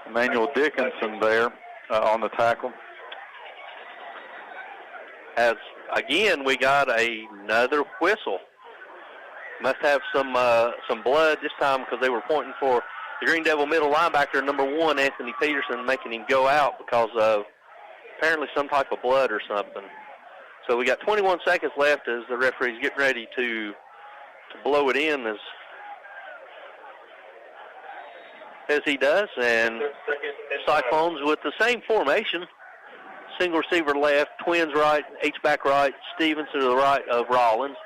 Emmanuel Dickinson there on the tackle. As, again, we got another whistle. Must have some blood this time because they were pointing for the Green Devil middle linebacker, number 1, Anthony Peterson, making him go out because of apparently some type of blood or something. So we got 21 seconds left as the referee's getting ready to blow it in as he does. And Cyclones with the same formation. Single receiver left, twins right, H-back right, Stevens to the right of Rollins.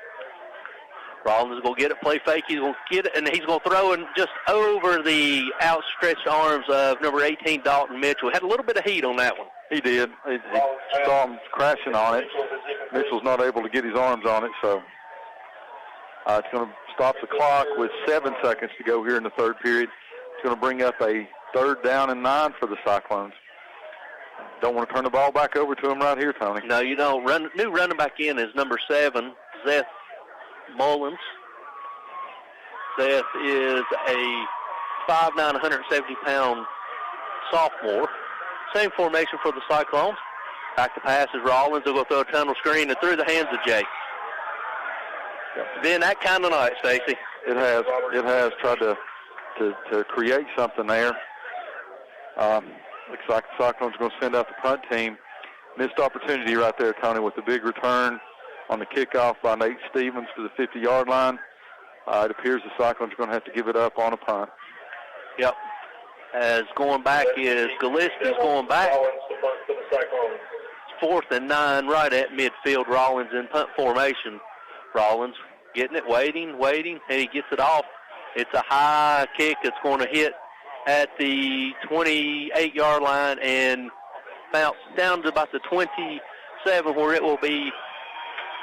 Rollins is going to get it, play fake. He's going to get it, and he's going to throw it just over the outstretched arms of number 18, Dalton Mitchell. Had a little bit of heat on that one. He did. He saw him crashing on it. Mitchell's not able to get his arms on it, so it's going to stop the clock with 7 seconds to go here in the third period. It's going to bring up a 3rd down and 9 for the Cyclones. Don't want to turn the ball back over to him right here, Tony. No, you don't. New running back in is number 7, Zeth Mullins. Zeth is a 5'9", 170-pound sophomore. Same formation for the Cyclones. Back to pass is Rollins. They'll go throw a tunnel screen and through the hands of Jake. Been that kind of night, Stacy. It has. It has tried to create something there. Looks like the Cyclones are going to send out the punt team. Missed opportunity right there, Tony, with the big return on the kickoff by Nate Stevens to the 50-yard line. It appears the Cyclones are going to have to give it up on a punt. Yep. As going back is Gillespie's going back. 4th and 9 right at midfield. Rollins in punt formation. Rollins getting it, waiting, and he gets it off. It's a high kick that's going to hit at the 28-yard line and bounce down to about the 27 where it will be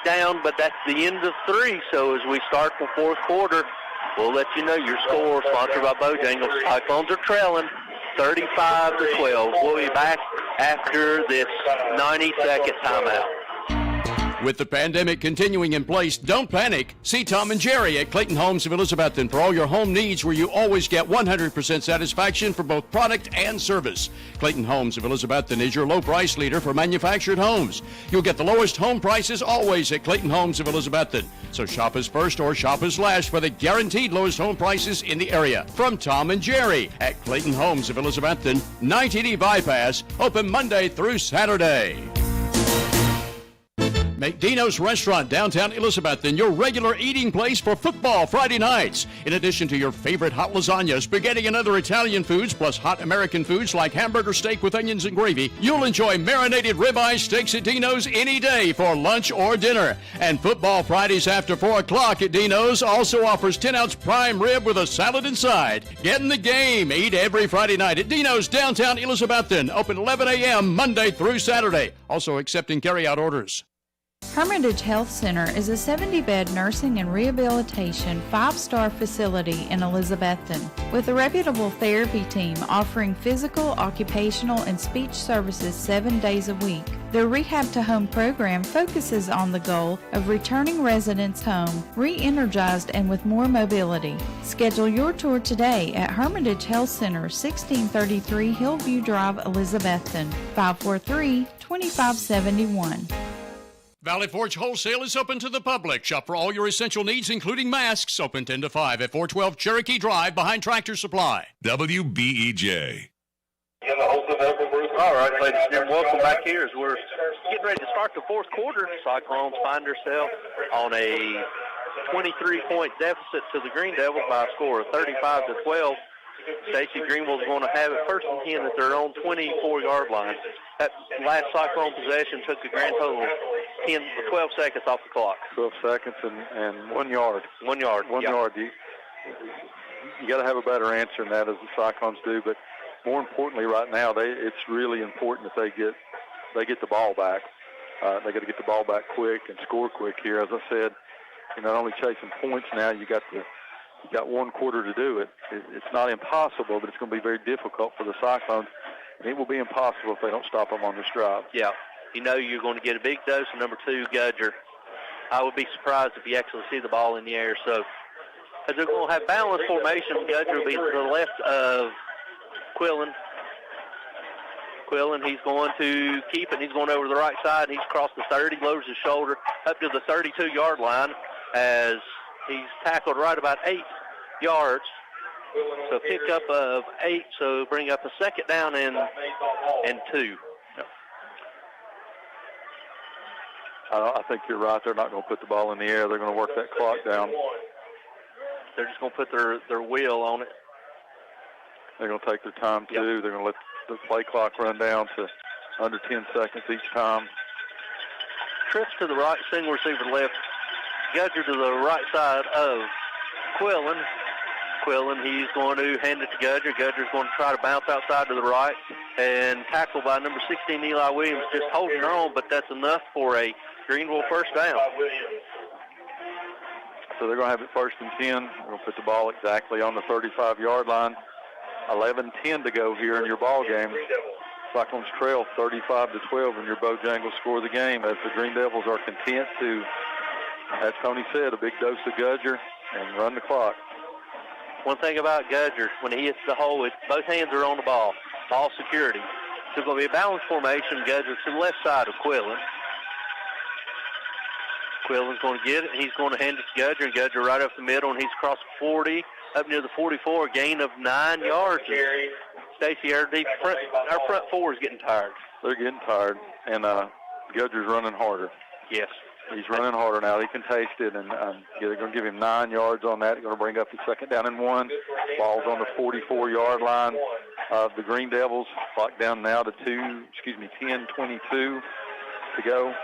down, but that's the end of 3. So as we start the 4th quarter, we'll let you know your score, sponsored by Bojangles. Cyclones are trailing 35-12. We'll be back after this 90-second timeout. With the pandemic continuing in place, don't panic. See Tom and Jerry at Clayton Homes of Elizabethton for all your home needs, where you always get 100% satisfaction for both product and service. Clayton Homes of Elizabethton is your low price leader for manufactured homes. You'll get the lowest home prices always at Clayton Homes of Elizabethton. So shop us first or shop us last for the guaranteed lowest home prices in the area. From Tom and Jerry at Clayton Homes of Elizabethton, 90D Bypass, open Monday through Saturday. Make Dino's Restaurant, downtown Elizabethton, your regular eating place for football Friday nights. In addition to your favorite hot lasagna, spaghetti, and other Italian foods, plus hot American foods like hamburger steak with onions and gravy, you'll enjoy marinated ribeye steaks at Dino's any day for lunch or dinner. And football Fridays after 4 o'clock at Dino's also offers 10-ounce prime rib with a salad inside. Get in the game. Eat every Friday night at Dino's, downtown Elizabethton. Open 11 a.m. Monday through Saturday. Also accepting carry-out orders. Hermitage Health Center is a 70-bed nursing and rehabilitation 5-star facility in Elizabethton with a reputable therapy team offering physical, occupational, and speech services 7 days a week. Their Rehab to Home program focuses on the goal of returning residents home, re-energized and with more mobility. Schedule your tour today at Hermitage Health Center, 1633 Hillview Drive, Elizabethton, 543-2571. Valley Forge Wholesale is open to the public. Shop for all your essential needs, including masks. Open 10 to 5 at 412 Cherokee Drive behind Tractor Supply. WBEJ. All right, ladies and gentlemen, welcome back here as we're getting ready to start the 4th quarter. Cyclones find themselves on a 23-point deficit to the Green Devils by a score of 35-12. Stacey Greenville's going to have it 1st and 10 at their own 24-yard line. That last Cyclone possession took a grand total of 12 seconds off the clock. 12 seconds and 1 yard. 1 yard. 1 yard. You got to have a better answer than that, as the Cyclones do. But more importantly, right now, it's really important that they get the ball back. They got to get the ball back quick and score quick here. As I said, You're not only chasing points now, you got one quarter to do it. It's not impossible, but it's going to be very difficult for the Cyclones. And it will be impossible if they don't stop them on this drive. Yeah. You know you're going to get a big dose of number 2, Gudger. I would be surprised if you actually see the ball in the air. So as they're going to have balanced formation, Gudger will be to the left of Quillen. Quillen, he's going to keep it. He's going over to the right side. He's crossed the 30, lowers his shoulder up to the 32-yard line as he's tackled right about 8 yards. So pick up of 8, so bring up a second down and 2. I think you're right. They're not going to put the ball in the air. They're going to work that clock down. They're just going to put their wheel on it. They're going to take their time, too. Yep. They're going to let the play clock run down to under 10 seconds each time. Trips to the right, single receiver left. Gudger to the right side of Quillen. Quillen, he's going to hand it to Gudger. Gudger's going to try to bounce outside to the right and tackled by number 16, Eli Williams, just holding on, but that's enough for a Greenville first down. So they're going to have it 1st and 10. They're going to put the ball exactly on the 35-yard line. 11-10 to go here in your ball game. Cyclones trail 35-12 in your Bojangles score of the game as the Green Devils are content to, as Tony said, a big dose of Gudger and run the clock. One thing about Gudger, when he hits the hole, both hands are on the ball security. So it's going to be a balanced formation. Gudger to the left side of Quillen. Quillen's going to get it. He's going to hand it to Gudger, and Gudger right up the middle, and he's across the 40, up near the 44, gain of 9 yards. Stacy, our front 4 is getting tired. They're getting tired, and Gudger's running harder. Yes. He's running harder now. He can taste it, and they're going to give him 9 yards on that. They're going to bring up the 2nd down and 1. Ball's on the 44-yard line of the Green Devils. Clock down now to 10:22 to go.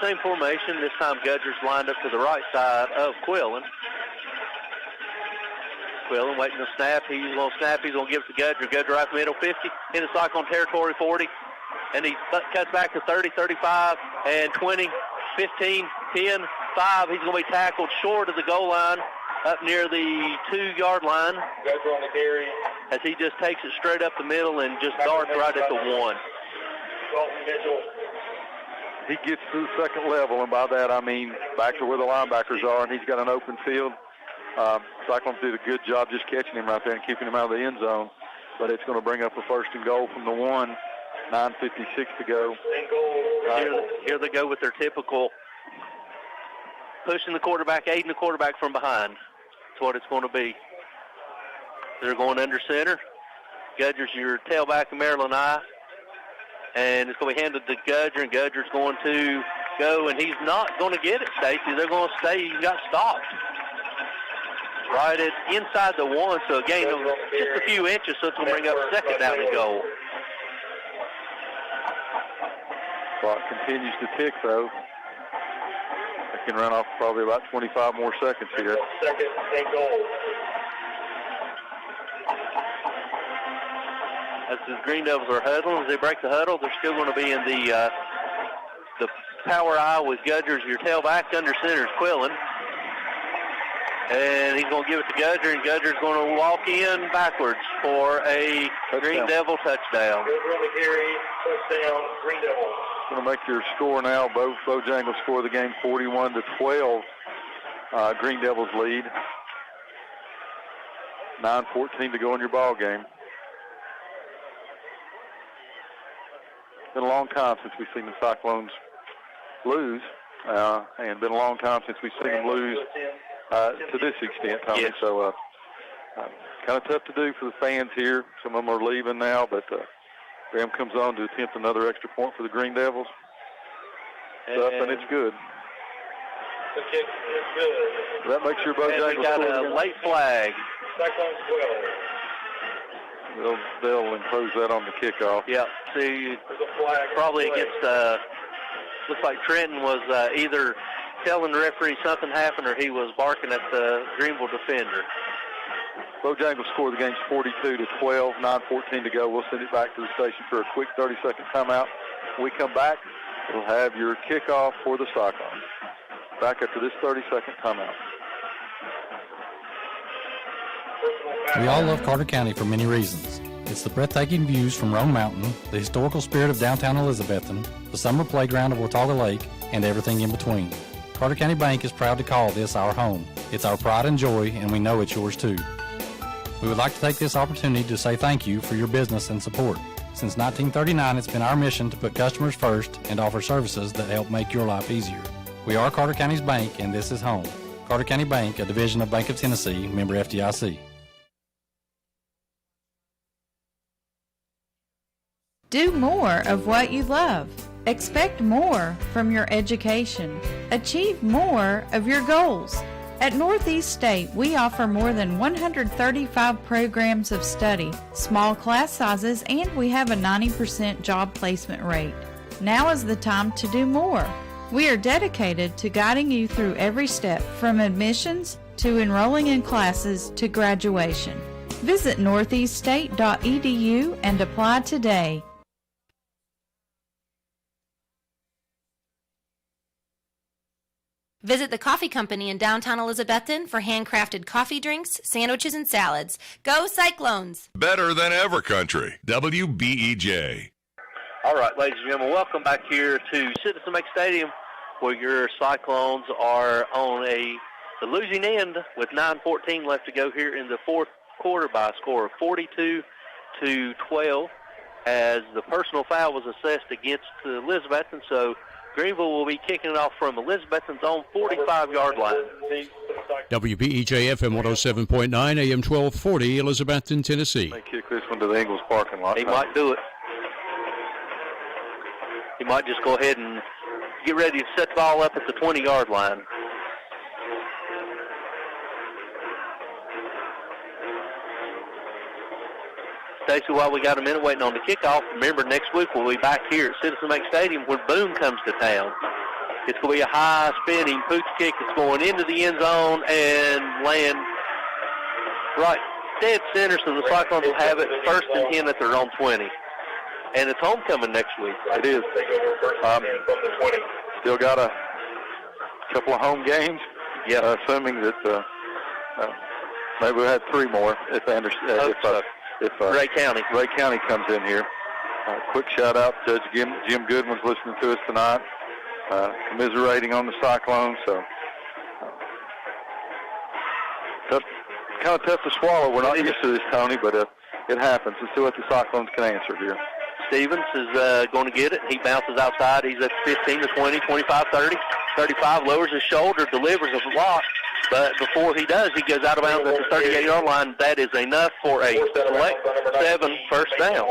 Same formation. This time Gudger's lined up to the right side of Quillen. Quillen waiting to snap. He's going to snap. He's going to give it to Gudger. Gudger right middle, 50. In the Cyclone territory, 40. And he cuts back to 30, 35, and 20, 15, 10, 5. He's going to be tackled short of the goal line up near the 2-yard line. Gudger on the carry. As he just takes it straight up the middle and just darts right at the 1. Dalton Mitchell. He gets to the 2nd level, and by that I mean back to where the linebackers are, and he's got an open field. Cyclones did a good job just catching him right there and keeping him out of the end zone. But it's going to bring up a 1st and goal from the 1. 9:56 to go. Here they go with their typical pushing the quarterback, aiding the quarterback from behind. That's what it's going to be. They're going under center. Gudger's your tailback of Maryland Eye. And it's going to be handed to Gudger, and Gudger's going to go, and he's not going to get it, Stacy. They're going to stay. He got stopped. Right inside the 1, so a gain of just a few inches, so it's going to bring up 2nd down and goal. Clock continues to tick, though. They can run off probably about 25 more seconds here. 2nd and goal. As the Green Devils are huddling, as they break the huddle, they're still going to be in the power eye with Gudger as your tailback. Under center is Quillen. And he's going to give it to Gudger, and Gudger's going to walk in backwards for a Green Devil touchdown. Gudger on the carry, touchdown, Green Devils. Going to make your score now. Bojangles score the game 41-12. Green Devils lead. 9:14 to go in your ball game. Been a long time since we've seen the Cyclones lose, and been a long time since we've seen them lose to this extent, Tommy. Yes. So kind of tough to do for the fans here. Some of them are leaving now, but Graham comes on to attempt another extra point for the Green Devils. Tough, and it's good. The kick is good. That makes your Bojangles we got a late flag. They'll impose that on the kickoff. Yep. See, probably against, looks like Trenton was either telling the referee something happened or he was barking at the Greenville defender. Bojangles score the game's 42-12, 9:14 to go. We'll send it back to the station for a quick 30-second timeout. When we come back, will have your kickoff for the Cyclones. Back after this 30-second timeout. We all love Carter County for many reasons. It's the breathtaking views from Roan Mountain, the historical spirit of downtown Elizabethton, the summer playground of Watauga Lake, and everything in between. Carter County Bank is proud to call this our home. It's our pride and joy, and we know it's yours too. We would like to take this opportunity to say thank you for your business and support. Since 1939, it's been our mission to put customers first and offer services that help make your life easier. We are Carter County's bank, and this is home. Carter County Bank, a division of Bank of Tennessee, member FDIC. Do more of what you love. Expect more from your education. Achieve more of your goals. At Northeast State, we offer more than 135 programs of study, small class sizes, and we have a 90% job placement rate. Now is the time to do more. We are dedicated to guiding you through every step, from admissions to enrolling in classes to graduation. Visit northeaststate.edu and apply today. Visit the coffee company in downtown Elizabethton for handcrafted coffee drinks, sandwiches, and salads. Go Cyclones! Better than ever country. WBEJ. All right, ladies and gentlemen, welcome back here to Citizen Bank Stadium, where your Cyclones are on the losing end with 9:14 left to go here in the fourth quarter by a score of 42-12, as the personal foul was assessed against Elizabethton. So Greenville will be kicking it off from Elizabethton's own 45-yard line. WBEJ FM 107.9, AM 1240, Elizabethton, Tennessee. They kick this one to the Ingles parking lot. He might do it. He might just go ahead and get ready to set the ball up at the 20-yard line. Stacy, while we got a minute waiting on the kickoff, remember next week we'll be back here at Citizen Bank Stadium when Boone comes to town. It's going to be a high spinning pooch kick that's going into the end zone and land right dead center, so the Cyclones will have it first and 10 at their own 20. And it's homecoming next week. It is. Still got a couple of home games. Yeah. Assuming that maybe we'll have three more if Ray County comes in here. Quick shout out to Judge Jim Goodwin's listening to us tonight, commiserating on the Cyclones. So kind of tough to swallow. We're not used to this, Tony, but it happens. Let's see what the Cyclones can answer here. Stevens is going to get it. He bounces outside. He's at 15 to 20, 25, 30, 35, lowers his shoulder, delivers a block. But before he does, he goes out of bounds at the 38-yard line. That is enough for a select 7 first down.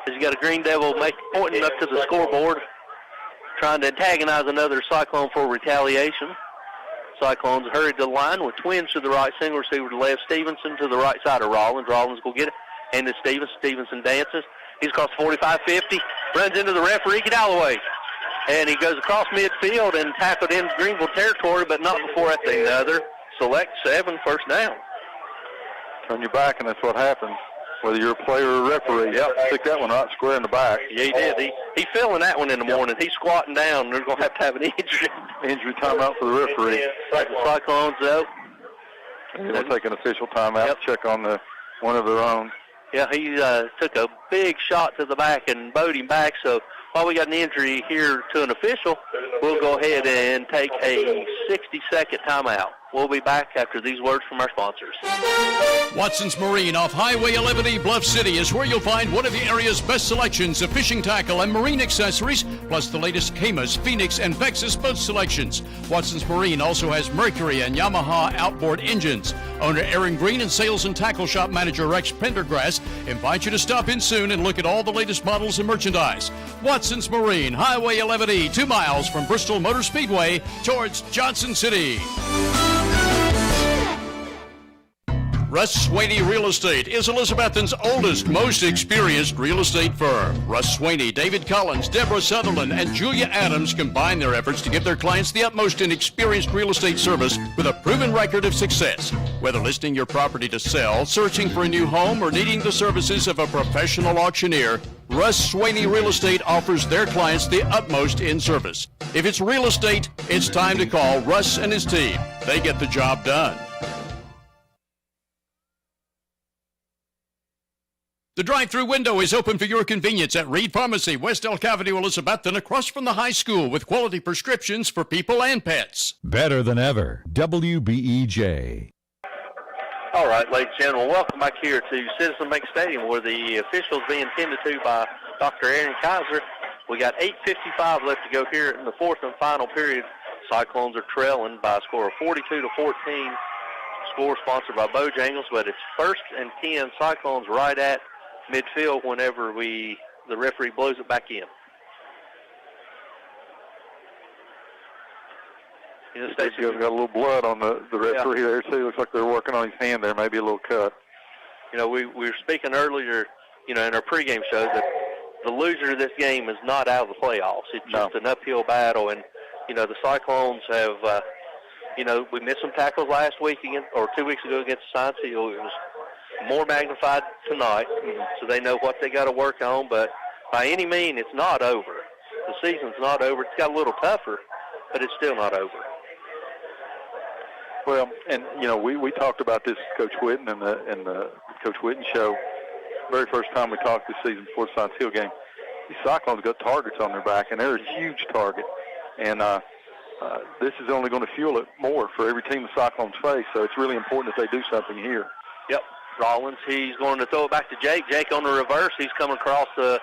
As you got a Green Devil pointing up to the scoreboard, trying to antagonize another Cyclone for retaliation. Cyclones hurried to the line with twins to the right, single receiver to left, Stevenson to the right side of Rollins. Rollins will get it. And to Stevenson dances. He's across 45-50, runs into the referee, get out of the way. And he goes across midfield and tackled into Greenville territory, but not before at another select 7 first down. Turn your back, and that's what happens, whether you're a player or a referee. Yep. Stick that one right square in the back. Yeah, he did. He's feeling that one in the morning. He's squatting down. They're going to have an injury. Injury timeout for the referee. The Cyclones, though. And they'll take an official timeout to check on one of their own. Yeah, he took a big shot to the back and bowed him back. So while we got an injury here to an official, we'll go ahead and take a 60-second timeout. We'll be back after these words from our sponsors. Watson's Marine off Highway 11E Bluff City is where you'll find one of the area's best selections of fishing tackle and marine accessories, plus the latest Caymas, Phoenix, and Vexus boat selections. Watson's Marine also has Mercury and Yamaha outboard engines. Owner Aaron Green and sales and tackle shop manager Rex Pendergrass invite you to stop in soon and look at all the latest models and merchandise. Watson's Marine, Highway 11E, 2 miles from Bristol Motor Speedway towards Johnson City. Russ Swaney Real Estate is Elizabethton's oldest, most experienced real estate firm. Russ Swaney, David Collins, Deborah Sutherland, and Julia Adams combine their efforts to give their clients the utmost in experienced real estate service with a proven record of success. Whether listing your property to sell, searching for a new home, or needing the services of a professional auctioneer, Russ Swaney Real Estate offers their clients the utmost in service. If it's real estate, it's time to call Russ and his team. They get the job done. The drive-through window is open for your convenience at Reed Pharmacy, West Elk Avenue, Elizabethton, across from the high school, with quality prescriptions for people and pets. Better than ever. WBEJ. All right, ladies and gentlemen, welcome back here to Citizen Bank Stadium, where the officials being tended to by Dr. Aaron Kaiser. We got 8:55 left to go here in the fourth and final period. Cyclones are trailing by a score of 42-14. Score sponsored by Bojangles, but it's 1st and 10. Cyclones right at midfield whenever the referee blows it back in. Stacy's got a little blood on the referee there, too. Looks like they're working on his hand there, maybe a little cut. You know, we were speaking earlier, in our pregame show that the loser of this game is not out of the playoffs. It's just an uphill battle, and, the Cyclones have, we missed some tackles last week or 2 weeks ago against Science Hill. It was more magnified tonight, so they know what they got to work on, but by any means, it's not over. The season's not over. It's got a little tougher, but it's still not over. Well, and, we talked about this, Coach Whitten, and the Coach Whitten show. Very first time we talked this season before the Science Hill game. These Cyclones got targets on their back, and they're a huge target. And this is only going to fuel it more for every team the Cyclones face, so it's really important that they do something here. Yep. Rollins, he's going to throw it back to Jake. Jake on the reverse. He's coming across the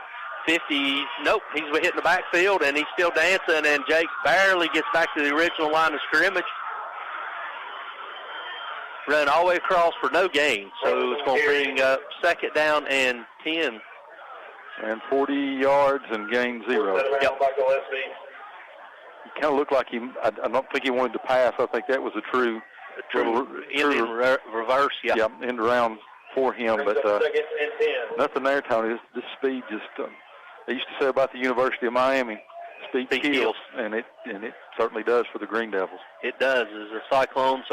50. Nope, he's hitting the backfield, and he's still dancing, and Jake barely gets back to the original line of scrimmage. Run all the way across for no gain, so it's going to bring up 2nd down and 10. And 40 yards and gain 0. Yep. He kind of looked like I don't think he wanted to pass. I think that was a true reverse, yeah. Yeah, end around for him, but nothing there, Tony. This speed just, they used to say about the University of Miami, speed kills, and it certainly does for the Green Devils. It does, as the Cyclones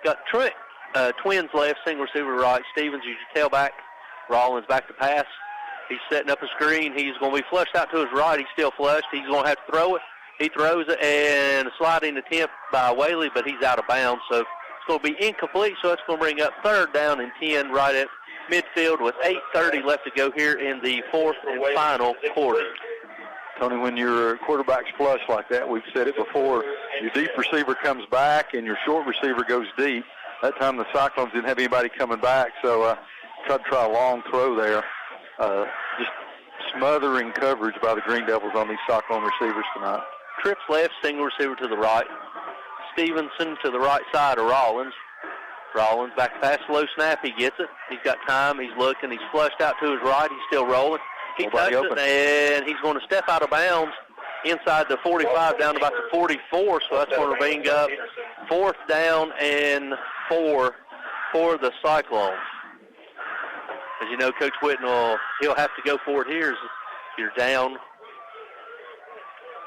got twins left, single receiver right. Stevens, you tailback. Rollins back to pass. He's setting up a screen. He's going to be flushed out to his right. He's still flushed. He's going to have to throw it. He throws it, and a sliding attempt by Whaley, but he's out of bounds, so it's going to be incomplete, so it's going to bring up 3rd down and 10 right at midfield with 8:30 left to go here in the fourth and final quarter. Tony, when your quarterback's flush like that, we've said it before, your deep receiver comes back and your short receiver goes deep. That time the Cyclones didn't have anybody coming back, so tried to try a long throw there. Just smothering coverage by the Green Devils on these Cyclone receivers tonight. Trips left, single receiver to the right. Stevenson to the right side of Rollins. Rollins back to pass, low snap. He gets it. He's got time. He's looking. He's flushed out to his right. He's still rolling. He touches it, and he's going to step out of bounds inside the 45 down to about the 44, so that's going to bring up 4th down and 4 for the Cyclones. As you know, Coach Whitten he'll have to go for it here. You're down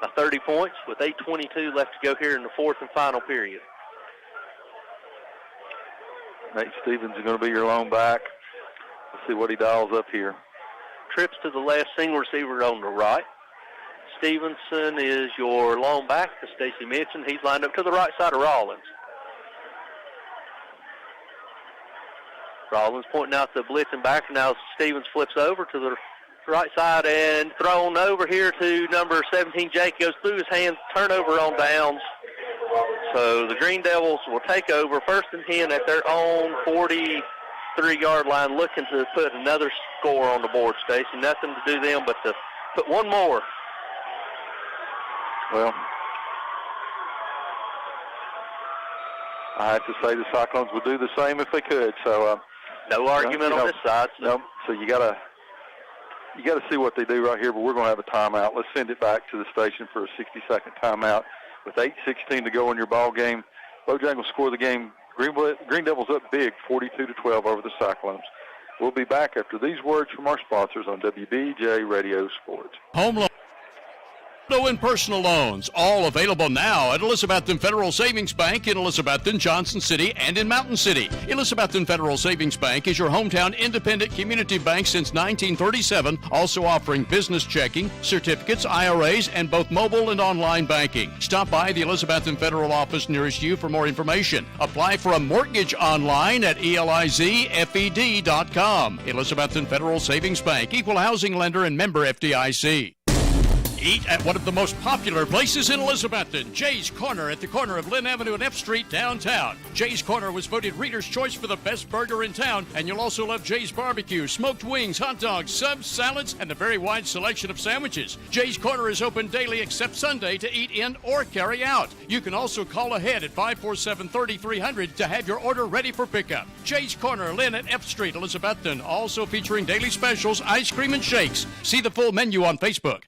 by 30 points with 8:22 left to go here in the fourth and final period. Nate Stevens is going to be your lone back. Let's see what he dials up here. Trips to the left, single receiver on the right. Stevenson is your lone back, as Stacy mentioned. He's lined up to the right side of Rollins. Rollins pointing out the blitzing back. Now Stevens flips over to the right side and thrown over here to number 17, Jake. Goes through his hands, turnover on downs. So the Green Devils will take over 1st and 10 at their own 43-yard line, looking to put another score on the board, Stacey. Nothing to do them but to put one more. Well, I have to say the Cyclones would do the same if they could. So no argument on this side. No, so you gotta see what they do right here. But we're going to have a timeout. Let's send it back to the station for a 60-second timeout with 8:16 to go in your ball game. Bojangles score the game. Green Devils up big, 42-12 over the Cyclones. We'll be back after these words from our sponsors on WBEJ Radio Sports. Home loan and personal loans, all available now at Elizabethton Federal Savings Bank in Elizabethton, Johnson City, and in Mountain City. Elizabethton Federal Savings Bank is your hometown independent community bank since 1937, also offering business checking, certificates, IRAs, and both mobile and online banking. Stop by the Elizabethton Federal office nearest you for more information. Apply for a mortgage online at elizfed.com. Elizabethton Federal Savings Bank, equal housing lender and member FDIC. Eat at one of the most popular places in Elizabethton, Jay's Corner at the corner of Lynn Avenue and F Street downtown. Jay's Corner was voted Reader's Choice for the best burger in town, and you'll also love Jay's Barbecue, smoked wings, hot dogs, subs, salads, and a very wide selection of sandwiches. Jay's Corner is open daily except Sunday to eat in or carry out. You can also call ahead at 547-3300 to have your order ready for pickup. Jay's Corner, Lynn at F Street, Elizabethton, also featuring daily specials, ice cream, and shakes. See the full menu on Facebook.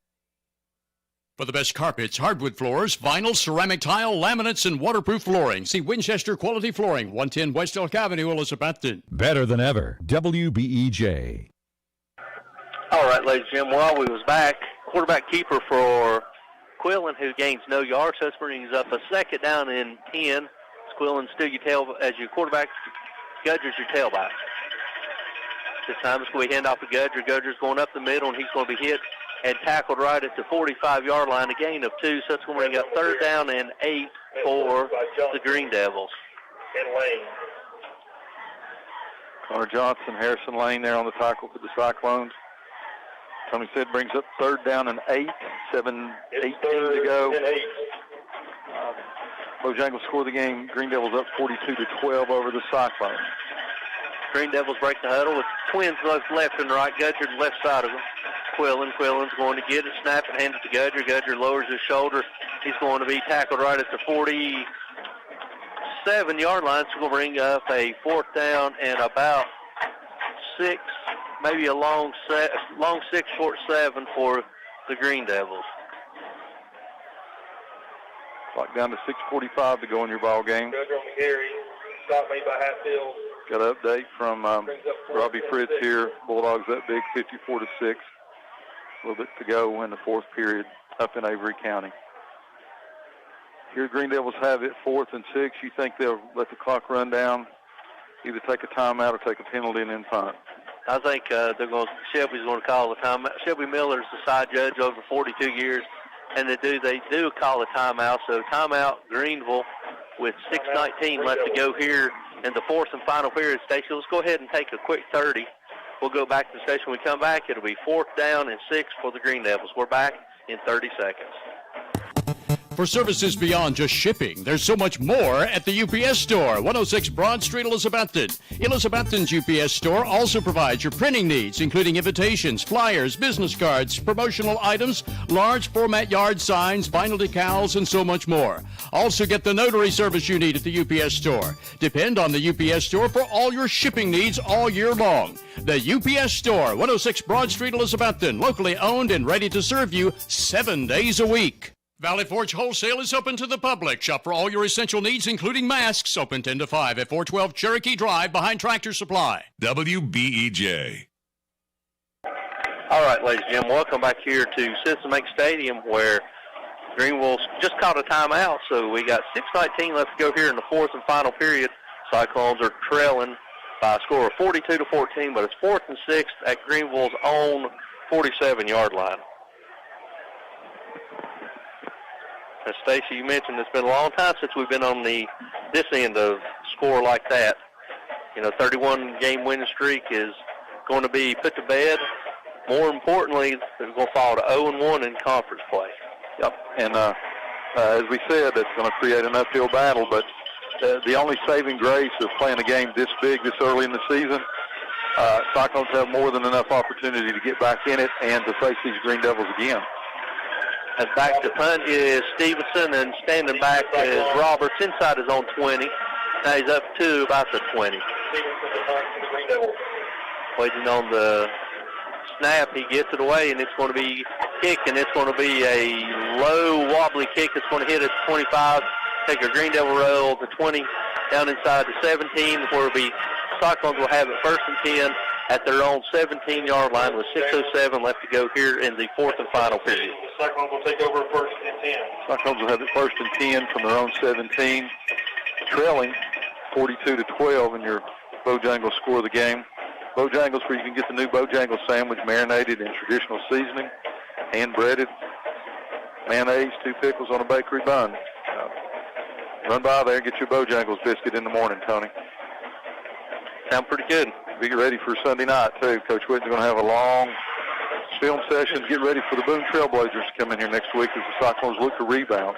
For the best carpets, hardwood floors, vinyl, ceramic tile, laminates, and waterproof flooring, see Winchester Quality Flooring, 110 West Elk Avenue, Elizabethton. Better than ever, WBEJ. All right, ladies and gentlemen, while we was back, quarterback keeper for Quillen, who gains no yards, so this brings up a second down and 10. Quillen, still your tail as your quarterback. Gudger's your tailback. This time it's going to be hand off to Gudger. Gudger's going up the middle, and he's going to be hit and tackled right at the 45-yard line, a gain of 2, so that's going to bring up third down and 8 for the Green Devils. Connor Johnson, Harrison Lane there on the tackle for the Cyclones. Tony said brings up third down and 8, 7:18 to go. Bojangles score the game. Green Devils up 42-12 over the Cyclones. Green Devils break the huddle with twins left and right. Gudger left side of them. Quillen's going to get it, snap and hand it to Gudger. Gudger lowers his shoulder. He's going to be tackled right at the 47-yard line. So we'll bring up a fourth down and about 6, maybe a long 6, short 7 for the Green Devils. Clock down to 6:45 to go in your ball game. Gudger on the carry. Stop made by Hatfield. Got an update from Robbie Fritz here. Bulldogs up big, 54-6. A little bit to go in the fourth period up in Avery County. Here Green Devils have it 4th and 6. You think they'll let the clock run down, either take a timeout or take a penalty and then punt? I think Shelby's going to call the timeout. Shelby Miller's the side judge over 42 years, and they do call a timeout. So timeout Greenville with 6:19 left to go here in the fourth and final period. Stacey, let's go ahead and take a quick 30. We'll go back to the station. When we come back, it'll be 4th down and 6 for the Green Devils. We're back in 30 seconds. For services beyond just shipping, there's so much more at the UPS Store, 106 Broad Street, Elizabethton. Elizabethton's UPS Store also provides your printing needs, including invitations, flyers, business cards, promotional items, large format yard signs, vinyl decals, and so much more. Also get the notary service you need at the UPS Store. Depend on the UPS Store for all your shipping needs all year long. The UPS Store, 106 Broad Street, Elizabethton, locally owned and ready to serve you 7 days a week. Valley Forge Wholesale is open to the public. Shop for all your essential needs, including masks. Open 10 to 5 at 412 Cherokee Drive behind Tractor Supply. WBEJ. All right, ladies and gentlemen, welcome back here to Citizen Bank Stadium, where Greenville just caught a timeout. So we got 6:19 left to go here in the fourth and final period. Cyclones are trailing by a score of 42-14, but it's 4th and 6 at Greenville's own 47-yard line. As Stacey, you mentioned, it's been a long time since we've been on this end of score like that. 31-game winning streak is going to be put to bed. More importantly, they're going to fall to 0-1 in conference play. Yep, and as we said, it's going to create an uphill battle, but the only saving grace of playing a game this big, this early in the season, Cyclones have more than enough opportunity to get back in it and to face these Green Devils again. And back to punt is Stevenson, and standing back is Roberts inside his own 20. Now he's up to about the 20. Waiting on the snap, he gets it away, and it's going to be kicked, and it's going to be a low, wobbly kick that's going to hit at 25, take a Green Devil roll to 20, down inside the 17, where the Cyclones will have it 1st and 10 at their own 17-yard line with 6:07 left to go here in the 4th and final period. The Cyclones will take over 1st and 10. Cyclones will have it 1st and 10 from their own 17, trailing 42-12 in your Bojangles score of the game. Bojangles, where you can get the new Bojangles sandwich marinated in traditional seasoning, hand-breaded, mayonnaise, 2 pickles on a bakery bun. Run by there and get your Bojangles biscuit in the morning, Tony. Sound pretty good. Be ready for Sunday night, too. Coach Whitten's going to have a long film session. Get ready for the Boone Trailblazers to come in here next week as the Cyclones look to rebound.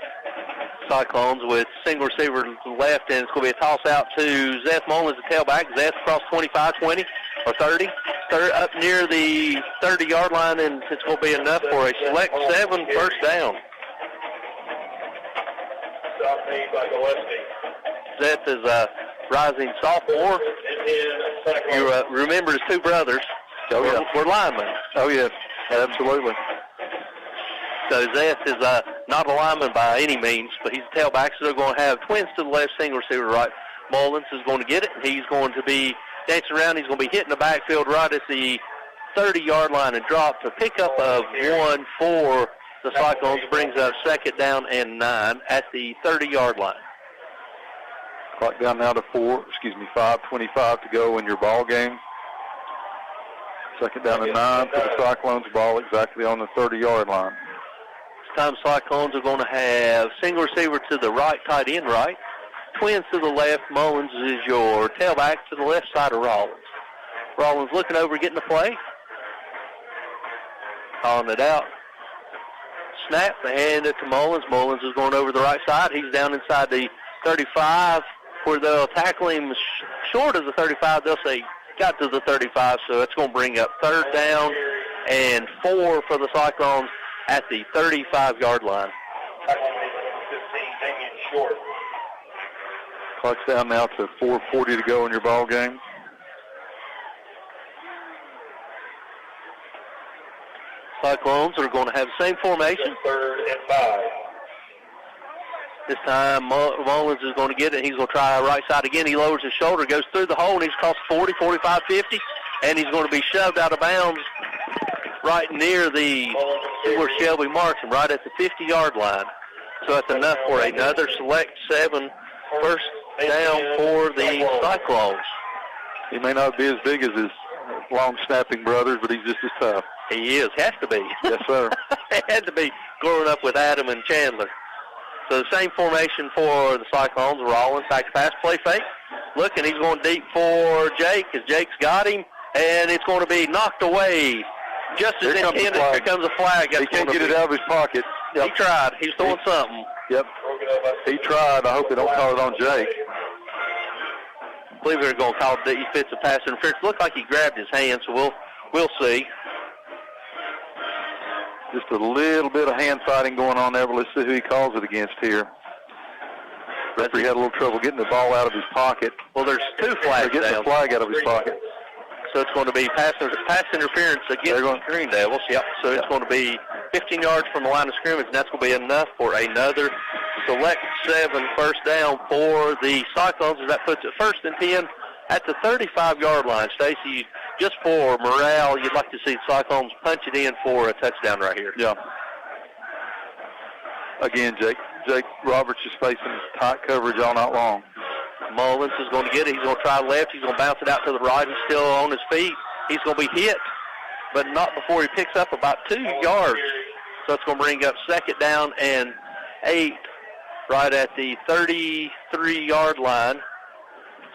Cyclones with single receiver to the left, and it's going to be a toss out to Zeth Mullins, the tailback. Zeth across 25, 20, or 30. Up near the 30-yard line, and it's going to be enough for a select 7 first down. Stop made by Gillespie. Zeth is a rising sophomore. You remember his 2 brothers. Oh, yeah. Were linemen. Oh, yes, absolutely. So Zeth is not a lineman by any means, but he's a tailback, so they're going to have twins to the left, single receiver to the right. Mullins is going to get it. He's going to be dancing around. He's going to be hitting the backfield right at the 30-yard line and drop to pick up of 1 for the Cyclones. Brings up 2nd down and 9 at the 30-yard line. Clock down now to 5:25 to go in your ball game. 2nd down and 9 for the Cyclones. Ball exactly on the 30-yard line. This time Cyclones are going to have single receiver to the right, tight end right. Twins to the left. Mullins is your tailback to the left side of Rollins. Rollins looking over, getting the play. Calling it out. Snap, hand it to Mullins. Mullins is going over the right side. He's down inside the 35, where they'll tackle him short of the 35. They'll say got to the 35, so that's going to bring up 3rd down and 4 for the Cyclones at the 35-yard line. 15 hanging short. Clock's down now to 4:40 to go in your ball game. Cyclones are going to have the same formation. 3rd and 5. This time Mullins is going to get it. He's going to try right side again. He lowers his shoulder, goes through the hole, and he's across 40, 45, 50, and he's going to be shoved out of bounds right near where Shelby marks him, right at the 50-yard line. So that's enough for another select 7 first down for the Cyclones. He may not be as big as his long snapping brothers, but he's just as tough. He is. Has to be. Yes, sir. He had to be growing up with Adam and Chandler. So the same formation for the Cyclones. Rollins back to pass, play fake. Looking, he's going deep for Jake as Jake's got him, and it's going to be knocked away. Just as intended. Here comes a flag. He can't get it out of his pocket. Yep. He tried. He's throwing something. Yep. He tried. I hope they don't call it on Jake. I believe they're going to call it defensive pass interference. Looked like he grabbed his hand, so we'll see. Just a little bit of hand fighting going on there, but let's see who he calls it against here. Referee had a little trouble getting the ball out of his pocket. Well, there's 2 flags getting down. the flag out of his pocket. So it's going to be pass interference against the Green Devils. Yep. So it's going to be 15 yards from the line of scrimmage, and that's going to be enough for another select 7 first down for the Cyclones. As that puts it 1st and 10 at the 35-yard line. Stacy, just for morale, you'd like to see the Cyclones punch it in for a touchdown right here. Yeah. Again, Jake Roberts is facing tight coverage all night long. Mullins is going to get it. He's going to try left. He's going to bounce it out to the right. He's still on his feet. He's going to be hit, but not before he picks up about 2 yards. So it's going to bring up 2nd down and 8 right at the 33-yard line.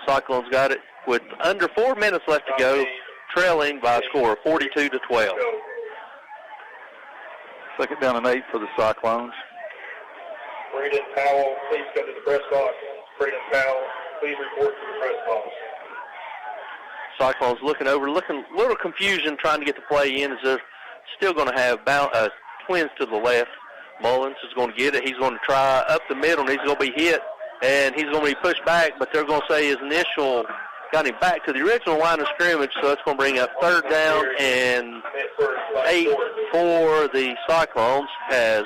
Cyclones got it with under 4 minutes left to go, trailing by a score of 42-12. 2nd down and 8 for the Cyclones. Braden Powell, please come to the press box. Braden Powell, please report to the press box. Cyclones looking a little confusion trying to get the play in as they're still going to have twins to the left. Mullins is going to get it. He's going to try up the middle, and he's going to be hit, and he's going to be pushed back, but they're going to say his initial got him back to the original line of scrimmage, so that's going to bring up 3rd down and 8 for the Cyclones as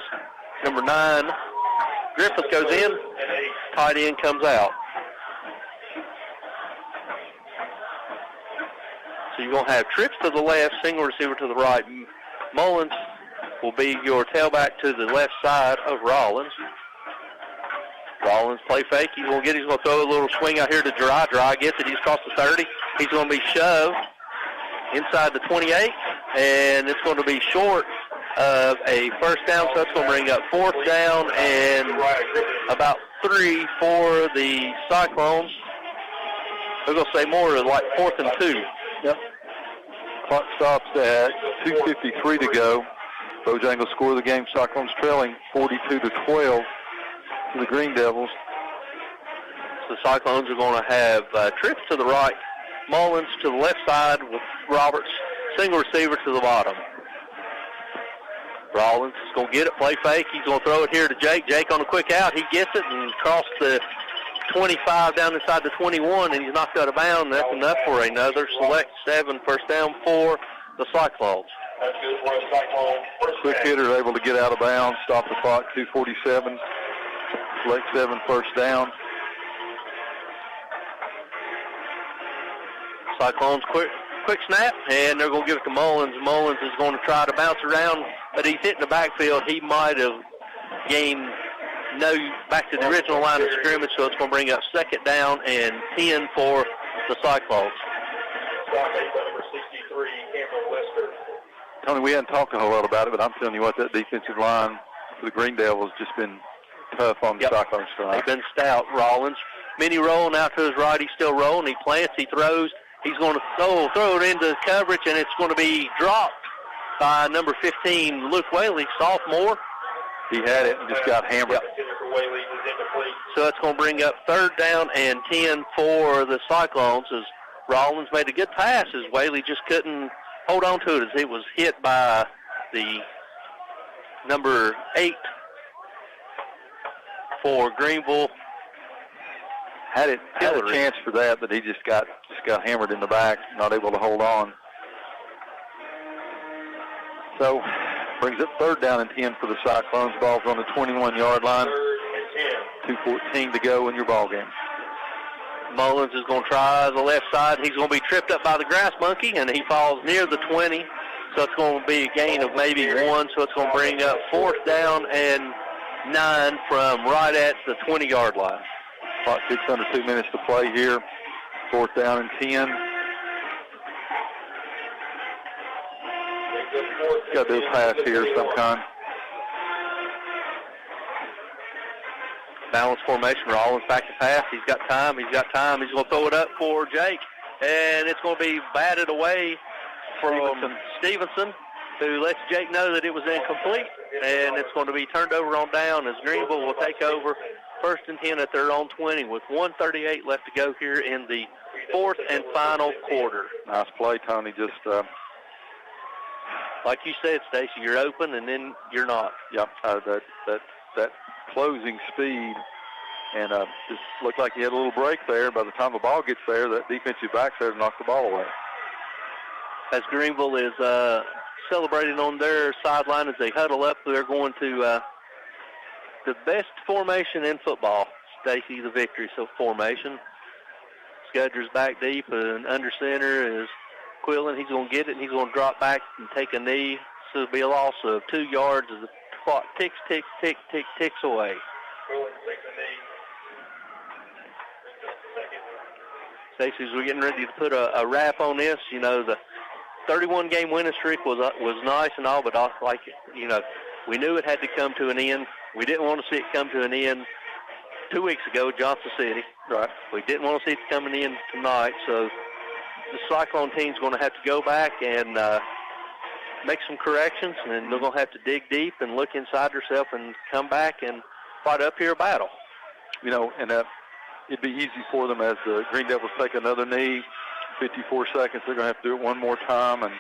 number 9, Griffith goes in, tight end comes out. So you're going to have trips to the left, single receiver to the right. Mullins will be your tailback to the left side of Rollins. Rollins play fake. He's going to throw a little swing out here to Dry. Dry gets it. He's across the 30. He's going to be shoved inside the 28, and it's going to be short of a first down, so that's going to bring up fourth down and about 3 for the Cyclones. They're going to say more like 4th and 2. Yep. Clock stops at 2:53 to go. Bojangles score the game. Cyclones trailing 42-12 to the Green Devils. So the Cyclones are going to have trips to the right, Mullins to the left side with Roberts, single receiver to the bottom. Rollins is going to get it, play fake. He's going to throw it here to Jake. Jake on a quick out. He gets it and across the 25 down inside the 21, and he's knocked out of bounds. That's enough for another select 7 first down for the Cyclones. That's good for the Cyclones. Quick hitter able to get out of bounds, stop the clock, 2:47. Select 7 first down. Cyclones quick snap, and they're going to give it to Mullins. Mullins is going to try to bounce around, but he's hitting the backfield. He might have gained back to the original line of scrimmage, so it's going to bring up second down and 10 for the Cyclones. Number 63, Cameron Lester. Tony, we hadn't talked a whole lot about it, but I'm telling you what, that defensive line for the Green Devils has just been tough on the Cyclones tonight. They've been stout. Rollins, mini rolling out to his right. He's still rolling. He plants. He throws. He's going to throw it into coverage, and it's going to be dropped by number 15, Luke Whaley, sophomore. He had it and just got hammered. So it's going to bring up third down and 10 for the Cyclones as Rollins made a good pass as Whaley just couldn't hold on to it as it was hit by the number 8 for Greenville. Had a chance for that, but he just got hammered in the back, not able to hold on. So brings up third down and 10 for the Cyclones. Ball's on the 21-yard line. 2:14 to go in your ball game. Mullins is going to try the left side. He's going to be tripped up by the grass monkey, and he falls near the 20. So it's going to be a gain of maybe 1. So it's going to bring up fourth down and 9 from right at the 20-yard line. Clock ticks under 2 minutes to play here. Fourth down and 10. Got to do a pass here of some kind. Balance formation. Rollins back to pass. He's got time. He's going to throw it up for Jake. And it's going to be batted away from Stevenson, who lets Jake know that it was incomplete. And it's going to be turned over on down as Greenville will take over first and 10 at their own 20 with 1:38 left to go here in the fourth and final quarter. Nice play, Tony. Just like you said, Stacy, you're open and then you're not. Yep, that closing speed, and just looked like he had a little break there. By the time the ball gets there, that defensive back's there to knock the ball away. As Greenville is celebrating on their sideline as they huddle up, they're going to the best formation in football, Stacy, the victory. So formation. Scudder's back deep, and under center is Quillen. He's going to get it, and he's going to drop back and take a knee. So it'll be a loss of 2 yards as the clock ticks away. Stacey, as we're getting ready to put a wrap on this, you know, the 31-game winning streak was nice and all, but like, you know, we knew it had to come to an end. We didn't want to see it come to an end 2 weeks ago, Johnson City. Right. We didn't want to see it coming in tonight, so the Cyclone team's going to have to go back and make some corrections, and they're going to have to dig deep and look inside themselves and come back and fight up here a battle. You know, and it'd be easy for them as the Green Devils take another knee. 54 seconds, they're going to have to do it one more time, and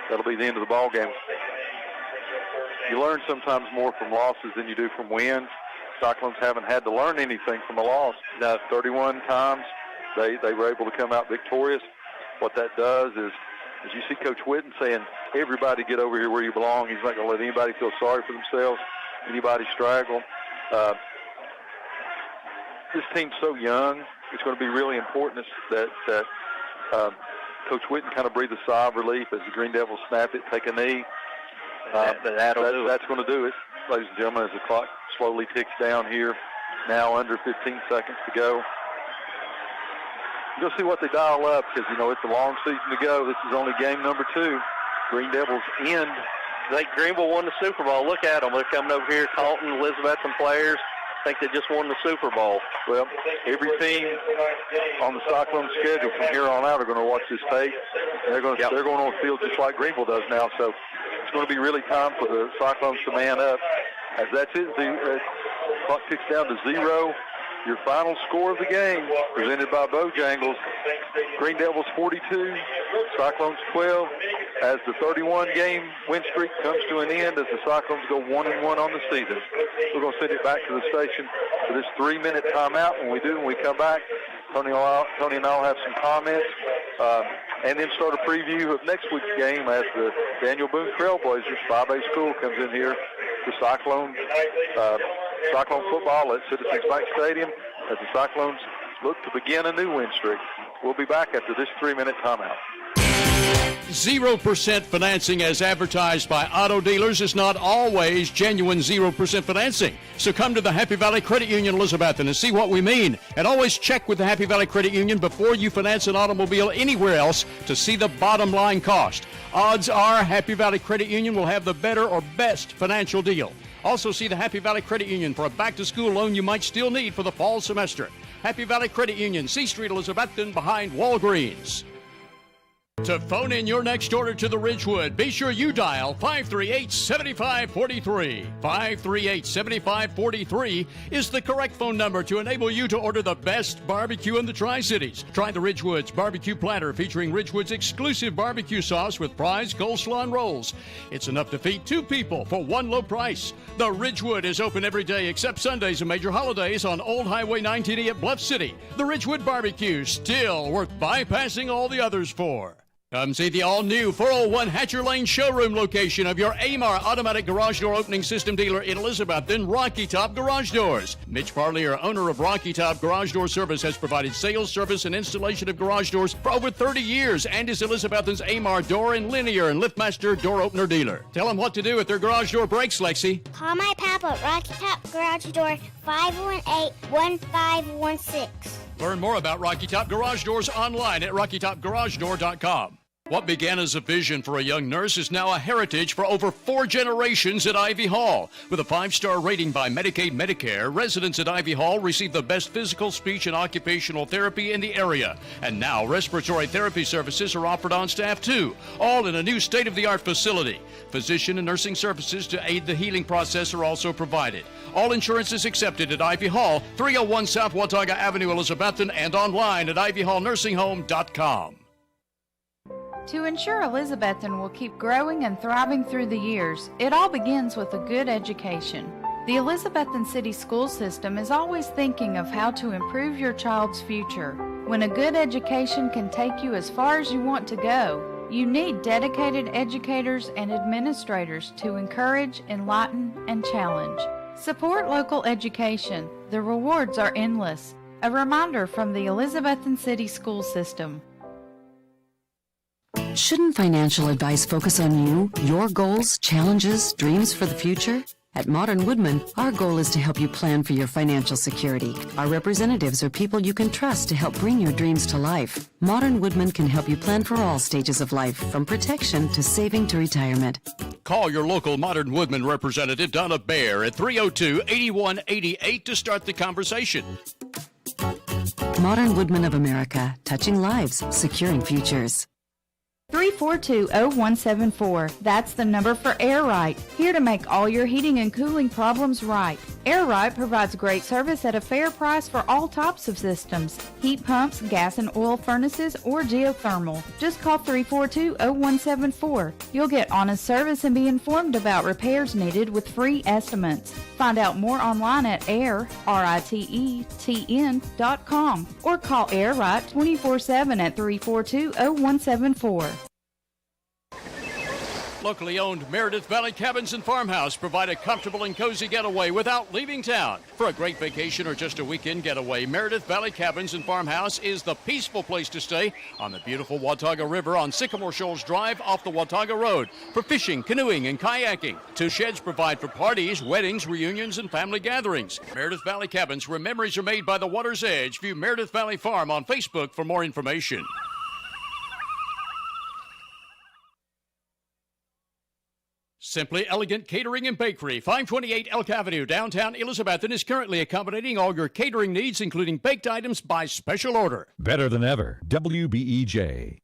that'll be the end of the ball game. You learn sometimes more from losses than you do from wins. Cyclones haven't had to learn anything from a loss. Now, 31 times they were able to come out victorious. What that does is you see Coach Whitten saying, everybody get over here where you belong. He's not going to let anybody feel sorry for themselves, anybody straggle. This team's so young, it's going to be really important that Coach Whitten kind of breathed a sigh of relief as the Green Devils snap it, take a knee. That's going to do it, ladies and gentlemen, as the clock slowly ticks down here. Now under 15 seconds to go. You'll see what they dial up because, it's a long season to go. This is only game number 2. Green Devils end. I think Greenville won the Super Bowl. Look at them. They're coming over here, Colton, Elizabethton players. I think they just won the Super Bowl. Well, every team on the Cyclone schedule from here on out are going to watch this tape. They're going on the field just like Greenville does now. So it's going to be really time for the Cyclones to man up. As that's it, the clock ticks down to 0. Your final score of the game, presented by Bojangles. Green Devils 42, Cyclones 12. As the 31-game win streak comes to an end, as the Cyclones go 1-1 on the season. We're going to send it back to the station for this 3-minute timeout. When we come back, Tony and I will have some comments, and then start a preview of next week's game as the Daniel Boone Trailblazers 5A school comes in here to Cyclone football at Citizens Bank Stadium as the Cyclones look to begin a new win streak. We'll be back after this 3-minute timeout. 0% financing as advertised by auto dealers is not always genuine 0% financing. So come to the Happy Valley Credit Union Elizabethton and see what we mean. And always check with the Happy Valley Credit Union before you finance an automobile anywhere else to see the bottom line cost. Odds are Happy Valley Credit Union will have the better or best financial deal. Also see the Happy Valley Credit Union for a back-to-school loan you might still need for the fall semester. Happy Valley Credit Union, C Street, Elizabethton, behind Walgreens. To phone in your next order to the Ridgewood, be sure you dial 538-7543. 538-7543 is the correct phone number to enable you to order the best barbecue in the Tri-Cities. Try the Ridgewood's barbecue platter featuring Ridgewood's exclusive barbecue sauce with fries, coleslaw, and rolls. It's enough to feed 2 people for one low price. The Ridgewood is open every day except Sundays and major holidays on Old Highway 19E at Bluff City. The Ridgewood barbecue, still worth bypassing all the others for. Come see the all-new 401 Hatcher Lane showroom location of your AMAR automatic garage door opening system dealer in Elizabethton, Rocky Top Garage Doors. Mitch Parlier, owner of Rocky Top Garage Door Service, has provided sales, service, and installation of garage doors for over 30 years and is Elizabethton's AMAR door and linear and liftmaster door opener dealer. Tell them what to do if their garage door breaks, Lexi. Call my papa, Rocky Top Garage Door, 518-1516. Learn more about Rocky Top Garage Doors online at rockytopgaragedoor.com. What began as a vision for a young nurse is now a heritage for over 4 generations at Ivy Hall. With a 5-star rating by Medicaid Medicare, residents at Ivy Hall receive the best physical, speech, and occupational therapy in the area. And now respiratory therapy services are offered on staff too, all in a new state-of-the-art facility. Physician and nursing services to aid the healing process are also provided. All insurance is accepted at Ivy Hall, 301 South Watauga Avenue, Elizabethton, and online at ivyhallnursinghome.com. To ensure Elizabethton will keep growing and thriving through the years, it all begins with a good education. The Elizabethton City School System is always thinking of how to improve your child's future. When a good education can take you as far as you want to go, you need dedicated educators and administrators to encourage, enlighten, and challenge. Support local education. The rewards are endless. A reminder from the Elizabethton City School System. Shouldn't financial advice focus on you, your goals, challenges, dreams for the future? At Modern Woodman, our goal is to help you plan for your financial security. Our representatives are people you can trust to help bring your dreams to life. Modern Woodman can help you plan for all stages of life, from protection to saving to retirement. Call your local Modern Woodman representative, Donna Bear, at 302-8188 to start the conversation. Modern Woodman of America, touching lives, securing futures. 342-0174. That's the number for Air Right. Here to make all your heating and cooling problems right. Air Right provides great service at a fair price for all types of systems. Heat pumps, gas and oil furnaces, or geothermal. Just call 342-0174. You'll get honest service and be informed about repairs needed with free estimates. Find out more online at RITETN.com or call Air Right 24/7 at 342-0174. Locally owned Meredith Valley Cabins and Farmhouse provide a comfortable and cozy getaway without leaving town. For a great vacation or just a weekend getaway, Meredith Valley Cabins and Farmhouse is the peaceful place to stay on the beautiful Watauga River on Sycamore Shoals Drive off the Watauga Road for fishing, canoeing, and kayaking. 2 sheds provide for parties, weddings, reunions, and family gatherings. Meredith Valley Cabins, where memories are made by the water's edge. View Meredith Valley Farm on Facebook for more information. Simply Elegant Catering and Bakery, 528 Elk Avenue, downtown Elizabethton, is currently accommodating all your catering needs, including baked items by special order. Better than ever, WBEJ.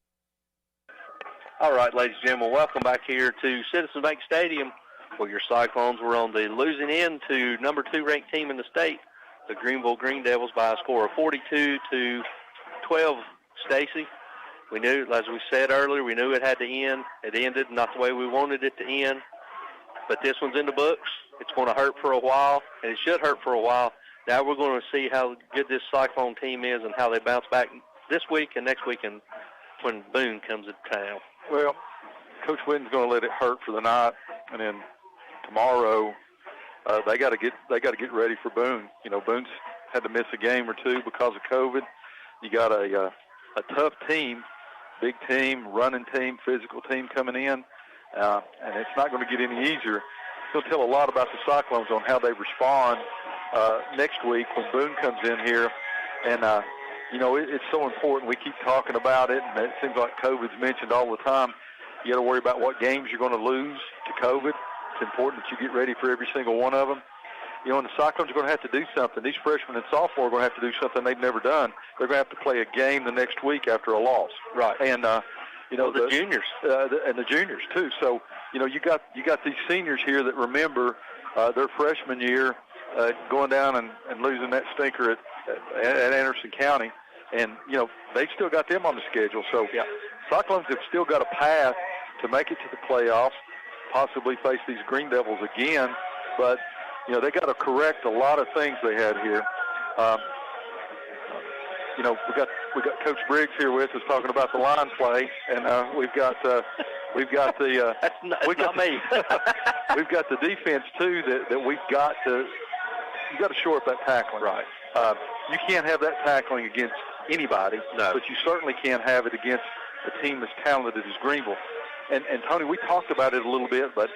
All right, ladies and gentlemen, welcome back here to Citizens Bank Stadium, where your Cyclones were on the losing end to number 2 ranked team in the state, the Greenville Green Devils, by a score of 42-12. Stacy, we knew, as we said earlier, we knew it had to end. It ended not the way we wanted it to end. But this one's in the books. It's going to hurt for a while, and it should hurt for a while. Now we're going to see how good this Cyclone team is and how they bounce back this week and next week and when Boone comes to town. Well, Coach Whitten's going to let it hurt for the night, and then tomorrow they got to get ready for Boone. You know, Boone's had to miss a game or two because of COVID. You got a tough team, big team, running team, physical team coming in. And it's not going to get any easier. It's going to tell a lot about the Cyclones on how they respond next week when Boone comes in here. And, it's so important. We keep talking about it, and it seems like COVID's mentioned all the time. You got to worry about what games you're going to lose to COVID. It's important that you get ready for every single one of them. You know, and the Cyclones are going to have to do something. These freshmen and sophomores are going to have to do something they've never done. They're going to have to play a game the next week after a loss. Right. And, the juniors. And the juniors, too. So, you got these seniors here that remember their freshman year going down and losing that stinker at Anderson County. And, they've still got them on the schedule. So, yeah, Cyclones have still got a path to make it to the playoffs, possibly face these Green Devils again. But, they got to correct a lot of things they had here. We got Coach Briggs here with us talking about the line play, and we've got the we've got the defense too that we've got to shore up that tackling. Right. You can't have that tackling against anybody, no. But you certainly can't have it against a team as talented as Greenville. And Tony, we talked about it a little bit, but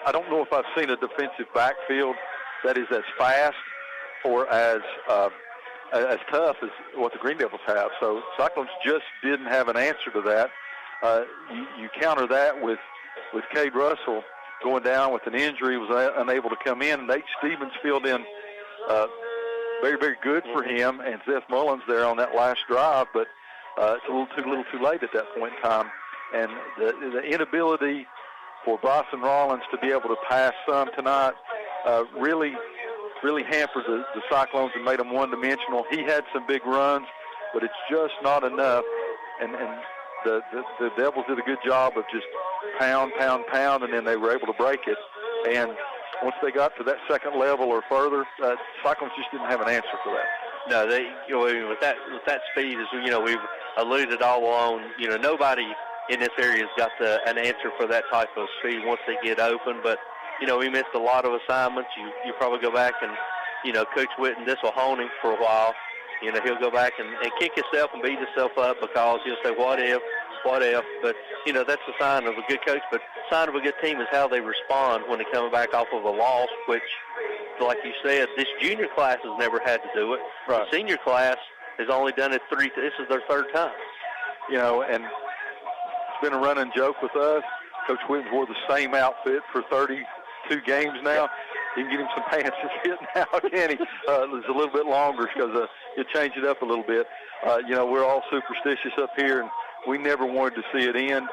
I don't know if I've seen a defensive backfield that is as fast or as tough as what the Green Devils have. So Cyclones just didn't have an answer to that. You counter that with Cade Russell going down with an injury, was unable to come in. Nate Stevens filled in very, very good for him, and Seth Mullins there on that last drive, but it's a little too late at that point in time. And the inability for Bryson Rollins to be able to pass some tonight really hampered the Cyclones and made them one-dimensional. He had some big runs, but it's just not enough. And the Devils did a good job of just pound, and then they were able to break it. And once they got to that second level or further, Cyclones just didn't have an answer for that. No, with that speed, as we've alluded all along, nobody in this area has got an answer for that type of speed once they get open. But we missed a lot of assignments. You probably go back and Coach Whitten, this will haunt him for a while. He'll go back and kick himself and beat himself up because he'll say, what if? But, that's a sign of a good coach. But a sign of a good team is how they respond when they come back off of a loss, which, like you said, this junior class has never had to do it. Right. The senior class has only done it this is their third time. And it's been a running joke with us. Coach Whitten wore the same outfit for 32 games now. He can get him some pants to fit now, can he? It's a little bit longer because you change it up a little bit. We're all superstitious up here, and we never wanted to see it end.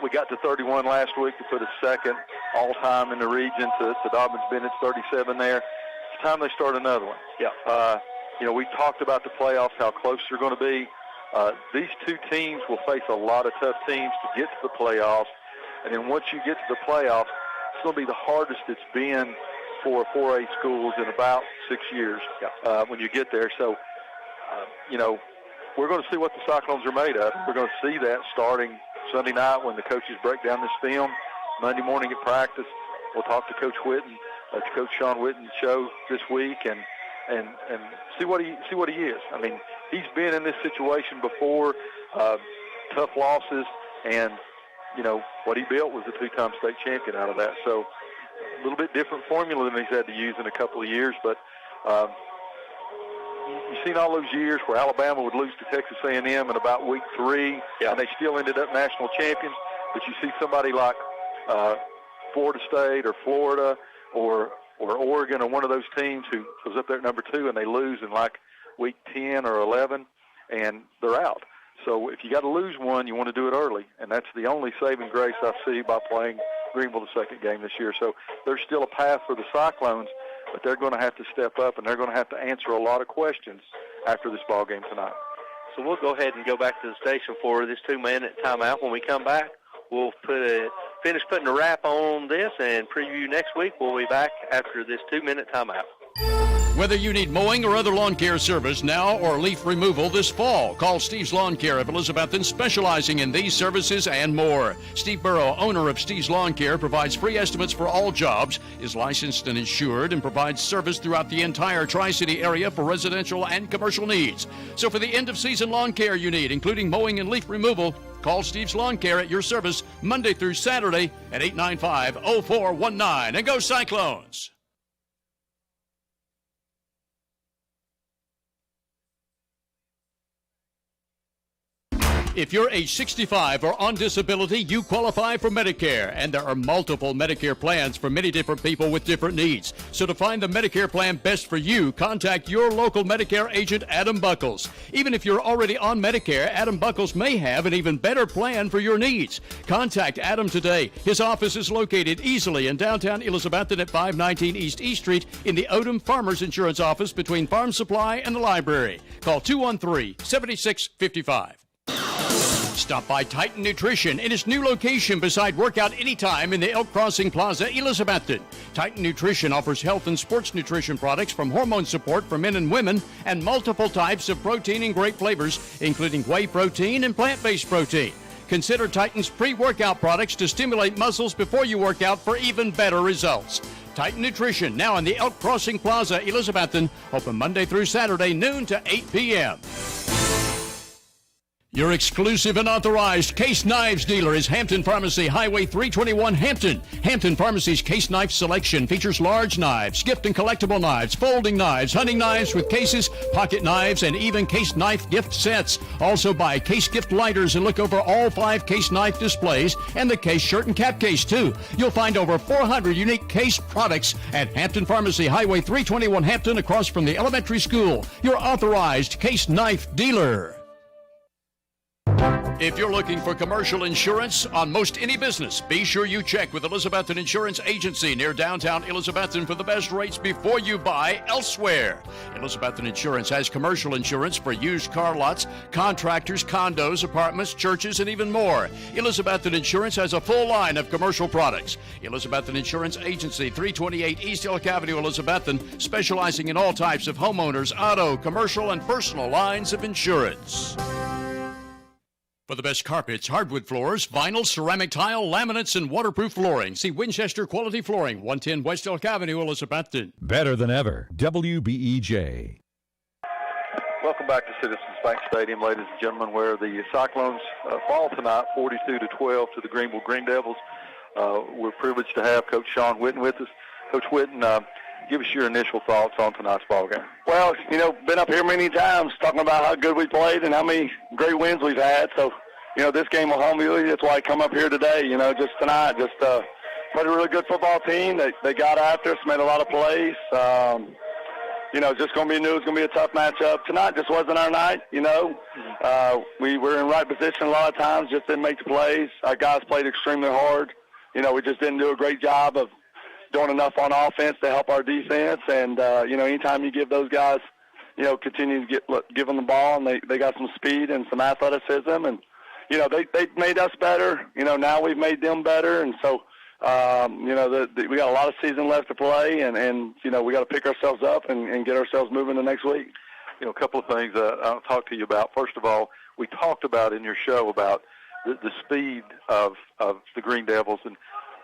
We got to 31 last week to put a second all-time in the region to Dobbins-Bennett's 37 there. It's time they start another one. Yeah. We talked about the playoffs, how close they're going to be. These two teams will face a lot of tough teams to get to the playoffs. And then once you get to the playoffs, it's going to be the hardest it's been for 4A schools in about 6 years when you get there. So, we're going to see what the Cyclones are made of. We're going to see that starting Sunday night when the coaches break down this film. Monday morning at practice, we'll talk to Coach Whitten, to Coach Sean Whitten's show this week, and see what he is. I mean, he's been in this situation before, tough losses, and what he built was a two-time state champion out of that. So a little bit different formula than he's had to use in a couple of years, but you've seen all those years where Alabama would lose to Texas A&M in about week 3, and they still ended up national champions. But you see somebody like Florida State or Florida or Oregon or one of those teams who was up there at number 2, and they lose in like week 10 or 11, and they're out. So if you got to lose one, you want to do it early, and that's the only saving grace I see by playing Greenville the second game this year. So there's still a path for the Cyclones, but they're going to have to step up, and they're going to have to answer a lot of questions after this ball game tonight. So we'll go ahead and go back to the station for this 2-minute timeout. When we come back, we'll finish putting a wrap on this and preview next week. We'll be back after this 2-minute timeout. Whether you need mowing or other lawn care service now or leaf removal this fall, call Steve's Lawn Care of Elizabethton, specializing in these services and more. Steve Burrow, owner of Steve's Lawn Care, provides free estimates for all jobs, is licensed and insured, and provides service throughout the entire Tri-City area for residential and commercial needs. So for the end-of-season lawn care you need, including mowing and leaf removal, call Steve's Lawn Care at your service Monday through Saturday at 895-0419. And go Cyclones! If you're age 65 or on disability, you qualify for Medicare, and there are multiple Medicare plans for many different people with different needs. So to find the Medicare plan best for you, contact your local Medicare agent, Adam Buckles. Even if you're already on Medicare, Adam Buckles may have an even better plan for your needs. Contact Adam today. His office is located easily in downtown Elizabethton at 519 East E Street in the Odom Farmers Insurance Office between Farm Supply and the library. Call 213-7655. Stop by Titan Nutrition in its new location beside Workout Anytime in the Elk Crossing Plaza, Elizabethton. Titan Nutrition offers health and sports nutrition products from hormone support for men and women and multiple types of protein and great flavors, including whey protein and plant-based protein. Consider Titan's pre-workout products to stimulate muscles before you work out for even better results. Titan Nutrition, now in the Elk Crossing Plaza, Elizabethton, open Monday through Saturday, noon to 8 p.m. Your exclusive and authorized Case Knives dealer is Hampton Pharmacy, Highway 321, Hampton. Hampton Pharmacy's Case Knife selection features large knives, gift and collectible knives, folding knives, hunting knives with cases, pocket knives, and even Case Knife gift sets. Also buy Case gift lighters and look over all 5 Case Knife displays and the Case shirt and cap case, too. You'll find over 400 unique Case products at Hampton Pharmacy, Highway 321, Hampton, across from the elementary school. Your authorized Case Knife dealer. If you're looking for commercial insurance on most any business, be sure you check with Elizabethton Insurance Agency near downtown Elizabethton for the best rates before you buy elsewhere. Elizabethton Insurance has commercial insurance for used car lots, contractors, condos, apartments, churches, and even more. Elizabethton Insurance has a full line of commercial products. Elizabethton Insurance Agency, 328 East Elk Avenue, Elizabethton, specializing in all types of homeowners, auto, commercial, and personal lines of insurance. For the best carpets, hardwood floors, vinyl, ceramic tile, laminates, and waterproof flooring, see Winchester Quality Flooring, 110 West Elk Avenue, Elizabethton. Better than ever, WBEJ. Welcome back to Citizens Bank Stadium, ladies and gentlemen, where the Cyclones fall tonight 42-12 to the Greenville Green Devils. We're privileged to have Coach Sean Whitten with us. Coach Whitten, give us your initial thoughts on tonight's ball game. Well, been up here many times talking about how good we played and how many great wins we've had. So, this game will humble you. That's why I come up here today, just tonight. Just played a really good football team. They got after us, made a lot of plays. Just going to be new. It's going to be a tough matchup. Tonight just wasn't our night, We were in right position a lot of times, just didn't make the plays. Our guys played extremely hard. We just didn't do a great job of doing enough on offense to help our defense. And, anytime you give those guys, continue to give them the ball, and they got some speed and some athleticism. And, they made us better. Now we've made them better. And so, we got a lot of season left to play, and we got to pick ourselves up and get ourselves moving the next week. A couple of things I'll talk to you about. First of all, we talked about in your show about the speed of the Green Devils. And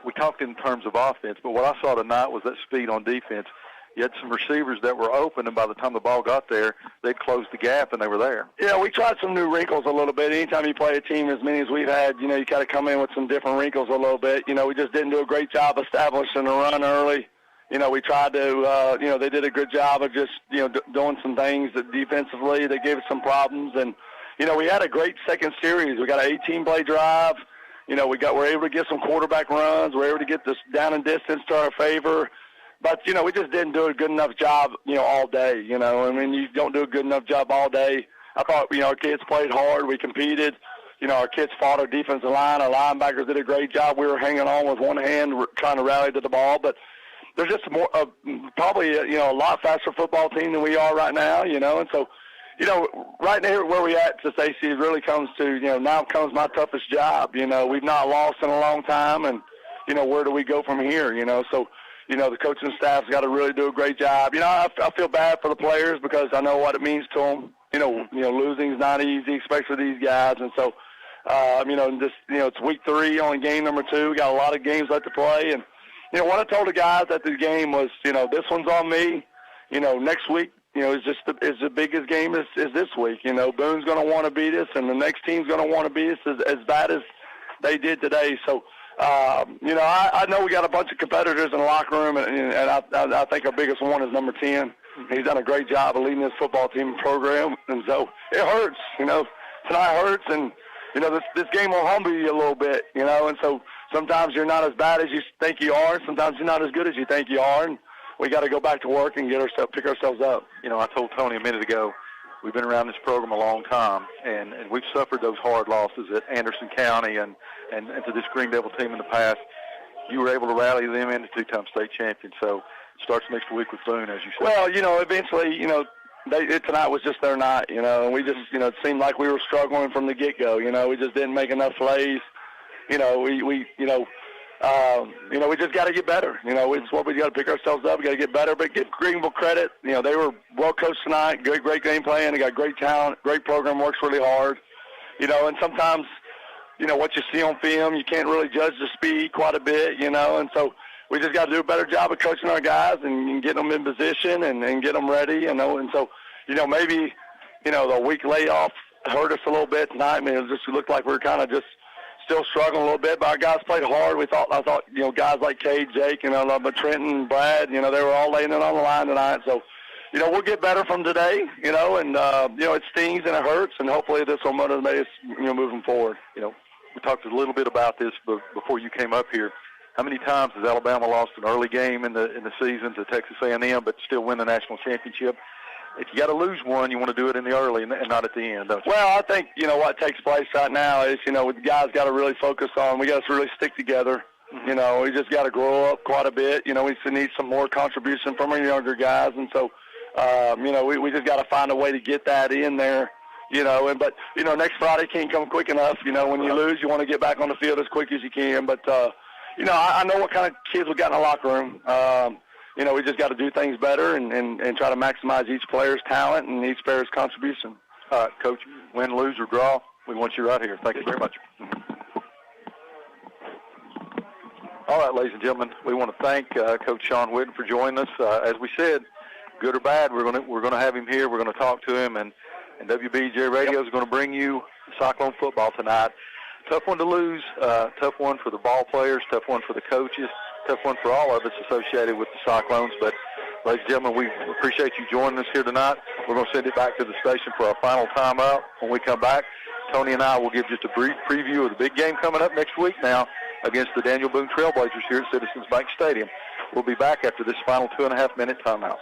we talked in terms of offense, but what I saw tonight was that speed on defense. You had some receivers that were open, and by the time the ball got there, they'd closed the gap, and they were there. Yeah, we tried some new wrinkles a little bit. Anytime you play a team as many as we've had, you got to come in with some different wrinkles a little bit. We just didn't do a great job establishing the run early. We tried to, they did a good job of just, doing some things that defensively that gave us some problems. And, we had a great second series. We got an 18-play drive. We're able to get some quarterback runs. We're able to get this down and distance to our favor. But, we just didn't do a good enough job, all day, you don't do a good enough job all day. I thought, our kids played hard. We competed. Our kids fought our defensive line. Our linebackers did a great job. We were hanging on with one hand, trying to rally to the ball. But they're just probably, a lot faster football team than we are right now, And so, right now where we at to Stacey, it really comes to, now comes my toughest job. We've not lost in a long time. And, where do we go from here, So, the coaching staff's got to really do a great job. I feel bad for the players because I know what it means to them. Losing is not easy, especially these guys. And so, it's week 3, only game number 2. We got a lot of games left to play. And, what I told the guys at the game was, this one's on me. Next week, is just is the biggest game as this week. Boone's going to want to beat us, and the next team's going to want to beat us as bad as they did today. So, I know we got a bunch of competitors in the locker room, and I think our biggest one is number 10. He's done a great job of leading this football team program, and so it hurts. Tonight hurts, and this game will humble you a little bit. And so sometimes you're not as bad as you think you are, and sometimes you're not as good as you think you are, and we got to go back to work and pick ourselves up. I told Tony a minute ago, we've been around this program a long time, and we've suffered those hard losses at Anderson County and to this Green Devil team in the past. You were able to rally them into 2-time state champions. So it starts next week with Boone, as you said. Well, eventually, tonight was just their night, and we just, it seemed like we were struggling from the get-go. We just didn't make enough plays. We just got to get better. It's what we got to pick ourselves up. We got to get better, but give Greenville credit. They were well coached tonight. Great game plan. They got great talent. Great program. Works really hard. And sometimes, what you see on film, you can't really judge the speed quite a bit. And so we just got to do a better job of coaching our guys and getting them in position and get them ready. And so, maybe, the week layoff hurt us a little bit tonight. I mean, it just looked like we were kind of just still struggling a little bit, but our guys played hard. I thought, guys like Cade, Jake, but Trenton, Brad, they were all laying it on the line tonight. So, we'll get better from today, and, it stings and it hurts, and hopefully this will motivate us, moving forward. We talked a little bit about this before you came up here. How many times has Alabama lost an early game in the season to Texas A&M but still win the national championship? If you got to lose one, you want to do it in the early and not at the end, don't you? Well, I think, what takes place right now is, the guys got to really focus on, we got to really stick together. We just got to grow up quite a bit. We need some more contribution from our younger guys. And so, we just got to find a way to get that in there, but next Friday can't come quick enough. When you lose, you want to get back on the field as quick as you can. But, I know what kind of kids we got in the locker room. We just got to do things better and try to maximize each player's talent and each player's contribution. Coach, win, lose, or draw, we want you right here. Thank you very much. All right, ladies and gentlemen, we want to thank Coach Sean Whitten for joining us. As we said, good or bad, we're going to have him here. We're going to talk to him, and WBEJ Radio is going to bring you Cyclone football tonight. Tough one to lose, tough one for the ball players, tough one for the coaches, tough one for all of us associated with the Cyclones. But, ladies and gentlemen, we appreciate you joining us here tonight. We're going to send it back to the station for our final timeout. When we come back, Tony and I will give just a brief preview of the big game coming up next week now against the Daniel Boone Trailblazers here at Citizens Bank Stadium. We'll be back after this final 2.5-minute timeout.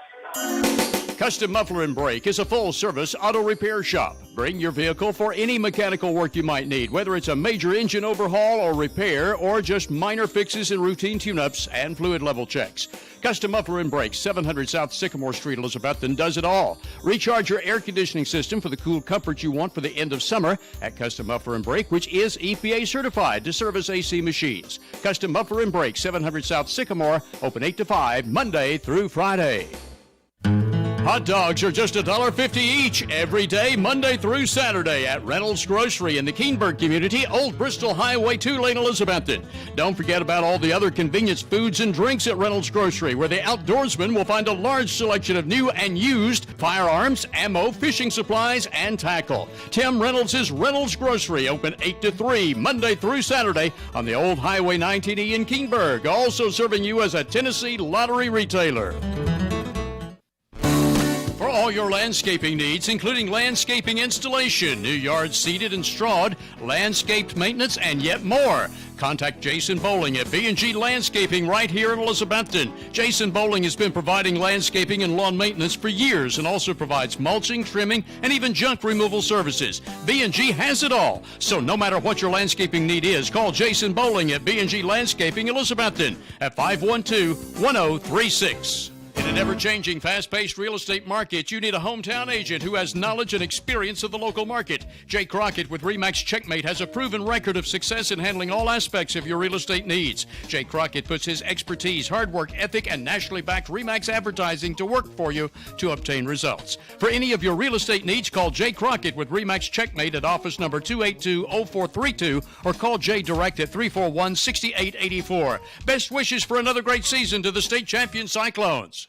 Custom Muffler and Brake is a full-service auto repair shop. Bring your vehicle for any mechanical work you might need, whether it's a major engine overhaul or repair or just minor fixes and routine tune-ups and fluid level checks. Custom Muffler and Brake, 700 South Sycamore Street, Elizabethton, does it all. Recharge your air conditioning system for the cool comfort you want for the end of summer at Custom Muffler and Brake, which is EPA certified to service AC machines. Custom Muffler and Brake, 700 South Sycamore, open 8 to 5, Monday through Friday. Hot dogs are just $1.50 each every day, Monday through Saturday at Reynolds Grocery in the Keenberg community, Old Bristol Highway 2 lane, Elizabethton. Don't forget about all the other convenience foods and drinks at Reynolds Grocery, where the outdoorsman will find a large selection of new and used firearms, ammo, fishing supplies, and tackle. Tim Reynolds is Reynolds Grocery, open 8 to 3, Monday through Saturday on the old Highway 19E in Keenberg, also serving you as a Tennessee lottery retailer. For all your landscaping needs, including landscaping installation, new yards seeded and strawed, landscaped maintenance, and yet more, contact Jason Bowling at B&G Landscaping right here in Elizabethton. Jason Bowling has been providing landscaping and lawn maintenance for years and also provides mulching, trimming, and even junk removal services. B&G has it all. So no matter what your landscaping need is, call Jason Bowling at B&G Landscaping Elizabethton at 512-1036. In an ever-changing, fast-paced real estate market, you need a hometown agent who has knowledge and experience of the local market. Jay Crockett with RE/MAX Checkmate has a proven record of success in handling all aspects of your real estate needs. Jay Crockett puts his expertise, hard work ethic, and nationally backed RE/MAX advertising to work for you to obtain results. For any of your real estate needs, call Jay Crockett with RE/MAX Checkmate at office number 282-0432 or call Jay direct at 341-6884. Best wishes for another great season to the state champion Cyclones.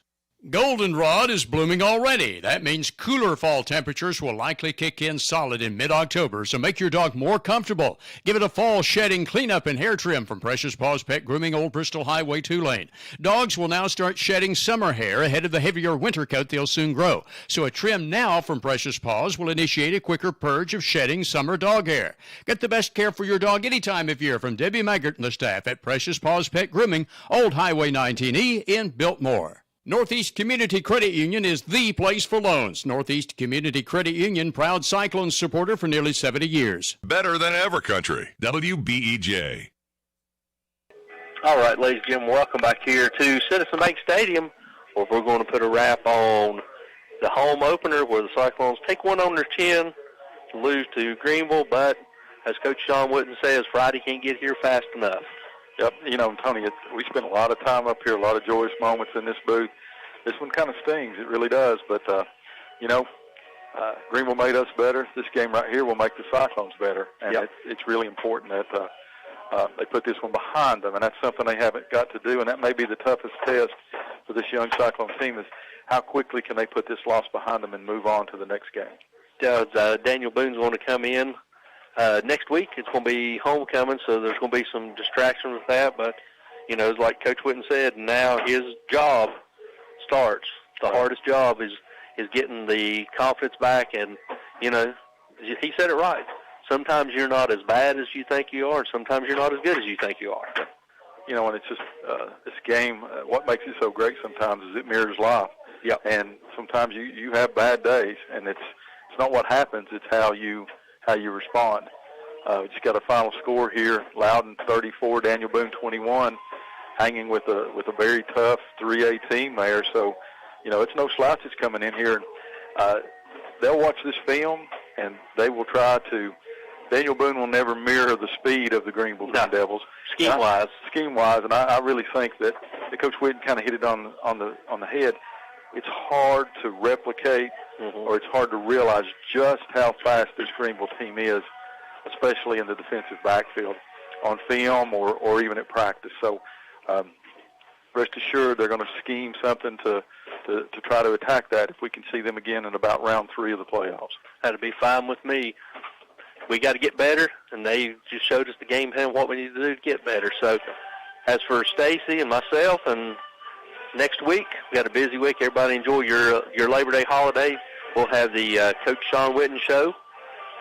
Goldenrod is blooming already. That means cooler fall temperatures will likely kick in solid in mid-October, so make your dog more comfortable. Give it a fall shedding, cleanup, and hair trim from Precious Paws Pet Grooming, Old Bristol Highway 2 lane. Dogs will now start shedding summer hair ahead of the heavier winter coat they'll soon grow. So a trim now from Precious Paws will initiate a quicker purge of shedding summer dog hair. Get the best care for your dog any time of year from Debbie Maggart and the staff at Precious Paws Pet Grooming, Old Highway 19E in Biltmore. Northeast Community Credit Union is the place for loans. Northeast Community Credit Union, proud Cyclones supporter for nearly 70 years. Better than ever country. WBEJ. All right, ladies and gentlemen, welcome back here to Citizen Bank Stadium, where we're going to put a wrap on the home opener where the Cyclones take one on their chin, lose to Greenville, but as Coach Sean Witten says, Friday can't get here fast enough. Yep, you know, Tony, we spent a lot of time up here, a lot of joyous moments in this booth. This one kind of stings, it really does. But, Greenville made us better. This game right here will make the Cyclones better. And it's really important that they put this one behind them, and that's something they haven't got to do. And that may be the toughest test for this young Cyclone team is how quickly can they put this loss behind them and move on to the next game. Daniel Boone's going to come in. Next week, it's going to be homecoming, so there's going to be some distraction with that. But, it's like Coach Witten said, now his job starts. The hardest job is getting the confidence back. And, he said it right. Sometimes you're not as bad as you think you are, and sometimes you're not as good as you think you are. And it's just this game, what makes it so great sometimes is it mirrors life. Yeah. And sometimes you have bad days, and it's not what happens, it's how you respond. We just got a final score here, Loudon 34, Daniel Boone 21, hanging with a very tough 3A team there. So, it's no slouches coming in here. They'll watch this film, and they will try to. Daniel Boone will never mirror the speed of the Greenville Green Devils. Scheme-wise, and I really think that Coach Witten kind of hit it on the head. It's hard to replicate, or it's hard to realize just how fast this Greenville team is, especially in the defensive backfield, on film or even at practice. So rest assured they're going to scheme something to try to attack that if we can see them again in about round 3 of the playoffs. That'd be fine with me. We got to get better, and they just showed us the game plan, what we need to do to get better. So as for Stacy and myself and next week, we got a busy week. Everybody enjoy your Labor Day holiday. We'll have the Coach Sean Witten show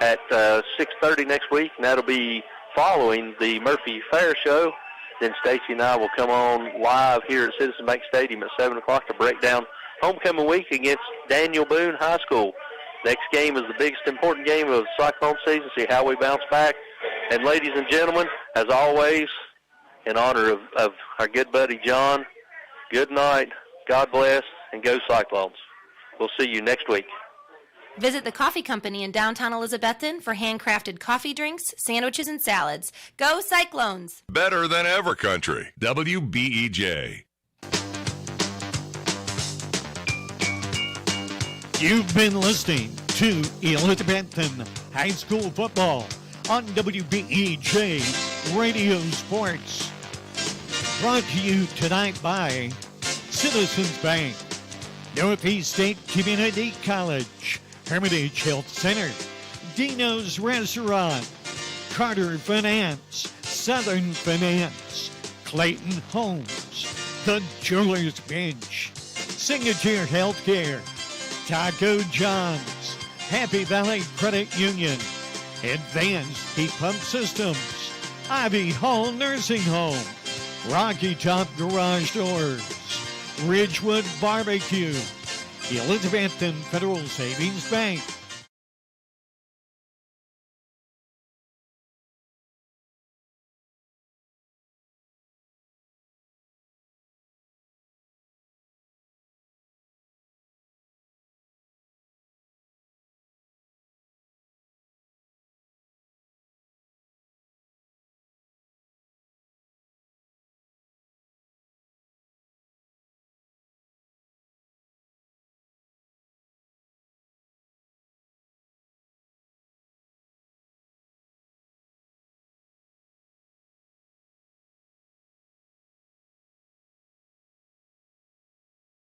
at 6:30 next week, and that'll be following the Murphy Fair show. Then Stacy and I will come on live here at Citizen Bank Stadium at 7 o'clock to break down homecoming week against Daniel Boone High School. Next game is the biggest important game of the Cyclone season, see how we bounce back. And ladies and gentlemen, as always, in honor of our good buddy John, good night, God bless, and go Cyclones. We'll see you next week. Visit the coffee company in downtown Elizabethton for handcrafted coffee drinks, sandwiches, and salads. Go Cyclones! Better than ever country. WBEJ. You've been listening to Elizabethton High School Football on WBEJ Radio Sports. Brought to you tonight by Citizens Bank, Northeast State Community College, Hermitage Health Center, Dino's Restaurant, Carter Finance, Southern Finance, Clayton Homes, The Jewelers Bench, Signature Healthcare, Taco John's, Happy Valley Credit Union, Advanced Heat Pump Systems, Ivy Hall Nursing Home, Rocky Top Garage Doors, Ridgewood Barbecue, Elizabethton Federal Savings Bank,